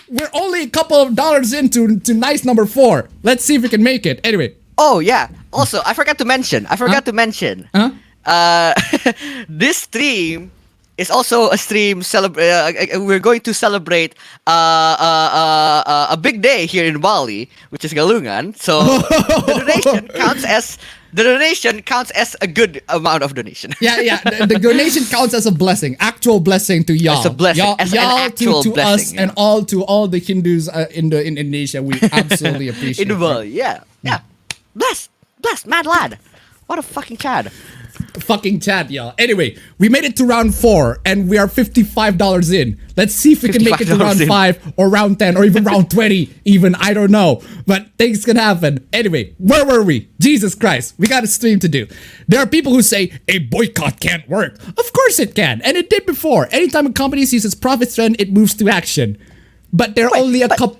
We're only a couple of dollars into nice number 4. Let's see if we can make it. Anyway. Oh yeah. Also, I forgot to mention. Huh? This stream is also a stream. We're going to celebrate a big day here in Bali, which is Galungan. So the donation counts as a good amount of donation. Yeah. The donation counts as a blessing, actual blessing to y'all. As a blessing, y'all, as an y'all actual to blessing, us and all the Hindus in Indonesia. We absolutely appreciate. In the it. Bali, yeah. Bless, mad lad. What a fucking Chad. Fucking chat, y'all. Anyway, we made it to round 4 and we are $55 in. Let's see if we can make it to round $55 in. 5 or round 10 or even round 20 even. I don't know. But things can happen. Anyway, where were we? Jesus Christ. We got a stream to do. There are people who say a boycott can't work. Of course it can. And it did before. Anytime a company sees its profits trend, it moves to action. But there are only a couple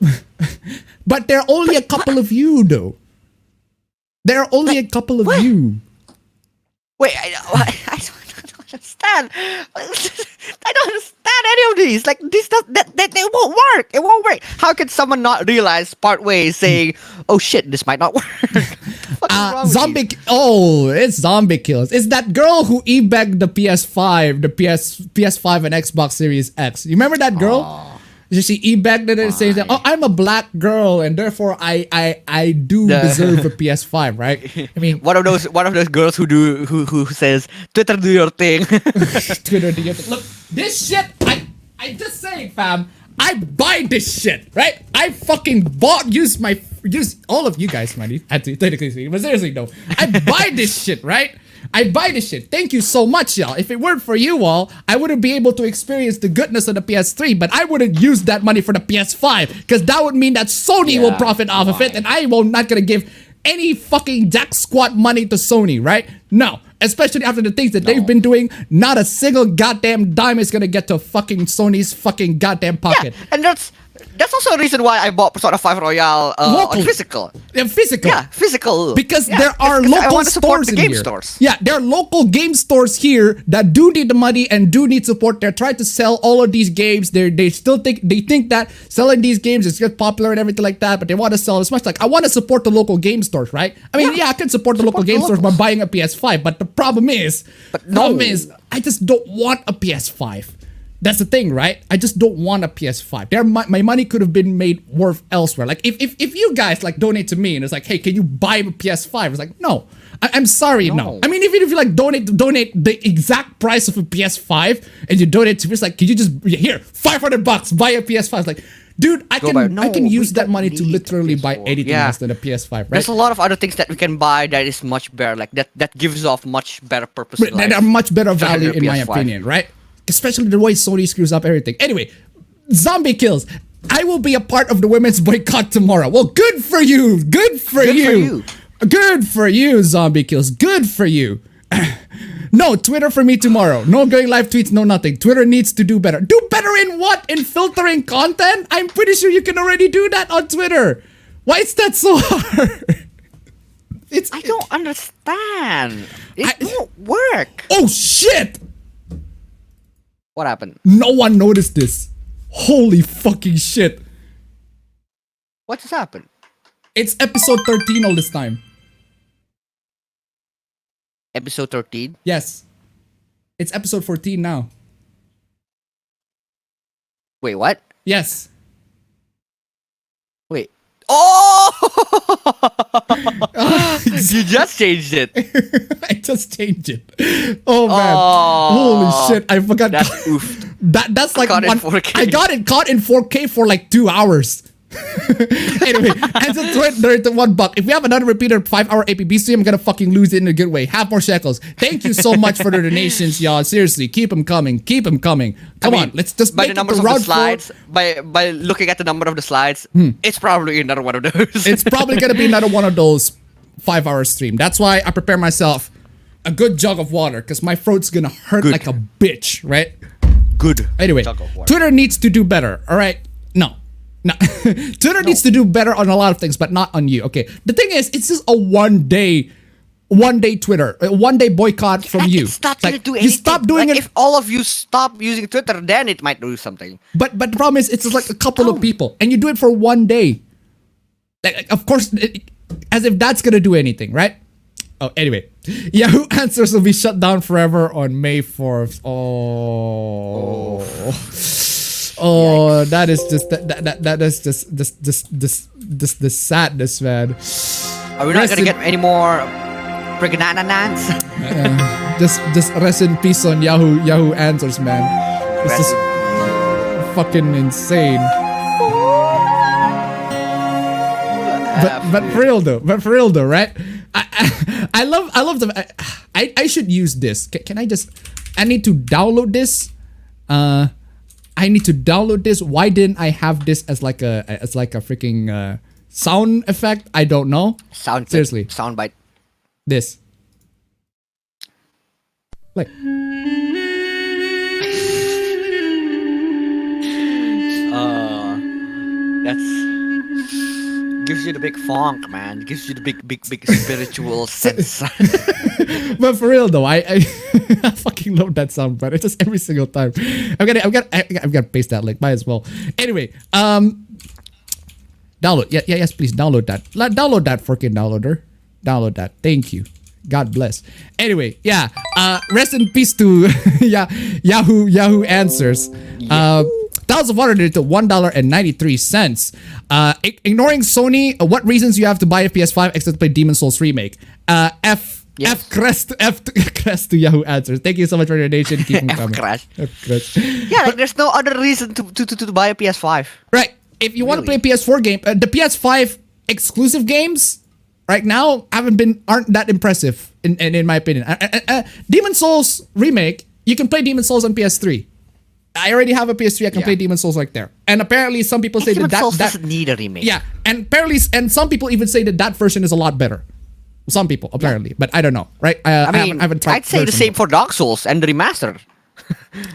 But there are only a couple of you though. There are only a couple of you. Wait, I don't understand. I don't understand any of these. Like this, they won't work. It won't work. How can someone not realize part way saying, "Oh shit, this might not work"? What's wrong with Zombie. you? Oh, it's zombie kills. It's that girl who e-bagged the PS5, the PS5 and Xbox Series X. You remember that girl? She e-bagged it and saying that, "Oh, I'm a black girl and therefore I do deserve a PS5, right?" I mean, one of those girls who says, "Twitter, do your thing." Twitter, do you look this shit? I just saying, fam. I buy this shit, right? I fucking use all of you guys money. Technically speaking, but seriously though, I buy this shit, right? I buy this shit. Thank you so much, y'all. If it weren't for you all, I wouldn't be able to experience the goodness of the PS3, but I wouldn't use that money for the PS5, because that would mean that Sony will profit off of it, and I will not gonna give any fucking jack squat money to Sony, right? No. Especially after the things that they've been doing, not a single goddamn dime is gonna get to fucking Sony's fucking goddamn pocket. Yeah, and that's also a reason why I bought Persona 5 Royale on physical. Physical. Yeah, physical. Because Yeah, there are because I local want to support stores the in game here. stores. Yeah, there are local game stores here that do need the money and do need support. They're trying to sell all of these games. They think that selling these games is just popular and everything like that, but they want to sell as much. Like, I want to support the local game stores, right? I mean, I can support the local game stores by buying a PS5, but the problem is, I just don't want a PS5. That's the thing, right? I just don't want a PS5. My money could have been made worth elsewhere. Like, if you guys like donate to me and it's like, hey, can you buy a PS5? It's like, no. I'm sorry, no. I mean, even if you like donate the exact price of a PS5 and you donate to me, it's like, can you just here $500 buy a PS5? It's like, dude, I can use that money to literally buy anything else than a PS5, right? There's a lot of other things that we can buy that is much better, like that gives off much better purpose. That are much better value in my opinion, right? Especially the way Sony screws up everything. Anyway, zombie kills. I will be a part of the women's boycott tomorrow. Well, good for you. Good for you. Good for you, zombie kills. Good for you. No, Twitter for me tomorrow. No going live tweets, no nothing. Twitter needs to do better. Do better in what? In filtering content? I'm pretty sure you can already do that on Twitter. Why is that so hard? I don't understand. It won't work. Oh, shit. What happened? No one noticed this. Holy fucking shit. What just happened? It's episode 13 all this time. Episode 13? Yes. It's episode 14 now. Wait, what? Yes. Wait. Oh! You just changed it. I just changed it. Oh man. Holy shit. I forgot. That's oof. That's like caught in 4K. I got it caught in 4K for like 2 hours. Anyway, and so $1. If we have another repeater 5-hour APB stream, I'm gonna fucking lose it in a good way. Half more shekels. Thank you so much for the donations, y'all. Seriously, keep them coming. Keep them coming. Come on, let's just by make the numbers it of round the slides. By looking at the number of the slides, it's probably another one of those. It's probably gonna be another one of those 5-hour stream. That's why I prepare myself a good jug of water, because my throat's gonna hurt like a bitch, right? Good. Anyway, Twitter needs to do better. All right, no. Twitter needs to do better on a lot of things, but not on you. Okay. The thing is, it's just a one day Twitter, a 1 day boycott from you. It's not gonna do anything. You stop doing it. If all of you stop using Twitter, then it might do something. But the problem is, it's just like a couple of people, and you do it for 1 day. Like, of course, as if that's gonna do anything, right? Oh, anyway, Yahoo Answers will be shut down forever on May 4th. Oh, that is just that is just the sadness, man. Are we not gonna get any more pregnananans? Just rest in peace on Yahoo Answers, man. It's just fucking insane. But for real though, right? I love the I should use this. Can I just? I need to download this. I need to download this. Why didn't I have this as like a freaking sound effect? I don't know. Seriously. Soundbite. This. Like. That's gives you the big funk, man. Gives you the big spiritual sense. But for real though, I fucking love that sound, but it's just every single time. I'm gonna paste that link. Might as well. Anyway, download. Yes, please download that. Download that freaking downloader. Download that. Thank you. God bless. Anyway, yeah. Rest in peace to Yahoo Answers. Thousands of water to $1.93. Ignoring Sony, what reasons you have to buy a PS5 except to play Demon Souls Remake? F crest to Yahoo Answers. Thank you so much for your donation. Keep them coming. F crest. Yeah, like there's no other reason to buy a PS5. Right. If you want to play a PS4 game, the PS5 exclusive games right now aren't that impressive in my opinion. Demon Souls Remake, you can play Demon Souls on PS3. I already have a PS3. I can play Demon Souls right there. And apparently, some people say Demon Souls doesn't need a remake. Yeah, and apparently, some people even say that version is a lot better. Some people apparently, but I don't know, right? I haven't tried. I'd say the same for Dark Souls and the remaster.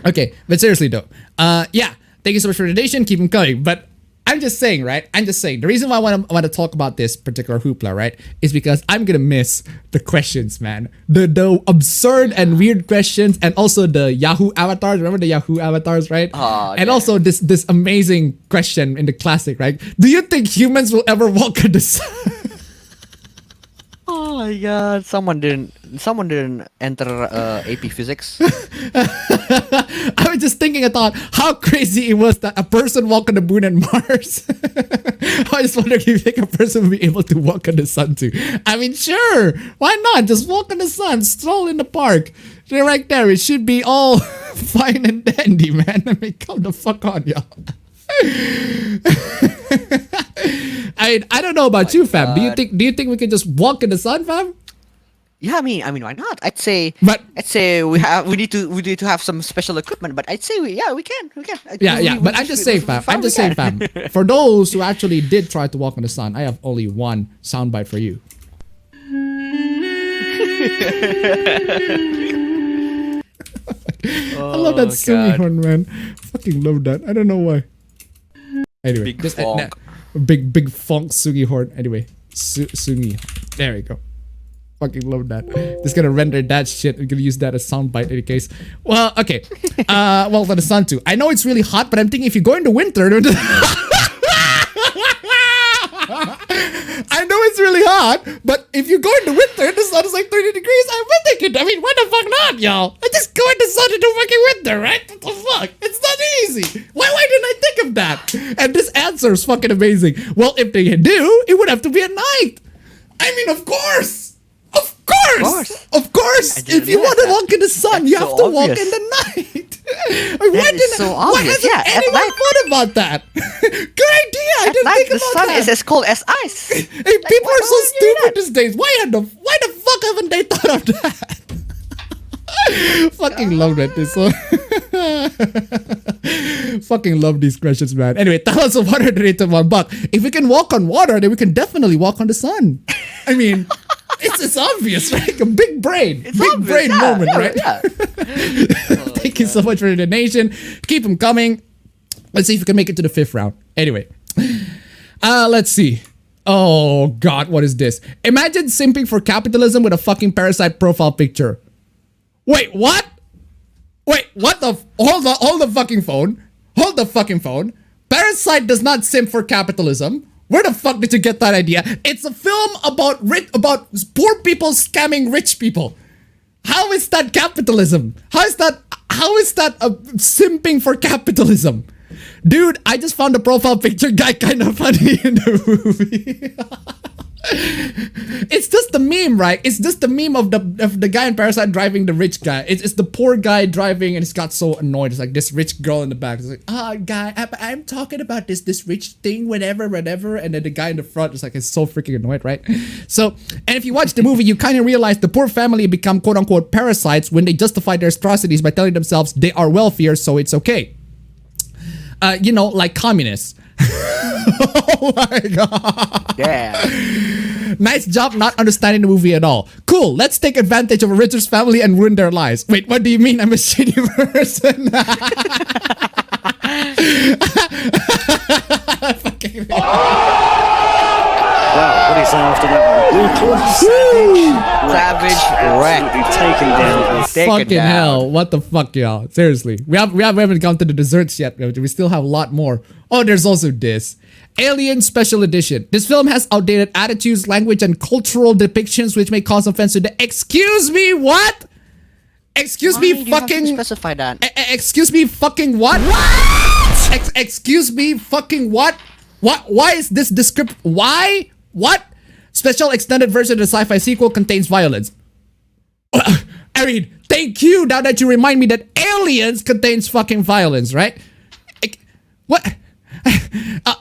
Okay, but seriously though, yeah. Thank you so much for the donation. Keep them coming. But I'm just saying, right? I'm just saying. The reason why I want to talk about this particular hoopla, right, is because I'm gonna miss the questions, man. The absurd and weird questions, and also the Yahoo avatars. Remember the Yahoo avatars, right? And also this amazing question in the classic, right? Do you think humans will ever walk on the sun? Oh my god! Someone didn't enter AP Physics. I was just thinking, I thought how crazy it was that a person walk on the moon and Mars. I just wonder if you think a person will be able to walk on the sun too. I mean, sure, why not? Just walk on the sun, stroll in the park. They're right there. It should be all fine and dandy, man. I mean, come the fuck on, y'all. I don't know about you, fam. Do you think we can just walk in the sun, fam? Yeah, I mean, why not? I'd say we need to have some special equipment, but I'd say we can. But I'm just saying, fam. For those who actually did try to walk in the sun, I have only one soundbite for you. I love that Sungi horn, man. Fucking love that. I don't know why. Anyway, big funk. Big funk Sungi horn. Anyway, Sungi. There we go. Fucking love that. Just gonna render that shit. I'm gonna use that as soundbite in any case. Well, okay. Well, for the sun too. I know it's really hot, but I'm thinking if you go into winter. I know it's really hot, but if you go into winter, the sun is like 30 degrees. I'm thinking, I mean, why the fuck not, y'all? I just go into sun into fucking winter, right? What the fuck? It's not easy. Why didn't I think of that? And this answer is fucking amazing. Well, if they do, it would have to be at night. I mean, of course. Of course. If you want to walk in the sun, you have to walk in the night. Why is so why obvious. hasn't Yeah, at anyone night- thought about that? Good idea. I didn't Like think the about sun that. is as cold as ice. Hey, people are so why would you do stupid these days. Why the fuck haven't they thought of that? Fucking love that. This one. Fucking love these questions, man. Anyway, tell us what are the rate of $1. If we can walk on water, then we can definitely walk on the sun. I mean, it's obvious, right? A big brain, It's big obvious, brain yeah, moment, yeah, right? yeah. Thank you so much for the donation. Keep them coming. Let's see if we can make it to the 5th round. Anyway, let's see. Oh God, what is this? Imagine simping for capitalism with a fucking parasite profile picture. Wait, what? Wait, what the? Hold the fucking phone. Hold the fucking phone. Parasite does not simp for capitalism. Where the fuck did you get that idea? It's a film about poor people scamming rich people. How is that capitalism? How is that simping for capitalism? Dude, I just found the profile picture guy kind of funny in the movie. It's just the meme, right? It's just the meme of the guy in Parasite driving the rich guy. It's the poor guy driving and it's got so annoyed. It's like this rich girl in the back. It's like, guy, I'm talking about this rich thing, whatever. And then the guy in the front is like, it's so freaking annoyed, right? So, and if you watch the movie, you kind of realize the poor family become quote unquote parasites when they justify their atrocities by telling themselves they are wealthier, so it's okay. Like communists. Oh my God. Yeah. Nice job not understanding the movie at all. Cool, let's take advantage of a Richard's family and ruin their lives. Wait, what do you mean I'm a shitty person? Wow, what do you say after that one? Savage wreck. Absolutely taken down. Fucking hell, what the fuck, y'all? Seriously, we haven't gone to the desserts yet. We still have a lot more. Oh, there's also this. Alien Special Edition. This film has outdated attitudes, language, and cultural depictions which may cause offense to the— Excuse me, what? Excuse Why me, do you have to fucking— specify that. Excuse me, fucking what? Excuse me, fucking what? Why is this descript— Why? What? Special extended version of the sci-fi sequel contains violence. I mean, thank you now that you remind me that Aliens contains fucking violence, right? What?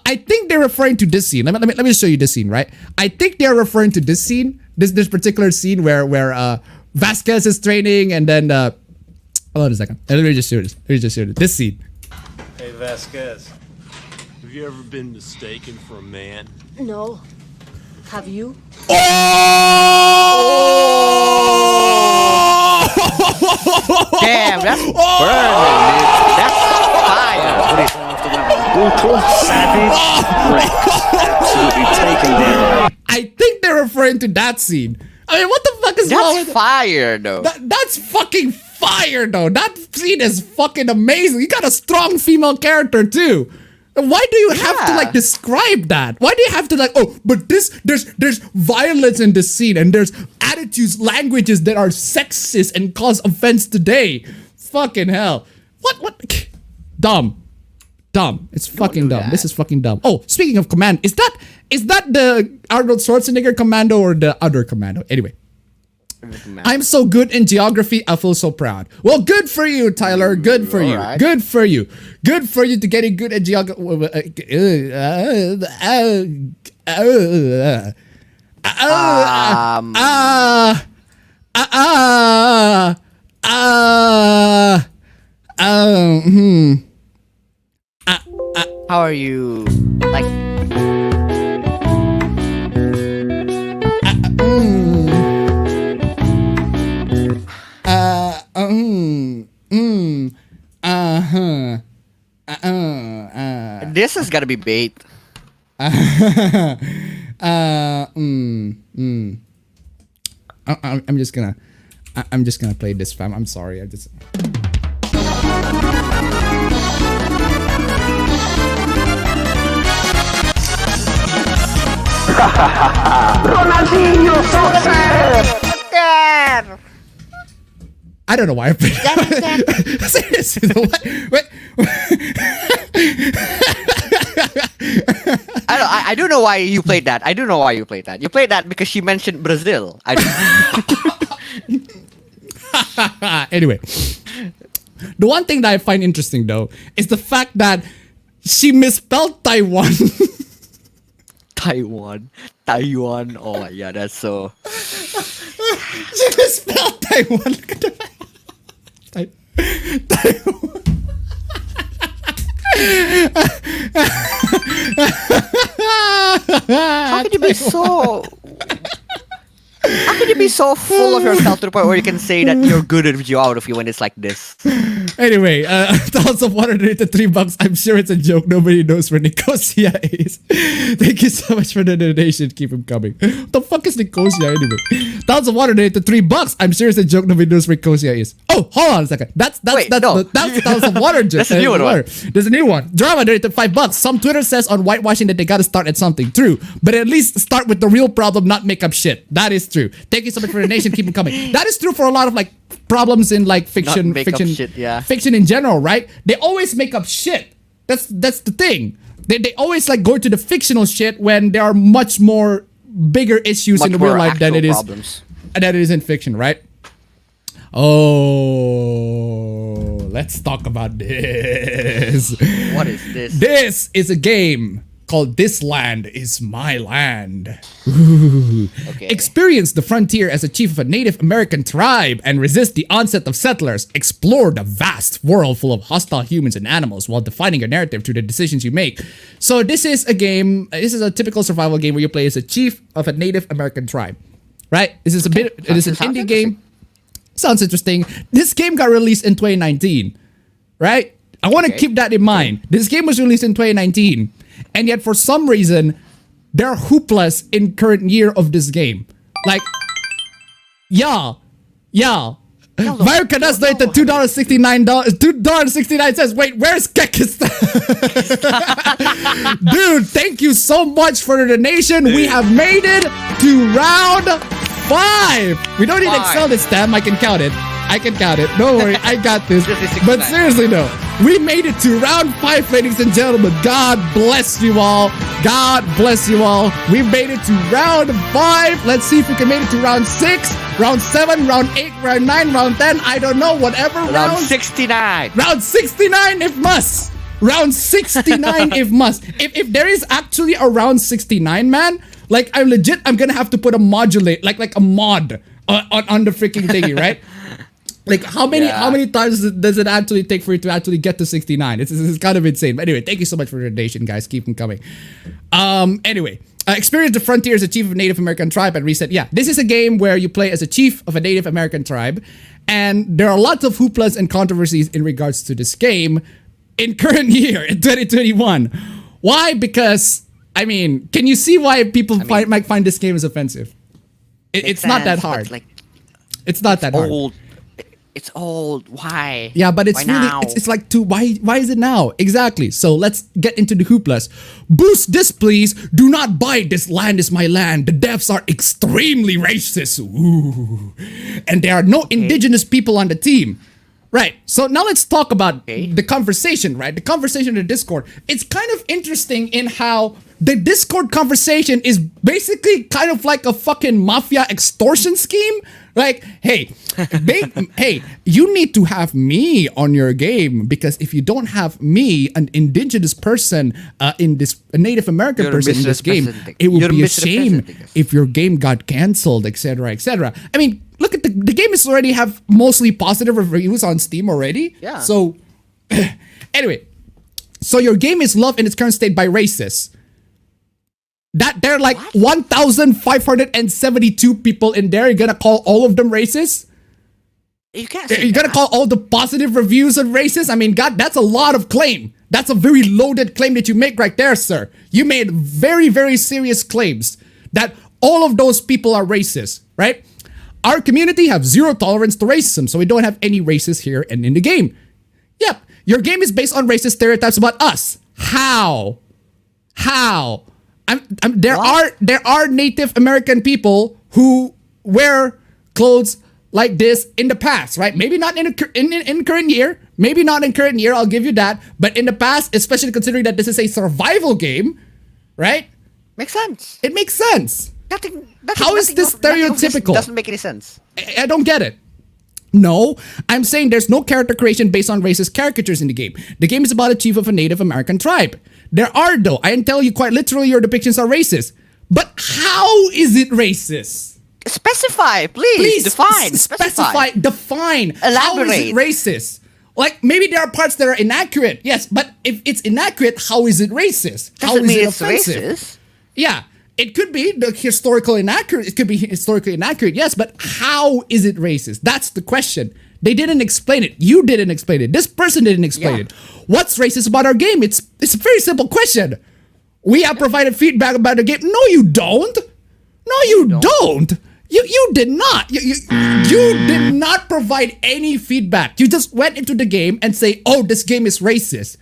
I think they're referring to this scene. Let me show you this scene, right? I think they're referring to this scene, this particular scene where Vasquez is training, and then hold on a second. Let me just show this. This scene. Hey Vasquez, have you ever been mistaken for a man? No. Have you? Oh! Damn, that's burning, dude. That's fire. What do you say after that one? Brutal, savage, wreck. Absolutely taken down. I think they're referring to that scene. I mean, what the fuck is wrong with That's fire, though. That's fucking fire, though. That scene is fucking amazing. You got a strong female character too. Why do you have to like describe that? Why do you have to like, oh, but there's violence in this scene and there's attitudes, languages that are sexist and cause offense today. Fucking hell. What? Dumb. It's fucking dumb. that. This is fucking dumb. Oh, speaking of command, is that the Arnold Schwarzenegger commando or the other commando? Anyway. I'm so good in geography, I feel so proud. Well, good for you, Tyler. Good for you. Alright. Good for you. Good for you to getting good at geography. How are you? Like, this has got to be bait. I'm just gonna play this, fam. I'm sorry. I just. Ronaldinho, so sad! I don't know why I played it. Seriously, what? I do know why you played that. I do know why you played that. You played that because she mentioned Brazil. Anyway, The one thing that I find interesting though is the fact that she misspelled Taiwan. Taiwan. Oh my god, that's so. She misspelled Taiwan. Look at that. Taiwan. How can you be so? How can you be so full of yourself to the point where you can say that you're good at geography when it's like this? Anyway, tons of water donated $3. I'm sure it's a joke. Nobody knows where Nicosia is. Thank you so much for the donation. Keep them coming. What the fuck is Nicosia anyway? Tons of water donated $3. I'm sure it's a joke. Nobody knows where Nicosia is. Oh, hold on a second. That's tons of water. That's a new one. There's a new one. Drama donated $5. Some Twitter says on whitewashing that they gotta start at something. True, but at least start with the real problem, not make up shit. That is true. Thank you so much for the donation. Keep them coming. That is true for a lot of like problems in like fiction, shit, yeah. fiction in general, right? They always make up shit. That's the thing. They always like go to the fictional shit when there are much more bigger issues in the real life than it is in fiction, right? Oh, let's talk about this. What is this? This is a game called This Land Is My Land. Ooh. Okay. Experience the frontier as a chief of a Native American tribe and resist the onset of settlers. Explore the vast world full of hostile humans and animals while defining your narrative through the decisions you make. So this is a game, this is a typical survival game where you play as a chief of a Native American tribe, right? This is it is an indie game. Sounds interesting. This game got released in 2019, right? I want to keep that in mind. This game was released in 2019. And yet, for some reason, there are hooplas in current year of this game. Like, yeah. America does the $2.69. Wait, where's Kekistan? Dude, thank you so much for the donation. We have made it to round 5. We don't need to excel this time. I can count it. Don't worry, I got this. But seriously though, we made it to round 5, ladies and gentlemen. God bless you all. We made it to round 5. Let's see if we can make it to round 6, round 7, round 8, round 9, round 10. I don't know, whatever. Round 69. Round 69 if must. Round 69 if must. If there is actually a round 69, man, like I'm gonna have to put a modulate, like a mod on the freaking thingy, right? Like how many times does it actually take for you to actually get to 69? It's kind of insane. But anyway, thank you so much for the donation, guys. Keep them coming. Anyway, experience the frontier as a chief of a Native American tribe and reset. Yeah, this is a game where you play as a chief of a Native American tribe, and there are lots of hooplas and controversies in regards to this game in current year in 2021. Why? Because I mean, can you see why people might find this game as offensive? It's not that hard. Like, it's not that hard. It's old. Why? Yeah, but it's really it's like why is it now? Exactly. So let's get into the hooplas. Boost this, please. Do not buy This Land Is My Land. The devs are extremely racist. Ooh. And there are no indigenous people on the team. Right. So now let's talk about the conversation, right? The conversation in the Discord. It's kind of interesting in how the Discord conversation is basically kind of like a fucking mafia extortion scheme. Like, hey, you need to have me on your game because if you don't have me, an indigenous person in this a Native American person in this game, it would be a shame if your game got canceled, etc., etc. I mean, look at the game is already have mostly positive reviews on Steam already. Yeah. So, anyway, so your game is loved in its current state by racists. That there are like 1,572 people in there. You're gonna call all of them racist? You can't. You're gonna call all the positive reviews of racist? I mean, God, that's a lot of claim. That's a very loaded claim that you make right there, sir. You made very, very serious claims that all of those people are racist, right? Our community have zero tolerance to racism, so we don't have any racists here and in the game. Yep, your game is based on racist stereotypes about us. How? There are Native American people who wear clothes like this in the past, right? Maybe not in current year. Maybe not in current year. I'll give you that. But in the past, especially considering that this is a survival game, right? Makes sense. It makes sense. Nothing How is this stereotypical? Doesn't make any sense. I don't get it. No, I'm saying there's no character creation based on racist caricatures in the game. The game is about a chief of a Native American tribe. There are, though. I can tell you quite literally your depictions are racist. But how is it racist? Specify, please. Define. Specify. Define. Elaborate. How is it racist? Like, maybe there are parts that are inaccurate. Yes, but if it's inaccurate, how is it racist? How Doesn't is mean it it's offensive? racist. Yeah, it could be the historical inaccurate. It could be historically inaccurate, yes, but how is it racist? That's the question. They didn't explain it. You didn't explain it. This person didn't explain it. What's racist about our game? It's a very simple question. We have provided feedback about the game. No, you don't. No, you don't. You did not. You did not provide any feedback. You just went into the game and say, oh, this game is racist.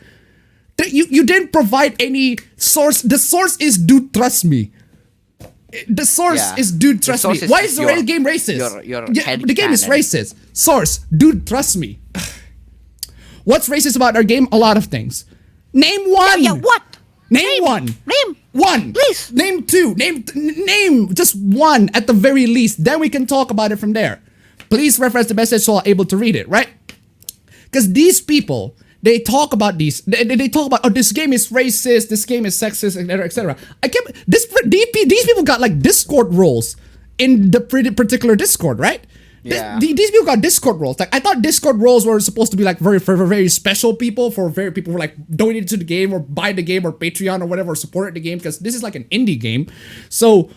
You didn't provide any source. The source is dude, trust me. The source is dude, trust me. Why is the game racist? The game is racist. Source, dude, trust me. What's racist about our game? A lot of things. Name one. Yeah, what? Name one. Name one. Please. Name two. Name just one at the very least. Then we can talk about it from there. Please reference the message so I'm able to read it, right? Because these people, they talk about these. They talk about, oh, this game is racist, this game is sexist, etc., etc. These people got like Discord roles in the particular Discord, right? Yeah. These people got Discord roles. Like, I thought Discord roles were supposed to be like for very special people, for very people who like donated to the game or buy the game or Patreon or whatever, or supported the game, because this is like an indie game. So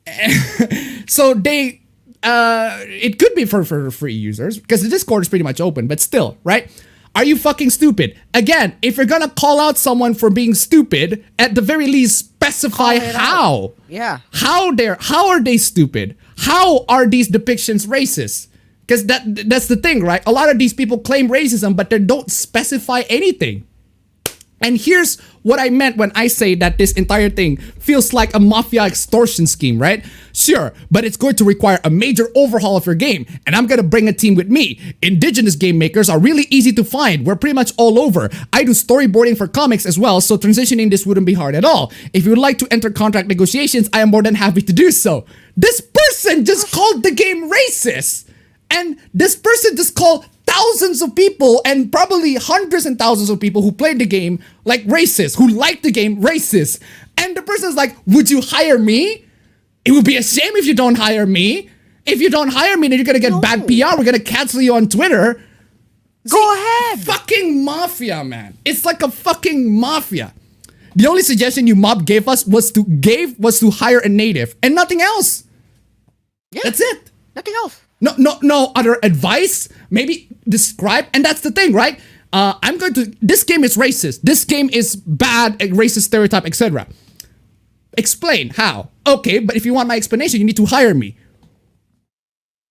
they it could be for free users because the Discord is pretty much open, but still, right? Are you fucking stupid? Again, if you're gonna call out someone for being stupid, at the very least specify how. Yeah. How are they stupid? How are these depictions racist? Because that's the thing, right? A lot of these people claim racism, but they don't specify anything. And here's what I meant when I say that this entire thing feels like a mafia extortion scheme, right? Sure, but it's going to require a major overhaul of your game, and I'm gonna bring a team with me. Indigenous game makers are really easy to find. We're pretty much all over. I do storyboarding for comics as well, so transitioning this wouldn't be hard at all. If you would like to enter contract negotiations, I am more than happy to do so. This person just called the game racist, and this person just called thousands of people and probably hundreds and thousands of people who played the game like racist, who liked the game racist. And the person's like, would you hire me? It would be a shame if you don't hire me. If you don't hire me, then you're gonna get bad PR. We're gonna cancel you on Twitter. Go ahead. Fucking mafia, man. It's like a fucking mafia. The only suggestion you mob gave us was to hire a native and nothing else. Yeah. That's it. Nothing else. No other advice. Maybe describe, and that's the thing, right? This game is racist. This game is bad, a racist stereotype, etc. Explain how. Okay, but if you want my explanation, you need to hire me.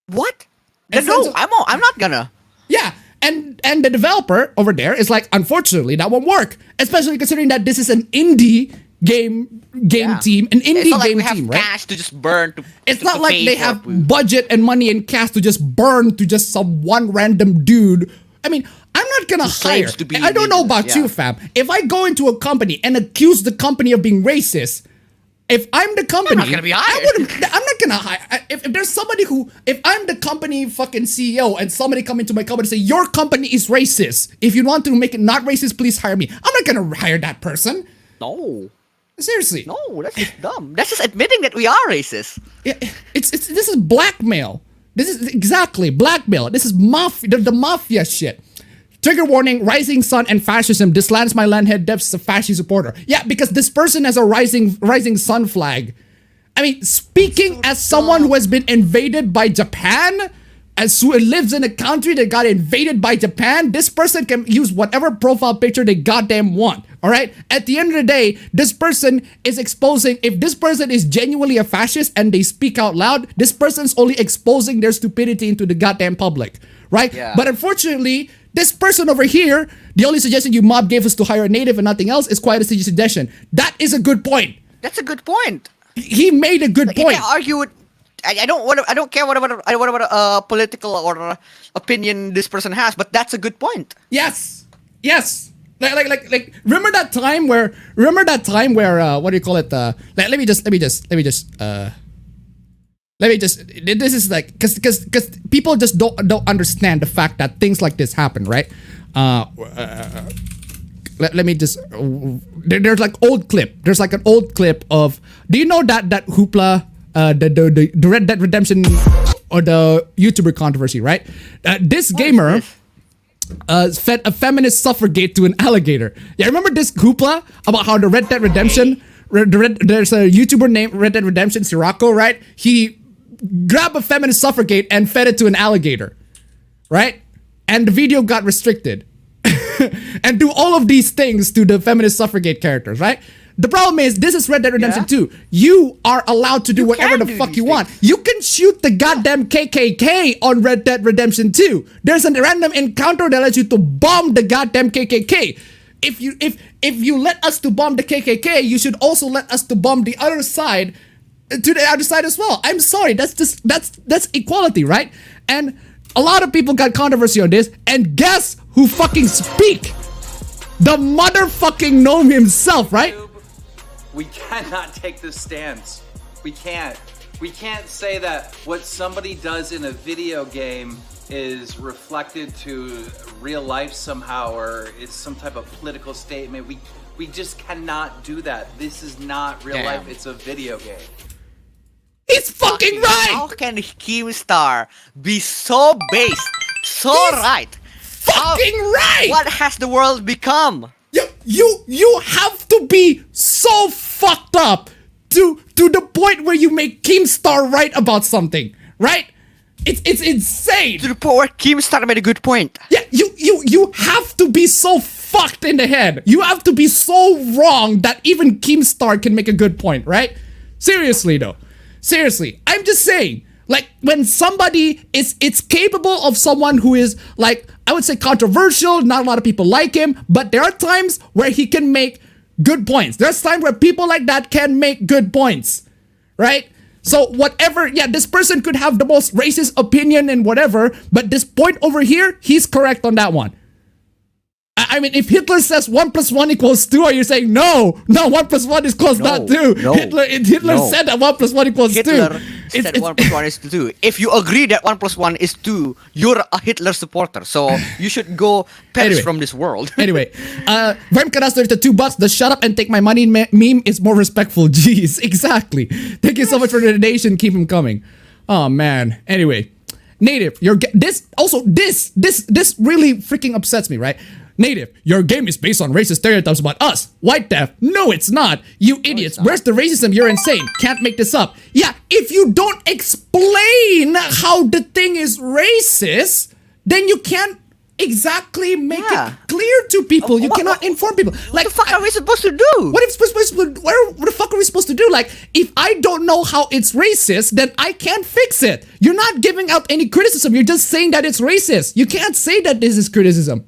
What? And No, so- I'm not gonna. Yeah, and the developer over there is like, unfortunately, that won't work. Especially considering that this is an indie game team, an indie It's not like game we have team, right? cash to just burn. It's to not like pay they for have it. budget and money and cash to just burn to just some one random dude. I mean, I'm not gonna hire. claims to be I don't know about indigenous, you, yeah. fam. If I go into a company and accuse the company of being racist, if I'm the company, not gonna be hired. I'm not gonna hire. If there's somebody if I'm the company fucking CEO and somebody come into my company and say, your company is racist. If you want to make it not racist, please hire me. I'm not gonna hire that person. No, Seriously. no, that's just dumb. That's just admitting that we are racist. Yeah, this is blackmail. This is exactly blackmail. This is mafia, the mafia shit. Trigger warning: rising sun and fascism. This lands my landhead depths a fascist supporter. Yeah, because this person has a rising sun flag. I mean, speaking as someone who has been invaded by Japan, as who lives in a country that got invaded by Japan, this person can use whatever profile picture they goddamn want. All right? At the end of the day, this person is exposing, if this person is genuinely a fascist and they speak out loud, this person's only exposing their stupidity into the goddamn public. Right? Yeah. But unfortunately, this person over here, the only suggestion you mob gave us to hire a native and nothing else is quite a suggestion. That is a good point. That's a good point. He made a good You point. can't argue with. I don't care what about political or opinion this person has, but that's a good point. Yes. Like remember that time where what do you call it? Let me just Let me just. This is like because people just don't understand the fact that things like this happen, right? Let me just. There's like old clip. There's like an old clip of. Do you know that hoopla? The Red Dead Redemption or the YouTuber controversy, right? This gamer fed a feminist suffragette to an alligator. Yeah, remember this hoopla about how the Red Dead Redemption. There's a YouTuber named Red Dead Redemption, Sirocco, right? He grabbed a feminist suffragette and fed it to an alligator, right? And the video got restricted. And do all of these things to the feminist suffragette characters, right? The problem is, this is Red Dead Redemption 2. You are allowed to do whatever the fuck you want. You can shoot the goddamn KKK on Red Dead Redemption 2. There's a random encounter that allows you to bomb the goddamn KKK. If you let us to bomb the KKK, you should also let us to bomb the other side, to the other side as well. I'm sorry, that's equality, right? And a lot of people got controversy on this, and guess who fucking speak? The motherfucking gnome himself, right? We cannot take this stance. We can't. We can't say that what somebody does in a video game is reflected to real life somehow, or it's some type of political statement. We just cannot do that. This is not real life. It's a video game. He's fucking right! How can Keemstar be so based, so right? Fucking right! What has the world become? You have to be so fucked up to the point where you make Keemstar right about something, right? It's insane. To the point where Keemstar made a good point. Yeah, you have to be so fucked in the head. You have to be so wrong that even Keemstar can make a good point, right? Seriously though. Seriously. I'm just saying, like, when somebody it's capable of someone who is, like, I would say controversial, not a lot of people like him, but there are times where he can make good points. There's times where people like that can make good points, right? So whatever, yeah, this person could have the most racist opinion and whatever, but this point over here, he's correct on that one. I mean, if Hitler says 1 + 1 = 2, are you saying no, 1 + 1 = not 2? No, Hitler said that 1 + 1 = 2. Hitler said 1 + 1 = 2. If you agree that 1 + 1 = 2, you're a Hitler supporter. So you should go perish from this world. Anyway, Vermkadas the $2. The shut up and take my money meme is more respectful. Jeez, exactly. Thank you so much for the donation. Keep them coming. Oh man. Anyway, Native, this really freaking upsets me, right? Native, your game is based on racist stereotypes about us. White death. No, it's not. You idiots. Where's the racism? You're insane. Can't make this up. Yeah, if you don't explain how the thing is racist, then you can't exactly make it clear to people. You cannot inform people. Like, what the fuck are we supposed to do? What the fuck are we supposed to do? Like, if I don't know how it's racist, then I can't fix it. You're not giving out any criticism. You're just saying that it's racist. You can't say that this is criticism.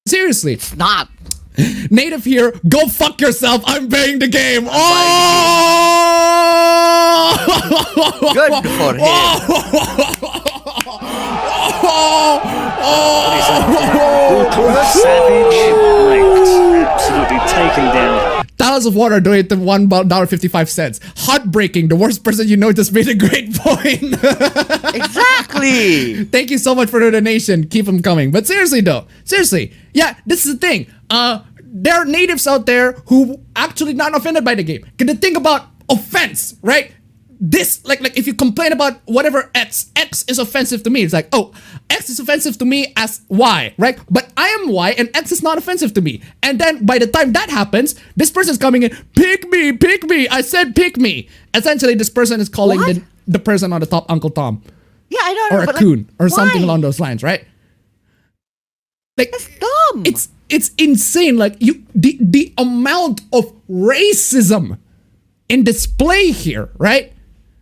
Seriously. It's not. Native here, go fuck yourself. I'm paying the game. Oh! Good for him. Savage wrecked. Absolutely taken down. Dollars of water donated to $1.55. Heartbreaking. The worst person you know just made a great point. Exactly. Thank you so much for the donation. Keep them coming. But seriously though, yeah, this is the thing. There are natives out there who actually not offended by the game. The thing about offense, right? This, like if you complain about whatever X is offensive to me. It's like, oh, X is offensive to me as Y, right? But I am Y and X is not offensive to me. And then by the time that happens, this person's coming in, pick me. I said pick me. Essentially, this person is calling the person on the top Uncle Tom. Yeah, I don't know. Or a coon, or something along those lines, right? Like, that's dumb. It's insane. Like, the amount of racism in display here, right?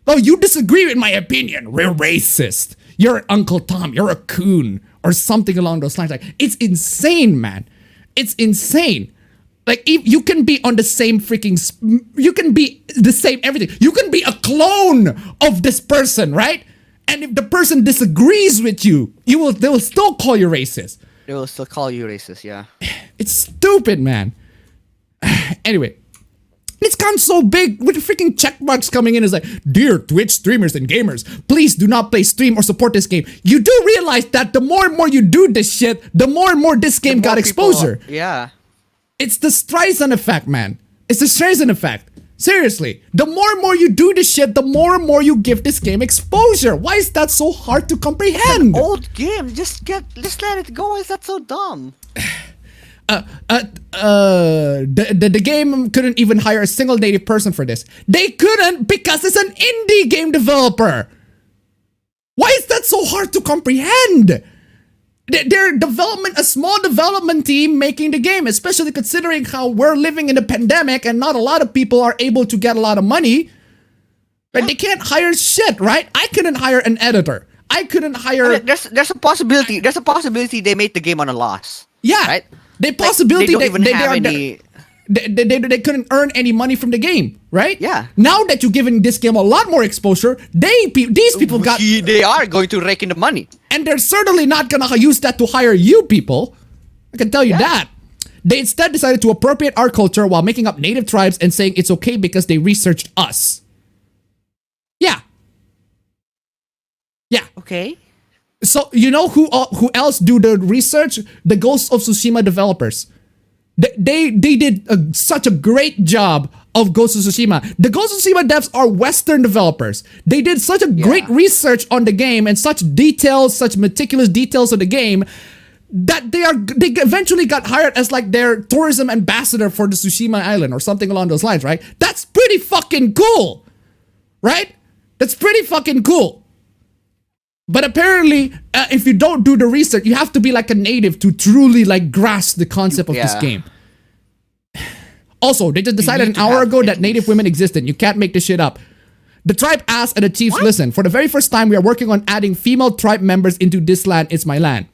Oh, you disagree with my opinion. We're racist. You're an Uncle Tom. You're a coon, or something along those lines. Like, it's insane, man. It's insane. Like, if you can be on the same freaking, you can be the same everything. You can be a clone of this person, right? And if the person disagrees with you, they will still call you racist. They will still call you racist, yeah. It's stupid, man. Anyway, it's icon so big with the freaking check marks coming in is like, dear Twitch streamers and gamers, please do not play, stream, or support this game. You do realize that the more and more you do this shit, the more and more this game got exposure. Yeah. It's the Streisand effect, man. It's the Streisand effect. Seriously, the more and more you do this shit, the more and more you give this game exposure. Why is that so hard to comprehend? Old game, just let it go. Why is that so dumb? The game couldn't even hire a single native person for this. They couldn't because it's an indie game developer. Why is that so hard to comprehend? Their development, a small development team making the game, especially considering how we're living in a pandemic and not a lot of people are able to get a lot of money. Right? They can't hire shit, right? I couldn't hire an editor. I couldn't hire. There's a possibility. There's a possibility they made the game on a loss. Yeah, right. The possibility they couldn't earn any money from the game, right? Yeah. Now that you're giving this game a lot more exposure, these people got. They are going to rake in the money, and they're certainly not gonna use that to hire you people. I can tell you that. They instead decided to appropriate our culture while making up native tribes and saying it's okay because they researched us. Yeah. Yeah. Okay. So you know who else do the research? The Ghost of Tsushima developers. They did such a great job of Ghost of Tsushima. The Ghost of Tsushima devs are Western developers. They did such a great research on the game and such meticulous details of the game that they eventually got hired as like their tourism ambassador for the Tsushima Island or something along those lines, right? That's pretty fucking cool, right? That's pretty fucking cool. But apparently, if you don't do the research, you have to be like a native to truly like grasp the concept of this game. Also, they just decided an hour ago that native women existed. You can't make this shit up. The tribe asked and the chiefs listened. For the very first time, we are working on adding female tribe members into this land. It's my land.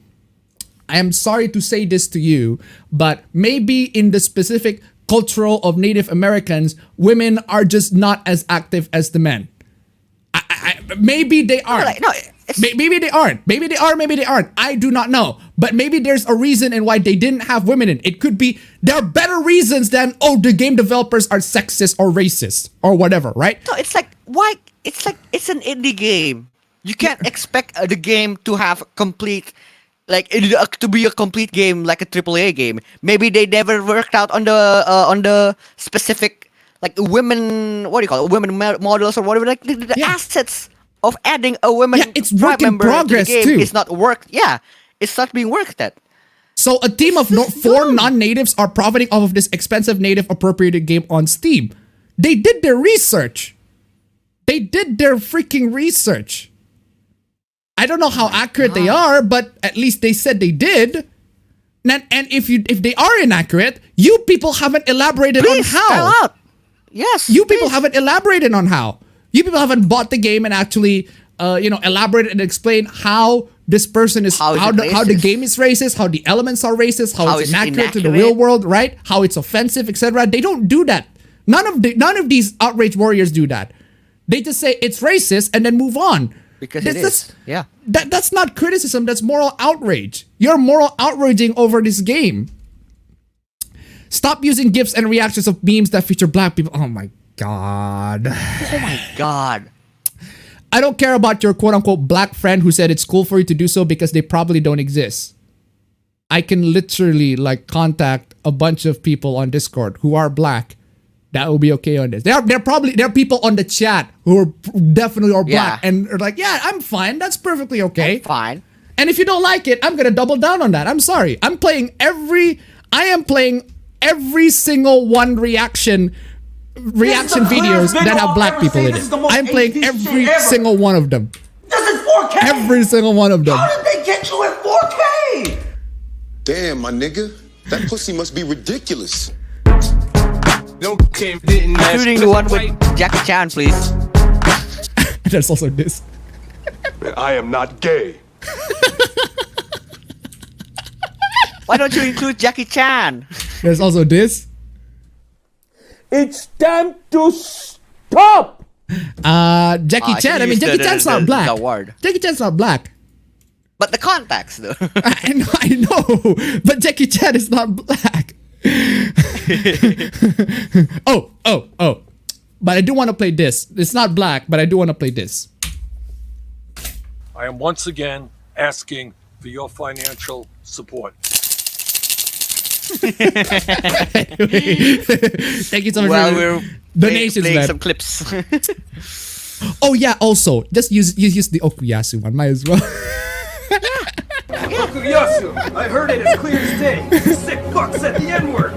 I am sorry to say this to you, but maybe in the specific cultural of Native Americans, women are just not as active as the men. Maybe they aren't. Maybe they aren't. Maybe they are, maybe they aren't. I do not know. But maybe there's a reason in why they didn't have women in. It could be there are better reasons than, oh, the game developers are sexist or racist or whatever, right? No, it's like, why? It's like, it's an indie game. You can't expect the game to have complete, like, to be a complete game like a AAA game. Maybe they never worked out on the specific, like, women, what do you call it, women models or whatever, like, the assets of adding a woman it's work in progress to the game too. is not worked. Yeah, it's not being worked at. So a team of 4 non-natives are profiting off of this expensive native appropriated game on Steam. They did their research. They did their freaking research. I don't know how accurate they are, but at least they said they did. And if they are inaccurate, you people haven't elaborated on how. Spell out. Yes. You people haven't elaborated on how. You people haven't bought the game and actually, elaborated and explained how this person is, how the game is racist, how the elements are racist, how it's inaccurate to the real world, right? How it's offensive, etc. They don't do that. None of these outrage warriors do that. They just say it's racist and then move on. Because it is. Yeah. That's not criticism. That's moral outrage. You're moral outraging over this game. Stop using GIFs and reactions of memes that feature black people. Oh my God. Oh my God. I don't care about your quote-unquote black friend who said it's cool for you to do so because they probably don't exist. I can literally contact a bunch of people on Discord who are black that will be okay on this. There are people on the chat who are definitely black and are like, yeah, I'm fine. That's perfectly okay. I'm fine. And if you don't like it, I'm gonna double down on that. I'm sorry. I am playing every single one reaction videos that have black people in it. I'm playing every single one of them. This is 4K. Every single one of them. How did they get you in 4K? Damn, my nigga. That pussy must be ridiculous. Including the one with Jackie Chan, please. There's also this. I am not gay. Why don't you include Jackie Chan? There's also this. It's time to stop. Jackie Chan. I mean, Jackie Chan's not black. Jackie Chan's not black. But the contacts, though. I know. But Jackie Chan is not black. oh. But I do want to play this. It's not black, but I do want to play this. I am once again asking for your financial support. Thank you so much Well, for we're donations, playing man. some clips. Oh yeah, also just use the Okuyasu one. Might as well. Okuyasu! I heard it as clear as day. You sick fuck said the N-word!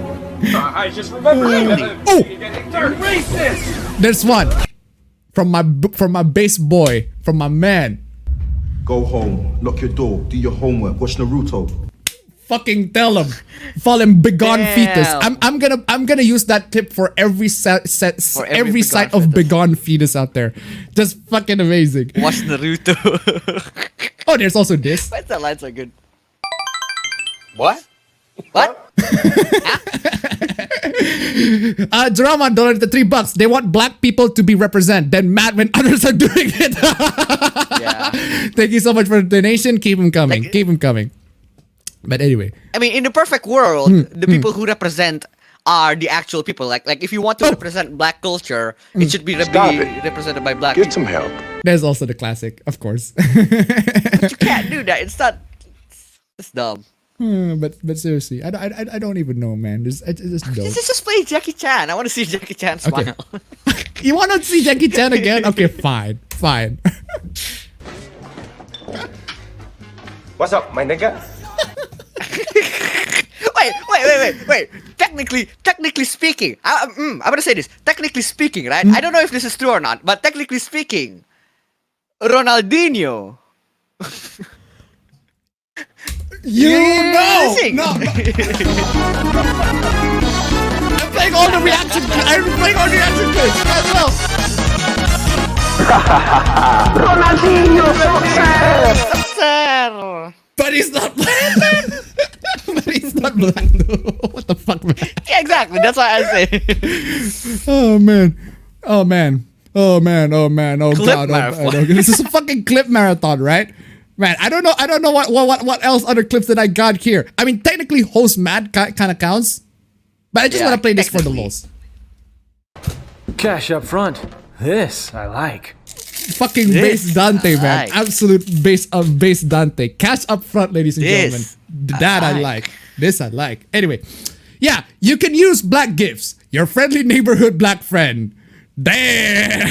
I just remembered it. Oh! You're racist! There's one from my base boy, from my man. Go home, lock your door, do your homework, watch Naruto. Fucking tell him, call him begone fetus. Damn. I'm gonna use that tip for every every site of begone fetus out there. Just fucking amazing. Watch Naruto. Oh, there's also this. Why is that line so good? What? What? Drama donated the $3. They want black people to be represented. Then mad when others are doing it. Yeah. Thank you so much for the donation. Keep them coming. Like- Keep them coming. But anyway. I mean, in the perfect world, the people who represent are the actual people. Like if you want to represent black culture, it should be represented by black Get people. some help. There's also the classic, of course. But you can't do that. It's not. It's dumb. But seriously, I don't even know, man. It's just dope. Just play Jackie Chan. I want to see Jackie Chan smile. You want to see Jackie Chan again? Okay, fine. What's up, my nigga? Wait. Technically speaking, I'm gonna say this. Technically speaking, right? I don't know if this is true or not, but technically speaking, Ronaldinho. You know. Sing. No. I'm playing all the reaction. I'm playing all the reaction clips as well. Ronaldinho, Sir. But he's not black. But he's not black though. What the fuck, man? Yeah, exactly. That's why I say. Oh man. Oh Clip god. marathon. This is a fucking clip marathon, right? Man, I don't know what else other clips that I got here. I mean, technically, host mad kind of counts, but I just want to play this for the lols. Cash up front. This I like. Fucking base Dante, man. like. Absolute base of base Dante. Cash up front, ladies and gentlemen. This That I like. This I like. Anyway, yeah, you can use black gifts. Your friendly neighborhood black friend. Damn,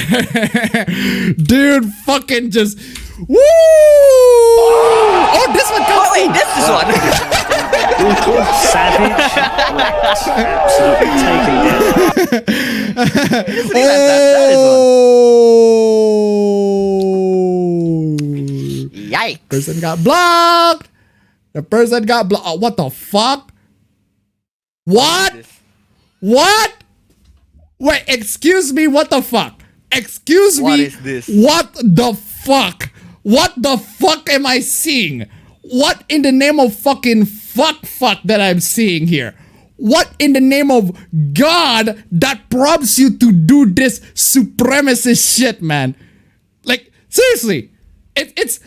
dude, fucking just woo! Oh, this one comes. Wait, this is one. Brutal, savage, absolutely taken down. Yikes. Person got blocked. The person got blocked. Oh, what the fuck? What? Wait, excuse me, what the fuck? Excuse What me. is this? What the fuck? What the fuck am I seeing? What in the name of fucking fuck that I'm seeing here? What in the name of God that prompts you to do this supremacist shit, man? Like, seriously. It's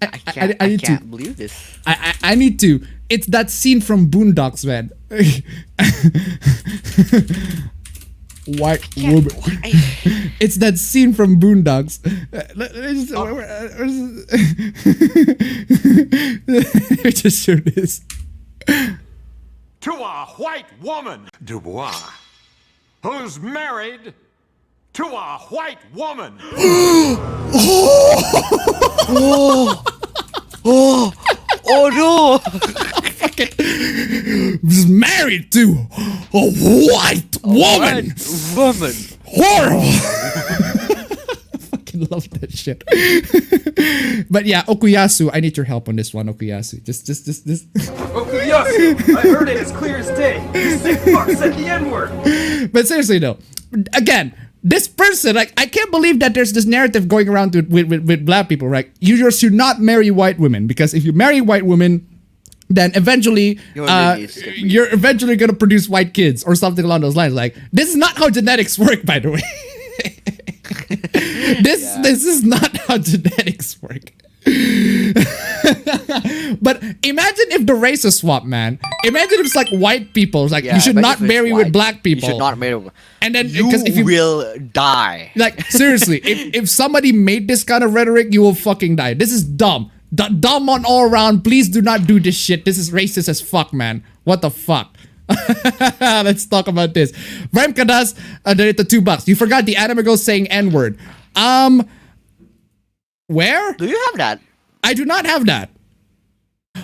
I need to- can't believe this. I need to. It's that scene from Boondocks, man. White woman. It's that scene from Boondocks. Let me just show this. To a white woman, Dubois, who's married to a white woman. Oh no! Was married to a white woman. Woman. Horrible. Fucking love that shit. But yeah, Okuyasu, I need your help on this one, Okuyasu. Just. Okuyasu! I heard it as clear as day. You sick fuck said the N-word! But seriously though, again, this person, like, I can't believe that there's this narrative going around with black people, right? You should not marry white women, because if you marry white women, then eventually you're eventually gonna produce white kids or something along those lines. Like, this is not how genetics work, by the way. This is not how genetics work. But imagine if the races swap, man. Imagine if it's like white people. It's like Yeah, you should but not if it's marry white, with black people. You should not marry. And then You because if you will die. like seriously, if somebody made this kind of rhetoric, you will fucking die. This is dumb. Dumb on all around. Please do not do this shit. This is racist as fuck, man. What the fuck? Let's talk about this. Rhyme Kadas donated $2. You forgot the anime girl saying N-word. Where? Do you have that? I do not have that.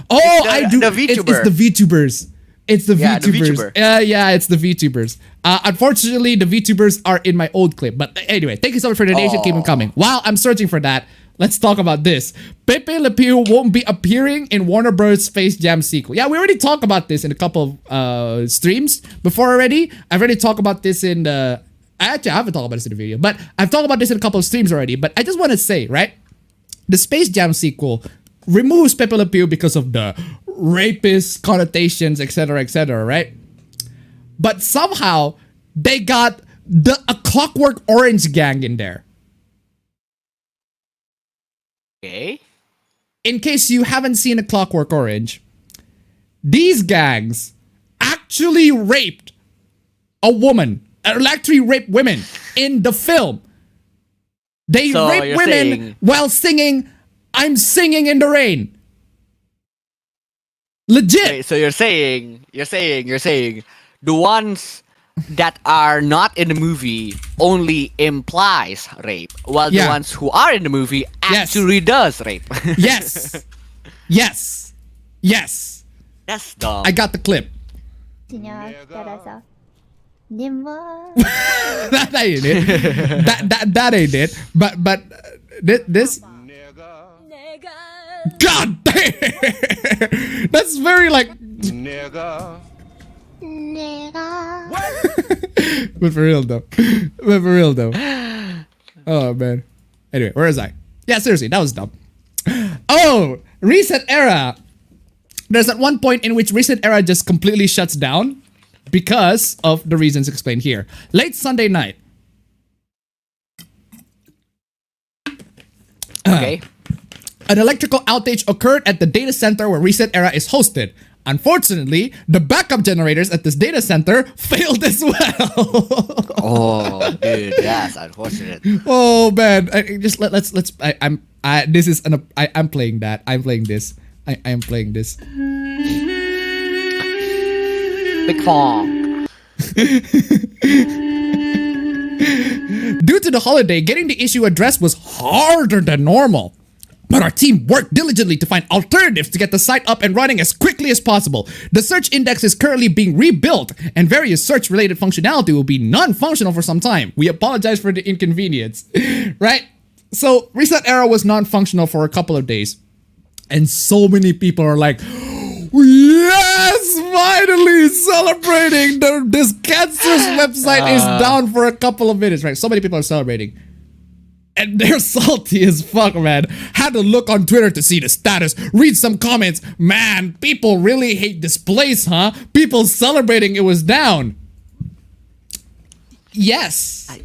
Oh, I do. The It's VTuber. the VTubers. It's the Yeah, the VTubers. VTuber. Yeah, it's the VTubers. Unfortunately, the VTubers are in my old clip. But anyway, thank you so much for the donation. Keep them coming. While I'm searching for that, let's talk about this. Pepe Le Pew won't be appearing in Warner Bros. Space Jam sequel. Yeah, we already talked about this in a couple of streams before already. I've already talked about this in the... Actually, I haven't talked about this in the video, but I've talked about this in a couple of streams already. But I just want to say, right? The Space Jam sequel removes Pepe Le Pew because of the rapist connotations, etc., right? But somehow they got a Clockwork Orange gang in there. Okay. In case you haven't seen a Clockwork Orange, these gangs actually raped a woman, actually raped women in the film. They So rape you're women saying- while singing, "I'm singing in the rain." Legit. Okay, so you're saying the ones that are not in the movie only implies rape, while the Yeah. ones who are in the movie Yes. actually does rape. Yes. Yes. Yes. That's dumb. I got the clip. That ain't it. That ain't it. But this. God damn. That's very like. But for real though. Oh man. Anyway, where is I? Yeah, seriously, that was dumb. Oh, Reset Era. There's at one point in which Reset Era just completely shuts down because of the reasons explained here. Late Sunday night. Okay. An electrical outage occurred at the data center where Reset Era is hosted. Unfortunately, the backup generators at this data center failed as well. Oh, dude, that's unfortunate. Oh man, I'm playing that. I'm playing this. I am playing this. Big Fong. Due to the holiday, getting the issue addressed was harder than normal. But our team worked diligently to find alternatives to get the site up and running as quickly as possible. The search index is currently being rebuilt, and various search-related functionality will be non-functional for some time. We apologize for the inconvenience. Right? So, Reset Era was non-functional for a couple of days. And so many people are like, yes, finally celebrating. This cancerous website is down for a couple of minutes, right? So many people are celebrating. And they're salty as fuck, man. Had to look on Twitter to see the status, read some comments. Man, people really hate this place, huh? People celebrating it was down. Yes.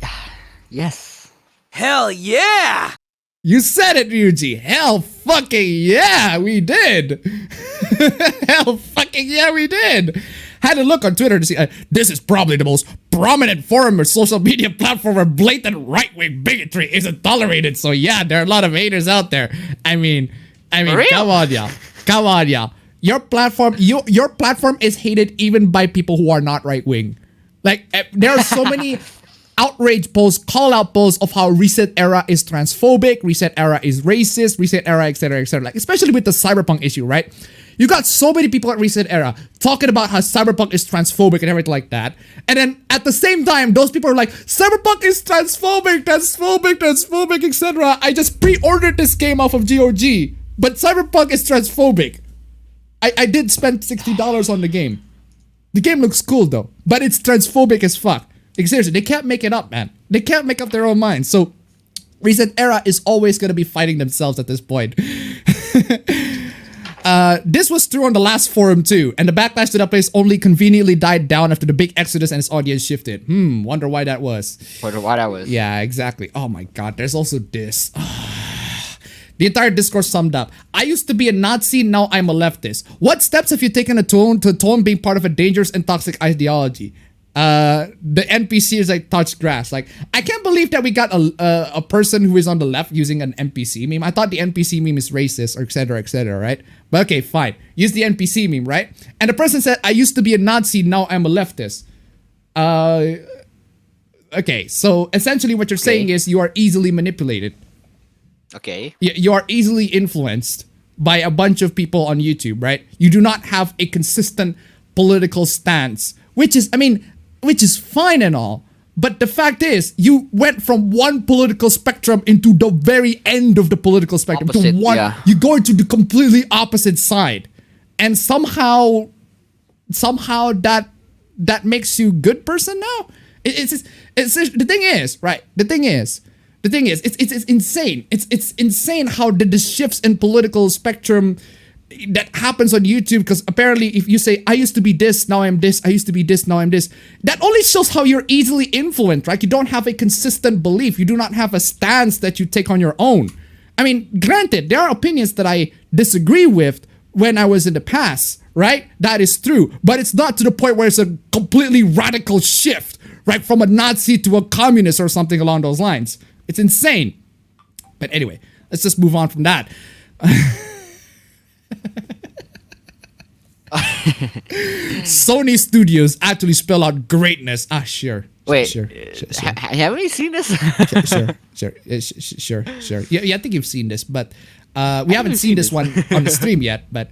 Yes. Hell yeah! You said it, Ryuji. Hell fucking yeah, we did. Hell fucking yeah, we did. Had to look on Twitter to see, this is probably the most prominent forum or social media platform where blatant right-wing bigotry isn't tolerated. So yeah, there are a lot of haters out there. I mean, come on, y'all. Come on, y'all. Your platform is hated even by people who are not right-wing. Like, there are so many outrage posts, call-out posts of how Reset Era is transphobic, Reset Era is racist, Reset Era, etc., etc. Like, especially with the cyberpunk issue, right? You got so many people at Reset Era talking about how cyberpunk is transphobic and everything like that. And then at the same time, those people are like, cyberpunk is transphobic, etc. I just pre-ordered this game off of GOG, but cyberpunk is transphobic. I did spend $60 on the game. The game looks cool though, but it's transphobic as fuck. Like, seriously, they can't make it up, man. They can't make up their own minds. So Reset Era is always going to be fighting themselves at this point. This was true on the last forum too, and the backlash to that place only conveniently died down after the big exodus and its audience shifted. Wonder why that was. Wonder why that was. Yeah, exactly. Oh my god, there's also this. The entire discourse summed up. I used to be a Nazi, now I'm a leftist. What steps have you taken to atone being part of a dangerous and toxic ideology? The NPC is like touched grass. Like, I can't believe that we got a person who is on the left using an NPC meme. I thought the NPC meme is racist or etc, right? But okay, fine. Use the NPC meme, right? And the person said, I used to be a Nazi, now I'm a leftist. Okay, so essentially what you're saying is you are easily manipulated. Okay. You are easily influenced by a bunch of people on YouTube, right? You do not have a consistent political stance, which is fine and all. But the fact is, you went from one political spectrum into the very end of the political spectrum. You go into the completely opposite side. And somehow that makes you a good person now? The thing is, right? It's insane. It's insane how the shifts in political spectrum that happens on YouTube, because apparently if you say, I used to be this, now I'm this, I used to be this, now I'm this, that only shows how you're easily influenced, right? You don't have a consistent belief. You do not have a stance that you take on your own. I mean, granted, there are opinions that I disagree with when I was in the past, right? That is true. But it's not to the point where it's a completely radical shift, right? From a Nazi to a communist or something along those lines. It's insane. But anyway, let's just move on from that. Sony Studios actually spell out greatness. Sure. Wait, sure. Haven't you seen this? Sure. Yeah, I think you've seen this, but we haven't seen this one on the stream yet. But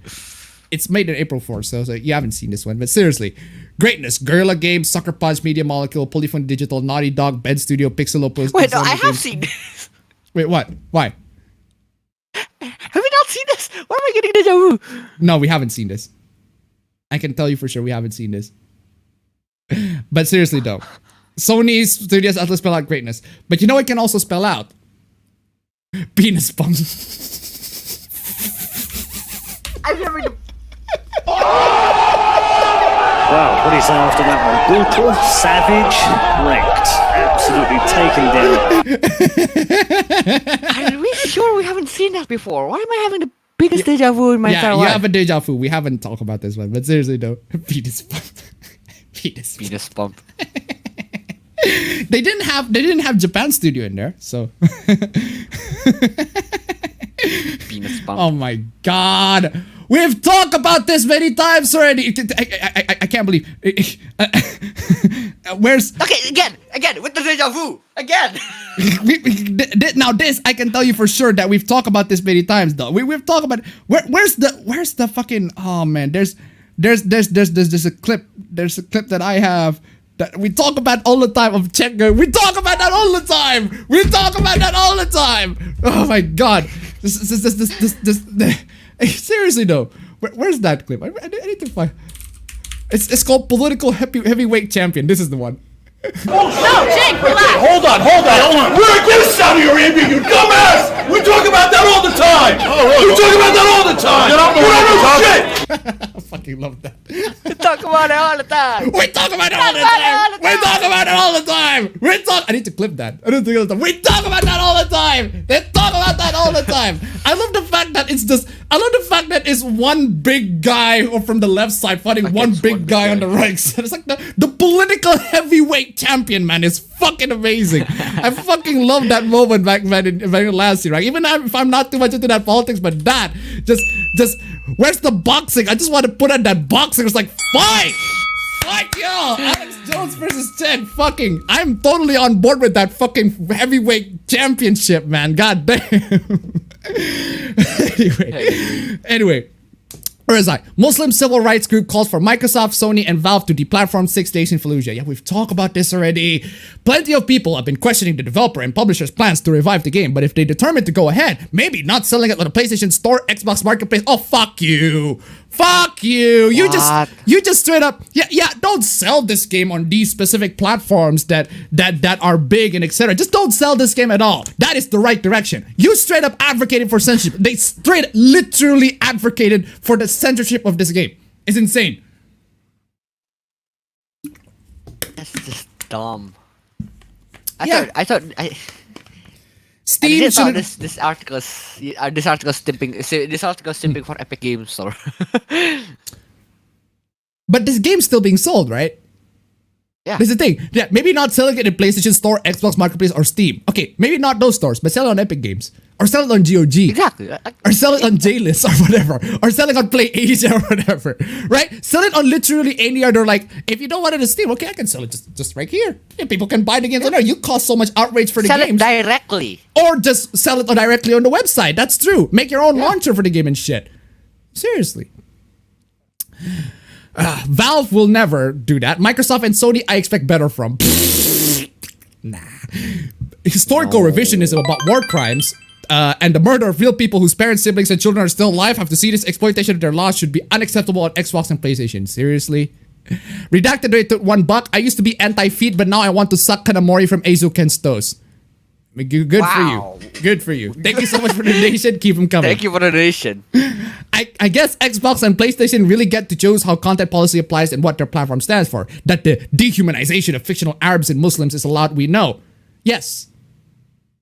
it's made on April 4th, so you haven't seen this one. But seriously, greatness: Guerrilla Games, Sucker Punch, Media Molecule, Polyphony Digital, Naughty Dog, Bed Studio, Pixelopus. Wait, no, I have seen this. Wait, what? Why? Have we not seen this? Why am I getting deja vu? No, we haven't seen this. I can tell you for sure we haven't seen this. But seriously though, Sony Studios actually spell out greatness. But you know it can also spell out penis bump. I've never... Wow, what do you say after that one? Brutal, savage, wrecked. Absolutely taken down. Are we sure we haven't seen that before? Why am I having the biggest deja vu in my entire life? You have a deja vu. We haven't talked about this one, but seriously though, penis bump. Penis bump. They didn't have Japan studio in there, so. Penis bump. Oh my god. We've talked about this many times already. I can't believe. Where's... Okay, again, with the deja vu, again. Now this, I can tell you for sure that we've talked about this many times though. We've talked about... Where's the fucking... Oh man, there's a clip. There's a clip that I have that we talk about all the time of Checker. We talk about that all the time. Oh my god. Seriously though, where's that clip? I need to find. It's called Political Heavyweight Champion. This is the one. No, Jake, relax. Hold on. We're against Saudi Arabia, you dumbass. We talk about that all the time. We talk about that all the time. You don't know shit. I fucking love that. We talk about it all the time. We talk about it all the time. I need to clip that. We talk about that all the time. They talk about that all the time. I love the fact that it's one big guy or from the left side fighting one big guy on the right side. It's like the political heavyweight champion, man, is fucking amazing. I fucking love that moment back in last year, right? Even if I'm not too much into that politics, but that just where's the boxing? I just want to put on that boxing. It's like fight, yo, Alex Jones versus Ted. Fucking, I'm totally on board with that fucking heavyweight championship, man. God damn. Anyway. Where is I? Muslim civil rights group calls for Microsoft, Sony, and Valve to deplatform 6 Days in Fallujah. Yeah, we've talked about this already. Plenty of people have been questioning the developer and publisher's plans to revive the game, but if they determine to go ahead, maybe not selling it on the PlayStation Store, Xbox Marketplace. Oh, fuck you. Fuck you. You just straight up, yeah, don't sell this game on these specific platforms that are big and etc. Just don't sell this game at all. That is the right direction. You straight up advocated for censorship. They literally advocated for the censorship of this game. It's insane. That's just dumb. I thought Steam This shouldn't. this article is simping for Epic Games Store. But this game's still being sold, right? Yeah. That's the thing. Yeah, maybe not selling it in PlayStation Store, Xbox Marketplace, or Steam. Okay, maybe not those stores, but sell it on Epic Games. Or sell it on GOG. Exactly. Or sell it on JList or whatever. Or sell it on Play Asia or whatever. Right? Sell it on literally any other, like, if you don't want it on Steam, okay, I can sell it just right here. Yeah, people can buy the games on there. You cause so much outrage for the Sell games. it directly. Or just sell it directly on the website. That's true. Make your own launcher for the game and shit. Seriously. Valve will never do that. Microsoft and Sony, I expect better from. Nah. Historical revisionism about war crimes and the murder of real people whose parents, siblings, and children are still alive have to see this exploitation of their laws should be unacceptable on Xbox and PlayStation. Seriously? Redacted rate to $1. I used to be anti-feet, but now I want to suck Kanamori from Eizuken's toes. Good for you. Good for you. Thank you so much for the donation. Keep them coming. Thank you for the donation. I guess Xbox and PlayStation really get to choose how content policy applies and what their platform stands for. That the dehumanization of fictional Arabs and Muslims is allowed, we know. Yes.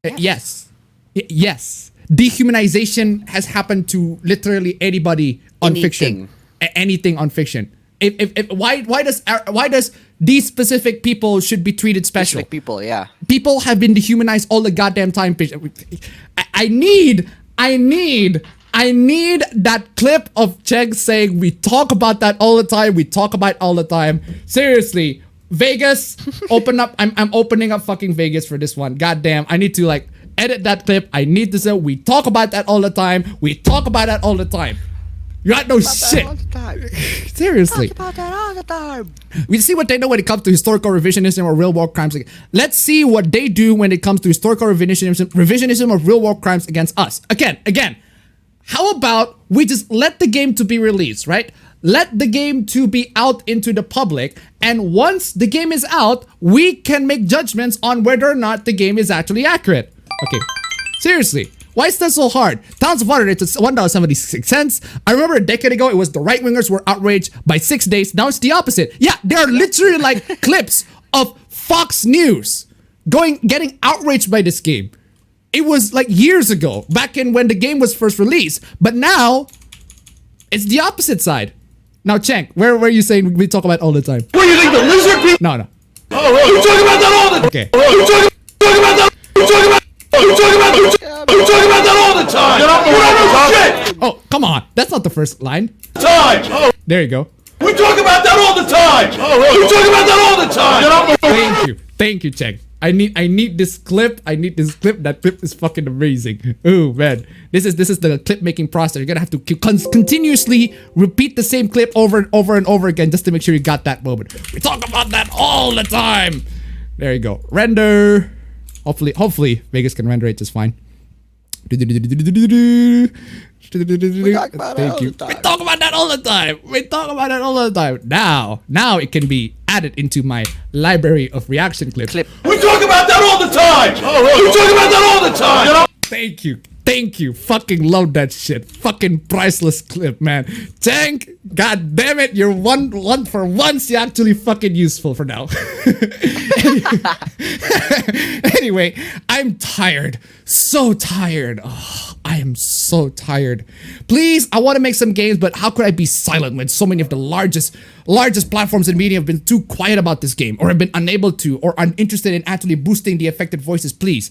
Yes. Yes. Dehumanization has happened to literally anybody on fiction. Anything on fiction. Why does these specific people should be treated special? Specific people, yeah. People have been dehumanized all the goddamn time. I need that clip of Chegg saying we talk about that all the time. We talk about it all the time. Seriously, Vegas, open up. I'm opening up fucking Vegas for this one. Goddamn, I need to like edit that clip. I need to say we talk about that all the time. We talk about that all the time. You got no shit. Seriously. Talk about that all the time. We see what they know when it comes to historical revisionism or real war crimes. Let's see what they do when it comes to historical revisionism of real war crimes against us. Again, how about we just let the game to be released, right? Let the game to be out into the public, and once the game is out, we can make judgments on whether or not the game is actually accurate. Okay, seriously. Why is that so hard? Towns of Water, it's $1.76. I remember a decade ago, it was the right-wingers were outraged by 6 days. Now it's the opposite. Yeah, there are literally like clips of Fox News getting outraged by this game. It was like years ago, back in when the game was first released. But now, it's the opposite side. Now, Cenk, where are you saying we talk about all the time? What do you think, the lizard people? No. Oh, you talk about that all the time. Okay. You talk about that. You talk about that all the time. You don't know shit. Oh, come on. That's not the first line. Oh. There you go. We talk about that all the time. You talk about that all the time. You don't know. Thank you, Cenk. I need this clip. That clip is fucking amazing. Oh man, this is the clip making process. You're gonna have to continuously repeat the same clip over and over again just to make sure you got that moment. We talk about that all the time. There you go. Render. Hopefully Vegas can render it just fine. Thank you. We talk about that all the time. Now it can be added into my library of reaction clips. We talk about that all the time. We talk about that all the time. Thank you. Fucking love that shit. Fucking priceless clip, man. Cenk, god damn it, you're one for once. You're actually fucking useful for now. Anyway, I'm tired. So tired. Oh, I am so tired. Please, I want to make some games, but how could I be silent when so many of the largest platforms and media have been too quiet about this game, or have been unable to, or uninterested in actually boosting the affected voices? Please.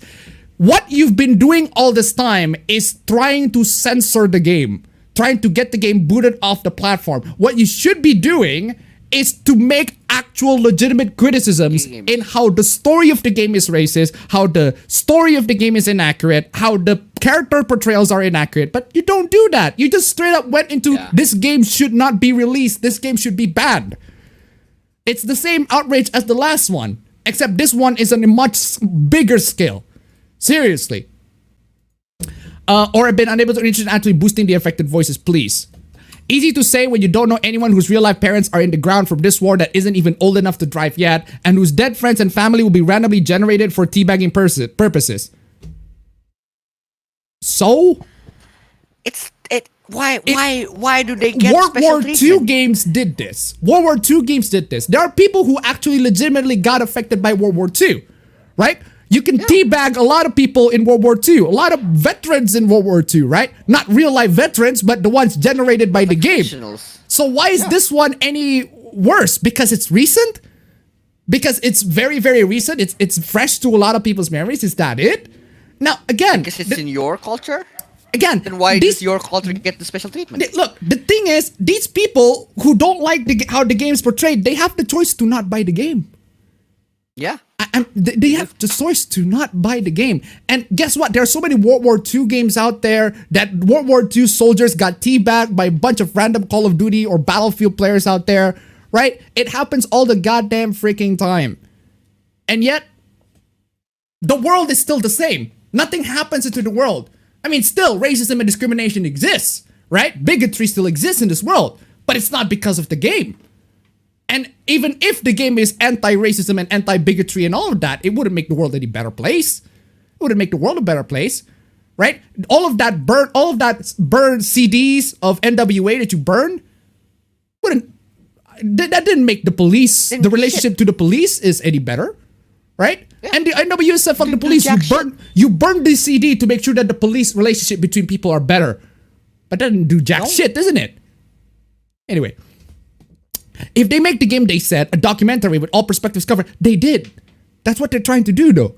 What you've been doing all this time is trying to censor the game, trying to get the game booted off the platform. What you should be doing is to make actual legitimate criticisms in how the story of the game is racist, how the story of the game is inaccurate, how the character portrayals are inaccurate. But you don't do that. You just straight up went into this game should not be released. This game should be banned. It's the same outrage as the last one, except this one is on a much bigger scale. Seriously. Or have been unable to reach and actually boosting the affected voices, please. Easy to say when you don't know anyone whose real life parents are in the ground from this war that isn't even old enough to drive yet, and whose dead friends and family will be randomly generated for teabagging purposes. So? Why do they get World special War treatment? II games did this. World War II games did this. There are people who actually legitimately got affected by World War II, right? You can teabag a lot of people in World War II, a lot of veterans in World War II, right? Not real life veterans, but the ones generated by the game. So why is this one any worse? Because it's recent? Because it's very, very recent? It's fresh to a lot of people's memories? Is that it? Now, again... Because it's in your culture? Again, then why does your culture get the special treatment? Look, the thing is, these people who don't like how the game is portrayed, they have the choice to not buy the game. Yeah. And they have the choice to not buy the game. And guess what? There are so many World War II games out there that World War II soldiers got teabagged by a bunch of random Call of Duty or Battlefield players out there, right? It happens all the goddamn freaking time. And yet, the world is still the same. Nothing happens into the world. I mean, still, racism and discrimination exists, right? Bigotry still exists in this world, but it's not because of the game. And even if the game is anti-racism and anti-bigotry and all of that, it wouldn't make the world any better place. It wouldn't make the world a better place, right? All of that burn CDs of NWA that you burn, that didn't make the police, the relationship to the police is any better, right? Yeah. And the NWA said, fuck the police, you burn the CD to make sure that the police relationship between people are better. But that didn't do jack shit, doesn't it? Anyway. If they make the game, they said, a documentary with all perspectives covered, they did. That's what they're trying to do, though.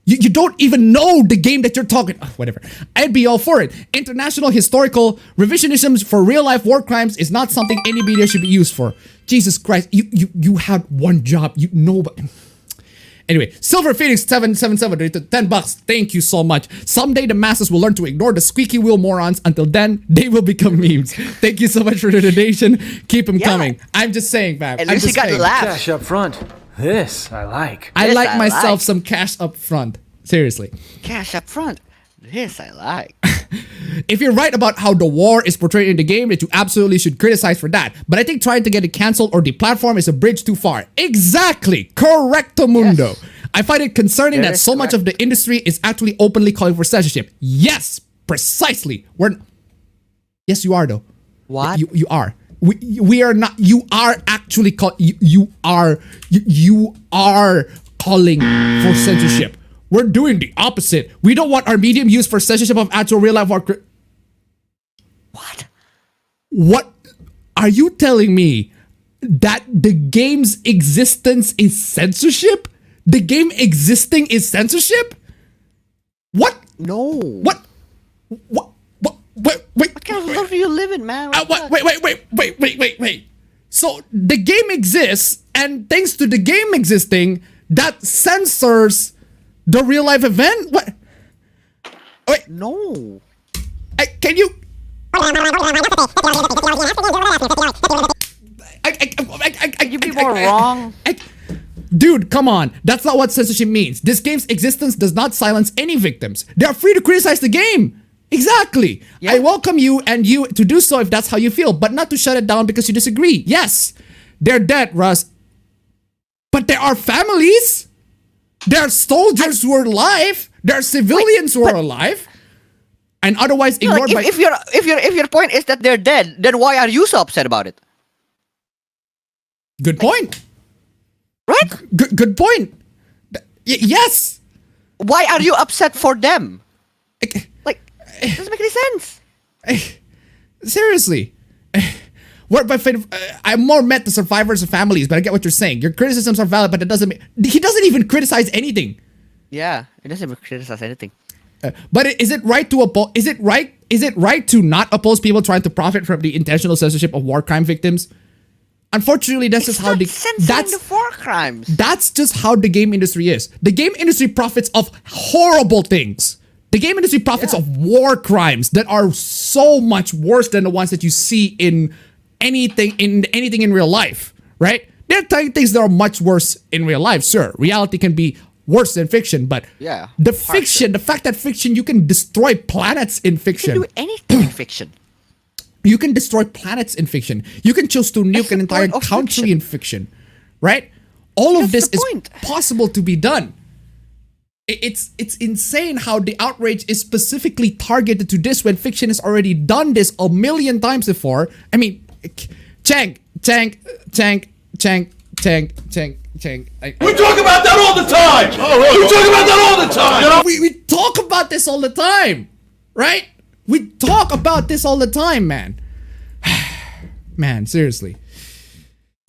You don't even know the game that you're talking. Whatever. I'd be all for it. International historical revisionism for real-life war crimes is not something any media should be used for. Jesus Christ, you had one job. You know, but... Anyway, Silver Phoenix 777 donated $10. Thank you so much. Someday the masses will learn to ignore the squeaky wheel morons. Until then, they will become memes. Thank you so much for the donation. Keep them coming. I'm just saying, man. At least you got to laugh. Cash up front. This I like. I like myself some cash up front. Seriously. Cash up front. This I like. If you're right about how the war is portrayed in the game, that you absolutely should criticize for that. But I think trying to get it cancelled or deplatformed is a bridge too far. Exactly. Correcto mundo. Yes. I find it concerning that so much of the industry is actually openly calling for censorship. Yes, precisely. Yes, you are though. What? You are. We are not. You are actually you are calling for censorship. We're doing the opposite. We don't want our medium used for censorship of actual real life war. What? What? Are you telling me that the game's existence is censorship? The game existing is censorship? What? No. What? Wait. What kind of world do you live in, man? Wait. So the game exists, and thanks to the game existing, that censors the real life event? What? Wait. No. Can you? You people are wrong. Dude, come on. That's not what censorship means. This game's existence does not silence any victims. They are free to criticize the game. Exactly. Yeah. I welcome you and you to do so if that's how you feel, but not to shut it down because you disagree. Yes, they're dead, Russ. But there are families. There are soldiers who are alive. There are civilians who are alive, and otherwise ignored by. If your point is that they're dead, then why are you so upset about it? Good point. Right? Good point. Yes. Why are you upset for them? It doesn't make any sense. Seriously. I'm more met to survivors and families, but I get what you're saying. Your criticisms are valid, but it doesn't. He doesn't even criticize anything. Yeah, he doesn't even criticize anything. But is it right to oppose? Is it right to not oppose people trying to profit from the intentional censorship of war crime victims? Unfortunately, that's just how the war crimes. That's just how the game industry is. The game industry profits of horrible things. The game industry profits of war crimes that are so much worse than the ones that you see in anything in real life, right? There are things that are much worse in real life. Sure, reality can be worse than fiction, but the fact that fiction, you can destroy planets in fiction. You can do anything in fiction. You can destroy planets in fiction. You can choose to nuke an entire country in fiction, right? All of this is possible to be done. It's insane how the outrage is specifically targeted to this when fiction has already done this a million times before. I mean, Chang. Cheng, We talk about that all the time! We talk about that all the time! we talk about this all the time, right? We talk about this all the time, man. Man, seriously.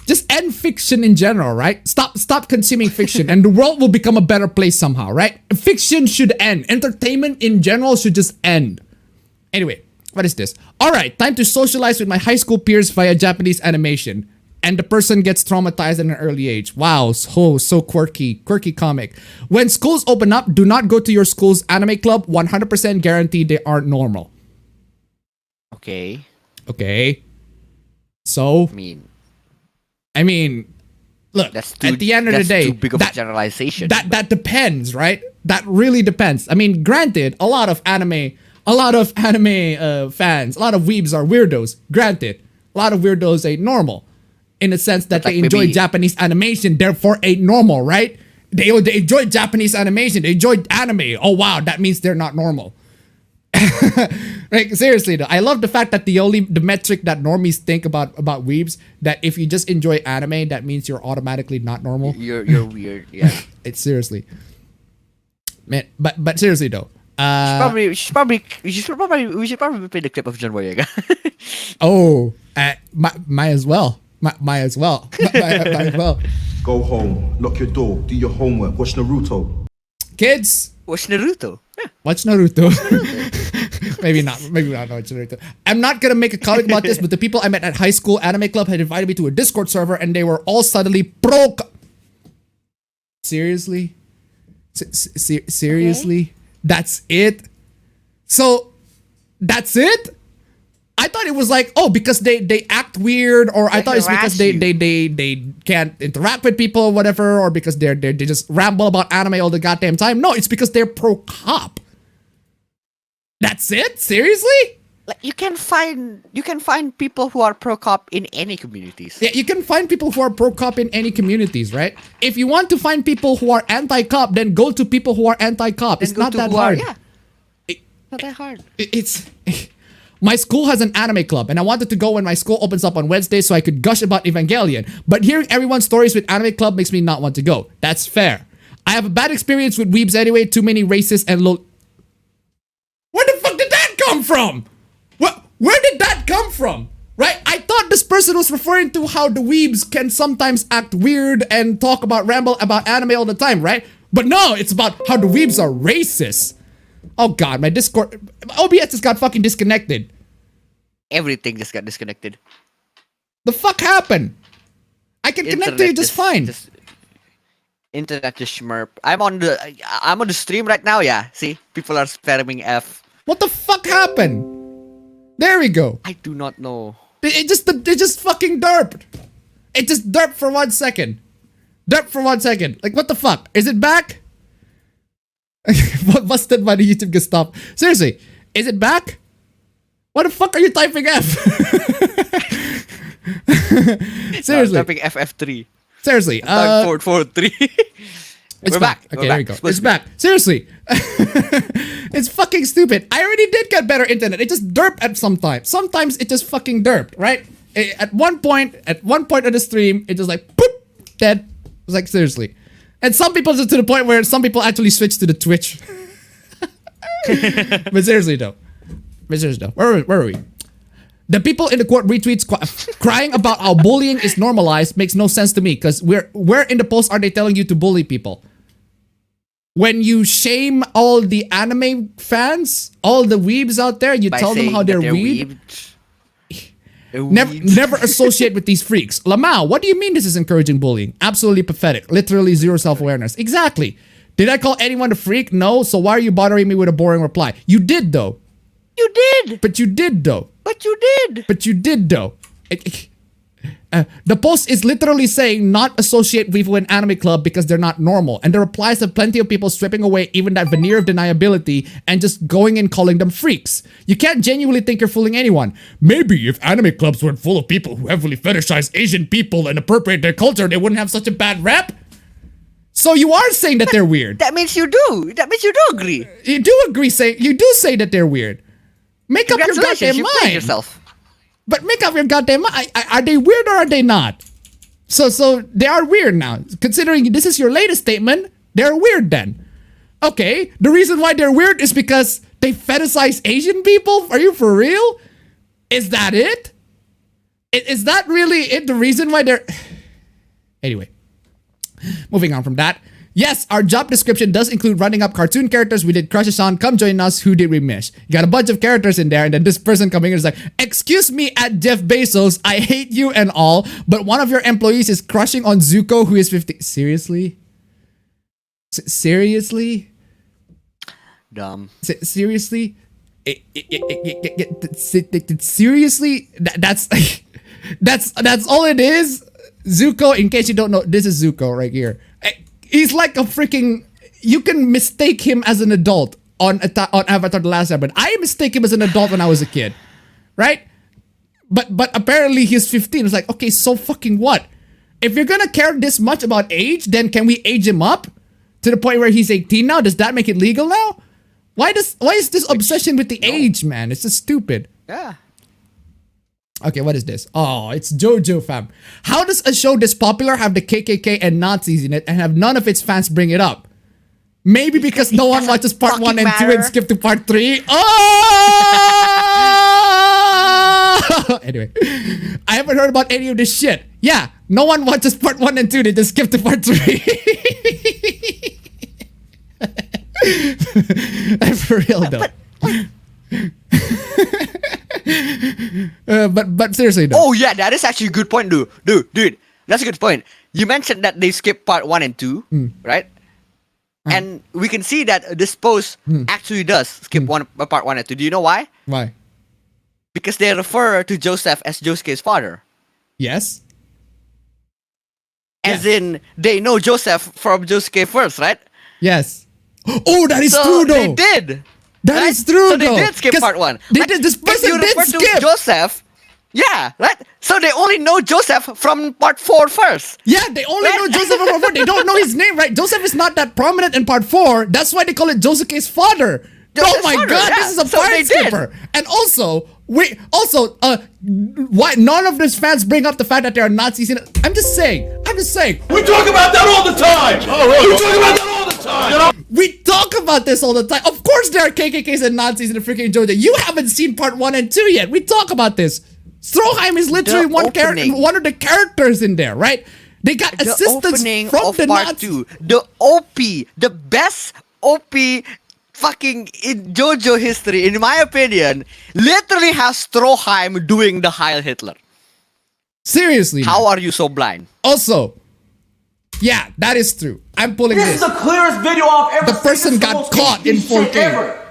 Just end fiction in general, right? Stop consuming fiction and the world will become a better place somehow, right? Fiction should end. Entertainment in general should just end. Anyway, what is this? Alright, time to socialize with my high school peers via Japanese animation. And the person gets traumatized at an early age. Wow, so quirky comic. When schools open up, do not go to your school's anime club. 100% guarantee they aren't normal. Okay. So, I mean, look, at the end of the day, too big of a generalization. That depends, right? That really depends. I mean, granted, a lot of anime fans, a lot of weebs are weirdos. Granted, a lot of weirdos ain't normal. In the sense that they enjoy Japanese animation, therefore ain't normal, right? They enjoy Japanese animation, they enjoy anime. Oh wow, that means they're not normal. Like seriously though, I love the fact that the metric that normies think about weebs, that if you just enjoy anime, that means you're automatically not normal. You're weird, yeah. It's seriously, man. But seriously though, we should probably play the clip of John Boyega. Oh, might as well. Might as well. Go home, lock your door, do your homework, watch Naruto. Kids, watch Naruto. Yeah. Watch Naruto. Maybe not watch Naruto. I'm not gonna make a comment about this, but the people I met at high school anime club had invited me to a Discord server, and they were all suddenly broke. Seriously? Seriously? Okay. That's it? So, that's it? I thought it was like, oh, because they act weird, or I thought it's because they can't interact with people or whatever, or because they just ramble about anime all the goddamn time. No, it's because they're pro-cop. That's it? Seriously? Like you can find people who are pro-cop in any communities. Yeah, you can find people who are pro-cop in any communities, right? If you want to find people who are anti-cop, then go to people who are anti-cop. It's not that hard. Not that hard. It's my school has an anime club, and I wanted to go when my school opens up on Wednesday so I could gush about Evangelion. But hearing everyone's stories with anime club makes me not want to go. That's fair. I have a bad experience with weebs anyway. Too many racist and low. Where the fuck did that come from? Where did that come from? Right? I thought this person was referring to how the weebs can sometimes act weird and ramble about anime all the time, right? But no, it's about how the weebs are racist. Oh god, my Discord OBS just got fucking disconnected. Everything just got disconnected. The fuck happened? I can connect to you just fine. Internet just schmurp. I'm on the stream right now, yeah. See? People are spamming F. What the fuck happened? There we go. I do not know. It just fucking derped. It just derped for 1 second. Derped for 1 second. Like what the fuck? Is it back? Busted by the YouTube gets stopped. Seriously, is it back? Why the fuck are you typing F? Seriously. No, I'm typing FF3. Seriously. Forward 3. It's back. Okay, there we go. It's back. Seriously. It's fucking stupid. I already did get better internet. It just derped at sometimes. Sometimes it just fucking derped, right? At one point of the stream, it just like boop, dead. It was like seriously. And some people just to the point where some people actually switch to the Twitch. But seriously though. Where are we? The people in the quote retweets crying about how bullying is normalized makes no sense to me, because where in the post are they telling you to bully people? When you shame all the anime fans, all the weebs out there, you tell them how they're weeb. Never associate with these freaks. Lamau, what do you mean this is encouraging bullying? Absolutely pathetic. Literally zero self-awareness. Exactly. Did I call anyone a freak? No. So why are you bothering me with a boring reply? You did though. You did. But you did though. But you did. But you did though. The post is literally saying not associate with an anime club because they're not normal. And the replies have plenty of people stripping away even that veneer of deniability and just going and calling them freaks. You can't genuinely think you're fooling anyone. Maybe if anime clubs weren't full of people who heavily fetishize Asian people and appropriate their culture, they wouldn't have such a bad rep. So you are saying that they're weird. That means you do. That means you do agree. You do agree. You do say that they're weird. Make up your goddamn mind. Yourself. But make up your goddamn mind. Are they weird or are they not? So they are weird now. Considering this is your latest statement, they're weird then. Okay, the reason why they're weird is because they fetishize Asian people? Are you for real? Is that it? Is that really it? The reason why they're... Anyway, moving on from that. Yes, our job description does include running up cartoon characters we did crushes on. Come join us. Who did we miss? You got a bunch of characters in there, and then this person coming in is like, excuse me at Jeff Bezos, I hate you and all, but one of your employees is crushing on Zuko who is 50. Seriously? Seriously? Dumb. Seriously? Seriously? That's all it is? Zuko, in case you don't know, this is Zuko right here. He's like a freaking... You can mistake him as an adult on Avatar The Last Airbender. I mistake him as an adult when I was a kid. Right? But apparently he's 15. It's like, okay, so fucking what? If you're gonna care this much about age, then can we age him up? To the point where he's 18 now? Does that make it legal now? Why is this obsession with the age, man? It's just stupid. Yeah. Okay, what is this? Oh, it's Jojo, fam. How does a show this popular have the KKK and Nazis in it and have none of its fans bring it up? Maybe because no one watches part 1 and 2 and skip to part 3. Oh! Anyway, I haven't heard about any of this shit. Yeah, no one watches part 1 and 2. They just skip to part 3. For real though. But seriously though. Oh yeah, that is actually a good point, dude. That's a good point. You mentioned that they skip part 1 and 2, right? And we can see that this post actually does skip part 1 and 2. Do you know why? Why? Because they refer to Joseph as Josuke's father. Yes. As in, they know Joseph from Josuke first, right? Yes. Oh, that is true though. They did. That is true so though. They did skip part 1. They did. This person did skip. To Joseph, yeah, right? So they only know Joseph from part 4 first. Yeah, they only know Joseph from part 4. They don't know his name, right? Joseph is not that prominent in part 4. That's why they call it Josuke's father. Oh my god, this is a pirate skipper. And also, why none of these fans bring up the fact that there are Nazis in it? I'm just saying. We talk about that all the time. We talk about that all the time. We talk about this all the time. Of course there are KKKs and Nazis in the freaking Jojo. You haven't seen part 1 and 2 yet. We talk about this. Stroheim is literally one of the characters in there, right? They got assistance from the part Nazis. 2. The OP, the best OP fucking in JoJo history, in my opinion, literally has Stroheim doing the Heil Hitler. Seriously. How are you so blind? Also, yeah, that is true. I'm pulling this. This is the clearest video I've ever seen. The person got caught in 4K.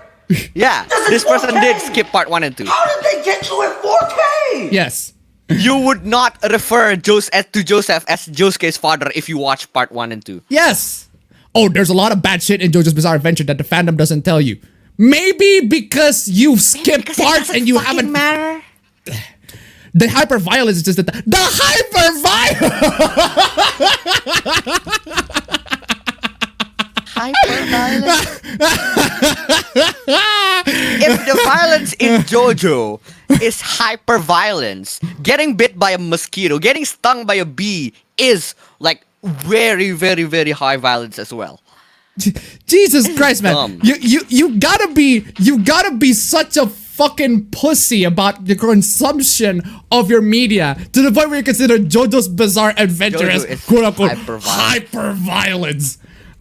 Yeah, this person did skip part 1 and 2. How did they get you in 4K? Yes. You would not refer to Joseph as Josuke's father if you watch part 1 and 2. Yes. Oh, there's a lot of bad shit in JoJo's Bizarre Adventure that the fandom doesn't tell you. Maybe because you've skipped parts and you haven't... matter. The hyper-violence is just that... The hyper-violence! Hyper-violence? If the violence in JoJo is hyper-violence, getting bit by a mosquito, getting stung by a bee is like very, very, very high violence as well. Jesus Christ, man. You gotta be such a fucking pussy about the consumption of your media to the point where you consider JoJo's Bizarre Adventure as quote-unquote hyper-violence.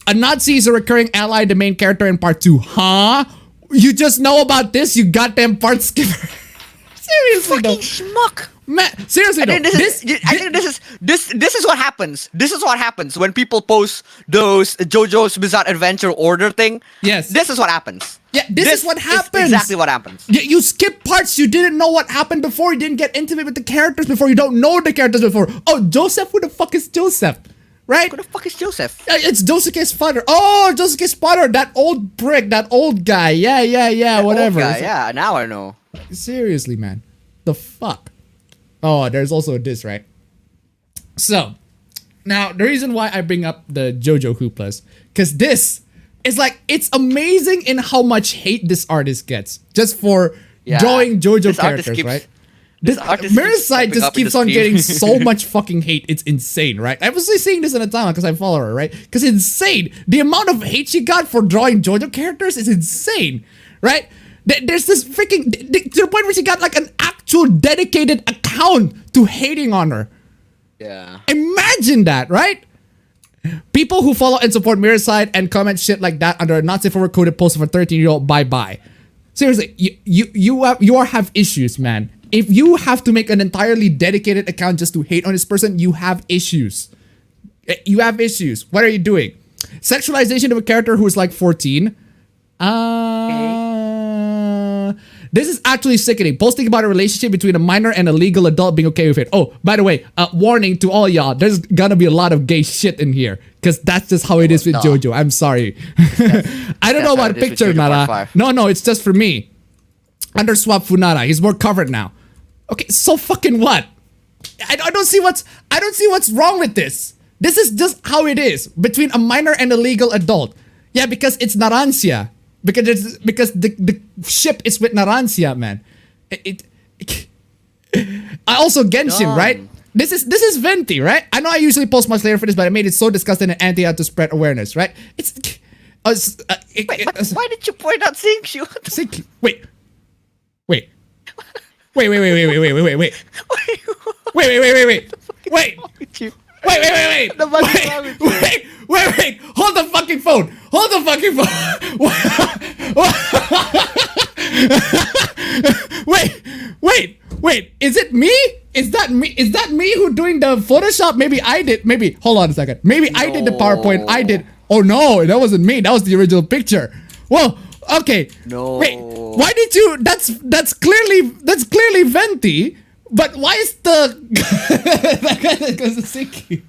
A Nazi is a recurring ally, the main character in part 2. Huh? You just know about this, you goddamn part skipper. Seriously though. Schmuck. Man, seriously though. I think this is what happens. This is what happens when people post those JoJo's Bizarre Adventure order thing. Yes. This is what happens. Yeah, this is what happens. Exactly what happens. You skip parts. You didn't know what happened before. You didn't get intimate with the characters before. You don't know the characters before. Oh, Joseph? Who the fuck is Joseph? Right? Who the fuck is Joseph? It's Josuke's father. Oh, Josuke's father. That old prick. That old guy. Yeah. Whatever. Old guy, yeah, now I know. Seriously, man. The fuck? Oh, there's also this, right? So, now, the reason why I bring up the JoJo Hooplas, because this is like, it's amazing in how much hate this artist gets just for drawing JoJo characters, right? This artist Mirror keeps Side popping just up in keeps the on stream. getting so much fucking hate. It's insane, right? I was saying this in a time because I follow her, right? Because it's insane. The amount of hate she got for drawing JoJo characters is insane, right? There's this freaking to the point where she got like an actual dedicated account to hating on her. Yeah. Imagine that, right? People who follow and support Mirror Side and comment shit like that under a not safe for coded post of a 13-year-old, bye. Seriously, you have issues, man. If you have to make an entirely dedicated account just to hate on this person, you have issues. You have issues. What are you doing? Sexualization of a character who is like 14. This is actually sickening. Posting about a relationship between a minor and a legal adult being okay with it. Oh, by the way, warning to all y'all. There's gonna be a lot of gay shit in here. Because that's just how it is with JoJo. I'm sorry. I don't know about a picture, Nara. No, it's just for me. Under swap Funara. He's more covered now. Okay, so fucking what? I don't see what's wrong with this. This is just how it is between a minor and a legal adult. Yeah, because it's Narancia. Because the ship is with Narancia, man. I also Genshin, right? This is Venti, right? I know I usually post much later for this, but I made it so disgusting and anti out to spread awareness, right? Why did you point out Sinkshu? Wait. Wait. Hold the fucking phone. Wait. Is it me? Is that me who doing the Photoshop? Maybe I did. Maybe hold on a second. Maybe I did the PowerPoint. I did. Oh no, that wasn't me. That was the original picture. Well, okay. No. Wait. Why did you? That's clearly Venti. But why is the? Because it's Sinkyu.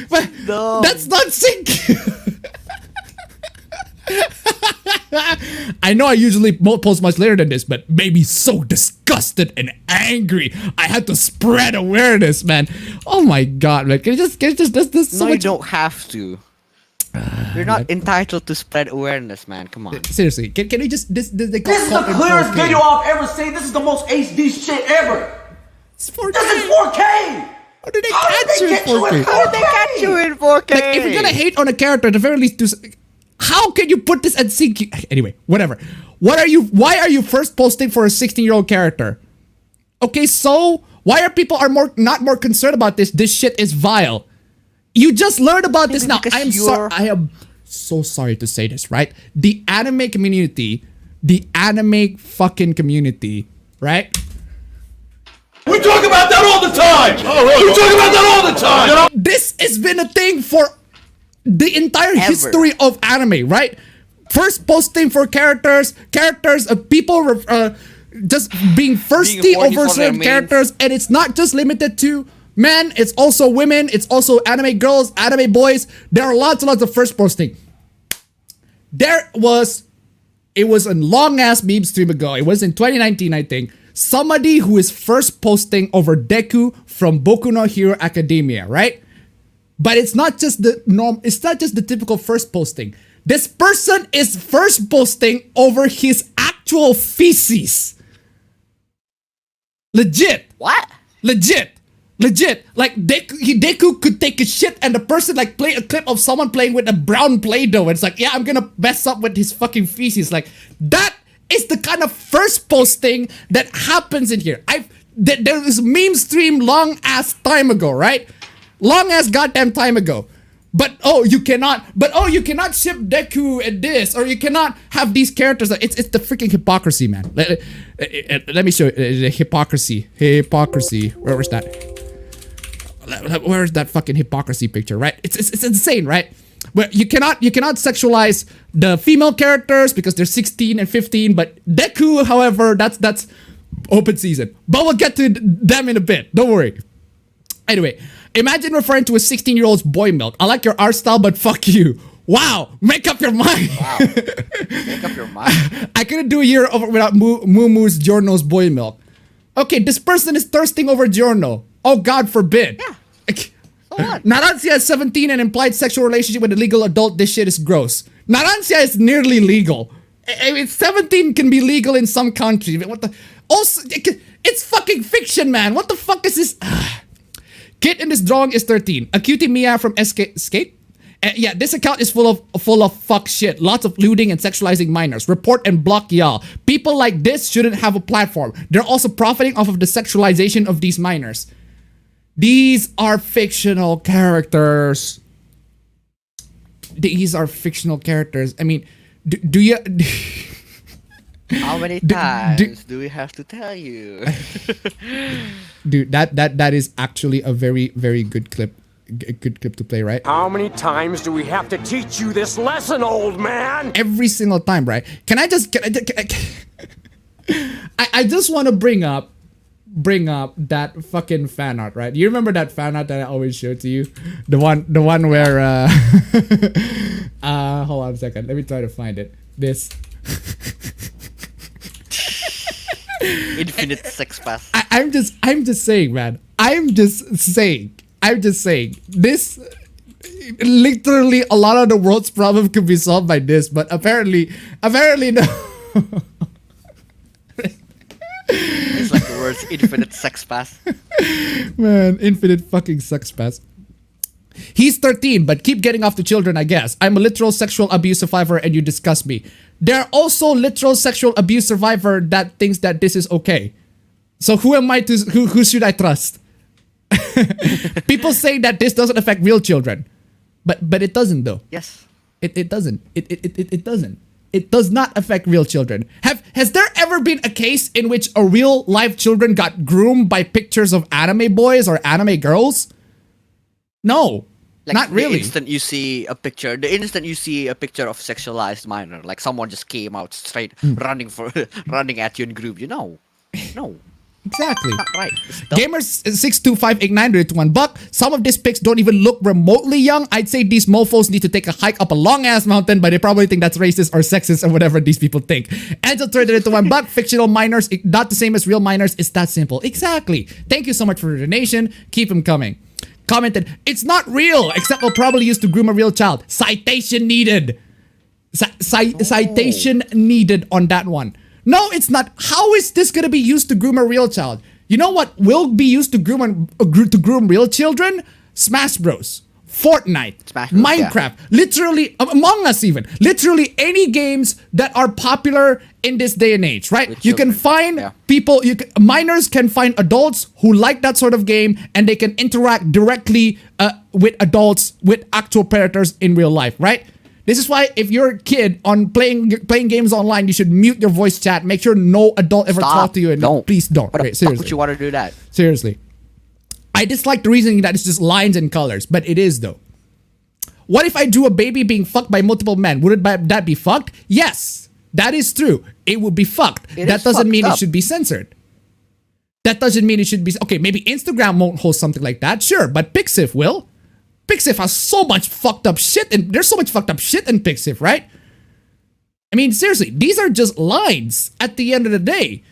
But no. That's not Sinkyu. I know I usually post much later than this, but made me so disgusted and angry. I had to spread awareness, man. Oh my god, man. Can you just this so no, much? you don't have to. You're not entitled to spread awareness, man. Come on. Seriously, can you just this is the clearest video I've ever seen. This is the most HD shit ever. It's 4K. This is 4K. How did they catch you in 4K? How did they catch you in 4K? Like, if you're gonna hate on a character, at the very least, how can you put this at sync? Anyway, whatever. Why are you first posting for a 16-year-old character? Okay, so why are people not more concerned about this? This shit is vile. You just learned about this now. I am so sorry to say this, right? The anime community, the anime fucking community, right? We talk about that all the time. We talk about that all the time. This has been a thing for the entire history of anime, right? First posting for characters of people just being thirsty over certain characters, and it's not just limited to men, it's also women, it's also anime girls, anime boys. There are lots and lots of first posting. It was a long ass meme stream ago. It was in 2019, I think. Somebody who is first posting over Deku from Boku no Hero Academia, right? But it's not just the norm. It's not just the typical first posting. This person is first posting over his actual feces. Legit. What? Legit. Like Deku could take a shit and the person like play a clip of someone playing with a brown Play-Doh. And it's like, yeah, I'm gonna mess up with his fucking feces. Like that is the kind of first posting that happens in here. There was a meme stream long ass time ago, right? Long ass goddamn time ago. But you cannot ship Deku and this, or you cannot have these characters. It's the freaking hypocrisy, man. Let me show you the hypocrisy. Where was that? Where's that fucking hypocrisy picture, right? It's insane, right? Where you cannot sexualize the female characters because they're 16 and 15, but Deku, however, that's open season. But we'll get to them in a bit. Don't worry. Anyway, imagine referring to a 16-year-old's boy milk. I like your art style, but fuck you. Wow, make up your mind. Wow, make up your mind. I couldn't do a year over without Muumu's Giorno's boy milk. Okay, this person is thirsting over Giorno. Oh, God forbid. Yeah. So what? Narancia is 17 and implied sexual relationship with a legal adult. This shit is gross. Narancia is nearly legal. I mean, 17 can be legal in some countries. What the? Also, It's fucking fiction, man. What the fuck is this? Kid in this drawing is 13. A cutie Mia from Skate. Yeah, this account is full of fuck shit. Lots of looting and sexualizing minors. Report and block y'all. People like this shouldn't have a platform. They're also profiting off of the sexualization of these minors. These are fictional characters. These are fictional characters. I mean, do you... How many times do we have to tell you? Dude, that is actually a very, very good clip. A good clip to play, right? How many times do we have to teach you this lesson, old man? Every single time, right? I just want to bring up that fucking fan art, right? You remember that fan art that I always show to you? The one where hold on a second. Let me try to find it. This Infinite sex pass. I'm just saying, man. I'm just saying. This literally a lot of the world's problem could be solved by this, but apparently no. It's like the words infinite sex pass. Man, infinite fucking sex pass. He's 13, but keep getting off the children, I guess. I'm a literal sexual abuse survivor and you disgust me. There are also literal sexual abuse survivor that thinks that this is okay. So who am I to, who should I trust? People say that this doesn't affect real children. But it doesn't though. Yes. It doesn't. It doesn't. It does not affect real children. Has there ever been a case in which a real life children got groomed by pictures of anime boys or anime girls? No. Like not really. The instant you see a picture of sexualized minor, like someone just came out straight running at you in group, you know. No. Exactly. Not right. Gamers62589 to $1. Some of these pics don't even look remotely young. I'd say these mofos need to take a hike up a long ass mountain, but they probably think that's racist or sexist or whatever these people think. Angel turned it to $1. Fictional minors, not the same as real minors. It's that simple. Exactly. Thank you so much for the donation. Keep them coming. Commented, it's not real, except we'll probably use to groom a real child. Citation needed. Citation needed on that one. No, it's not. How is this gonna be used to groom a real child? You know what will be used to groom real children? Smash Bros, Fortnite, Minecraft, literally Among Us, even literally any games that are popular in this day and age, right? You can find people, minors can find adults who like that sort of game, and they can interact directly with adults, with actual predators in real life, right? This is why if you're a kid on playing games online, you should mute your voice chat. Make sure no adult ever talk to you. And please don't. What the fuck would you want to do that? Seriously. I dislike the reasoning that it's just lines and colors, but it is though. What if I drew a baby being fucked by multiple men? Would that be fucked? Yes, that is true. It would be fucked. That doesn't mean it should be censored. That doesn't mean it should be... Okay, maybe Instagram won't host something like that. Sure, but Pixiv will. Pixiv has so much fucked up shit, and there's so much fucked up shit in Pixiv, right? I mean, seriously, these are just lines at the end of the day.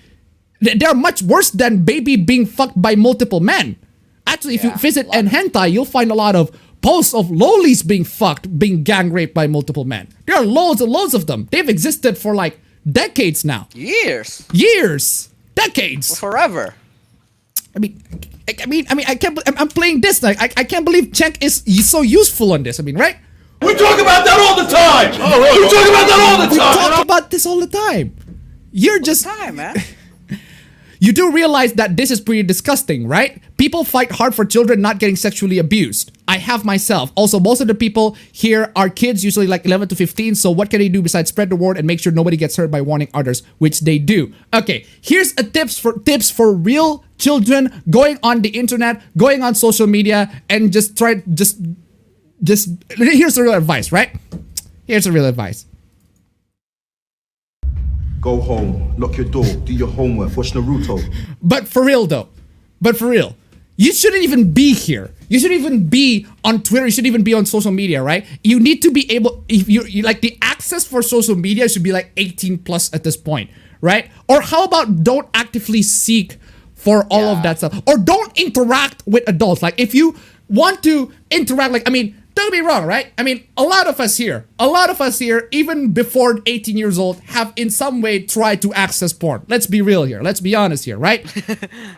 They're much worse than baby being fucked by multiple men. Actually, if you visit Hentai, you'll find a lot of posts of lolis being fucked, being gang raped by multiple men. There are loads and loads of them. They've existed for like decades now. Years. Decades. Forever. I mean, I can't. I'm playing this. Like, I can't believe Cenk is so useful on this. I mean, right? We talk about that all the time. We talk about that all the time. We talk about this all the time. You're just man. You do realize that this is pretty disgusting, right? People fight hard for children not getting sexually abused. I have myself. Also, most of the people here are kids, usually like 11 to 15. So what can they do besides spread the word and make sure nobody gets hurt by warning others, which they do. Okay, here's a tips for real children going on the internet, going on social media, and just here's the real advice, right? Here's the real advice. Go home, lock your door, do your homework, watch Naruto. But for real though, you shouldn't even be here. You shouldn't even be on Twitter. You shouldn't even be on social media, right? You need to be able, if you like, the access for social media should be like 18 plus at this point, right? Or how about don't actively seek for all of that stuff, or don't interact with adults. Like if you want to interact, like, I mean, don't be wrong, right? I mean, a lot of us here, even before 18 years old, have in some way tried to access porn. Let's be real here. Let's be honest here, right?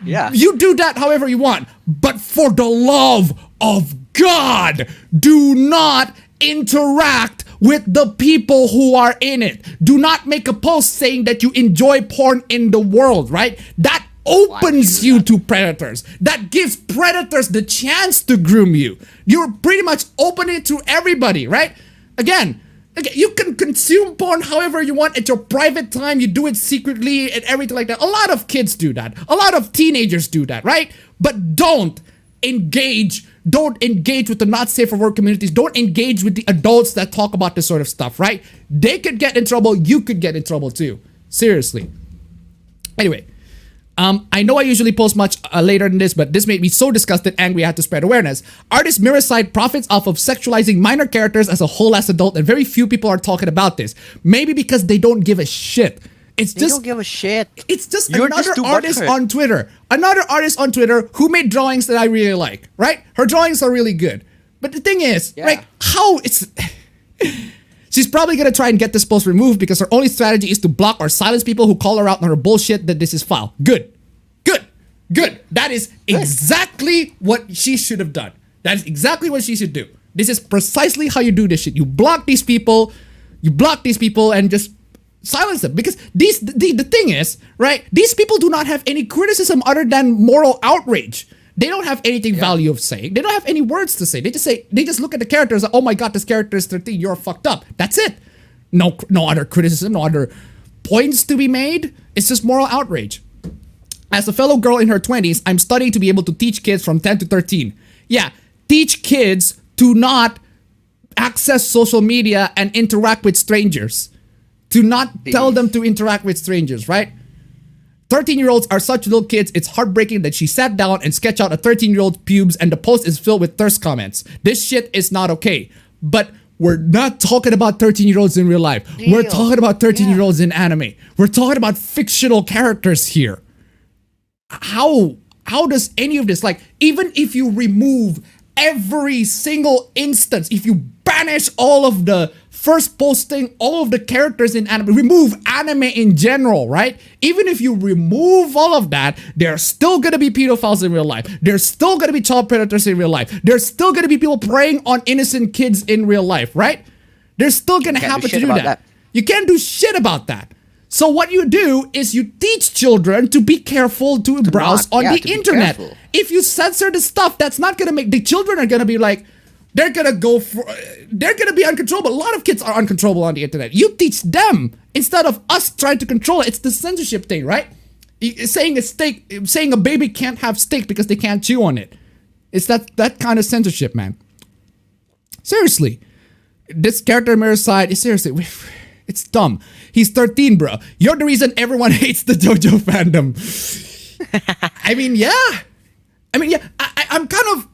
Yeah. You do that however you want, but for the love of God, do not interact with the people who are in it. Do not make a post saying that you enjoy porn in the world, right? That opens you to predators. That gives predators the chance to groom you. You're pretty much opening it to everybody, right? Again, you can consume porn however you want at your private time. You do it secretly and everything like that. A lot of kids do that. A lot of teenagers do that, right? But don't engage with the not safe for work communities. Don't engage with the adults that talk about this sort of stuff, right? They could get in trouble. You could get in trouble too. Seriously. Anyway, I know I usually post much later than this, but this made me so disgusted, angry, I had to spread awareness. Artist Mirrorsight profits off of sexualizing minor characters as a whole ass adult, and very few people are talking about this. Maybe because they don't give a shit. They don't give a shit. It's just another artist on Twitter. Another artist on Twitter who made drawings that I really like, right? Her drawings are really good. But the thing is, like, how it's... She's probably gonna try and get this post removed because her only strategy is to block or silence people who call her out on her bullshit that this is foul. Good. That is exactly what she should have done. That is exactly what she should do. This is precisely how you do this shit. You block these people and just silence them. Because the thing is, right, these people do not have any criticism other than moral outrage. They don't have anything value of saying. They don't have any words to say. They just look at the characters like, oh my god, this character is 13, you're fucked up. That's it. No other criticism, no other points to be made. It's just moral outrage. As a fellow girl in her 20s, I'm studying to be able to teach kids from 10 to 13. Yeah, teach kids to not access social media and interact with strangers. To not tell them to interact with strangers, right? 13-year-olds are such little kids, it's heartbreaking that she sat down and sketched out a 13-year-old's pubes and the post is filled with thirst comments. This shit is not okay. But we're not talking about 13-year-olds in real life. We're talking about 13-year-olds in anime. We're talking about fictional characters here. How does any of this, like, even if you remove every single instance, if you banish all of the first posting, all of the characters in anime, remove anime in general, right? Even if you remove all of that, there's still gonna be pedophiles in real life. There's still gonna be child predators in real life. There's still gonna be people preying on innocent kids in real life, right? There's still gonna happen to do that. You can't do shit about that. So what you do is you teach children to be careful to browse on the internet. If you censor the stuff, that's not gonna make the children are gonna be like, they're gonna be uncontrollable. A lot of kids are uncontrollable on the internet. You teach them instead of us trying to control it. It's the censorship thing, right? Saying a baby can't have steak because they can't chew on it. It's that kind of censorship, man. Seriously, this character mirror side is seriously. It's dumb. He's 13, bro. You're the reason everyone hates the JoJo fandom. I mean, yeah. I'm kind of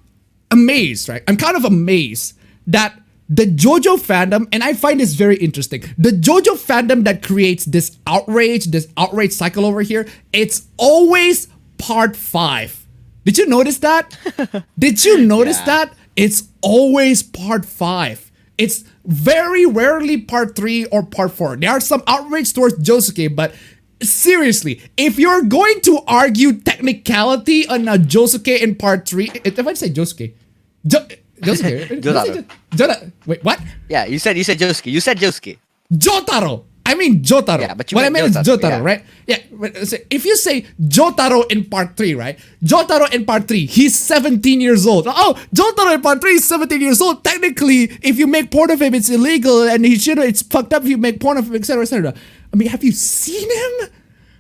amazed, right? I'm kind of amazed that the JoJo fandom, and I find this very interesting, the JoJo fandom that creates this outrage cycle over here, it's always part 5. Did you notice that? Did you notice that? It's always part 5. It's very rarely part 3 or part 4. There are some outrage towards Josuke, but seriously, if you're going to argue technicality on a Josuke in part 3, if I say Josuke, Josuke, wait, what? Yeah, you said Josuke. You said Josuke. Jotaro. I mean Jotaro. Yeah, but what I meant is Jotaro, right? Yeah. If you say Jotaro in part 3, right? Jotaro in part 3, he's 17 years old. Oh, Jotaro in part 3 is 17 years old. Technically, if you make porn of him, it's illegal, and it's fucked up if you make porn of him, etc., etc. I mean, have you seen him?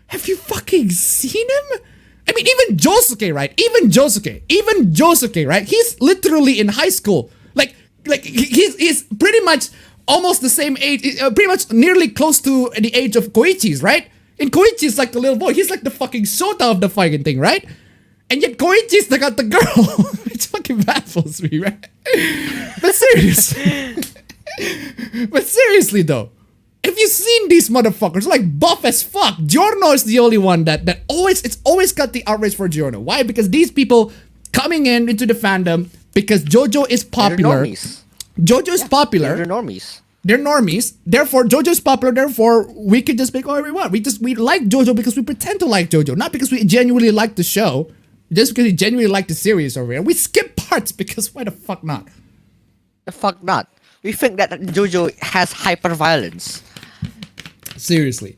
Have you fucking seen him? I mean, even Josuke, right? Even Josuke, right? He's literally in high school. Like he's pretty much almost the same age, pretty much nearly close to the age of Koichi's, right? And Koichi's like the little boy. He's like the fucking Shota of the fucking thing, right? And yet Koichi's got the girl. It fucking baffles me, right? But seriously though, if you've seen these motherfuckers, like buff as fuck, Giorno is the only one that it's always got the outrage for Giorno. Why? Because these people coming into the fandom because JoJo is popular. Jojo's popular. They're normies. They're normies. Therefore, Jojo's popular. Therefore, we can just make whatever we want. We like Jojo because we pretend to like Jojo, not because we genuinely like the show. Just because we genuinely like the series over here. We skip parts because why the fuck not? The fuck not? We think that Jojo has hyper violence. Seriously.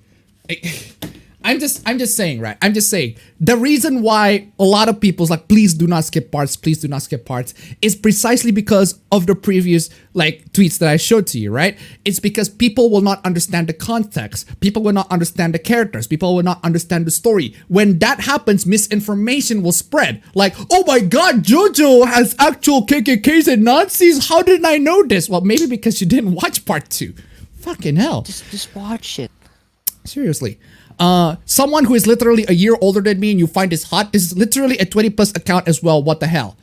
I'm just saying, right? I'm just saying the reason why a lot of people's like, please do not skip parts, please do not skip parts, is precisely because of the previous like tweets that I showed to you, right? It's because people will not understand the context, people will not understand the characters, people will not understand the story. When that happens, misinformation will spread. Like, oh my god, Jojo has actual KKKs and Nazis. How didn't I know this? Well, maybe because you didn't watch part 2. Fucking hell. Just watch it. Seriously. Someone who is literally a year older than me and you find this hot, this is literally a 20 plus account as well. What the hell?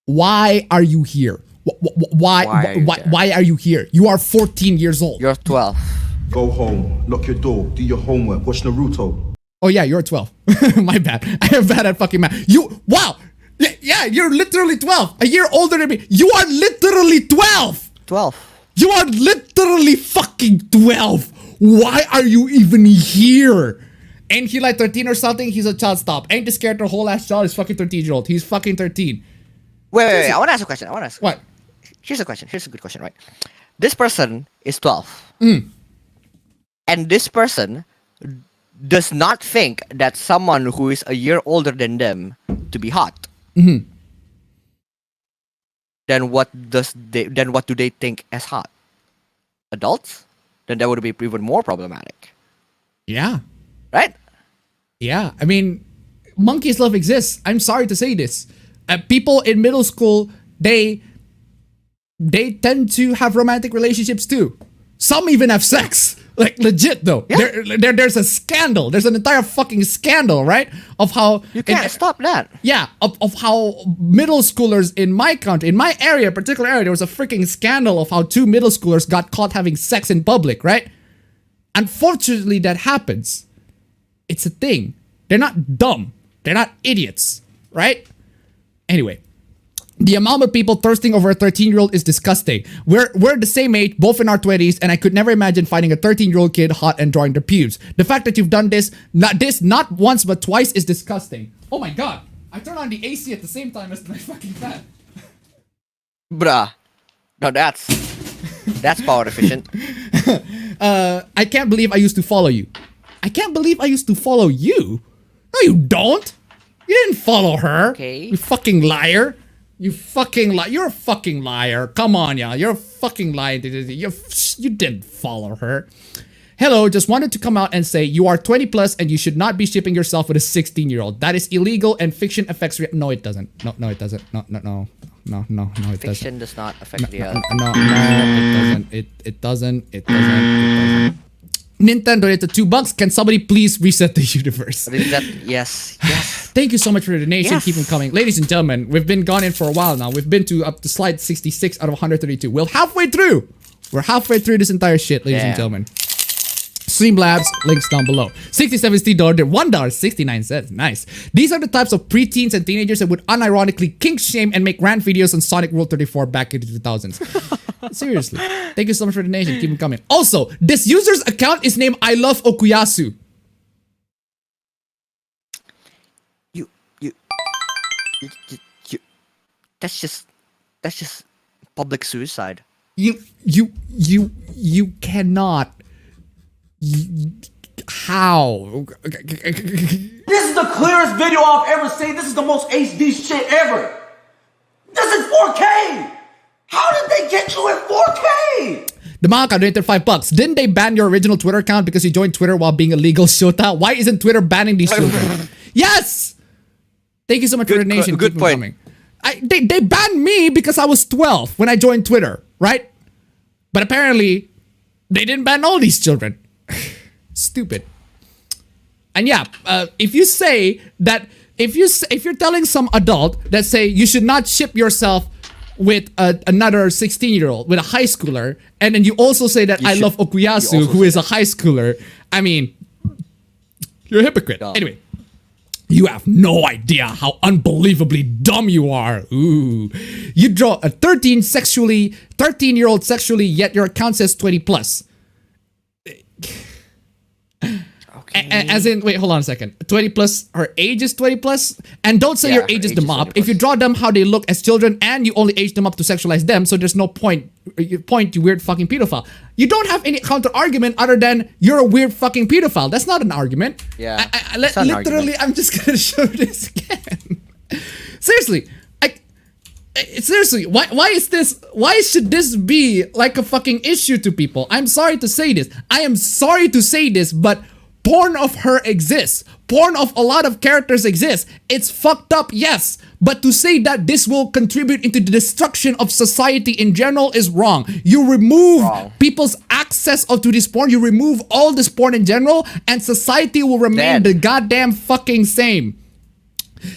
Why are you here? Why are you here? You are 14 years old. You're 12. Go home, lock your door, do your homework, watch Naruto. Oh yeah, you're 12. My bad. I am bad at fucking math. Wow. Yeah, you're literally 12. A year older than me. You are literally 12. 12. You are literally fucking 12. Why are you even here? Ain't he like 13 or something? He's a child. Stop. Ain't this character whole ass child? He's fucking 13-year-old. He's fucking 13. Wait. I want to ask a question. What? Here's a question. Here's a good question, right? This person is 12. And this person does not think that someone who is a year older than them to be hot. Then what do they think as hot? Adults? Then that would be even more problematic. Yeah. Right? Yeah. I mean, monkey's love exists. I'm sorry to say this. People in middle school, they tend to have romantic relationships too. Some even have sex. Like, legit though. Yeah. There's a scandal. There's an entire fucking scandal, right? Of how... You can't stop that. Yeah, of how middle schoolers in my country, in my area, particular area, there was a freaking scandal of how 2 middle schoolers got caught having sex in public, right? Unfortunately, that happens. It's a thing. They're not dumb. They're not idiots, right? Anyway. The amount of people thirsting over a 13-year-old is disgusting. We're the same age, both in our 20s, and I could never imagine finding a 13-year-old kid hot and drawing their pubes. The fact that you've done this not once but twice is disgusting. Oh my god. I turned on the AC at the same time as my fucking fan. Bruh. No, that's power efficient. I can't believe I used to follow you. I can't believe I used to follow you. No, you don't. You didn't follow her. Okay. You fucking liar. You fucking lie. You're a fucking liar. Come on, yeah. You're a fucking liar. You didn't follow her. Hello, just wanted to come out and say you are 20 plus and you should not be shipping yourself with a 16-year-old. That is illegal and fiction affects... No, it doesn't. No, it doesn't. No, it doesn't. Fiction does not affect the... No, it doesn't. It doesn't. Nintendo, it's $2. Can somebody please reset the universe? Yes. Thank you so much for the donation. Yes. Keep them coming. Ladies and gentlemen, we've been gone in for a while now. We've been to up to slide 66 out of 132. We're halfway through. We're halfway through this entire shit, ladies and gentlemen. Streamlabs, links down below. 67 Steve dollar, $1.69. Nice. These are the types of preteens and teenagers that would unironically kink shame and make rant videos on Sonic World 34 back in the 2000s. Seriously. Thank you so much for the donation. Keep them coming. Also, this user's account is named I Love Okuyasu. That's just public suicide. You cannot. How? This is the clearest video I've ever seen. This is the most HD shit ever. This is 4K. How did they get you at 4K? The Maka donated $5. Didn't they ban your original Twitter account because you joined Twitter while being a legal Shota? Why isn't Twitter banning these children? Yes! Thank you so much for the donation. Good point. They banned me because I was 12 when I joined Twitter, right? But apparently, they didn't ban all these children. Stupid. And yeah, if you say that, if you're telling some adult that say you should not ship yourself with another 16-year-old, with a high schooler, and then you also say that I love Okuyasu, who is a high schooler, I mean, you're a hypocrite. Anyway, You have no idea how unbelievably dumb you are. Ooh. You draw a 13-year-old sexually, yet your account says 20 plus. As in, wait, hold on a second. 20 plus, her age is 20 plus? And don't say your age is the mob. If you draw them how they look as children and you only age them up to sexualize them, so there's no point, you weird fucking pedophile. You don't have any counter argument other than you're a weird fucking pedophile. That's not an argument. Yeah. Literally, I'm just gonna show this again. Seriously. Seriously, why should this be like a fucking issue to people? I'm sorry to say this. I am sorry to say this, but porn of her exists. Porn of a lot of characters exists. It's fucked up, yes. But to say that this will contribute into the destruction of society in general is wrong. You remove people's access to this porn. You remove all this porn in general, and society will remain the goddamn fucking same.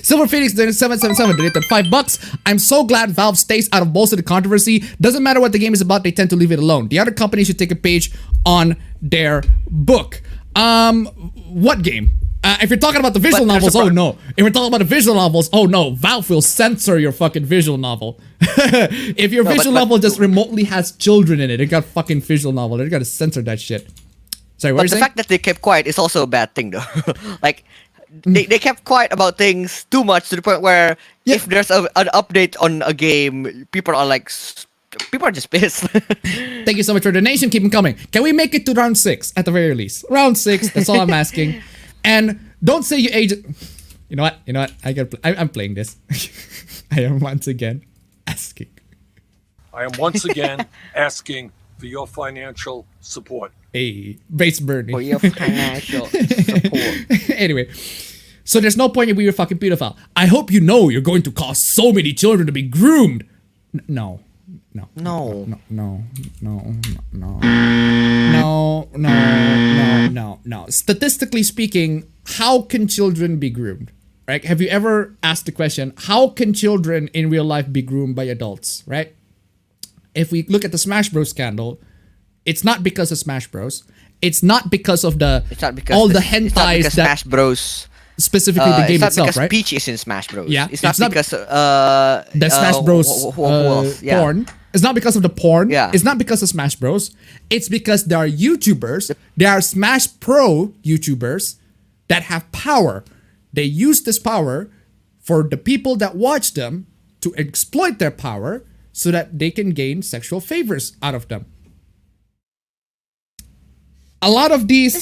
Silver Phoenix 777 donated $5. I'm so glad Valve stays out of most of the controversy. Doesn't matter what the game is about, they tend to leave it alone. The other companies should take a page on their book. What game? If you're talking about the visual novels, oh no. If we're talking about the visual novels, oh no. Valve will censor your fucking visual novel. If your visual novel just remotely has children in it, it got fucking visual novel. They gotta censor that shit. Sorry, what are you saying? The fact that they kept quiet is also a bad thing, though. Like, they kept quiet about things too much to the point where if there's an update on a game, people are just pissed. Thank you so much for the donation. Keep them coming. Can we make it to round 6 at the very least? Round 6. That's all I'm asking. And don't say you age. You know what? I'm playing this. I am once again asking. I am once again asking for your financial support. Hey, base burning. For your financial support. Anyway, so there's no point in being a fucking pedophile. I hope you know you're going to cause so many children to be groomed. No. Statistically speaking, how can children be groomed? Right? Have you ever asked the question, how can children in real life be groomed by adults? Right? If we look at the Smash Bros scandal, it's not because of Smash Bros. It's not because of the all the hentais that Smash Bros. Specifically the game itself, because right? Peach is in Smash Bros. Yeah, it's not because the Smash Bros porn. It's not because of the porn. Yeah. It's not because of Smash Bros. It's because there are YouTubers, there are Smash Pro YouTubers that have power. They use this power for the people that watch them to exploit their power so that they can gain sexual favors out of them. A lot of these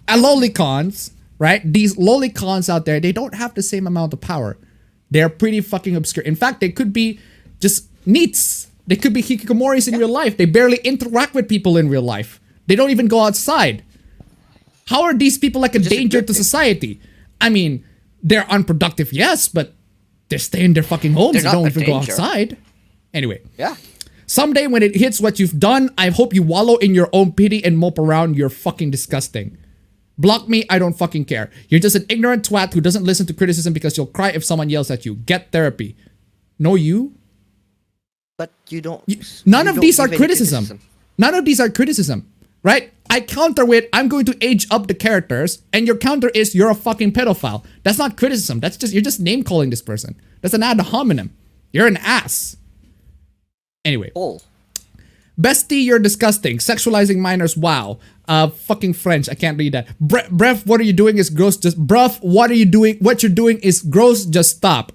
lolicons, right? These lolicons out there, they don't have the same amount of power. They're pretty fucking obscure. In fact, they could be just neats. They could be hikikomoris in real life. They barely interact with people in real life. They don't even go outside. How are these people like a danger to society? I mean, they're unproductive, yes, but they stay in their fucking homes and don't even go outside. Anyway. Yeah. Someday when it hits what you've done, I hope you wallow in your own pity and mope around. You're fucking disgusting. Block me, I don't fucking care. You're just an ignorant twat who doesn't listen to criticism because you'll cry if someone yells at you. Get therapy. No, you? But you don't... None of these are criticism. None of these are criticism. Right? I counter with, I'm going to age up the characters, and your counter is, you're a fucking pedophile. That's not criticism. That's just, you're just name-calling this person. That's an ad hominem. You're an ass. Anyway. Bestie, you're disgusting. Sexualizing minors, wow. Fucking French, I can't read that. Brev, what are you doing is gross. Just, bruv, what are you doing? What you're doing is gross, just stop.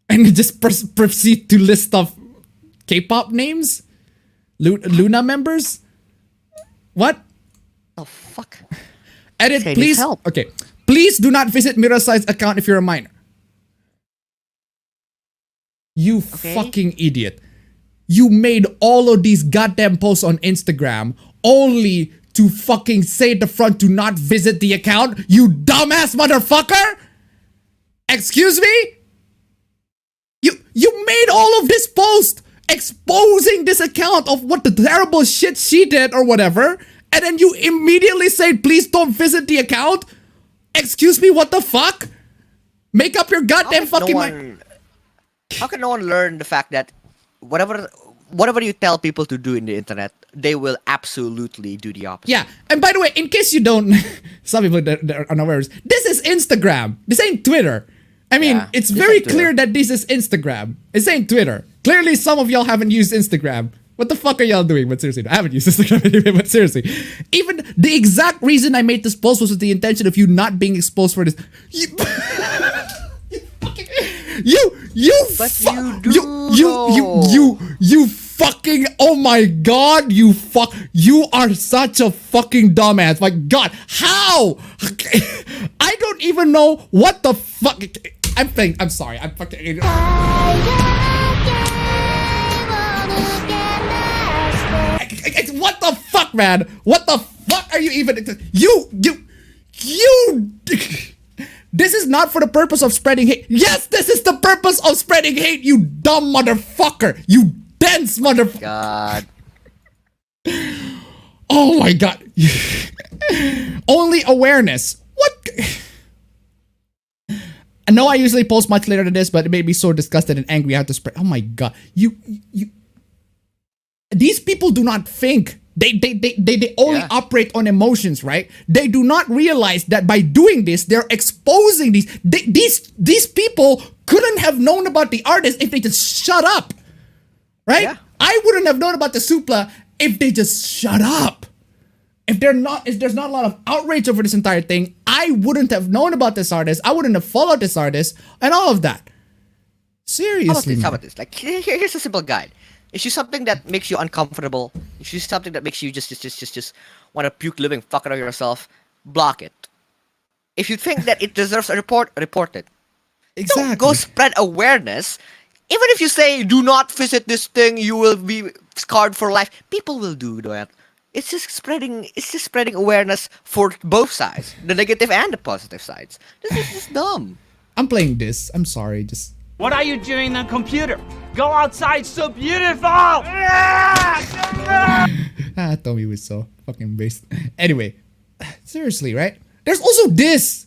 And just proceed to list of K-pop names? Luna members? What? Oh, fuck. Edit, please. Okay. Please do not visit Mirasai's account if you're a minor. You fucking idiot. You made all of these goddamn posts on Instagram only to fucking say at the front to not visit the account? You dumbass motherfucker! Excuse me? You made all of this post exposing this account of what the terrible shit she did or whatever, and then you immediately say, please don't visit the account? Excuse me, what the fuck? Make up your goddamn fucking mind. How can no one learn the fact that whatever you tell people to do in the internet they will absolutely do the opposite. Yeah, and by the way, in case you don't, some people that are unaware, this is Instagram. This ain't Twitter. I mean, Yeah, it's this very ain't Twitter. clear that this is Instagram. This ain't Twitter. Clearly, some of y'all haven't used Instagram. What the fuck are y'all doing? But seriously, I haven't used Instagram anyway, but seriously. Even the exact reason I made this post was with the intention of you not being exposed for this. You, you fucking, oh my god, you are such a fucking dumbass. My god, how? I don't even know what the fuck. I'm sorry, I'm fucking. What the fuck, man? What the fuck are you even? You. This is not for the purpose of spreading hate. Yes, this is the purpose of spreading hate, you dumb motherfucker. You dense motherfucker. God. Oh my god. Only awareness. What? I know I usually post much later than this, but it made me so disgusted and angry I had to spread. Oh my god. You. These people do not think. They only operate on emotions, right? They do not realize that by doing this, they're exposing these people couldn't have known about the artist if they just shut up, right? Yeah. I wouldn't have known about the Supla if they just shut up. If there's not a lot of outrage over this entire thing, I wouldn't have known about this artist. I wouldn't have followed this artist and all of that. Seriously, How about this? Like, here's a simple guide. If you something that makes you uncomfortable, if you something that makes you just want to puke living fuck out of yourself, block it. If you think that it deserves a report it. Exactly. Don't go spread awareness. Even if you say do not visit this thing, you will be scarred for life. People will do that. It's just spreading awareness for both sides, the negative and the positive sides. This is just dumb. I'm playing this. I'm sorry. Just. What are you doing on computer? Go outside, so beautiful! Tommy was so fucking based. Anyway, seriously, right? There's also this.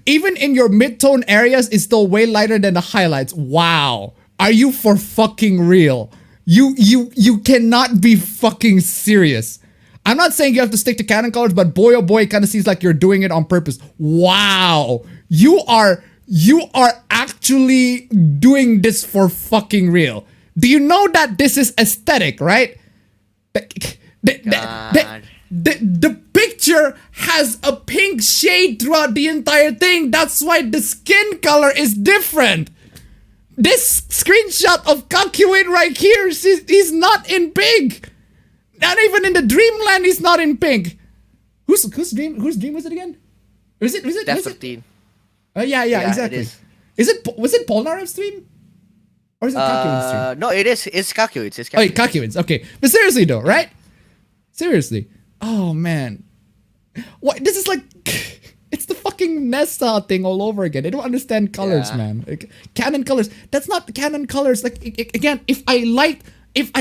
Even in your mid-tone areas, it's still way lighter than the highlights. Wow. Are you for fucking real? You cannot be fucking serious. I'm not saying you have to stick to canon colors, but boy oh boy, it kind of seems like you're doing it on purpose. Wow. You are actually doing this for fucking real. Do you know that this is aesthetic, right? The picture has a pink shade throughout the entire thing. That's why the skin color is different. This screenshot of Kakuin right here, he's not in pink. Not even in the Dreamland, he's not in pink. Whose dream was it again? Was it? Death 13. Yeah, exactly. Was it Polnareff's stream? Or is it Kakuin's stream? No, it is. It's Kakuin's. It's Oh, Kakuin's. Okay. But seriously though, right? Seriously. Oh man. What? This is like it's the fucking Nessa thing all over again. They don't understand colors, man. Like, canon colors. That's not canon colors. Like again, if I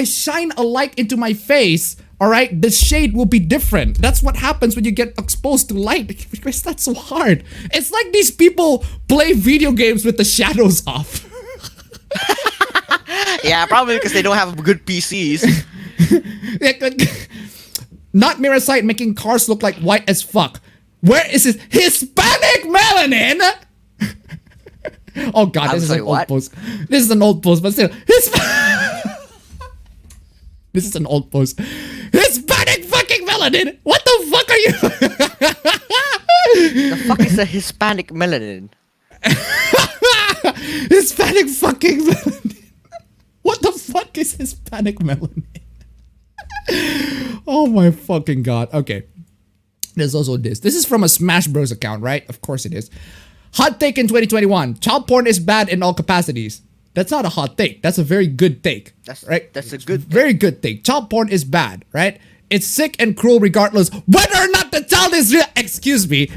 shine a light into my face, all right, the shade will be different. That's what happens when you get exposed to light. Because that's so hard. It's like these people play video games with the shadows off. Yeah, probably because they don't have good PCs. Not mirror sight making cars look like white as fuck. Where is his Hispanic melanin? Oh god, this is an old post. This is an old post, but still, this is an old post. Hispanic fucking melanin. What the fuck are you? The fuck is a Hispanic melanin? Hispanic fucking melanin. What the fuck is Hispanic melanin? Oh my fucking god. Okay. There's also this. This is from a Smash Bros account, right? Of course it is. Hot take in 2021. Child porn is bad in all capacities. That's not a hot take. That's a very good take. That's a good very good take. Child porn is bad, right? It's sick and cruel regardless whether or not the child is real. Excuse me.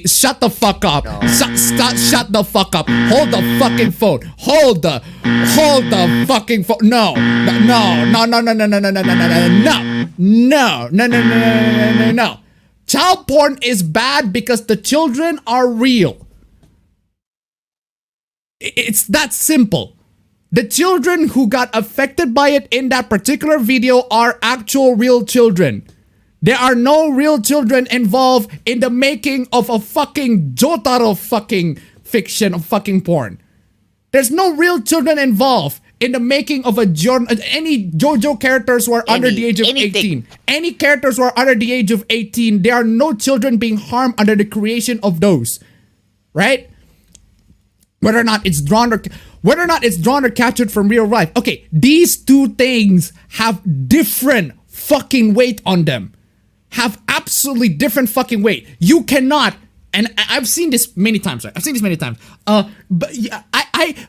Shut the fuck up. No. Shut the fuck up. Hold the fucking phone. Hold the fucking phone. No. Child porn is bad because the children are real. It's that simple. The children who got affected by it in that particular video are actual real children. There are no real children involved in the making of a fucking Jotaro fucking fiction of fucking porn. There's no real children involved in the making of any Jojo characters who are under the age of 18. Any characters who are under the age of 18, there are no children being harmed under the creation of those. Right? Whether or not it's drawn or captured from real life. Okay, these two things have different fucking weight on them. Have absolutely different fucking weight. You cannot, and I've seen this many times, right? I've seen this many times. But yeah,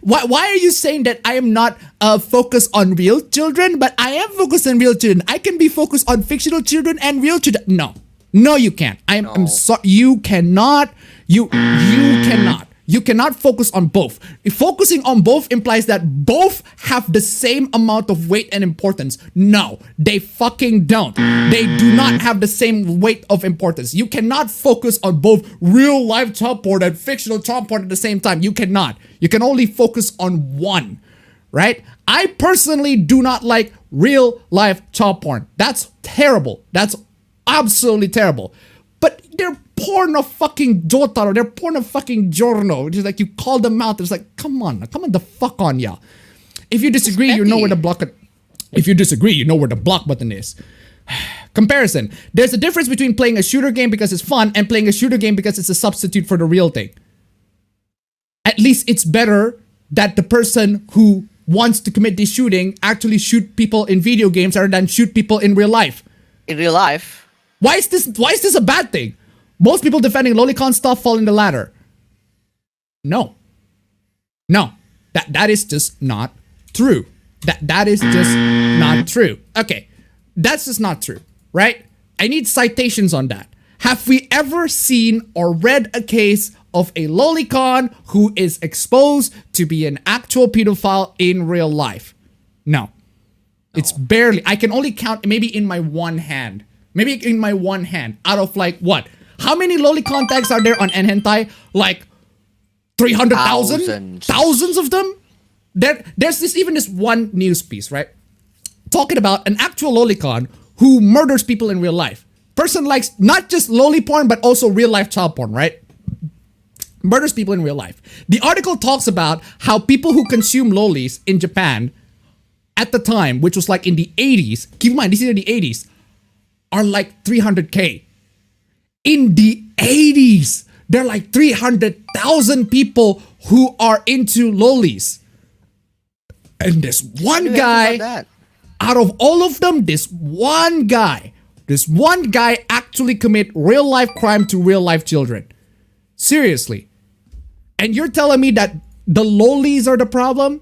why are you saying that I am not focused on real children? But I am focused on real children. I can be focused on fictional children and real children. No, you can't. I'm sorry. You cannot. You cannot. You cannot focus on both. If focusing on both implies that both have the same amount of weight and importance. No, they fucking don't. They do not have the same weight of importance. You cannot focus on both real life child porn and fictional child porn at the same time. You cannot. You can only focus on one, right? I personally do not like real life child porn. That's terrible. That's absolutely terrible. But they're porn of fucking Jotaro. They're porn of fucking Giorno. Just like you call them out. It's like, come on the fuck on, yeah. If you disagree, you know where the block. If you disagree, you know where the block button is. Comparison. There's a difference between playing a shooter game because it's fun and playing a shooter game because it's a substitute for the real thing. At least it's better that the person who wants to commit this shooting actually shoot people in video games rather than shoot people in real life. In real life. Why is this a bad thing? Most people defending lolicon stuff fall in the ladder. No. That is just not true. That is just not true. Okay. That's just not true, right? I need citations on that. Have we ever seen or read a case of a lolicon who is exposed to be an actual pedophile in real life? No. It's barely. I can only count maybe in my one hand. Out of like what? How many lolicon tags are there on Nhentai? Like 300,000? Thousands of them? There's even this one news piece, right? Talking about an actual lolicon who murders people in real life. Person likes not just loli porn, but also real life child porn, right? Murders people in real life. The article talks about how people who consume lolis in Japan at the time, which was like in the 80s, keep in mind, this is in the 80s, are like 300K. In the 80s, there are like 300,000 people who are into lolis. And this one guy, out of all of them, this one guy actually commit real life crime to real life children. Seriously. And you're telling me that the lolis are the problem?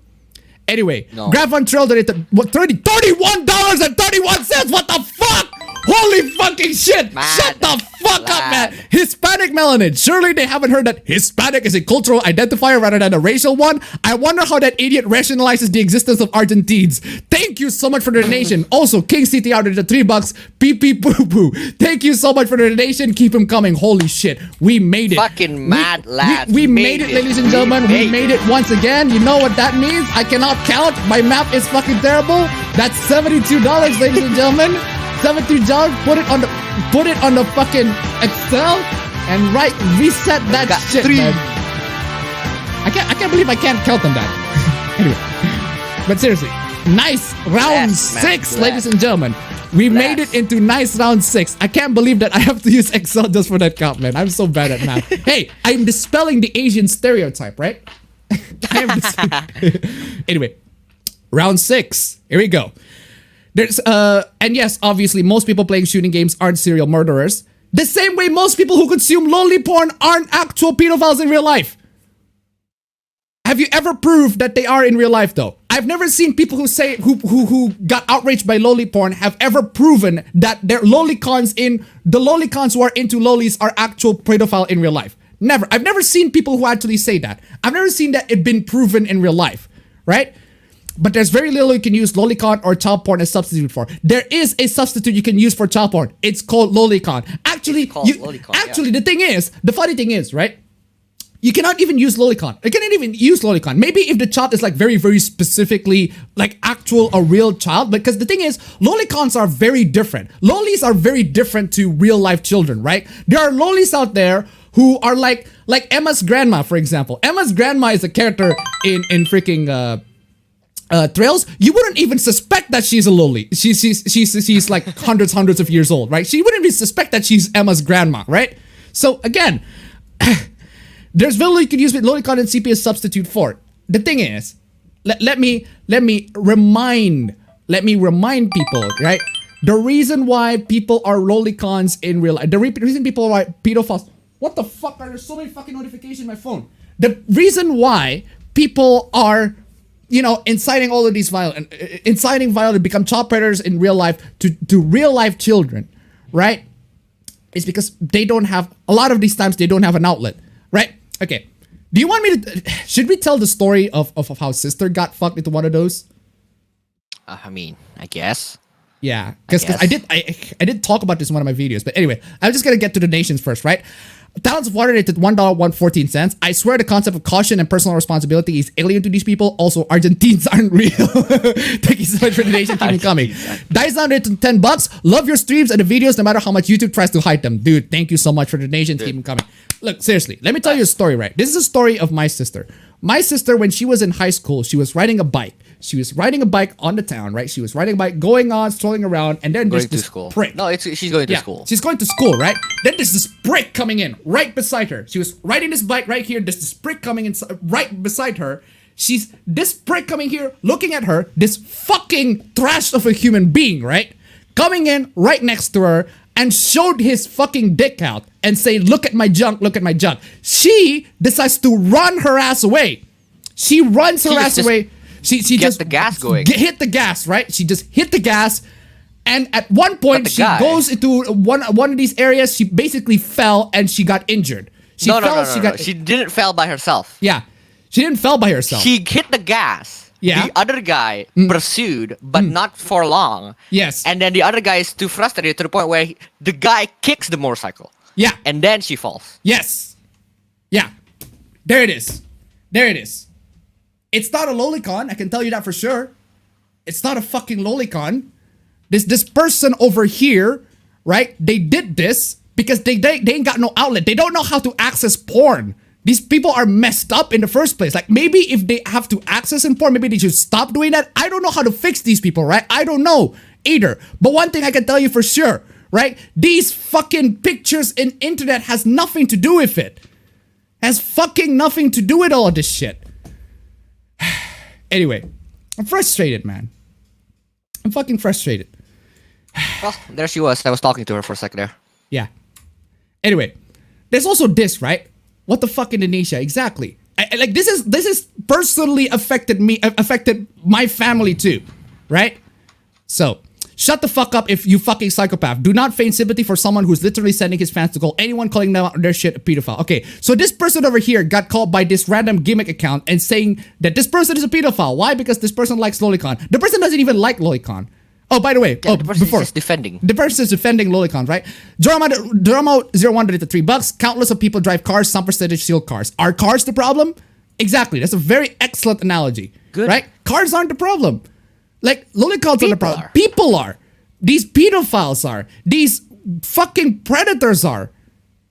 Anyway, Grab Von Trail donated $31.31. What the fuck? Holy fucking shit! Shut the fuck up, man! Hispanic melanin. Surely they haven't heard that Hispanic is a cultural identifier rather than a racial one. I wonder how that idiot rationalizes the existence of Argentines. Thank you so much for the donation. Also, King CTR did the $3. Pee pee poo poo. Thank you so much for the donation. Keep him coming. Holy shit, we made it. Fucking mad lads. We made it, ladies and gentlemen. We made it once again. You know what that means? I cannot count. My math is fucking terrible. That's $72, ladies and gentlemen. $72. Put it on the fucking Excel and reset that shit, man. I can't believe I can't count them that. Anyway, but seriously, nice round 6, ladies and gentlemen. We made it into nice round 6. I can't believe that I have to use Excel just for that count, man. I'm so bad at math. Hey, I'm dispelling the Asian stereotype, right? Anyway, round 6. Here we go. There's and yes, obviously most people playing shooting games aren't serial murderers. The same way most people who consume loli porn aren't actual pedophiles in real life. Have you ever proved that they are in real life though? I've never seen people who say who got outraged by loli porn have ever proven that their lolicons who are into lolis are actual pedophile in real life. Never. I've never seen people who actually say that. I've never seen that it been proven in real life, right? But there's very little you can use lolicon or child porn as substitute for. There is a substitute you can use for child porn. It's called lolicon. Actually, the funny thing is, right? You cannot even use lolicon. You cannot even use lolicon. Maybe if the child is like very, very specifically like a real child. Because the thing is, lolicons are very different. Lolis are very different to real life children, right? There are lolis out there who are like Emma's grandma, for example. Emma's grandma is a character in freaking Trails. You wouldn't even suspect that she's a loli. She's like hundreds of years old, right? She wouldn't even suspect that she's Emma's grandma, right? So again, there's very little you could use with lolicon and CP as substitute for it. The thing is, let me remind people, right? The reason why people are lolicons in real life, the reason people are pedophiles. What the fuck are there so many fucking notifications on my phone? The reason why people are, you know, inciting all of these inciting violence to become child predators in real life to real life children, right? Is because they don't have, a lot of these times they don't have an outlet, right? Okay. Do you want me to, should we tell the story of how sister got fucked into one of those? I mean, I guess. Yeah, because I did talk about this in one of my videos, but anyway, I'm just gonna get to the nations first, right? Talents of water rated $1.14. I swear the concept of caution and personal responsibility is alien to these people. Also, Argentines aren't real. Thank you so much for the donation. Keep it coming. Dice down to $10. Love your streams and the videos, no matter how much YouTube tries to hide them. Dude, thank you so much for the donation. Keep them coming. Look, seriously, let me tell you a story, right? This is a story of my sister. My sister, when she was in high school, she was riding a bike. She was riding a bike on the town, right? She was riding a bike, going on, strolling around, and then there's this prick. No, she's going to school. She's going to school, right? Then there's this prick coming in right beside her. She was riding this bike right here. There's this prick coming in right beside her. This prick coming here, looking at her, this fucking trash of a human being, right? Coming in right next to her and showed his fucking dick out and say, look at my junk, look at my junk. She decides to run her ass away. She runs her ass away. She just the gas going. Hit the gas, right? She just hit the gas, and at one point she goes into one of these areas. She basically fell and she got injured. No. She didn't fall by herself. Yeah, she didn't fall by herself. She hit the gas. Yeah. The other guy pursued, but not for long. Yes. And then the other guy is too frustrated to the point where the guy kicks the motorcycle. Yeah. And then she falls. Yes. Yeah. There it is. There it is. It's not a lolicon, I can tell you that for sure. It's not a fucking lolicon. This person over here, right? They did this because they ain't got no outlet. They don't know how to access porn. These people are messed up in the first place. Like, maybe if they have to access in porn, maybe they should stop doing that. I don't know how to fix these people, right? I don't know either. But one thing I can tell you for sure, right? These fucking pictures in internet has nothing to do with it. Has fucking nothing to do with all of this shit. Anyway, I'm frustrated, man. I'm fucking frustrated. Well, there she was. I was talking to her for a second there. Yeah. Anyway, there's also this, right? What the fuck, Indonesia? Exactly. Like this is personally affected my family too, right? So, shut the fuck up if you fucking psychopath. Do not feign sympathy for someone who's literally sending his fans to call anyone calling them out their shit a pedophile. Okay, so this person over here got called by this random gimmick account and saying that this person is a pedophile. Why? Because this person likes lolicon. The person doesn't even like lolicon. Oh, by the way, the person is just defending. The person is defending lolicon, right? Drama01 did it to $3. Countless of people drive cars, some percentage steal cars. Are cars the problem? Exactly. That's a very excellent analogy. Good. Right? Cars aren't the problem. Like, lolicons are the problem. People are. These pedophiles are. These fucking predators are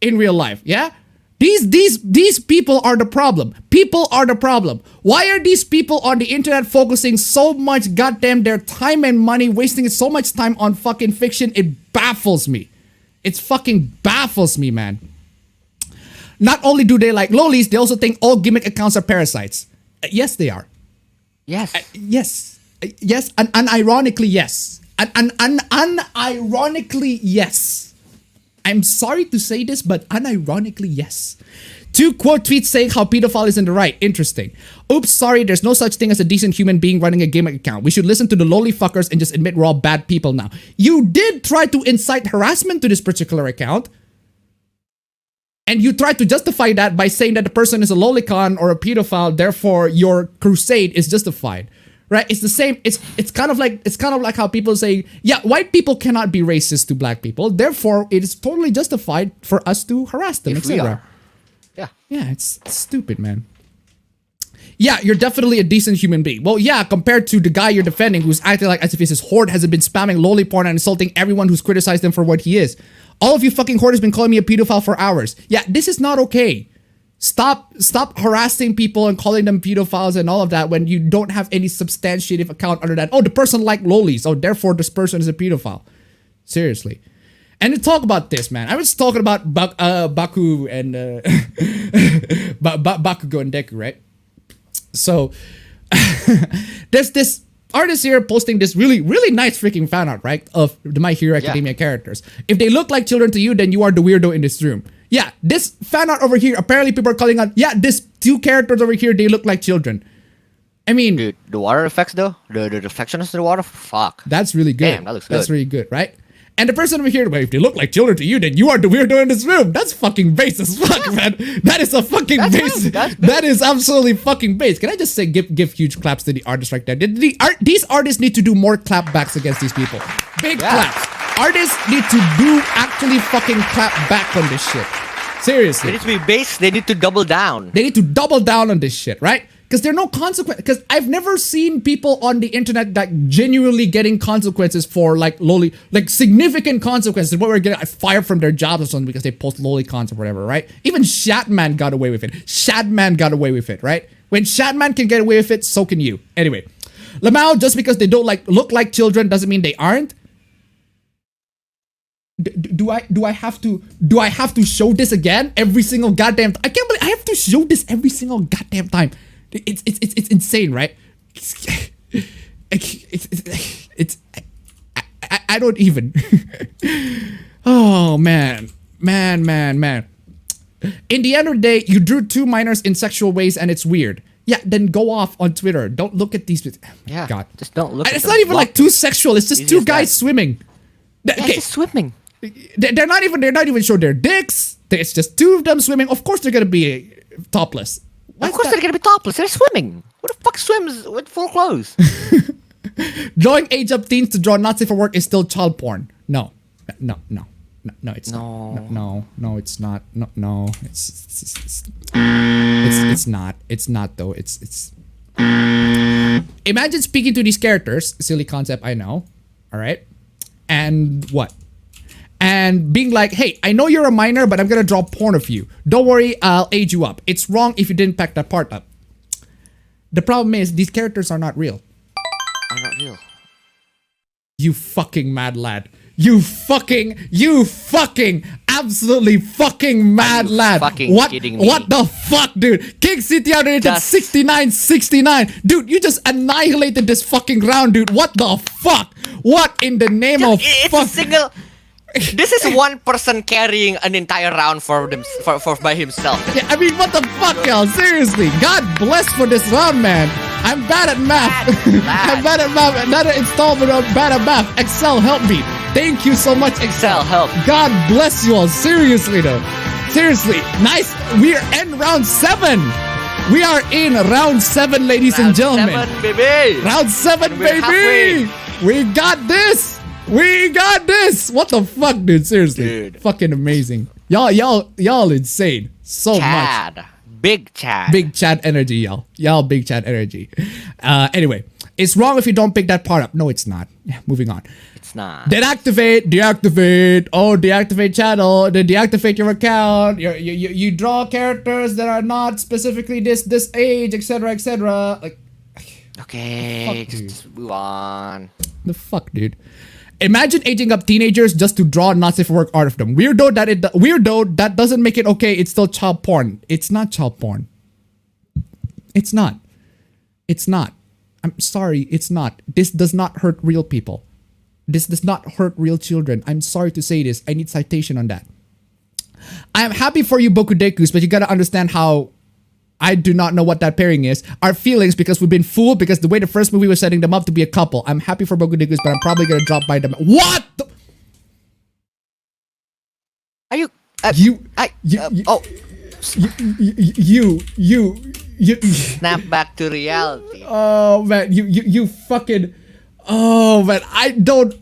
in real life, yeah? These people are the problem. People are the problem. Why are these people on the internet focusing so much goddamn their time and money, wasting so much time on fucking fiction? It baffles me. It fucking baffles me, man. Not only do they like lolis, they also think all gimmick accounts are parasites. Yes, they are. Yes. Yes. Yes, and unironically, yes. And unironically, yes. I'm sorry to say this, but unironically, yes. 2 quote tweets saying how pedophile is in the right. Interesting. Oops, sorry, there's no such thing as a decent human being running a gimmick account. We should listen to the lowly fuckers and just admit we're all bad people now. You did try to incite harassment to this particular account. And you tried to justify that by saying that the person is a lolicon or a pedophile, therefore your crusade is justified. Right? It's the same. It's kind of like how people say, yeah, white people cannot be racist to black people. Therefore, it is totally justified for us to harass them, etc. Yeah, it's stupid, man. Yeah, you're definitely a decent human being. Well, yeah, compared to the guy you're defending who's acting like as if his horde has been spamming loli porn and insulting everyone who's criticized him for what he is. All of you fucking horde has been calling me a pedophile for hours. Yeah, this is not okay. Stop harassing people and calling them pedophiles and all of that when you don't have any substantiative account other than, oh, the person liked lolis, so therefore this person is a pedophile. Seriously. And to talk about this, man, I was talking about Baku and Bakugo and Deku, right? So there's this artist here posting this really nice freaking fan art, right, of the My Hero Academia characters. If they look like children to you, then you are the weirdo in this room. Yeah, this fan art over here, apparently people are calling out, yeah, this 2 characters over here, they look like children. I mean, dude, the water effects though, the reflections of the water, fuck. That's really good. Damn, that looks good. That's really good, right? And the person over here, well, if they look like children to you, then you are the weirdo in this room. That's fucking base as fuck, man. That is a fucking base. That is absolutely fucking base. Can I just say, give huge claps to the artists right there? These artists need to do more clapbacks against these people. Big claps. Artists need to do actually fucking clap back on this shit. Seriously. They need to be base. They need to double down. They need to double down on this shit, right? Because there are no consequences. Because I've never seen people on the internet like genuinely getting consequences for like loli, like significant consequences. What we're getting fired from their jobs or something because they post loli cons or whatever, right? Even Shatman got away with it. Shadman got away with it, right? When Shadman can get away with it, so can you. Anyway, Lamau, just because they don't look like children doesn't mean they aren't. Do I have to show this again every single goddamn time? I can't believe I have to show this every single goddamn time. It's insane, right? I don't even. Oh man. In the end of the day, you drew 2 minors in sexual ways and it's weird. Yeah, then go off on Twitter. Don't look at these. Oh yeah, God, just don't look. It's not even like too sexual. It's just 2 guys swimming. Okay, just swimming. They're not even showing their dicks. It's just 2 of them swimming. Of course they're gonna be topless. Of course they're gonna be topless. They're swimming. What the fuck swims with full clothes? Drawing age-up teens to draw Nazi for work is still child porn. No, it's not. No, it's not. No, it's not. It's not though. It's. Imagine speaking to these characters. Silly concept, I know. All right, and what? And being like, hey, I know you're a minor, but I'm gonna draw porn of you. Don't worry, I'll age you up. It's wrong if you didn't pack that part up. The problem is, these characters are not real. Are not real. You fucking mad lad. You fucking absolutely fucking mad lad. Kidding me? What the fuck, dude? King City out there 69. Dude, you just annihilated this fucking round, dude. What the fuck? What in the name of fuck? A single. This is one person carrying an entire round for by himself. Yeah, I mean, what the fuck, y'all? Seriously, God bless for this round, man. I'm bad at math. I'm bad at math. Another installment of bad at math. Excel, help me. Thank you so much, Excel. Help. God bless you all. Seriously, though. Seriously, nice. We are in round 7. We are in round 7, ladies and gentlemen. Round 7, baby. Round 7, baby. We got this. We got this! What the fuck, dude? Seriously. Dude. Fucking amazing. Y'all insane. So Chad. much. Big Chad. Big Chad energy, y'all. Y'all big Chad energy. Anyway, it's wrong if you don't pick that part up. No, it's not. Yeah, moving on. It's not. Deactivate. Oh, deactivate channel. Then deactivate your account. You draw characters that are not specifically this age, etc. Like, okay, just move on. The fuck, dude. Imagine aging up teenagers just to draw Nazi for work art of them. Weirdo, that doesn't make it okay. It's still child porn. It's not child porn. It's not. I'm sorry, it's not. This does not hurt real people. This does not hurt real children. I'm sorry to say this. I need citation on that. I'm happy for you, Bokudekus, but you gotta understand how I do not know what that pairing is. Our feelings, because we've been fooled because the way the first movie was setting them up to be a couple. I'm happy for Bokudekus, but I'm probably gonna drop by them. What? Are you? Snap back to reality. Oh man, you fucking. Oh man, I don't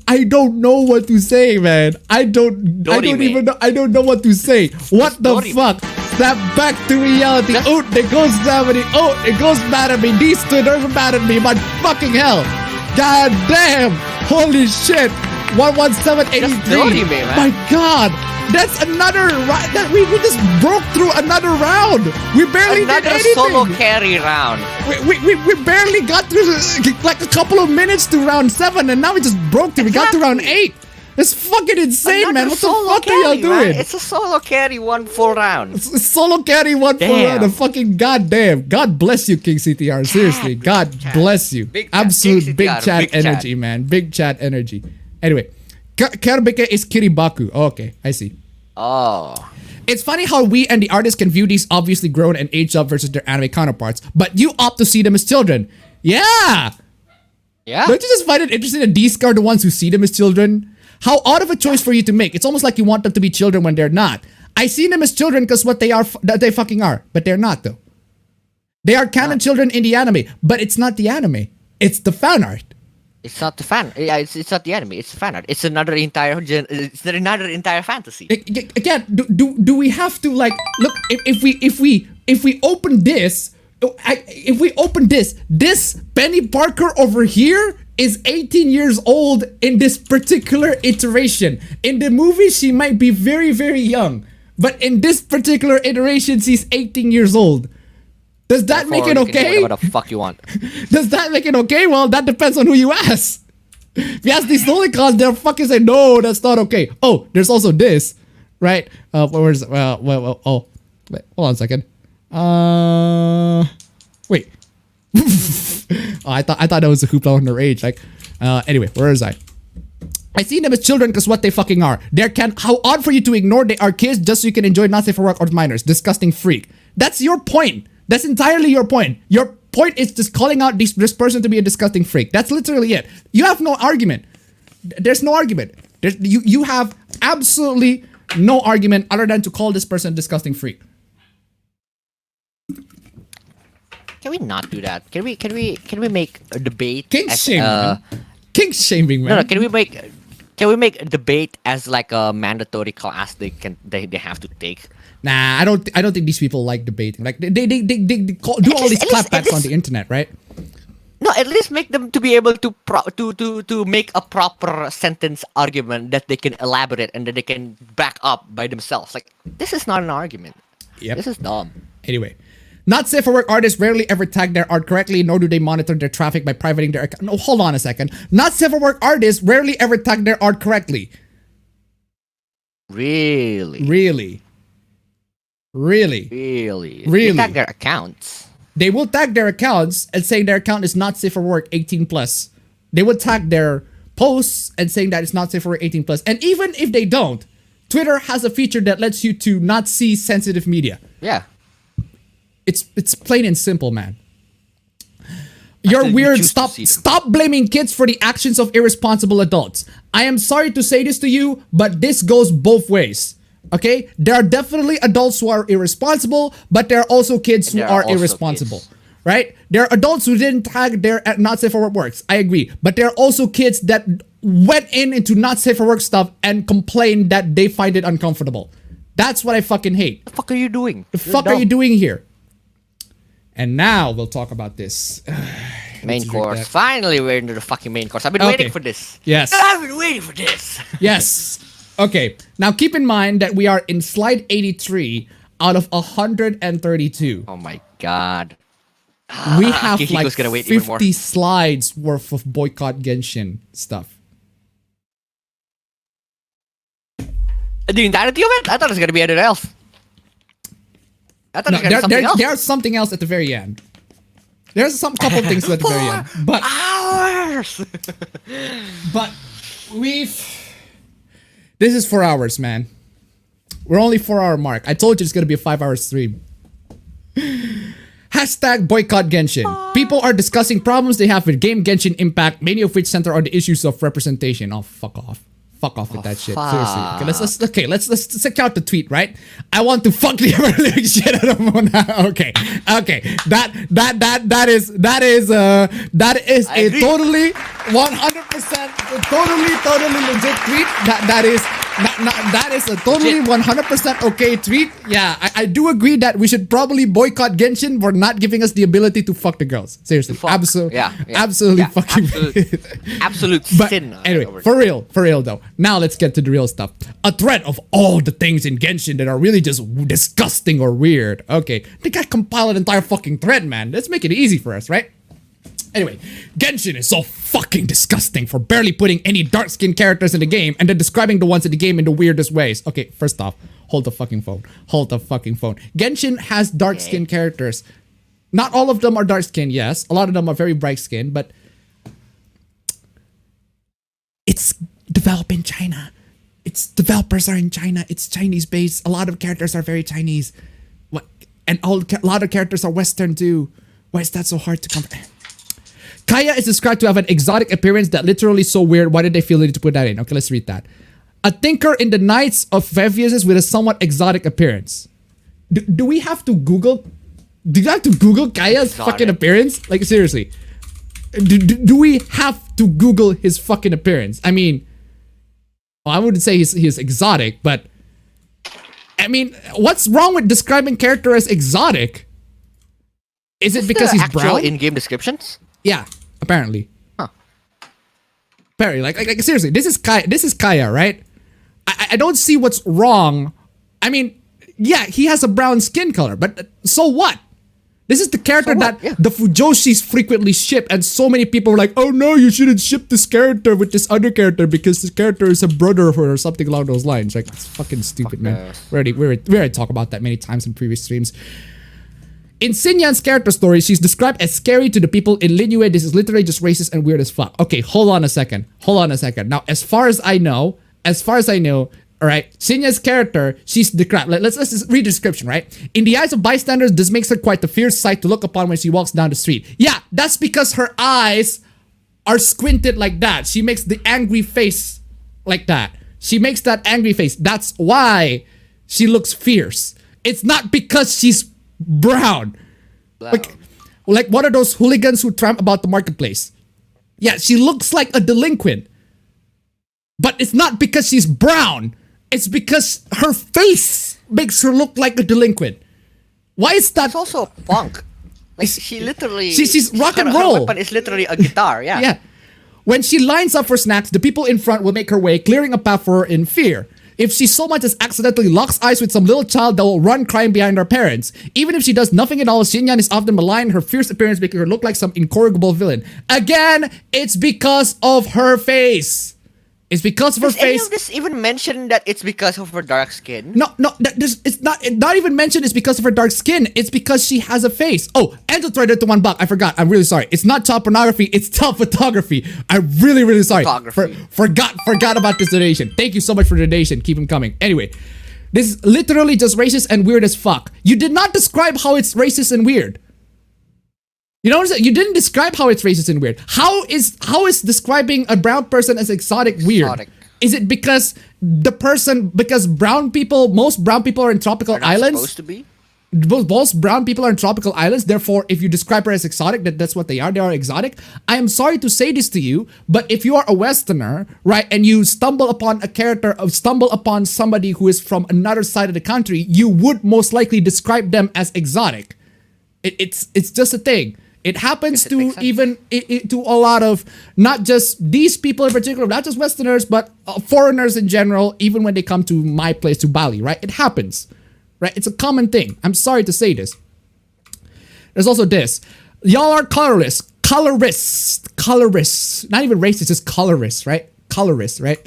know what to say, man. I don't even know. I don't know what to say. What the fuck? Snap back to reality. Oh, it goes down with it. Oh, it goes bad at me. These two are mad at me, but fucking hell. God damn. Holy shit. 11783. My God. That's another round. We just broke through another round. We barely did anything. Solo carry round. We barely got through like a couple of minutes to round 7, and now we just broke through. We got to round 8. It's fucking insane, man. What the fuck are y'all doing? It's a solo carry 1 full round. It's a solo carry 1 full round. A fucking goddamn. God bless you, King CTR. Seriously, God bless you. Absolute big chat energy, man. Big chat energy. Anyway. Karabeke is Kiribaku. Oh, okay, I see. Oh. It's funny how we and the artists can view these obviously grown and aged up versus their anime counterparts, but you opt to see them as children. Yeah! Yeah? Don't you just find it interesting that these are the ones who see them as children? How odd of a choice for you to make. It's almost like you want them to be children when they're not. I see them as children because what they are, that they fucking are, but they're not though. They are canon children in the anime, but it's not the anime. It's the fan art. It's not the fan. Yeah, it's not the anime. It's the fan art. It's another entire fantasy. Again, do we have to like look if we open this? If we open this Penny Parker over here is 18 years old in this particular iteration. In the movie, she might be very, very young, but in this particular iteration, she's 18 years old. Does that make it okay? Whatever the fuck you want. Does that make it okay? Well, that depends on who you ask. If you ask these Lolicons, they'll fucking say, no, that's not okay. Oh, there's also this, right? Where's, oh, wait, hold on a second. Wait. Oh, I thought that was a hoopla on their age. Like, anyway, where is I? I see them as children because what they fucking are. How odd for you to ignore they are kids just so you can enjoy not safe for work or minors. Disgusting freak. That's your point. That's entirely your point. Your point is just calling out this person to be a disgusting freak. That's literally it. You have no argument. There's no argument. You have absolutely no argument other than to call this person a disgusting freak. Can we not do that? Can we make a debate? Kink shaming. Kink shaming, man. No, can we make a debate as like a mandatory class they have to take? Nah, I don't think these people like debating. Like they do all these clapbacks on the internet, right? No, at least make them to be able to make a proper sentence argument that they can elaborate and that they can back up by themselves. Like, this is not an argument. Yep. This is dumb. Anyway, not safe for work artists rarely ever tag their art correctly, nor do they monitor their traffic by privating their account. No, hold on a second. Not safe for work artists rarely ever tag their art correctly. Really? Really? Really? Really? Really? They tag their accounts. They will tag their accounts and saying their account is not safe for work 18 plus. They will tag their posts and saying that it's not safe for work 18 plus. And even if they don't, Twitter has a feature that lets you to not see sensitive media. Yeah. It's plain and simple, man. You're weird. Stop blaming kids for the actions of irresponsible adults. I am sorry to say this to you, but this goes both ways. Okay? There are definitely adults who are irresponsible, but there are also kids who are irresponsible. Right? There are adults who didn't tag their not safe for work works. I agree. But there are also kids that went into not safe for work stuff and complained that they find it uncomfortable. That's what I fucking hate. The fuck are you doing? The fuck are you doing here? And now we'll talk about this. Main course. Finally, we're into the fucking main course. I've been waiting for this. Yes. I've been waiting for this. Yes. Okay. Now keep in mind that we are in slide 83 out of 132. Oh my god. We have like 50 slides worth of Boycott Genshin stuff. The entirety of it? I thought it was gonna be anything else. I thought it was gonna be something else. There's something else at the very end. There's some couple things at the very end. But hours. But this is 4 hours, man. We're only 4 hour mark. I told you it's gonna be a 5 hour stream. Hashtag boycott Genshin. People are discussing problems they have with game Genshin Impact, many of which center on the issues of representation. Oh, fuck off. Fuck off with that shit. Seriously. Okay, let's check out the tweet, right? I want to fuck the ever-living shit out of Mona. Okay. That is a totally 100% totally legit tweet. That is a totally 100% okay tweet. Yeah, I do agree that we should probably boycott Genshin for not giving us the ability to fuck the girls. Seriously, absolutely, absolutely fucking absolute but sin. Anyway, for real though. Now let's get to the real stuff. A thread of all the things in Genshin that are really just disgusting or weird. Okay, the guy compiled an entire fucking thread, man. Let's make it easy for us, right? Anyway, Genshin is so fucking disgusting for barely putting any dark-skinned characters in the game and then describing the ones in the game in the weirdest ways. Okay, first off, hold the fucking phone. Hold the fucking phone. Genshin has dark-skinned characters. Not all of them are dark-skinned, yes. A lot of them are very bright-skinned, but it's developed in China. Its developers are in China. It's Chinese-based. A lot of characters are very Chinese. What? And a lot of characters are Western too. Why is that so hard to comprehend? Kaya is described to have an exotic appearance that literally so weird. Why did they feel the need to put that in? Okay, let's read that. A thinker in the Knights of Phaeacius with a somewhat exotic appearance. Do we have to Google? Do you have to Google Kaya's fucking appearance? Like, seriously. Do we have to Google his fucking appearance? I mean, well, I wouldn't say he's exotic, but I mean, what's wrong with describing character as exotic? Is it because he's brown? In-game descriptions? Yeah, apparently. Huh. Apparently, like seriously, this is Kaya, right? I don't see what's wrong. I mean, yeah, he has a brown skin color, but so what? This is the character that the Fujoshis frequently ship, and so many people are like, oh no, you shouldn't ship this character with this other character because this character is a brother of her or something along those lines. Like, it's fucking stupid, man. We already talked about that many times in previous streams. In Xinyan's character story, she's described as scary to the people in Linue. This is literally just racist and weird as fuck. Okay, hold on a second. Now, as far as I know, all right, Xinya's character, she's described. Let's just read the description, right? In the eyes of bystanders, this makes her quite the fierce sight to look upon when she walks down the street. Yeah, that's because her eyes are squinted like that. She makes the angry face like that. She makes that angry face. That's why she looks fierce. It's not because she's brown. Like one of those hooligans who tramp about the marketplace. Yeah, she looks like a delinquent. But it's not because she's brown. It's because her face makes her look like a delinquent. Why is that? It's also a punk. Like, she literally... She's rock and roll. Her weapon is literally a guitar, yeah. Yeah. When she lines up for snacks, the people in front will make her way, clearing a path for her in fear. If she so much as accidentally locks eyes with some little child, they will run crying behind her parents. Even if she does nothing at all, Xinyan is often maligned, her fierce appearance making her look like some incorrigible villain. Again, it's because of her face. It's because of her face. Does any of this even mention that it's because of her dark skin? No, it's not even mentioned it's because of her dark skin. It's because she has a face. Oh, Angel traded to $1. I forgot. I'm really sorry. It's not child pornography. It's child photography. I'm really sorry. Forgot about this donation. Thank you so much for the donation. Keep them coming. Anyway, this is literally just racist and weird as fuck. You did not describe how it's racist and weird. You know what I'm saying? You didn't describe how it's racist and weird. How is describing a brown person as exotic weird? Is it because most brown people are in tropical islands? Supposed to be? Most brown people are in tropical islands. Therefore, if you describe her as exotic, that's what they are. They are exotic. I am sorry to say this to you, but if you are a Westerner, right, and you stumble upon somebody who is from another side of the country, you would most likely describe them as exotic. It's just a thing. It happens to to a lot of, not just these people in particular, not just Westerners, but foreigners in general, even when they come to my place, to Bali, right? It happens, right? It's a common thing. I'm sorry to say this. There's also this. Y'all are colorists. Not even racist, just colorists, right? Colorists, right?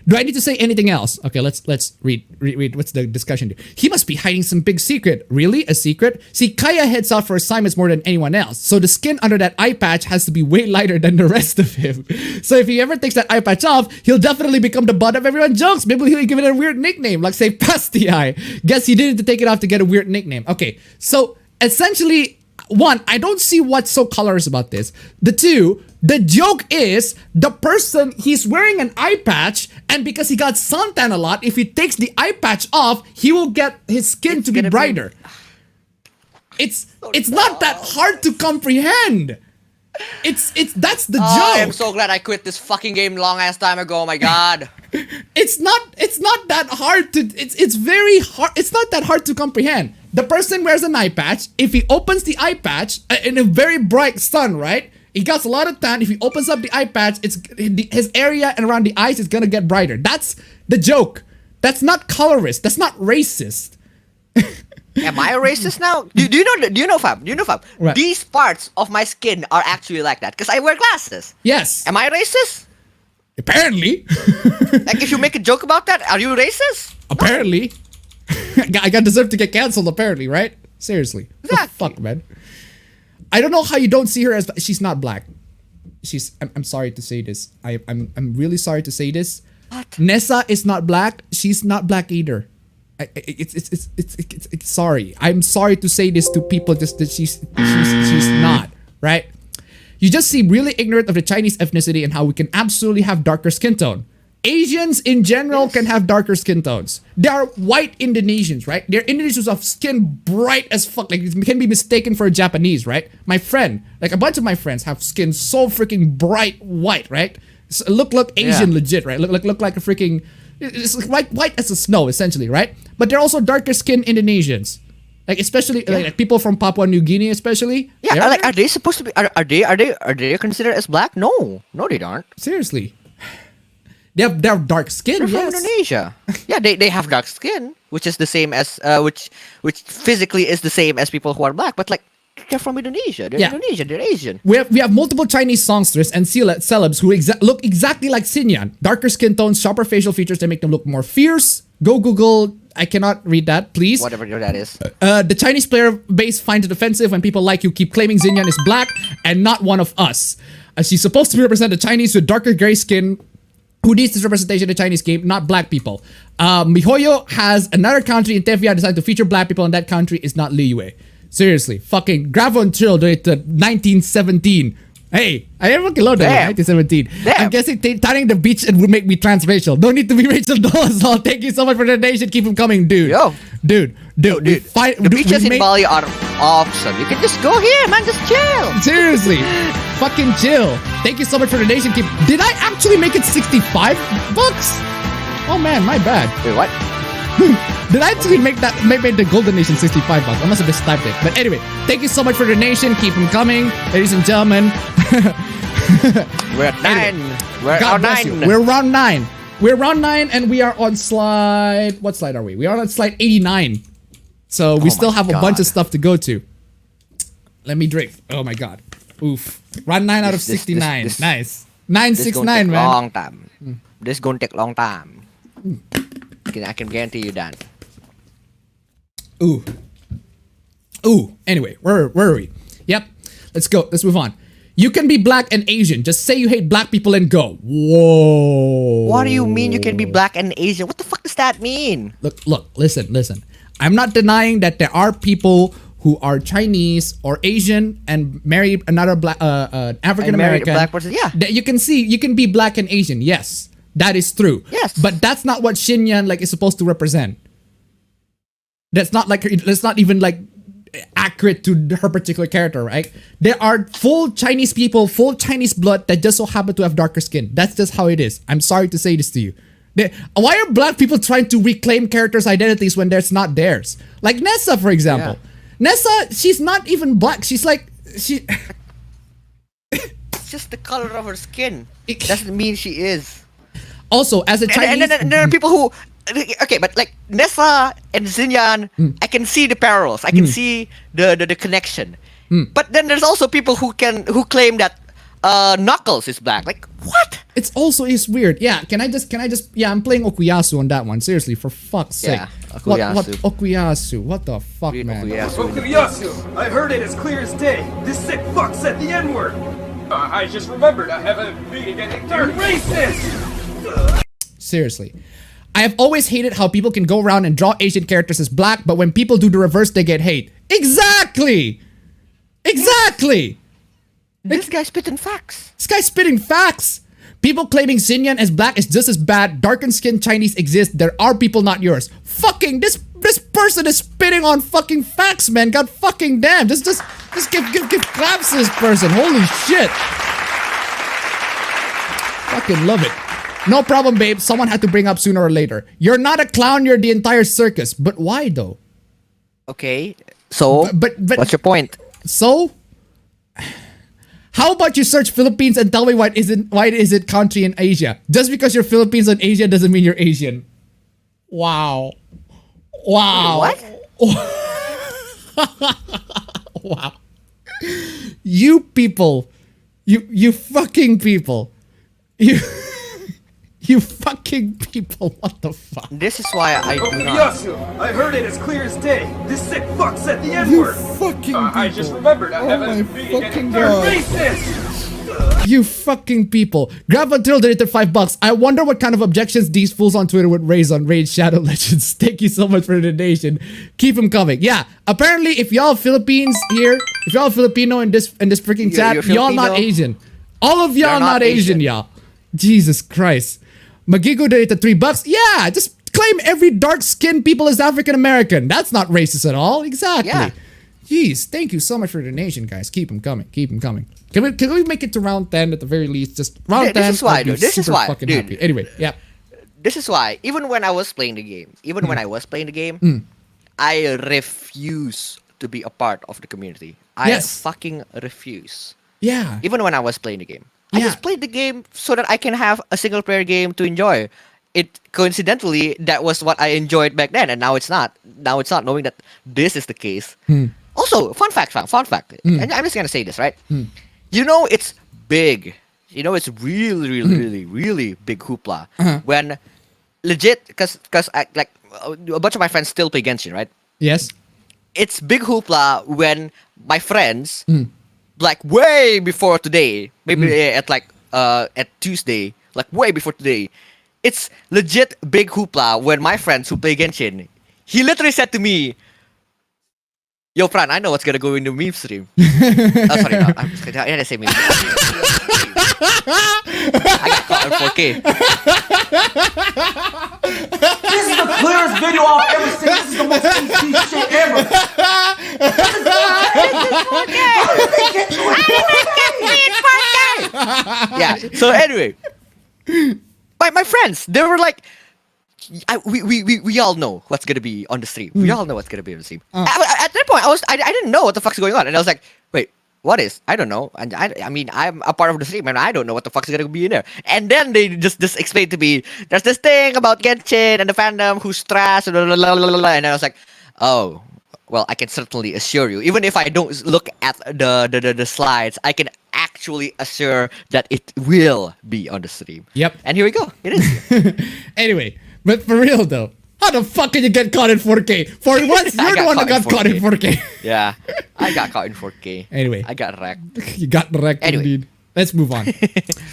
Do I need to say anything else? Okay, let's read. What's the discussion? He must be hiding some big secret. Really? A secret? See, Kaya heads out for assignments more than anyone else, so the skin under that eye patch has to be way lighter than the rest of him. So if he ever takes that eye patch off, he'll definitely become the butt of everyone's jokes. Maybe he'll give it a weird nickname, like say Pasty Eye. Guess he didn't take it off to get a weird nickname. Okay, so essentially, one, I don't see what's so colorist about this. The joke is the person, he's wearing an eye patch, and because he got suntan a lot, if he takes the eye patch off, he will get his skin to be brighter. It's not that hard to comprehend. That's the I am joke. so glad I quit this fucking game long ass time ago. Oh my god. It's not that hard to it's very hard. It's not that hard to comprehend. The person wears an eye patch. If he opens the eye patch in a very bright sun, right? He gets a lot of tan. If he opens up the eye patch, his area and around the eyes is gonna get brighter. That's the joke. That's not colorist. That's not racist. Am I a racist now? Do you know, Fab? Right. These parts of my skin are actually like that because I wear glasses. Yes. Am I racist? Apparently. Like, if you make a joke about that, are you racist? Apparently. I got deserved to get canceled, apparently, right? Seriously. Exactly. What the fuck, man? I don't know how you don't see her as... She's not black. I'm sorry to say this. I'm really sorry to say this. What? Nessa is not black. She's not black either. It's sorry. I'm sorry to say this to people, just that she's not, right? You just seem really ignorant of the Chinese ethnicity and how we can absolutely have darker skin tone. Asians in general can have darker skin tones. There are white Indonesians, right? They're Indonesians of skin bright as fuck. Like, it can be mistaken for a Japanese, right? My friend, like a bunch of my friends have skin so freaking bright white, right? So look Asian legit, right? Look like a freaking... It's like white as the snow, essentially, right? But they're also darker skinned Indonesians. Like, especially like people from Papua New Guinea, especially. Yeah, like, are they supposed to be? Are they considered as black? No, they aren't. Seriously, they have dark skin. They're from Indonesia. Yeah, they have dark skin, which is the same as which physically is the same as people who are black. But like, they're from Indonesia. They're Indonesian. They're Asian. We have multiple Chinese songsters and celebs who look exactly like Xinyan. Darker skin tones, sharper facial features that make them look more fierce. Go Google. I cannot read that, please. Whatever that is. The Chinese player base finds it offensive when people like you keep claiming Xinyan is black and not one of us. She's supposed to represent the Chinese with darker gray skin. Who needs this representation in the Chinese game? Not black people. MiHoYo has another country in Tevia decided to feature black people, and that country is not Liyue. Seriously, fucking Gravo and Chill did it to 1917. Hey, I am fucking loaded in 1917. Damn. I'm guessing tanning the beach and would make me transracial. No need to be Rachel Dolezal. Thank you so much for the donation. Keep him coming, dude. Yo. Dude. The beaches in Bali are awesome. You can just go here, man. Just chill. Seriously. Fucking chill. Thank you so much for the donation. Did I actually make it 65 bucks? Oh man, my bad. Wait, what? Did I actually make the golden nation 65 bucks? I must have just typed it. But anyway, thank you so much for the donation. Keep them coming, ladies and gentlemen. We're at 9. We're God on bless 9. you. We're round 9. We're round 9 and we are on slide... What slide are we? We are on slide 89. So we still have a bunch of stuff to go to. Let me drink. Oh my god. Oof. Round 9 out of 69. Nice. 969, man. Long time. This gonna take long time. I can guarantee you that. Ooh. Anyway, where are we? Yep. Let's go. Let's move on. You can be black and Asian. Just say you hate black people and go. Whoa. What do you mean you can be black and Asian? What the fuck does that mean? Look, listen. I'm not denying that there are people who are Chinese or Asian and marry another black African American. Black person. Yeah. That you can be black and Asian. Yes. That is true. Yes. But that's not what Xinyan is supposed to represent. That's not even accurate to her particular character, right? There are full Chinese people, full Chinese blood that just so happen to have darker skin. That's just how it is. I'm sorry to say this to you. Why are black people trying to reclaim characters' identities when there's not theirs? Like Nessa, for example. Yeah. Nessa, she's not even black. She's It's just the color of her skin. It doesn't mean she is. Also, as a Chinese... And there are people who... Okay, but like Nessa and Xinyan, I can see the parallels. I can see the connection. But then there's also people who claim that Knuckles is black. Like, what? It's weird. Yeah, can I just yeah, I'm playing Okuyasu on that one. Seriously, for fuck's sake. Okuyasu. What Okuyasu? What the fuck, man? Okuyasu! I heard it as clear as day. This sick fuck said the N-word. I just remembered I have a meeting at 8:30. You're racist! Seriously. I have always hated how people can go around and draw Asian characters as black, but when people do the reverse, they get hate. Exactly! This guy's spitting facts. People claiming Xinyan as black is just as bad. Darkened skinned Chinese exist. There are people not yours. Fucking this person is spitting on fucking facts, man. God fucking damn. Just Just give claps to this person. Holy shit. Fucking love it. No problem, babe. Someone had to bring up sooner or later. You're not a clown, you're the entire circus. But why though? Okay. So, but what's your point? So, how about you search Philippines and tell me why is it country in Asia? Just because you're Philippines and Asia doesn't mean you're Asian. Wow. Wow. What? Wow. You people. You fucking people. You fucking people. What the fuck? This is why I do not. Yasu, I heard it as clear as day. This sick fuck said the N-word. Fucking people. I just remembered I haven't been fucking they're God. racist. You fucking people. Grandpa Drill donated $5. I wonder what kind of objections these fools on Twitter would raise on Raid Shadow Legends. Thank you so much for the donation. Keep them coming. Yeah, apparently if y'all Philippines here, if y'all Filipino in this freaking chat, y'all not Asian. All of y'all not Asian, y'all. Jesus Christ. Magigo donated $3. Yeah, just claim every dark-skinned people as African American. That's not racist at all. Exactly. Yeah. Jeez, thank you so much for the donation, guys. Keep them coming. Keep them coming. Can we make it to round 10 at the very least? Just round 10. This is why, I'll be dude. This is super why, fucking dude. happy. Anyway, yeah. This is why, even when I was playing the game, I refuse to be a part of the community. I fucking refuse. Yeah. Even when I was playing the game. I just played the game so that I can have a single player game to enjoy. It coincidentally, that was what I enjoyed back then, and now it's not. Now it's not, knowing that this is the case. Also, fun fact. And I'm just gonna say this, right? You know it's big. You know it's really big hoopla when legit, because like a bunch of my friends still play Genshin, right? Yes. It's big hoopla when my friends, like way before today, maybe at Tuesday, like way before today, it's legit big hoopla when my friends who play Genshin, he literally said to me, "Yo, Fran, I know what's gonna go in the meme stream." Oh, sorry, no, I didn't say meme stream. I got caught in 4K. This is the clearest video I've ever seen. This is the most HD shit ever. How did they get you in 4K? Yeah. So anyway, my friends, they were like, we all know what's gonna be on the stream. We all know what's gonna be on the stream. At that point, I didn't know what the fuck's going on, and I was like, wait, what is? I don't know. And I mean, I'm a part of the stream, and I don't know what the fuck's gonna be in there. And then they just explained to me, there's this thing about Genshin and the fandom who's trash, and I was like, oh. Well, I can certainly assure you, even if I don't look at the slides, I can actually assure that it will be on the stream. Yep. And here we go. It is. Anyway, but for real though, how the fuck can you get caught in 4K? For once, you're the one that got caught in 4K. Yeah, I got caught in 4K. Anyway. I got wrecked. You got wrecked Anyway. indeed. Let's move on.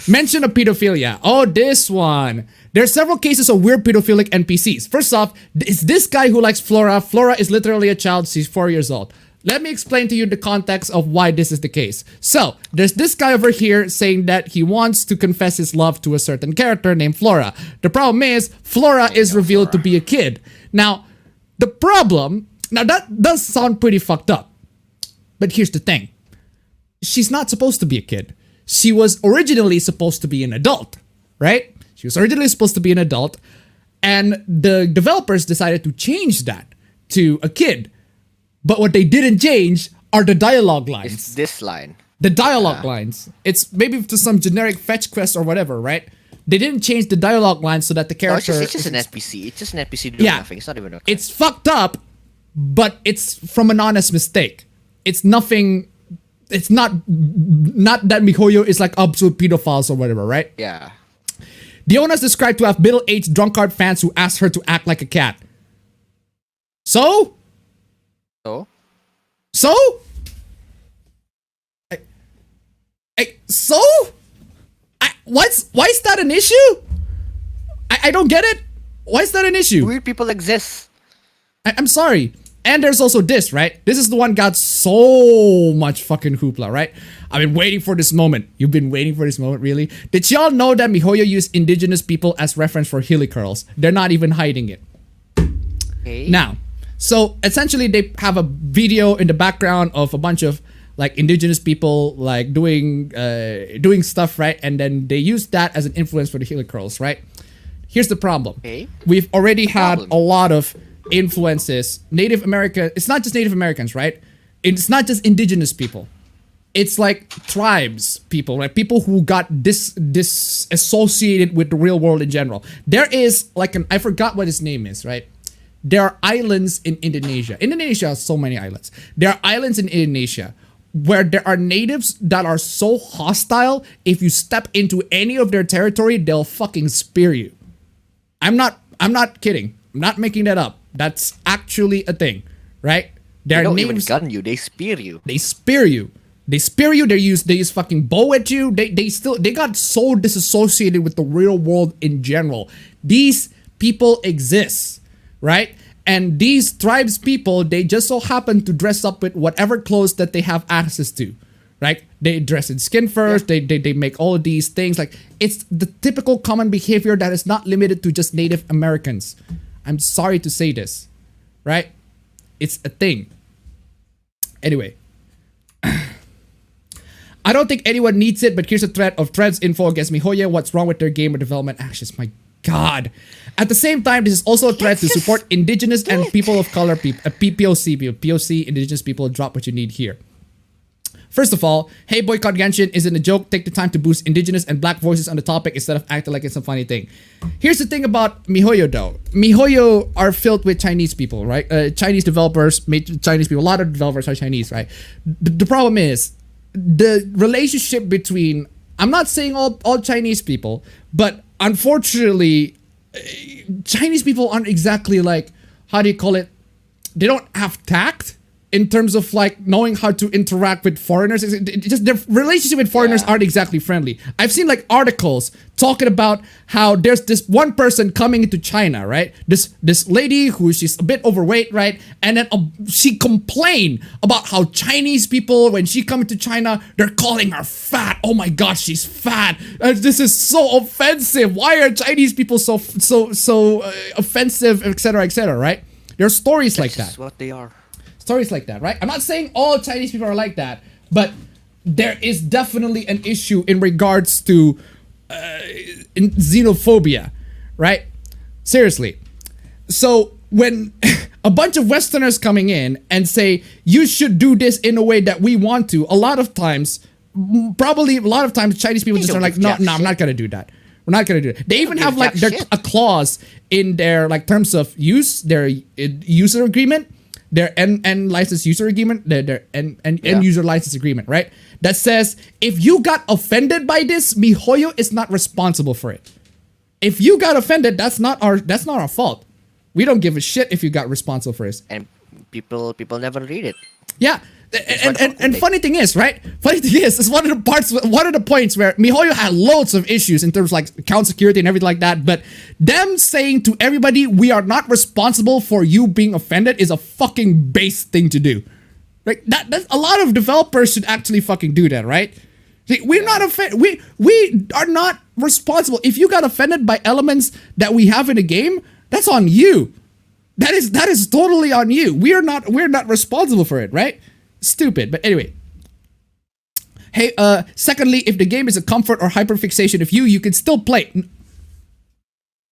Mention of pedophilia. Oh, this one. There are several cases of weird pedophilic NPCs. First off, it's this guy who likes Flora. Flora is literally a child. She's 4 years old. Let me explain to you the context of why this is the case. So, there's this guy over here saying that he wants to confess his love to a certain character named Flora. The problem is, Flora is revealed to be a kid. Now, the problem... Now, that does sound pretty fucked up. But here's the thing. She's not supposed to be a kid. She was originally supposed to be an adult, right? She was originally supposed to be an adult, and the developers decided to change that to a kid. But what they didn't change are the dialogue lines. It's this line. The dialogue lines. It's maybe to some generic fetch quest or whatever, right? They didn't change the dialogue lines so that the character... No, it's just an NPC. It's just an NPC doing nothing. It's not even a... It's fucked up, but it's from an honest mistake. It's nothing... It's not that Mihoyo is like absolute pedophiles or whatever, right? Yeah. Diona is described to have middle-aged drunkard fans who asked her to act like a cat. So? So? Why is that an issue? I don't get it. Why is that an issue? Weird people exist. I'm sorry. And there's also this, right? This is the one got so much fucking hoopla, right? I've been waiting for this moment. You've been waiting for this moment, really? Did y'all know that Mihoyo used indigenous people as reference for hilly curls? They're not even hiding it. Okay. Now, so essentially they have a video in the background of a bunch of like indigenous people like doing stuff, right? And then they use that as an influence for the Hilly Curls, right? Here's the problem. Okay. We've already had a lot of influences. Native America, it's not just Native Americans, right? It's not just indigenous people. It's like tribes people, right? People who got disassociated with the real world in general. There is like I forgot what his name is, right? There are islands in Indonesia. Indonesia has so many islands. There are islands in Indonesia where there are natives that are so hostile, if you step into any of their territory, they'll fucking spear you. I'm not kidding. I'm not making that up. That's actually a thing, right? They don't even gun you, they spear you. They spear you. They spear you. They use fucking bow at you. They got so disassociated with the real world in general. These people exist, right? And these tribes people, they just so happen to dress up with whatever clothes that they have access to, right? They dress in skin furs. Yeah. They make all of these things. Like, it's the typical common behavior that is not limited to just Native Americans. I'm sorry to say this, right? It's a thing. Anyway. I don't think anyone needs it, but here's a thread of threads info against MiHoYo. What's wrong with their game or development actions? My God. At the same time, this is also a thread to support indigenous and people of color people. POC, indigenous people, drop what you need here. First of all, hey, Boycott Genshin isn't a joke. Take the time to boost indigenous and black voices on the topic instead of acting like it's a funny thing. Here's the thing about MiHoYo though. MiHoYo are filled with Chinese people, right? Chinese developers, Chinese people. A lot of developers are Chinese, right? The problem is, the relationship between, I'm not saying all Chinese people, but unfortunately, Chinese people aren't exactly like, how do you call it? They don't have tact in terms of like knowing how to interact with foreigners. Just their relationship with foreigners aren't exactly friendly. I've seen like articles talking about how there's this one person coming into China, right? This lady who she's a bit overweight, right? And then she complained about how Chinese people, when she comes to China, they're calling her fat. Oh my gosh, she's fat. This is so offensive. Why are Chinese people so offensive, etc., right? There are stories like that. That's what they are. Stories like that, right? I'm not saying all Chinese people are like that, but there is definitely an issue in regards to xenophobia, right? Seriously. So when a bunch of Westerners coming in and say, you should do this in a way that we want to, a lot of times Chinese people just are like, no, I'm not gonna do that. We're not gonna do it. They even have like a clause in their like terms of use, their user agreement, their end license user agreement, their end user license agreement, right? That says if you got offended by this, MiHoYo is not responsible for it. If you got offended, that's not our fault. We don't give a shit if you got responsible for this. And people never read it. Yeah. And funny thing is, right? Funny thing is one of the points where MiHoYo had loads of issues in terms of like account security and everything like that, but them saying to everybody, we are not responsible for you being offended is a fucking base thing to do. Like that's a lot of developers should actually fucking do that, right? See, we're not offended. We are not responsible. If you got offended by elements that we have in a game, that's on you. That is totally on you. We're not responsible for it, right? Stupid. But anyway. Hey, secondly, if the game is a comfort or hyperfixation of you can still play.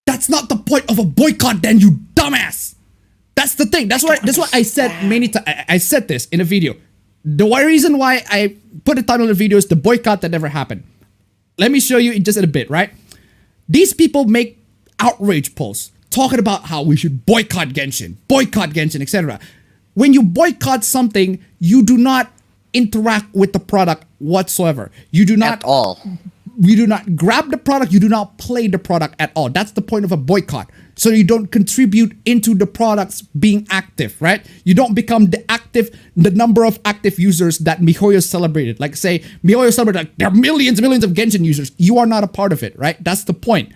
That's not the point of a boycott, then, you dumbass. That's the thing. That's what I said many times. I said this in a video. The reason why I put the title of the video is the boycott that never happened. Let me show you in just a bit, right? These people make outrage posts talking about how we should boycott Genshin, etc. When you boycott something, you do not interact with the product whatsoever. You do not at all. You do not grab the product. You do not play the product at all. That's the point of a boycott. So you don't contribute into the products being active, right? You don't become the number of active users that MiHoYo celebrated. Like say, MiHoYo celebrated, like, there are millions and millions of Genshin users. You are not a part of it, right? That's the point.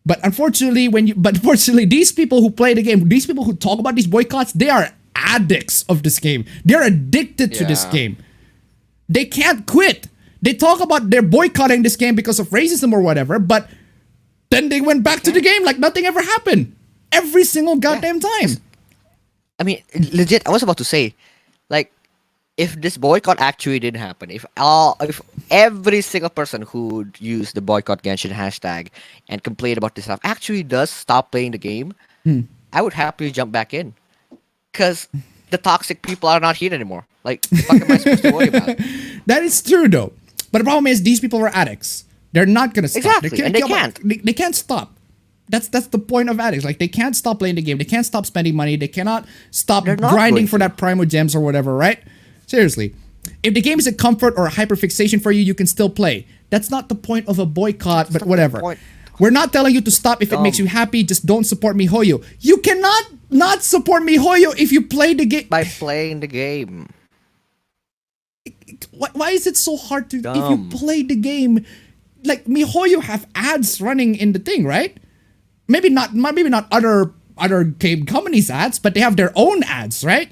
But unfortunately, these people who play the game, these people who talk about these boycotts, they are addicts of this game. They're addicted to this game. They can't quit. They talk about they're boycotting this game because of racism or whatever, but then they went back to the game like nothing ever happened. Every single goddamn time. I mean, legit, I was about to say, like, if this boycott actually did happen, if every single person who used the boycott Genshin hashtag and complained about this stuff actually does stop playing the game, I would happily jump back in, because the toxic people are not here anymore. Like, what the fuck am I supposed to worry about? That is true though. But the problem is these people were addicts. They're not gonna stop. Exactly, and they can't. They can't stop. That's the point of addicts. Like, they can't stop playing the game. They can't stop spending money. They cannot stop grinding for that Primo Gems or whatever, right? Seriously. If the game is a comfort or a hyperfixation for you, you can still play. That's not the point of a boycott, but whatever. We're not telling you to stop if it makes you happy. Just don't support MiHoYo. You cannot not support MiHoYo if you play the game. By playing the game. Why is it so hard to, if you play the game, like MiHoYo have ads running in the thing, right? Maybe not other game companies' ads, but they have their own ads, right?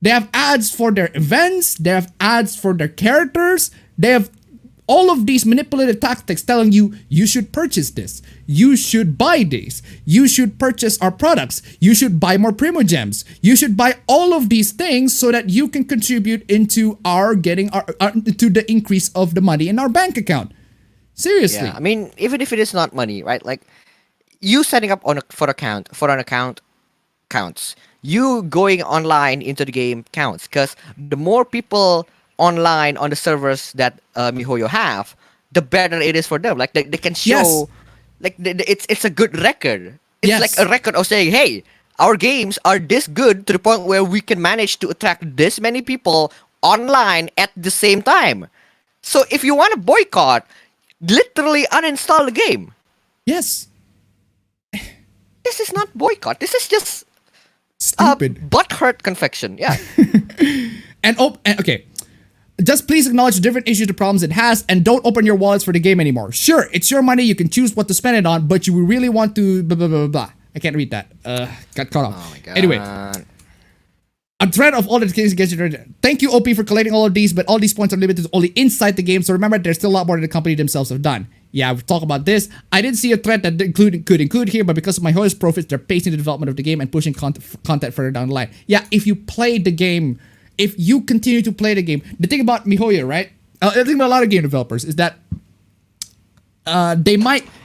They have ads for their events, they have ads for their characters, they have all of these manipulative tactics telling you, you should purchase this, you should buy this, you should purchase our products, you should buy more Primo Gems, you should buy all of these things so that you can contribute into our getting to the increase of the money in our bank account. Seriously. Yeah, I mean, even if it is not money, right? Like, you setting up for an account counts. You going online into the game counts, because the more people online on the servers that MiHoYo have, the better it is for them. Like, they can show, like, it's a good record. It's like a record of saying, hey, our games are this good to the point where we can manage to attract this many people online at the same time. So if you want to boycott, literally uninstall the game. Yes. This is not boycott. This is just stupid butthurt confection. Yeah. and okay. Just please acknowledge the different issues, the problems it has, and don't open your wallets for the game anymore. Sure, it's your money. You can choose what to spend it on, but you really want to blah, blah, blah, blah. I can't read that. Got cut off. Oh my God. Anyway. A thread of all the cases against you. Thank you, OP, for collating all of these, but all these points are limited to only inside the game, so remember, there's still a lot more that the company themselves have done. Yeah, we've talked about this. I didn't see a thread that could include here, but because of MiHoYo's profits, they're pacing the development of the game and pushing content further down the line. Yeah, if you play the game, if you continue to play the game, the thing about MiHoYo, right? The thing about a lot of game developers is that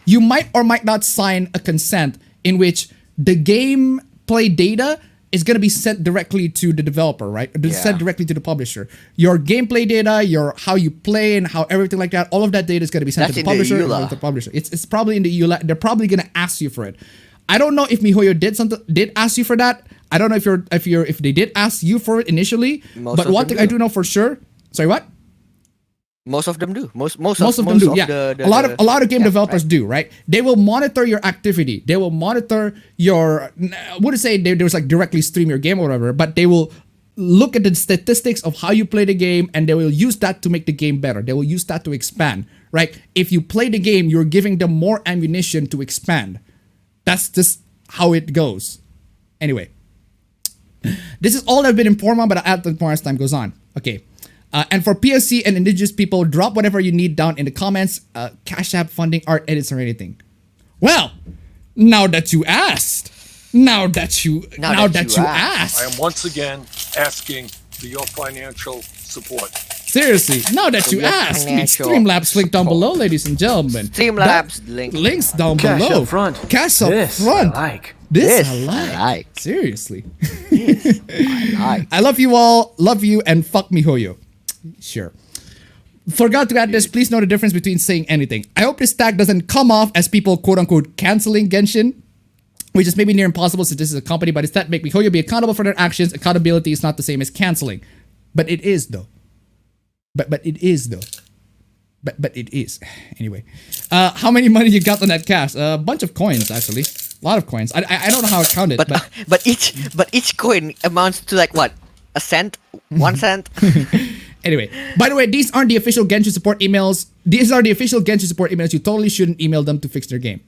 you might or might not sign a consent in which the gameplay data is going to be sent directly to the developer, right? Sent directly to the publisher. Your gameplay data, how you play and how everything like that, all of that data is going to be sent to the publisher. It's probably in the EULA. They're probably going to ask you for it. I don't know if MiHoYo did ask you for that. I don't know if they did ask you for it initially. But one thing I do know for sure. Sorry, what? Most of them do. Most of them do. Yeah, a lot of game developers do. Right? They will monitor your activity. They will monitor your. I wouldn't say there's like directly stream your game or whatever, but they will look at the statistics of how you play the game, and they will use that to make the game better. They will use that to expand. Right? If you play the game, you're giving them more ammunition to expand. That's just how it goes. Anyway, this is all I've been informed on, but I'll add more as time goes on. Okay. And for PSC and indigenous people, drop whatever you need down in the comments. Cash App, funding, art, edits, or anything. Well, now that you asked. Now that you asked. I am once again asking for your financial support. Seriously, now that you asked. Streamlabs link down below, ladies and gentlemen. Streamlabs links down Cash below. up front. Cash up front. This I like. Seriously. This I like. I love you all. Love you and fuck MiHoYo. Sure. Forgot to add this. Please know the difference between saying anything. I hope this tag doesn't come off as people quote-unquote canceling Genshin, which is maybe near impossible since this is a company, but instead make MiHoYo be accountable for their actions. Accountability is not the same as canceling. But it is though. But it is though. But it is. Anyway. How many money you got on that cash? A bunch of coins, actually. A lot of coins. I don't know how I counted. But each coin amounts to like what? A cent? 1 cent? Anyway, by the way, these aren't the official Genshin support emails. These are the official Genshin support emails. You totally shouldn't email them to fix their game.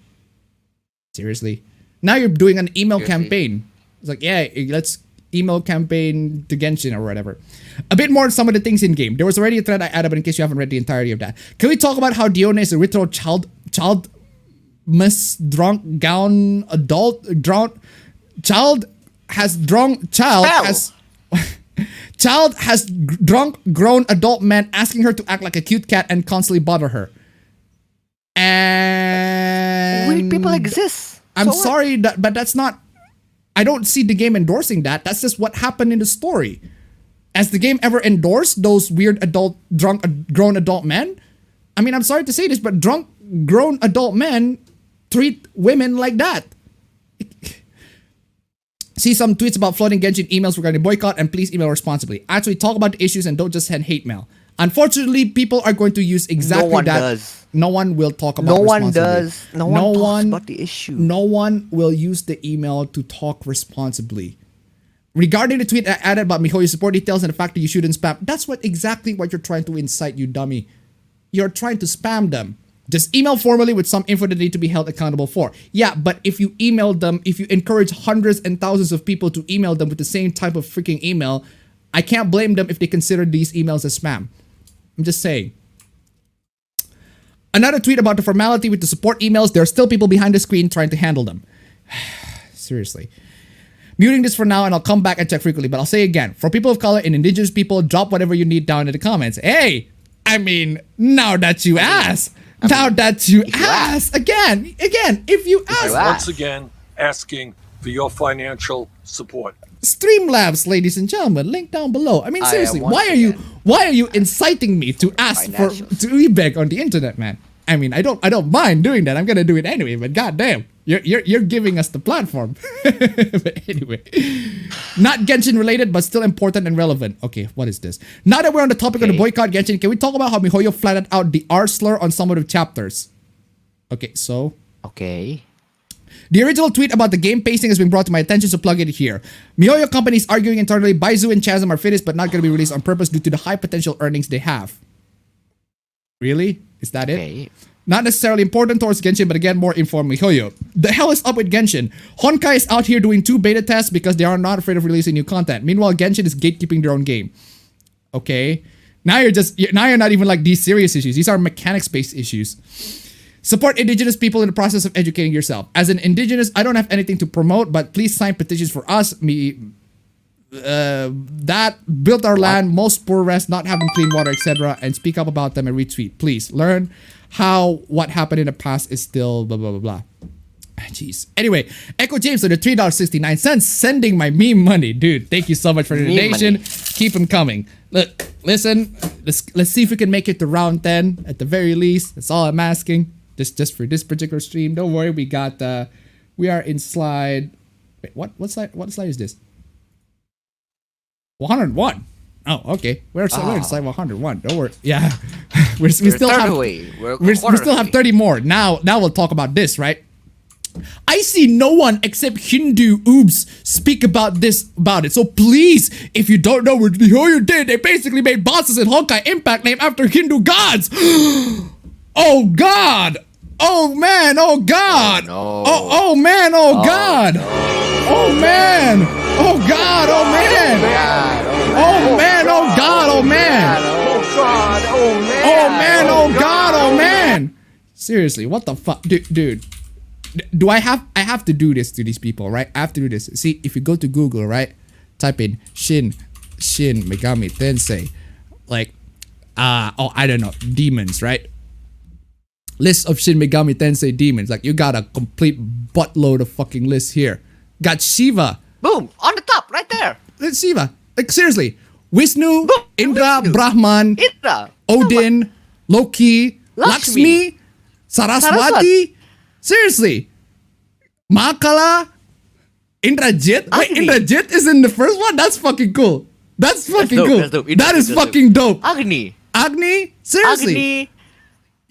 Seriously. Now you're doing an email campaign. It's like, yeah, let's email campaign to Genshin or whatever. A bit more on some of the things in game. There was already a thread I added, but in case you haven't read the entirety of that. Can we talk about how Dione is a literal child Child has drunk grown adult men asking her to act like a cute cat and constantly bother her. And Weird people exist. I'm So what? sorry, but that's not. I don't see the game endorsing that. That's just what happened in the story. Has the game ever endorsed those weird grown adult men? I mean, I'm sorry to say this, but drunk grown adult men treat women like that. See some tweets about flooding Genshin emails regarding boycott, and please email responsibly. Actually talk about the issues and don't just send hate mail. Unfortunately, people are going to use exactly No one that. does. No one will talk about No one responsibly. does. No one talks about the issue. No one will use the email to talk responsibly. Regarding the tweet I added about Mihoyo support details and the fact that you shouldn't spam, that's exactly what you're trying to incite, you dummy. You're trying to spam them. Just email formally with some info that they need to be held accountable for. Yeah, but if you email them, if you encourage hundreds and thousands of people to email them with the same type of freaking email, I can't blame them if they consider these emails as spam. I'm just saying. Another tweet about the formality with the support emails. There are still people behind the screen trying to handle them. Seriously. Muting this for now, and I'll come back and check frequently, but I'll say again, for people of color and indigenous people, drop whatever you need down in the comments. Hey, I mean, now that you ask, again, if you ask. Once again, asking for your financial support. Streamlabs, ladies and gentlemen, link down below. I mean, seriously, why are you inciting me to ask to beg on the internet, man? I mean, I don't mind doing that. I'm gonna do it anyway, but goddamn, you're giving us the platform. But anyway, not Genshin related, but still important and relevant. Okay, what is this? Now that we're on the topic of the boycott Genshin, can we talk about how Mihoyo flattened out the R slur on some of the chapters? Okay, so. Okay. The original tweet about the game pacing has been brought to my attention, so plug it here. Mihoyo company is arguing internally Baizu and Chasm are finished but not going to be released on purpose due to the high potential earnings they have. Really? Is that it? Not necessarily important towards Genshin, but again, more informed Mihoyo. The hell is up with Genshin? Honkai is out here doing 2 beta tests because they are not afraid of releasing new content. Meanwhile, Genshin is gatekeeping their own game. Okay. Now you're not even like these serious issues. These are mechanics-based issues. Support indigenous people in the process of educating yourself. As an indigenous, I don't have anything to promote, but please sign petitions for us. That built our land, most poor rest, not having clean water, etc. And speak up about them and retweet. Please learn how what happened in the past is still blah blah blah blah. Jeez. Anyway, Echo James with the $3.69 sending my meme money, dude. Thank you so much for the donation. Keep them coming. Look, listen. Let's see if we can make it to round 10 at the very least. That's all I'm asking. Just for this particular stream. Don't worry, we are in slide. Wait, what slide is this? 101. Oh, okay. We're in slide 101. Don't worry. Yeah, we still have 30 more. Now we'll talk about this, right? I see no one except Hindu oobs speak about it. So please, if you don't know what Mihoyo did, they basically made bosses in Honkai Impact named after Hindu gods. Oh God. Oh man, oh God! Oh, no. Oh man, oh God! No. Oh man! Oh God, oh man! Oh man, oh God, oh man! Oh God, oh man! Oh man, oh God, oh man! Seriously, what the fuck? Dude. I have to do this to these people, right? I have to do this. See, if you go to Google, right? Type in Shin Megami Tensei. Like, I don't know, demons, right? List of Shin Megami Tensei demons. Like, you got a complete buttload of fucking lists here. Got Shiva. Boom! On the top, right there. It's Shiva. Like, seriously. Vishnu, Indra, Brahman, Odin, Loki, Lakshmi, Saraswati. Seriously. Makala, Indrajit. Wait, Indrajit is in the first one? That's fucking cool. That's fucking cool. That is fucking dope. Agni. Seriously. Agni.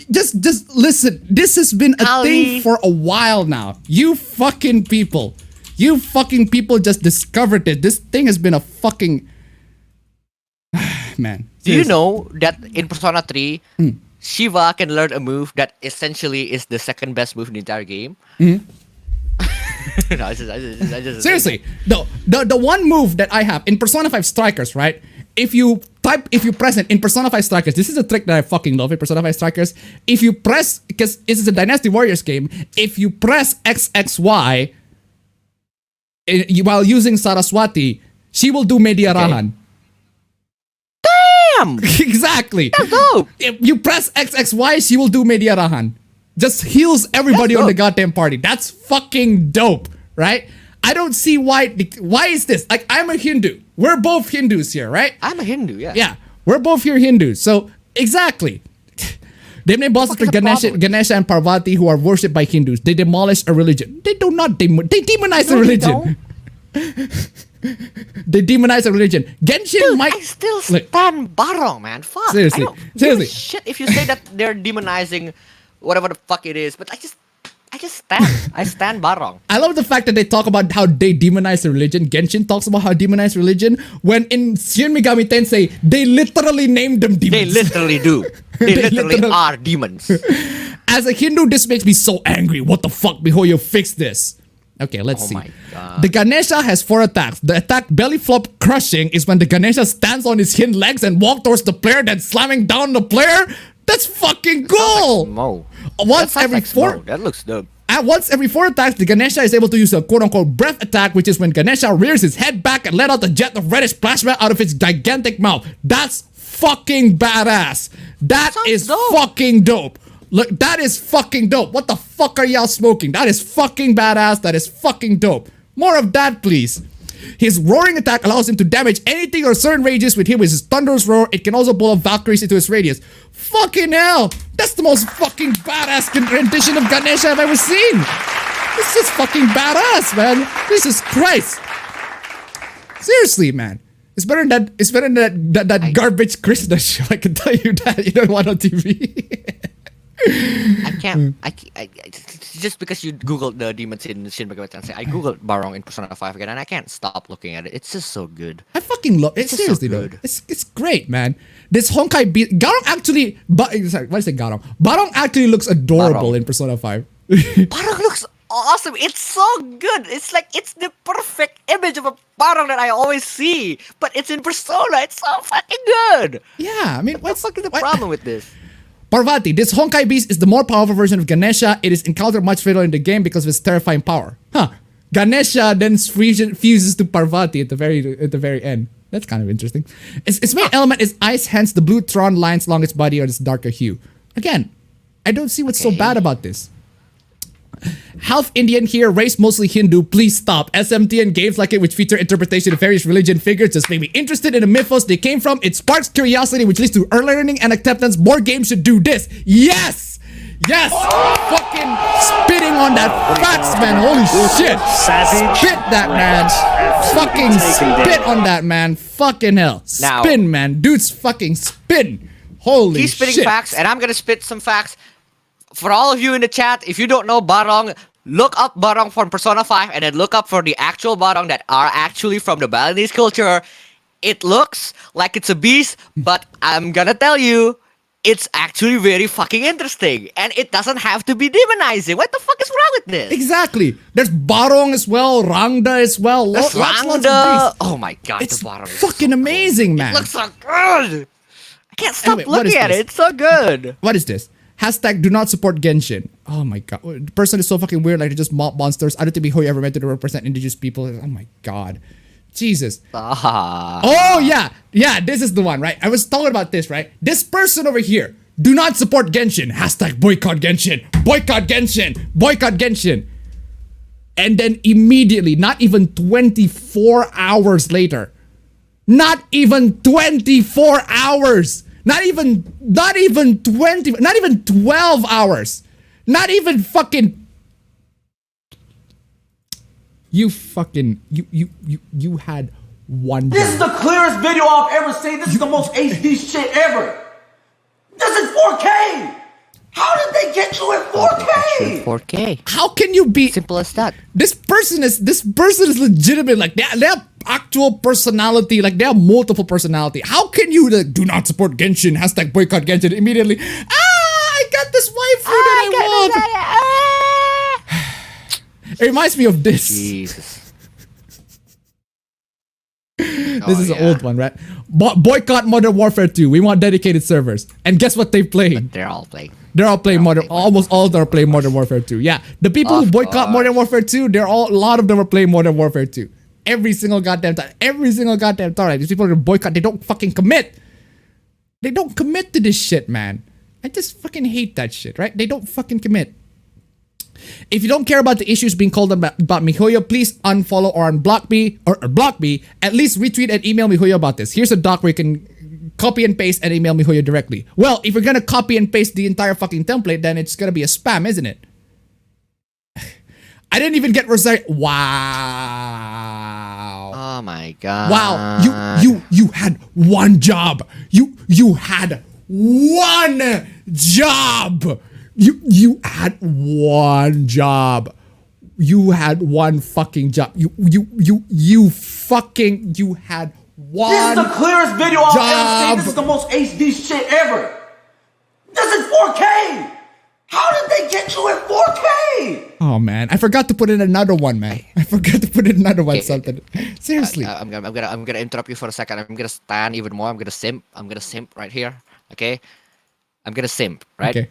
Just listen. This has been a thing for a while now. You fucking people just discovered it. This thing has been a fucking man. Do you know that in Persona 3, Shiva can learn a move that essentially is the second best move in the entire game? Mm-hmm. No, I just seriously, the one move that I have in Persona 5 Strikers, right? If you press it in Persona 5 Strikers, this is a trick that I fucking love in Persona 5 Strikers. If you press, because this is a Dynasty Warriors game, if you press XXY while using Saraswati, she will do Mediarahan. Damn! Exactly. That's dope. If you press XXY, she will do Mediarahan. Just heals everybody on the goddamn party. That's fucking dope, right? I don't see why is this? Like, I'm a Hindu. We're both Hindus here, right? I'm a Hindu, yeah. Yeah, we're both here Hindus. So, exactly. They named bosses for Ganesha and Parvati who are worshipped by Hindus. They demolish a religion. They do not they demonize a religion. They demonize a religion. Genshin Dude, might... I still stand Barong, man. Fuck. Seriously. I don't give a shit if you say that they're demonizing whatever the fuck it is, but I just stand. I stand Barong. I love the fact that they talk about how they demonize the religion. Genshin talks about how demonize religion. When in Shin Megami Tensei, they literally named them demons. They literally do. They literally are demons. As a Hindu, this makes me so angry. What the fuck, Mihoyo, fix this. Okay, let's see. My God. The Ganesha has 4 attacks. The attack belly flop crushing is when the Ganesha stands on his hind legs and walks towards the player, then slamming down the player. That's fucking cool. Once every 4. That looks dope. At once every 4 attacks, the Ganesha is able to use a quote-unquote breath attack, which is when Ganesha rears his head back and let out a jet of reddish plasma out of its gigantic mouth. That's fucking badass. That is dope. Fucking dope. Look, that is fucking dope. What the fuck are y'all smoking? That is fucking badass. That is fucking dope. More of that, please. His roaring attack allows him to damage anything or certain ranges with him with his thunderous roar. It can also pull up Valkyries into his radius. Fucking hell. That's the most fucking badass rendition of Ganesha I've ever seen. This is fucking badass, man. Jesus Christ. Seriously, man. It's better than that garbage Krishna show. I can tell you that. You don't want on TV. I can't. Just because you googled the demons in Shin Megami Tensei, I googled Barong in Persona 5 again, and I can't stop looking at it. It's just so good. I fucking love it. Seriously, though. It's great, man. This Honkai beat Garong actually. Sorry, what is it, Garong? Barong actually looks adorable in Persona 5. Barong looks awesome. It's so good. It's like it's the perfect image of a Barong that I always see, but it's in Persona. It's so fucking good. Yeah, I mean, what's the problem with this? Parvati, this Honkai beast is the more powerful version of Ganesha. It is encountered much later in the game because of its terrifying power. Huh. Ganesha then fuses to Parvati at the very end. That's kind of interesting. Its main element is ice, hence the blue Tron lines along its body are this darker hue. Again, I don't see what's so bad about this. Half Indian here, race mostly Hindu, please stop. SMT and games like it which feature interpretation of various religion figures just make me interested in the mythos they came from. It sparks curiosity which leads to learning and acceptance. More games should do this. Yes! Yes! Fucking spitting on that facts, man. Holy shit. Spit that, man. Fucking spit on that, man. Fucking hell. Spin, man. Dude's fucking spin. Holy shit. He's spitting facts, and I'm gonna spit some facts. For all of you in the chat, if you don't know Barong, look up Barong from Persona 5 and then look up for the actual Barong that are actually from the Balinese culture. It looks like it's a beast, but I'm gonna tell you, it's actually very fucking interesting. And it doesn't have to be demonizing. What the fuck is wrong with this? Exactly. There's Barong as well, Rangda as well. There's Rangda. Oh my god, it's the Barong is fucking amazing, man. It looks so good. I can't stop looking at it. It's so good. What is this? Hashtag do not support Genshin. Oh my god. The person is so fucking weird. Like, they're just mob monsters. I don't think Mihoyo ever meant to represent indigenous people. Oh my god. Jesus. Oh yeah. Yeah, this is the one, right? I was talking about this, right? This person over here. Do not support Genshin. Hashtag boycott Genshin. Boycott Genshin. Boycott Genshin. And then immediately, not even 24 hours later. Not even 24 hours. Not even 20, not even 12 hours. Not even fucking. You had one. This is the clearest video I've ever seen. This is the most HD shit ever. This is 4K. How did they get you at 4K? 4K. How can you be simple as that? This person is legitimate. Like they have actual personality. Like they have multiple personality. How can you do not support Genshin? Hashtag boycott Genshin immediately. I got this waifu that I want. It reminds me of this. Jesus. This is an old one, right? Boycott Modern Warfare 2. We want dedicated servers. And guess what they play? But they're all playing. They're all playing almost all of them are playing Modern Warfare 2. Yeah. The people who boycott Modern Warfare 2, a lot of them are playing Modern Warfare 2. Every single goddamn time. Every single goddamn time. These people are boycott. They don't fucking commit. They don't commit to this shit, man. I just fucking hate that shit, right? They don't fucking commit. If you don't care about the issues being called about MiHoYo, please unfollow or unblock me, or block me. At least retweet and email MiHoYo about this. Here's a doc where you can copy and paste and email MiHoYo directly. Well, if you're gonna copy and paste the entire fucking template, then it's gonna be a spam, isn't it? I didn't even get Rosario. Wow. Oh my god. Wow. You had one job. You had one job. You had one job. You had one fucking job. You had one. This is the clearest video I've ever seen. This is the most HD shit ever. This is 4K. How did they get you at 4K? Oh man, I forgot to put in another one, man. I forgot to put in another one. Something. Seriously. I'm gonna interrupt you for a second. I'm gonna stand even more. I'm gonna simp right here. Okay. I'm gonna simp, right? Okay.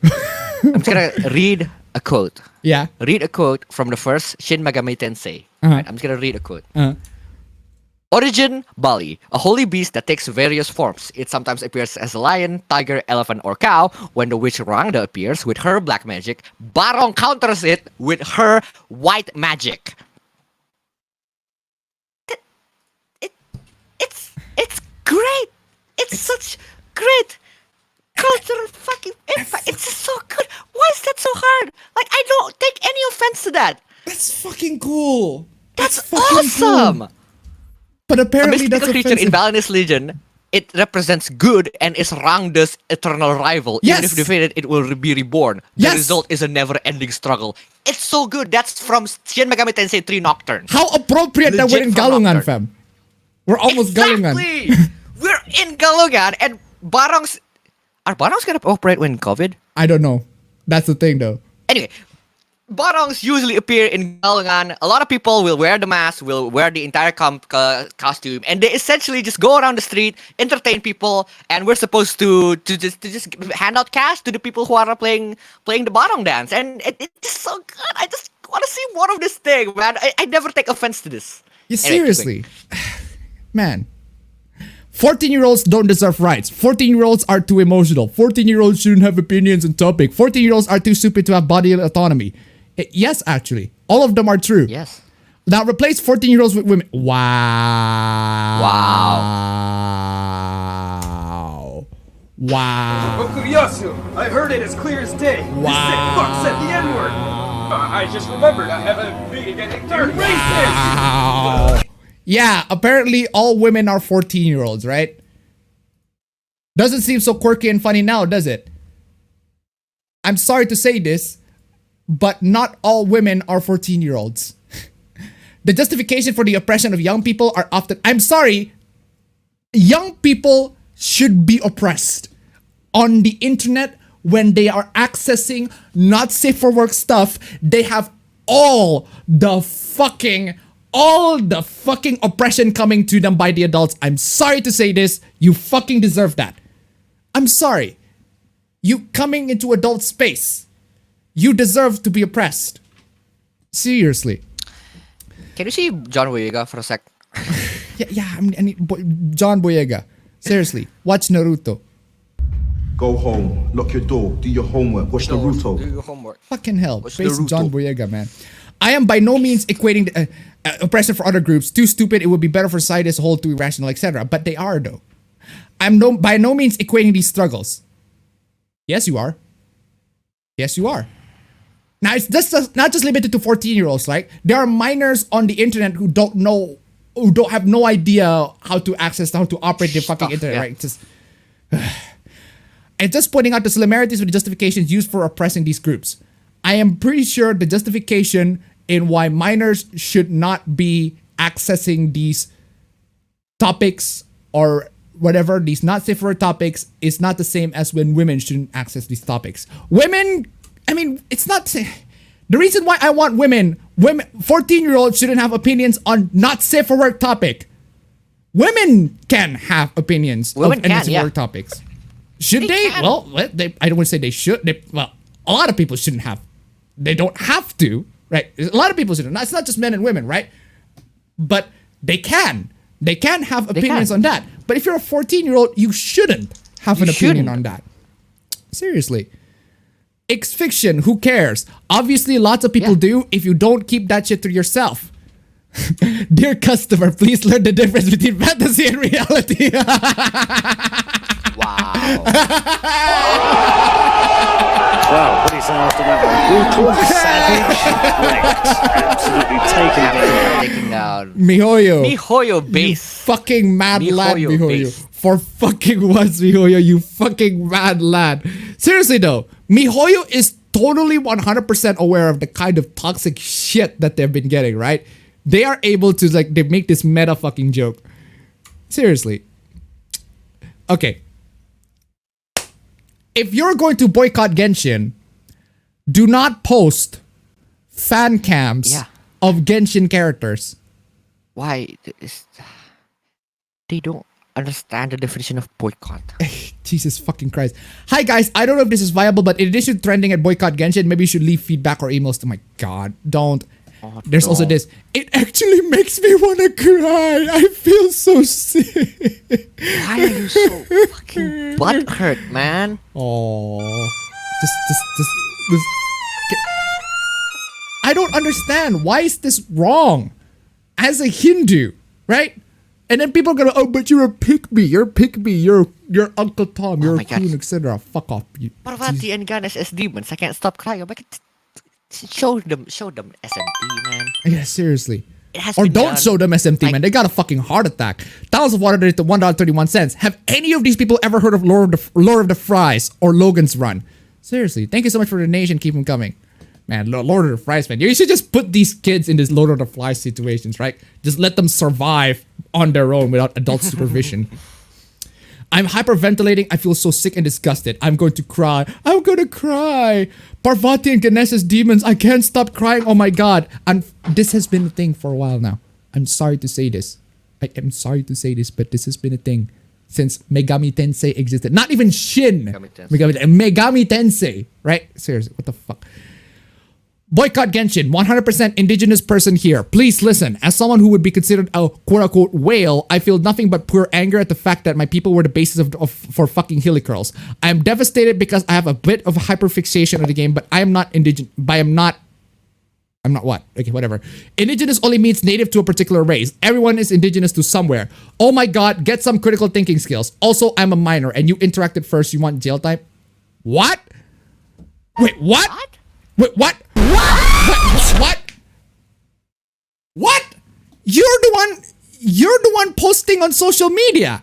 I'm just gonna read a quote. Yeah. Read a quote from the first Shin Megami Tensei. Right? I'm just gonna read a quote. Origin, Bali, a holy beast that takes various forms. It sometimes appears as a lion, tiger, elephant, or cow. When the witch Rangda appears with her black magic, Barong counters it with her white magic. It's great. It's such great cultural fucking impact. It's just so good. Why is that so hard? Like, I don't take any offense to that. That's fucking cool. That's awesome. Cool. But apparently a that's mystical creature in Balinese legend. It represents good and is Rangda's eternal rival. Yes. Even if defeated, it will be reborn. The Yes. result is a never-ending struggle. It's so good. That's from Shin Megami Tensei 3 Nocturne. How appropriate that we're in Legit from Galungan, Nocturne. fam. We're almost Galungan. Exactly. We're in Galungan and Barongs. Are Barongs gonna operate when COVID? I don't know. That's the thing, though. Anyway, Barongs usually appear in Galungan. A lot of people will wear the mask, will wear the entire costume, and they essentially just go around the street, entertain people, and we're supposed to just hand out cash to the people who are playing the Barong dance, and it's so good. I just want to see more of this thing, man. I never take offense to this. Yeah, Anyway, seriously. Man. 14-year-olds don't deserve rights. 14-year-olds are too emotional. 14-year-olds shouldn't have opinions on topic. 14-year-olds are too stupid to have body autonomy. Yes, actually. All of them are true. Yes. Now replace 14-year-olds with women. Wow. Wow. Okuyasu, I heard it as clear as day. This sick fuck said the N-word. I just remembered I haven't been getting third racist. Wow. Yeah, apparently all women are 14-year-olds, right? Doesn't seem so quirky and funny now, does it? I'm sorry to say this, but not all women are 14-year-olds. The justification for the oppression of young people are often... I'm sorry, young people should be oppressed on the internet when they are accessing not safe for work stuff. They have all the fucking oppression coming to them by the adults. I'm sorry to say this. You fucking deserve that. I'm sorry. You coming into adult space. You deserve to be oppressed. Seriously. Can you see John Boyega for a sec? John Boyega. Seriously. Watch Naruto. Go home, lock your door, do your homework, watch Naruto. Do your homework. Fucking hell. Watch Face Naruto. John Boyega, man. I am by no means equating the, oppression for other groups. Too stupid. It would be better for society as a whole, too irrational, etc. But they are, though. I'm by no means equating these struggles. Yes, you are. Yes, you are. Now, it's just not just limited to 14-year-olds, right? There are minors on the internet who don't have no idea how to operate the fucking internet, yeah. right? It's just... And just pointing out the similarities with the justifications used for oppressing these groups. I am pretty sure the justification in why minors should not be accessing these topics or whatever, these not safe for topics, is not the same as when women shouldn't access these topics. Women, I mean, it's not... The reason why I want women, 14-year-olds shouldn't have opinions on not safe for work topic. Women can have opinions on not safe for work topics. Should they? Well, I don't want to say they should. Well, a lot of people shouldn't have. They don't have to, right? A lot of people shouldn't. It's not just men and women, right? But they can. They can have opinions on that. But if you're a 14-year-old, you shouldn't. have an opinion on that. Seriously. It's fiction. Who cares? Obviously, lots of people do. If you don't, keep that shit to yourself. Dear customer, please learn the difference between fantasy and reality. Wow. Wow, what is after that one? Brutal, savage, wrecked. Absolutely taken down. Mihoyo. Mihoyo base. You fucking mad lad, Mihoyo. Base. For fucking once, Mihoyo, you fucking mad lad. Seriously though, Mihoyo is totally 100% aware of the kind of toxic shit that they've been getting, right? They are able to, like, they make this meta fucking joke. Seriously. Okay. If you're going to boycott Genshin, do not post fan cams of Genshin characters. Why? They don't understand the definition of boycott. Jesus fucking Christ. Hi guys, I don't know if this is viable, but in addition to trending at boycott Genshin, maybe you should leave feedback or emails to my god. Don't. Oh, there's also this. It actually makes me want to cry. I feel so sick. Why are you so fucking butthurt, man? Oh, this. I don't understand. Why is this wrong? As a Hindu, right? And then people are gonna, oh, but you're a pick-me. You're pick-me. You're Uncle Tom. You're a coon, etc. Fuck off. What about the Enganas as demons? I can't stop crying. I'm like, show them SMT, man. Yeah, seriously. Or don't show them SMT, man. They got a fucking heart attack. Thousands of water to $1.31. Have any of these people ever heard of Lord of the Fries or Logan's Run? Seriously, thank you so much for the donation. Keep them coming. Man, Lord of the Fries, man. You should just put these kids in this Lord of the Flies situations, right? Just let them survive on their own without adult supervision. I'm hyperventilating. I feel so sick and disgusted. I'm going to cry. I'm going to cry. Parvati and Ganesha's demons. I can't stop crying. Oh my god. And this has been a thing for a while now. I'm sorry to say this. I am sorry to say this, but this has been a thing since Megami Tensei existed. Not even Shin. Megami Tensei. Right? Seriously, what the fuck? Boycott Genshin, 100% indigenous person here. Please listen. As someone who would be considered a quote-unquote whale, I feel nothing but pure anger at the fact that my people were the basis for fucking hilly curls. I am devastated because I have a bit of a hyperfixation of the game, but I am not indigenous. I'm not what? Okay, whatever. Indigenous only means native to a particular race. Everyone is indigenous to somewhere. Oh my god, get some critical thinking skills. Also, I'm a minor and you interacted first. You want jail time? What? Wait, what? Wait, what? What? What? You're the one posting on social media.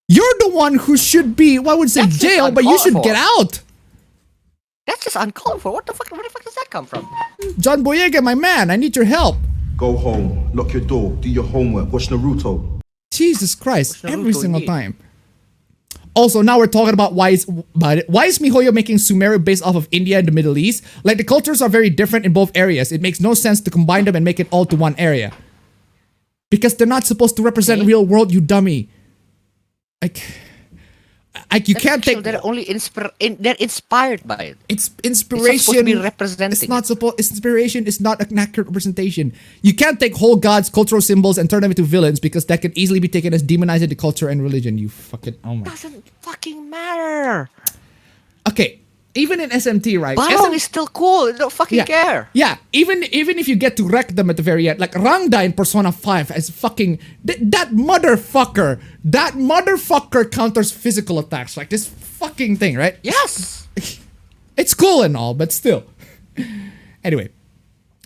You're the one who should be, well, I would say jail, but you should get out. That's just uncalled for. Where the fuck does that come from? John Boyega, my man, I need your help. Go home, lock your door, do your homework, watch Naruto. Jesus Christ, every single time. Also, now we're talking about why is Mihoyo making Sumeru based off of India and the Middle East? Like, the cultures are very different in both areas. It makes no sense to combine them and make it all to one area. Because they're not supposed to represent real world, you dummy. Like you can't take. They're only they're inspired by it. It's inspiration. It's supposed to be representing. It's not supposed. Inspiration is not an accurate representation. You can't take whole gods, cultural symbols, and turn them into villains because that could easily be taken as demonizing the culture and religion. You fucking doesn't fucking matter. Okay, even in SMT, right? Barong is still cool. They don't fucking care. Yeah, even if you get to wreck them at the very end, like Rangda in Persona 5 as fucking that motherfucker. That motherfucker counters physical attacks, like this fucking thing, right? Yes. It's cool and all, but still. Anyway,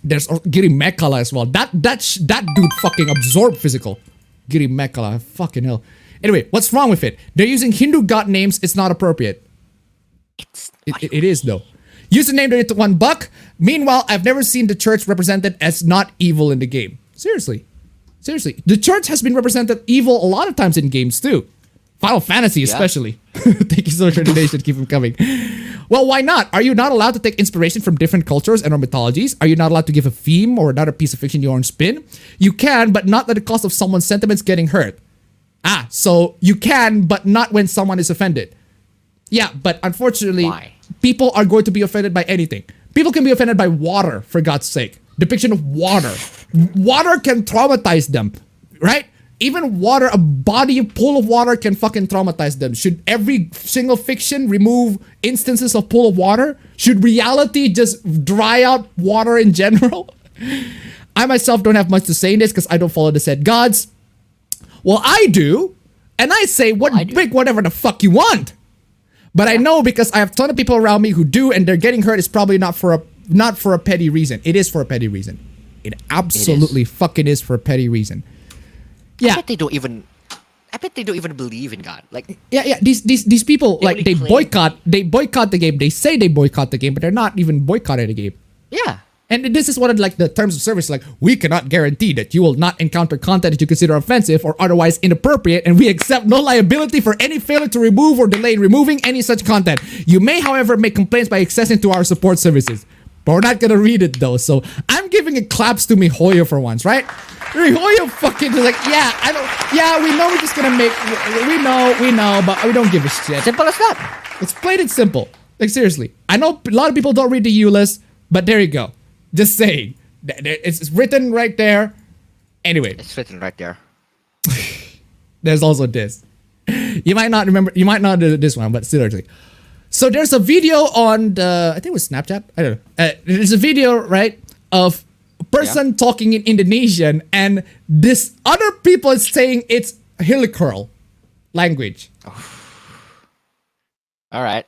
there's Giri Mekala as well. That dude fucking absorbed physical. Giri Mekala, fucking hell. Anyway, what's wrong with it? They're using Hindu god names. It's not appropriate. It is though. Use the name to $1. Meanwhile, I've never seen the church represented as not evil in the game. Seriously. The church has been represented evil a lot of times in games too. Final Fantasy especially. Thank you so much for the donation. Keep them coming. Well, why not? Are you not allowed to take inspiration from different cultures and or mythologies? Are you not allowed to give a theme or another piece of fiction your own spin? You can, but not at the cost of someone's sentiments getting hurt. So you can, but not when someone is offended. Yeah, but unfortunately, people are going to be offended by anything. People can be offended by water, for God's sake. Depiction of water. Water can traumatize them, right? Even water, a body, pool of water can fucking traumatize them. Should every single fiction remove instances of pool of water? Should reality just dry out water in general? I myself don't have much to say in this because I don't follow the said gods. Well, I do. And I say, pick whatever the fuck you want. But I know because I have a ton of people around me who do, and they're getting hurt. It's probably not for a petty reason. It is for a petty reason. It absolutely fucking is for a petty reason. Yeah. I bet they don't even believe in God. Like yeah. These people like they boycott the game. They say they boycott the game, but they're not even boycotting the game. Yeah. And this is one of like the terms of service. Like, we cannot guarantee that you will not encounter content that you consider offensive or otherwise inappropriate, and we accept no liability for any failure to remove or delay in removing any such content. You may, however, make complaints by accessing to our support services. But we're not gonna read it though. So I'm giving a claps to MiHoYo for once, right? MiHoYo fucking is like, we know we're just gonna make, we know, but we don't give a shit. Simple as that. It's plain and simple. Like, seriously. I know a lot of people don't read the EULAs, but there you go. Just saying. It's written right there. Anyway. It's written right there. There's also this. You might not do this one, but seriously. So there's a video on the, I think it was Snapchat. I don't know. There's a video, right, of a person talking in Indonesian, and this other people is saying it's Hilicurl language. All right.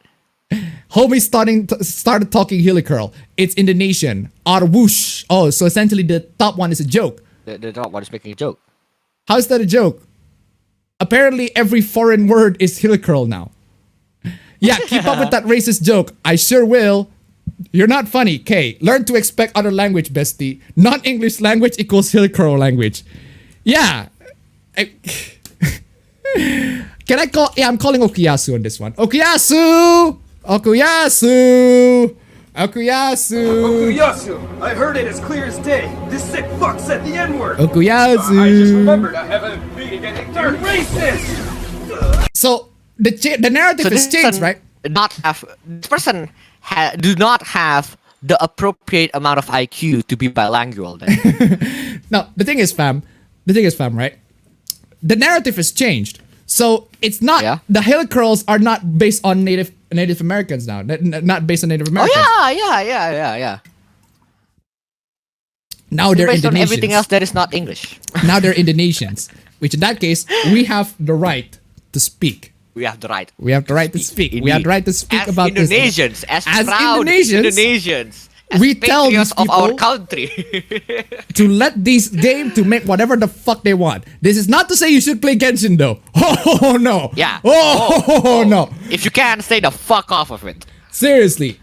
Homie started talking Hilicurl. It's Indonesian. Arwush. Oh, so essentially the top one is a joke. The top one is making a joke. How is that a joke? Apparently every foreign word is Hilicurl now. Yeah, keep up with that racist joke. I sure will. You're not funny, K. Learn to expect other language, bestie. Non-English language equals Hilicurl language. Yeah. Can I call? Yeah, I'm calling Okuyasu on this one. Okuyasu! Okuyasu! Okuyasu! Okuyasu! I heard it as clear as day. This sick fuck said the N-word. Okuyasu! I just remembered I haven't been getting dirty. Racist! So, the narrative has changed, right? This person do not have the appropriate amount of IQ to be bilingual then. Now, the thing is, fam, right? The narrative has changed. So it's not the Hilicurls are not based on Native Americans now. Not based on Native Americans. Oh yeah. Now they're based Indonesians. on everything else that is not English. Now they're Indonesians. Which in that case, we have the right to speak. We have the right. We have the right to speak. We have the right to speak about Indonesians, this. As proud Indonesians. As we tell these people of our country to let these game to make whatever the fuck they want. This is not to say you should play Genshin though. Oh no. Yeah. Oh no. If you can, stay the fuck off of it. Seriously,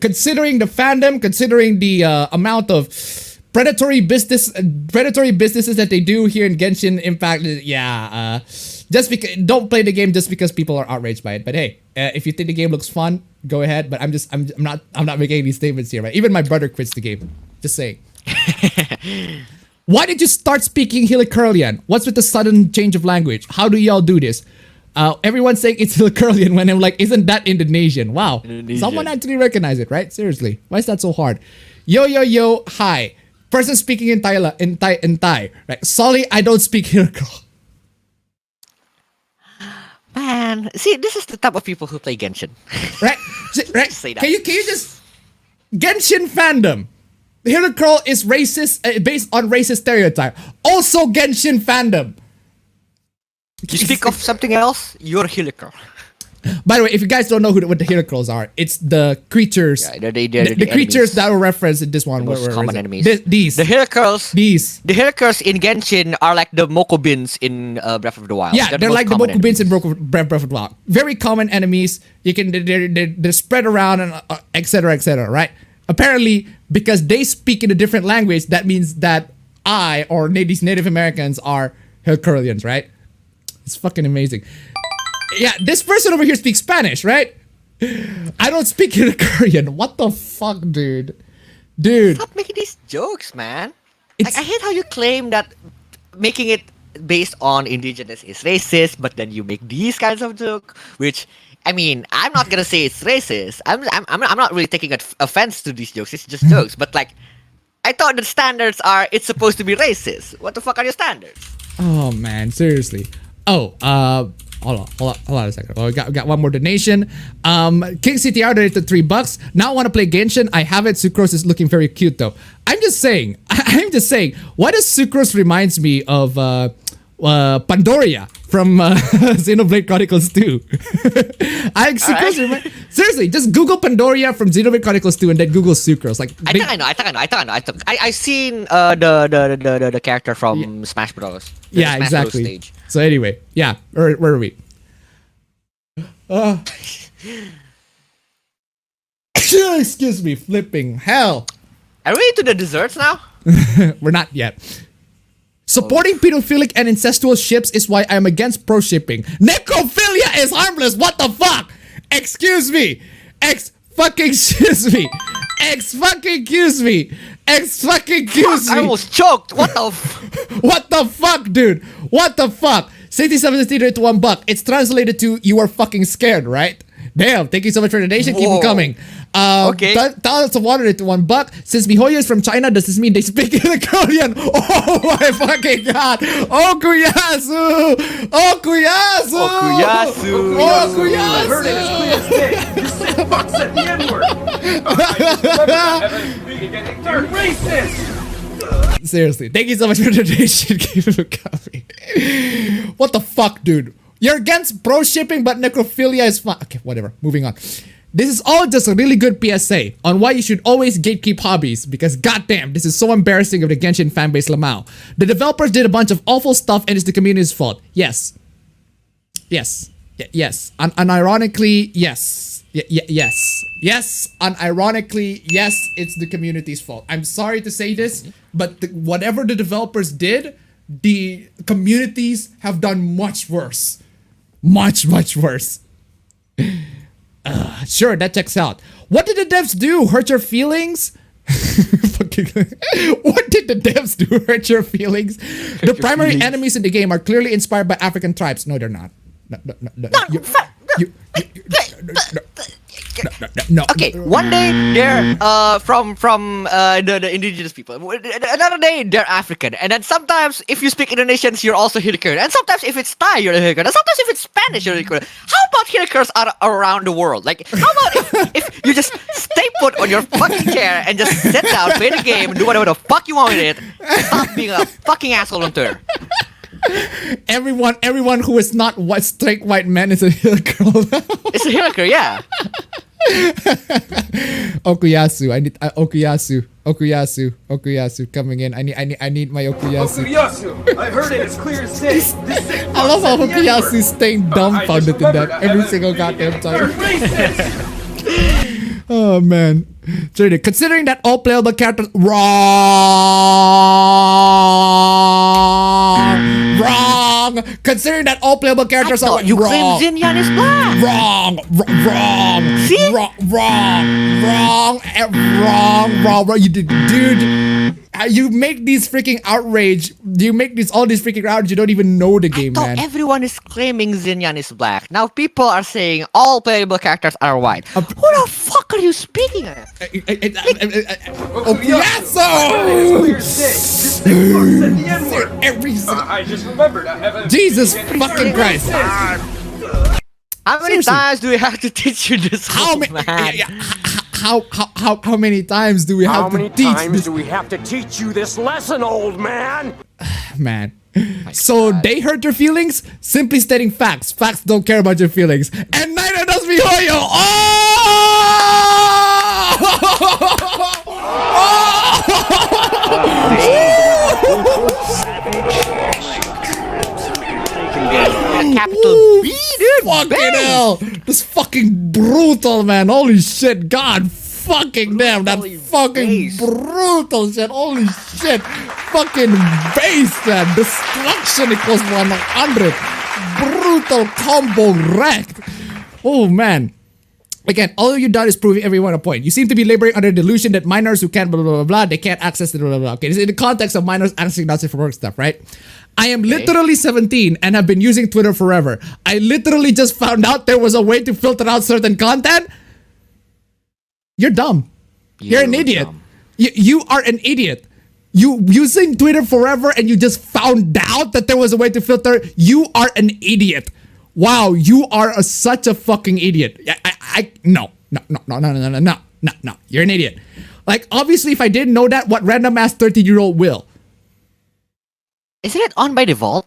considering the fandom, considering the amount of predatory businesses that they do here in Genshin Impact, just because don't play the game just because people are outraged by it. But hey, if you think the game looks fun, go ahead. But I'm not making any statements here, right? Even my brother quits the game. Just saying. Why did you start speaking Hilicurlian? What's with the sudden change of language? How do y'all do this? Everyone's saying it's Hilicurlian when I'm like, isn't that Indonesian? Wow. Indonesian. Someone actually recognize it, right? Seriously. Why is that so hard? Yo, hi. Person speaking in Thai, right? Sorry, I don't speak Hilicurl. Man, see, this is the type of people who play Genshin. Right? Right? Say that. Can you just... Genshin fandom. Hilicurl is racist, based on racist stereotype. Also Genshin fandom. You speak of something else, you're Hilicurl. By the way, if you guys don't know what the Hilicurls are, it's the creatures. Yeah, the creatures that were referenced in this one. The most common enemies. These. The Hilicurls. These. The Hilicurls in Genshin are like the Mokobins in Breath of the Wild. Yeah, they're like the Mokobins in Breath of the Wild. Very common enemies. You can they're spread around and etc. Right? Apparently, because they speak in a different language, that means that I or these Native Americans are Hilicurlians, right? It's fucking amazing. Yeah, this person over here speaks Spanish, right? I don't speak Hilicurian. What the fuck, dude? Dude. Stop making these jokes, man. Like, I hate how you claim that making it based on indigenous is racist, but then you make these kinds of jokes, which, I mean, I'm not gonna say it's racist. I'm not really taking offense to these jokes. It's just jokes. But like, I thought the standards are it's supposed to be racist. What the fuck are your standards? Oh man, seriously. Oh, hold on a second. Oh, we got one more donation. King CTR donated $3. Now I want to play Genshin. I have it. Sucrose is looking very cute though. I'm just saying. Why does Sucrose reminds me of Pandoria from Xenoblade Chronicles 2? Seriously, just Google Pandoria from Xenoblade Chronicles 2 and then Google Sucrose. Like I think I know. I've seen the character from Smash Bros. Yeah, Smash exactly. Bros stage. So anyway, yeah, where are we? Excuse me, flipping hell. Are we into the desserts now? We're not yet. Supporting pedophilic and incestuous ships is why I'm against pro shipping. Necrophilia is harmless. What the fuck? Excuse me. Excuse me. I almost choked. What the? What the fuck, dude? What the fuck? 67 to $1. It's translated to "you are fucking scared," right? Damn, thank you so much for the donation. Keep them coming. Okay. Thousands of water to $1. Since Mihoyo is from China, does this mean they speak in Korean? Oh my fucking god! Okuyasu! Okuyasu! Okuyasu! I heard it as clear as day. You sick fuck said the N-word. I just remembered I haven't been getting third racist. Seriously, thank you so much for the donation. Keep them coming. What the fuck, dude? You're against pro shipping, but necrophilia is fine. Okay, whatever. Moving on. This is all just a really good PSA on why you should always gatekeep hobbies, because goddamn, this is so embarrassing of the Genshin fanbase Lamau. The developers did a bunch of awful stuff and it's the community's fault. Yes. Yes. Yes. Unironically, yes. Yes. Yes. Unironically, yes, it's the community's fault. I'm sorry to say this, but whatever the developers did, the communities have done much worse. Much worse. Sure, that checks out. What did the devs do? Hurt your feelings? What did the devs do? Hurt your feelings? The primary enemies in the game are clearly inspired by African tribes. No, they're not. No. Okay, one day they're from the indigenous people. Another day they're African, and then sometimes if you speak Indonesian, you're also Hidakura. And sometimes if it's Thai, you're Hidakura. And sometimes if it's Spanish, you're Hidakura. How about Hidakuras are around the world? Like, how about if you just stay put on your fucking chair and just sit down, play the game, and do whatever the fuck you want with it? Stop being a fucking asshole on Twitter. Everyone who is not straight white man is a hill girl. It's a hill girl, yeah. Okuyasu, I need Okuyasu coming in. I need my Okuyasu. Okuyasu! I heard it as clear as day. I love how Okuyasu is staying dumbfounded in that every single goddamn time. Oh man. Considering that all playable characters wrong. Considering that all playable characters are you claim Xinyan is black. Wrong. See? Wrong. You did, dude. You make these freaking outrage. You make all these freaking outrage. You don't even know the game, man. Everyone is claiming Xinyan is black. Now people are saying all playable characters are white. Who the fuck are you speaking of? I just remembered I haven't. Jesus fucking Christ! How many times do we have to teach you this? How many? How many times do we have to teach? How many times do we have to teach you this lesson, old man? Man. So they hurt your feelings? Simply stating facts. Facts don't care about your feelings. And neither does Mihoyo! Capital B, dude. Fucking hell. That's fucking brutal, man. Holy shit. God fucking damn. That's fucking brutal shit. Holy shit. Fucking base, man. Destruction equals 100. Brutal combo wrecked. Oh, man. Again, all you've done is proving everyone a point. You seem to be laboring under the delusion that minors who can't blah, blah, blah, blah, they can't access the blah, blah, blah. Okay, this is in the context of minors accessing not safe for work stuff, right? I am literally 17 and have been using Twitter forever. I literally just found out there was a way to filter out certain content. You're dumb. You're an idiot. You are an idiot. You using Twitter forever and you just found out that there was a way to filter. You are an idiot. Wow, you are such a fucking idiot. No. You're an idiot. Like, obviously, if I didn't know that, what random ass 13-year-old will? Isn't it on by default?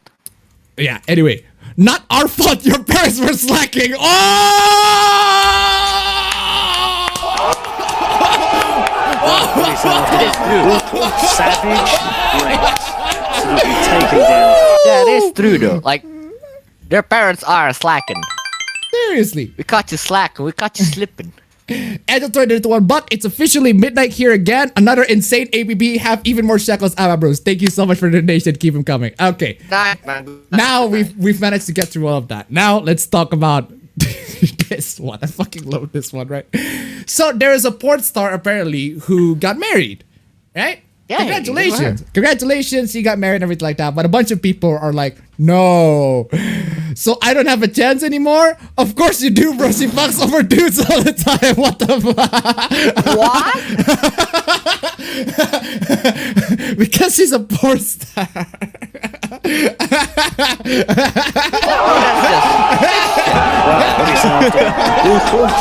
Yeah, anyway. Not our fault your parents were slacking. Oh! Savage. Great. Absolutely taken down. Yeah, it is true though. Like, their parents are slacking. Seriously. We caught you slacking. We caught you slipping. Editor to $1. It's officially midnight here again. Another insane APB. Have even more shekels, bros. Thank you so much for the donation. Keep them coming. Okay. Now we've managed to get through all of that. Now let's talk about this one. I fucking love this one, right? So there is a porn star apparently who got married, right? Yeah, congratulations. Congratulations, he got married and everything like that. But a bunch of people are like, no. So I don't have a chance anymore? Of course you do, bro. She fucks over dudes all the time. What the fuck? What? Because she's a porn star.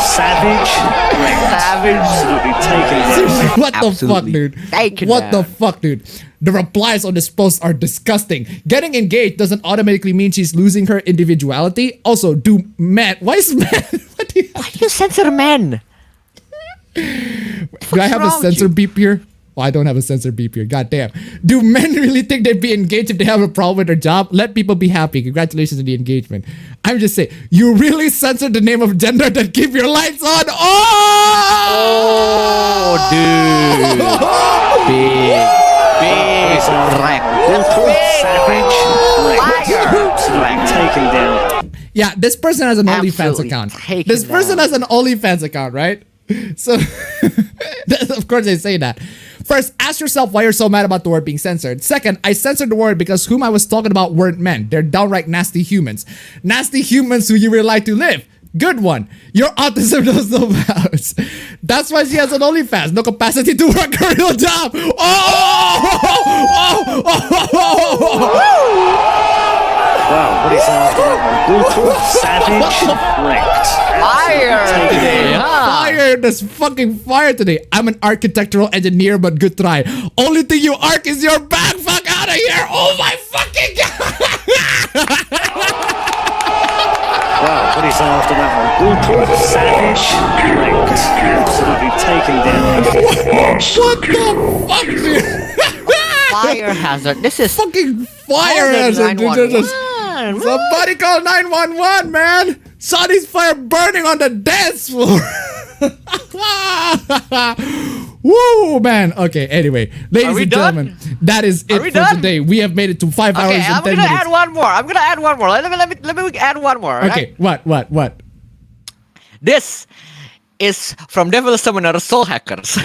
Savage. Absolutely taken down. What the fuck, dude? What the fuck, dude? The replies on this post are disgusting. Getting engaged doesn't automatically mean she's losing her individuality. Also, do men... Why is men... Why do you censor men? Do I have a censor beep here? Oh, I don't have a censor beep here. God damn. Do men really think they'd be engaged if they have a problem with their job? Let people be happy. Congratulations on the engagement. I'm just saying, you really censored the name of gender that keep your lights on? Oh, dude. Big wreck. Savage. Taken down. Yeah, this person has an OnlyFans account. This person has an OnlyFans account, right? So, of course they say that. First, ask yourself why you're so mad about the word being censored. Second, I censored the word because whom I was talking about weren't men. They're downright nasty humans. Nasty humans who you would like to live. Good one. Your autism knows no bounds. That's why she has an OnlyFans. No capacity to work her real job. Wow, what is after that one? Brutal, savage, wrecked. Fire! Fire! There's fucking fire today. I'm an architectural engineer, but good try. Only thing you arc is your back. Fuck out of here! Oh my fucking god! Wow, what is after that one? Brutal, savage, wrecked. Absolutely taken down. What the fuck, dude? Fire hazard. This is fucking fire hazard. Somebody call 911, man. Sonny's fire burning on the dance floor. Woo, man. Okay, anyway. Ladies and gentlemen, that is it for today. We have made it to 5 hours and 10 minutes. I'm gonna add one more. Let me add one more. Okay, right? What? This is from Devil Summoner Soul Hackers.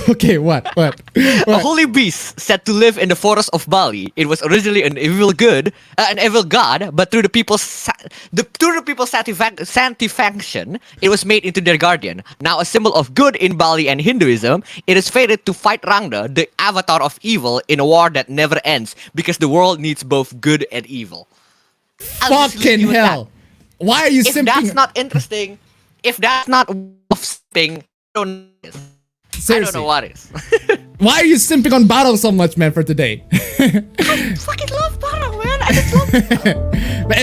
Okay, what? A holy beast said to live in the forest of Bali. It was originally an evil god, but through the people's satisfaction, it was made into their guardian. Now a symbol of good in Bali and Hinduism, it is fated to fight Rangda, the avatar of evil, in a war that never ends because the world needs both good and evil. Fucking hell! Why are you simping? If that's not interesting, if that's not simping, I don't know what is. Why are you simping on Battle so much, man, for today? I fucking love Battle, man. I just love Battle. But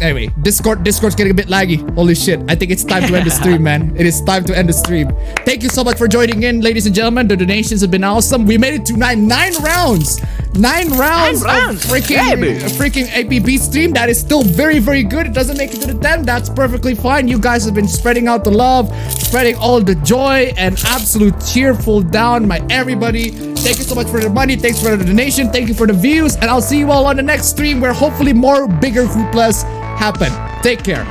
anyway, Discord's getting a bit laggy. Holy shit. I think it's time to end the stream, man. It is time to end the stream. Thank you so much for joining in, ladies and gentlemen. The donations have been awesome. We made it to nine rounds. 9 rounds of freaking APB stream. That is still very, very good. It doesn't make it to the 10. That's perfectly fine. You guys have been spreading out the love, spreading all the joy and absolute cheerful down, my everybody. Thank you so much for the money. Thanks for the donation. Thank you for the views. And I'll see you all on the next stream where hopefully more bigger hooplas happen. Take care.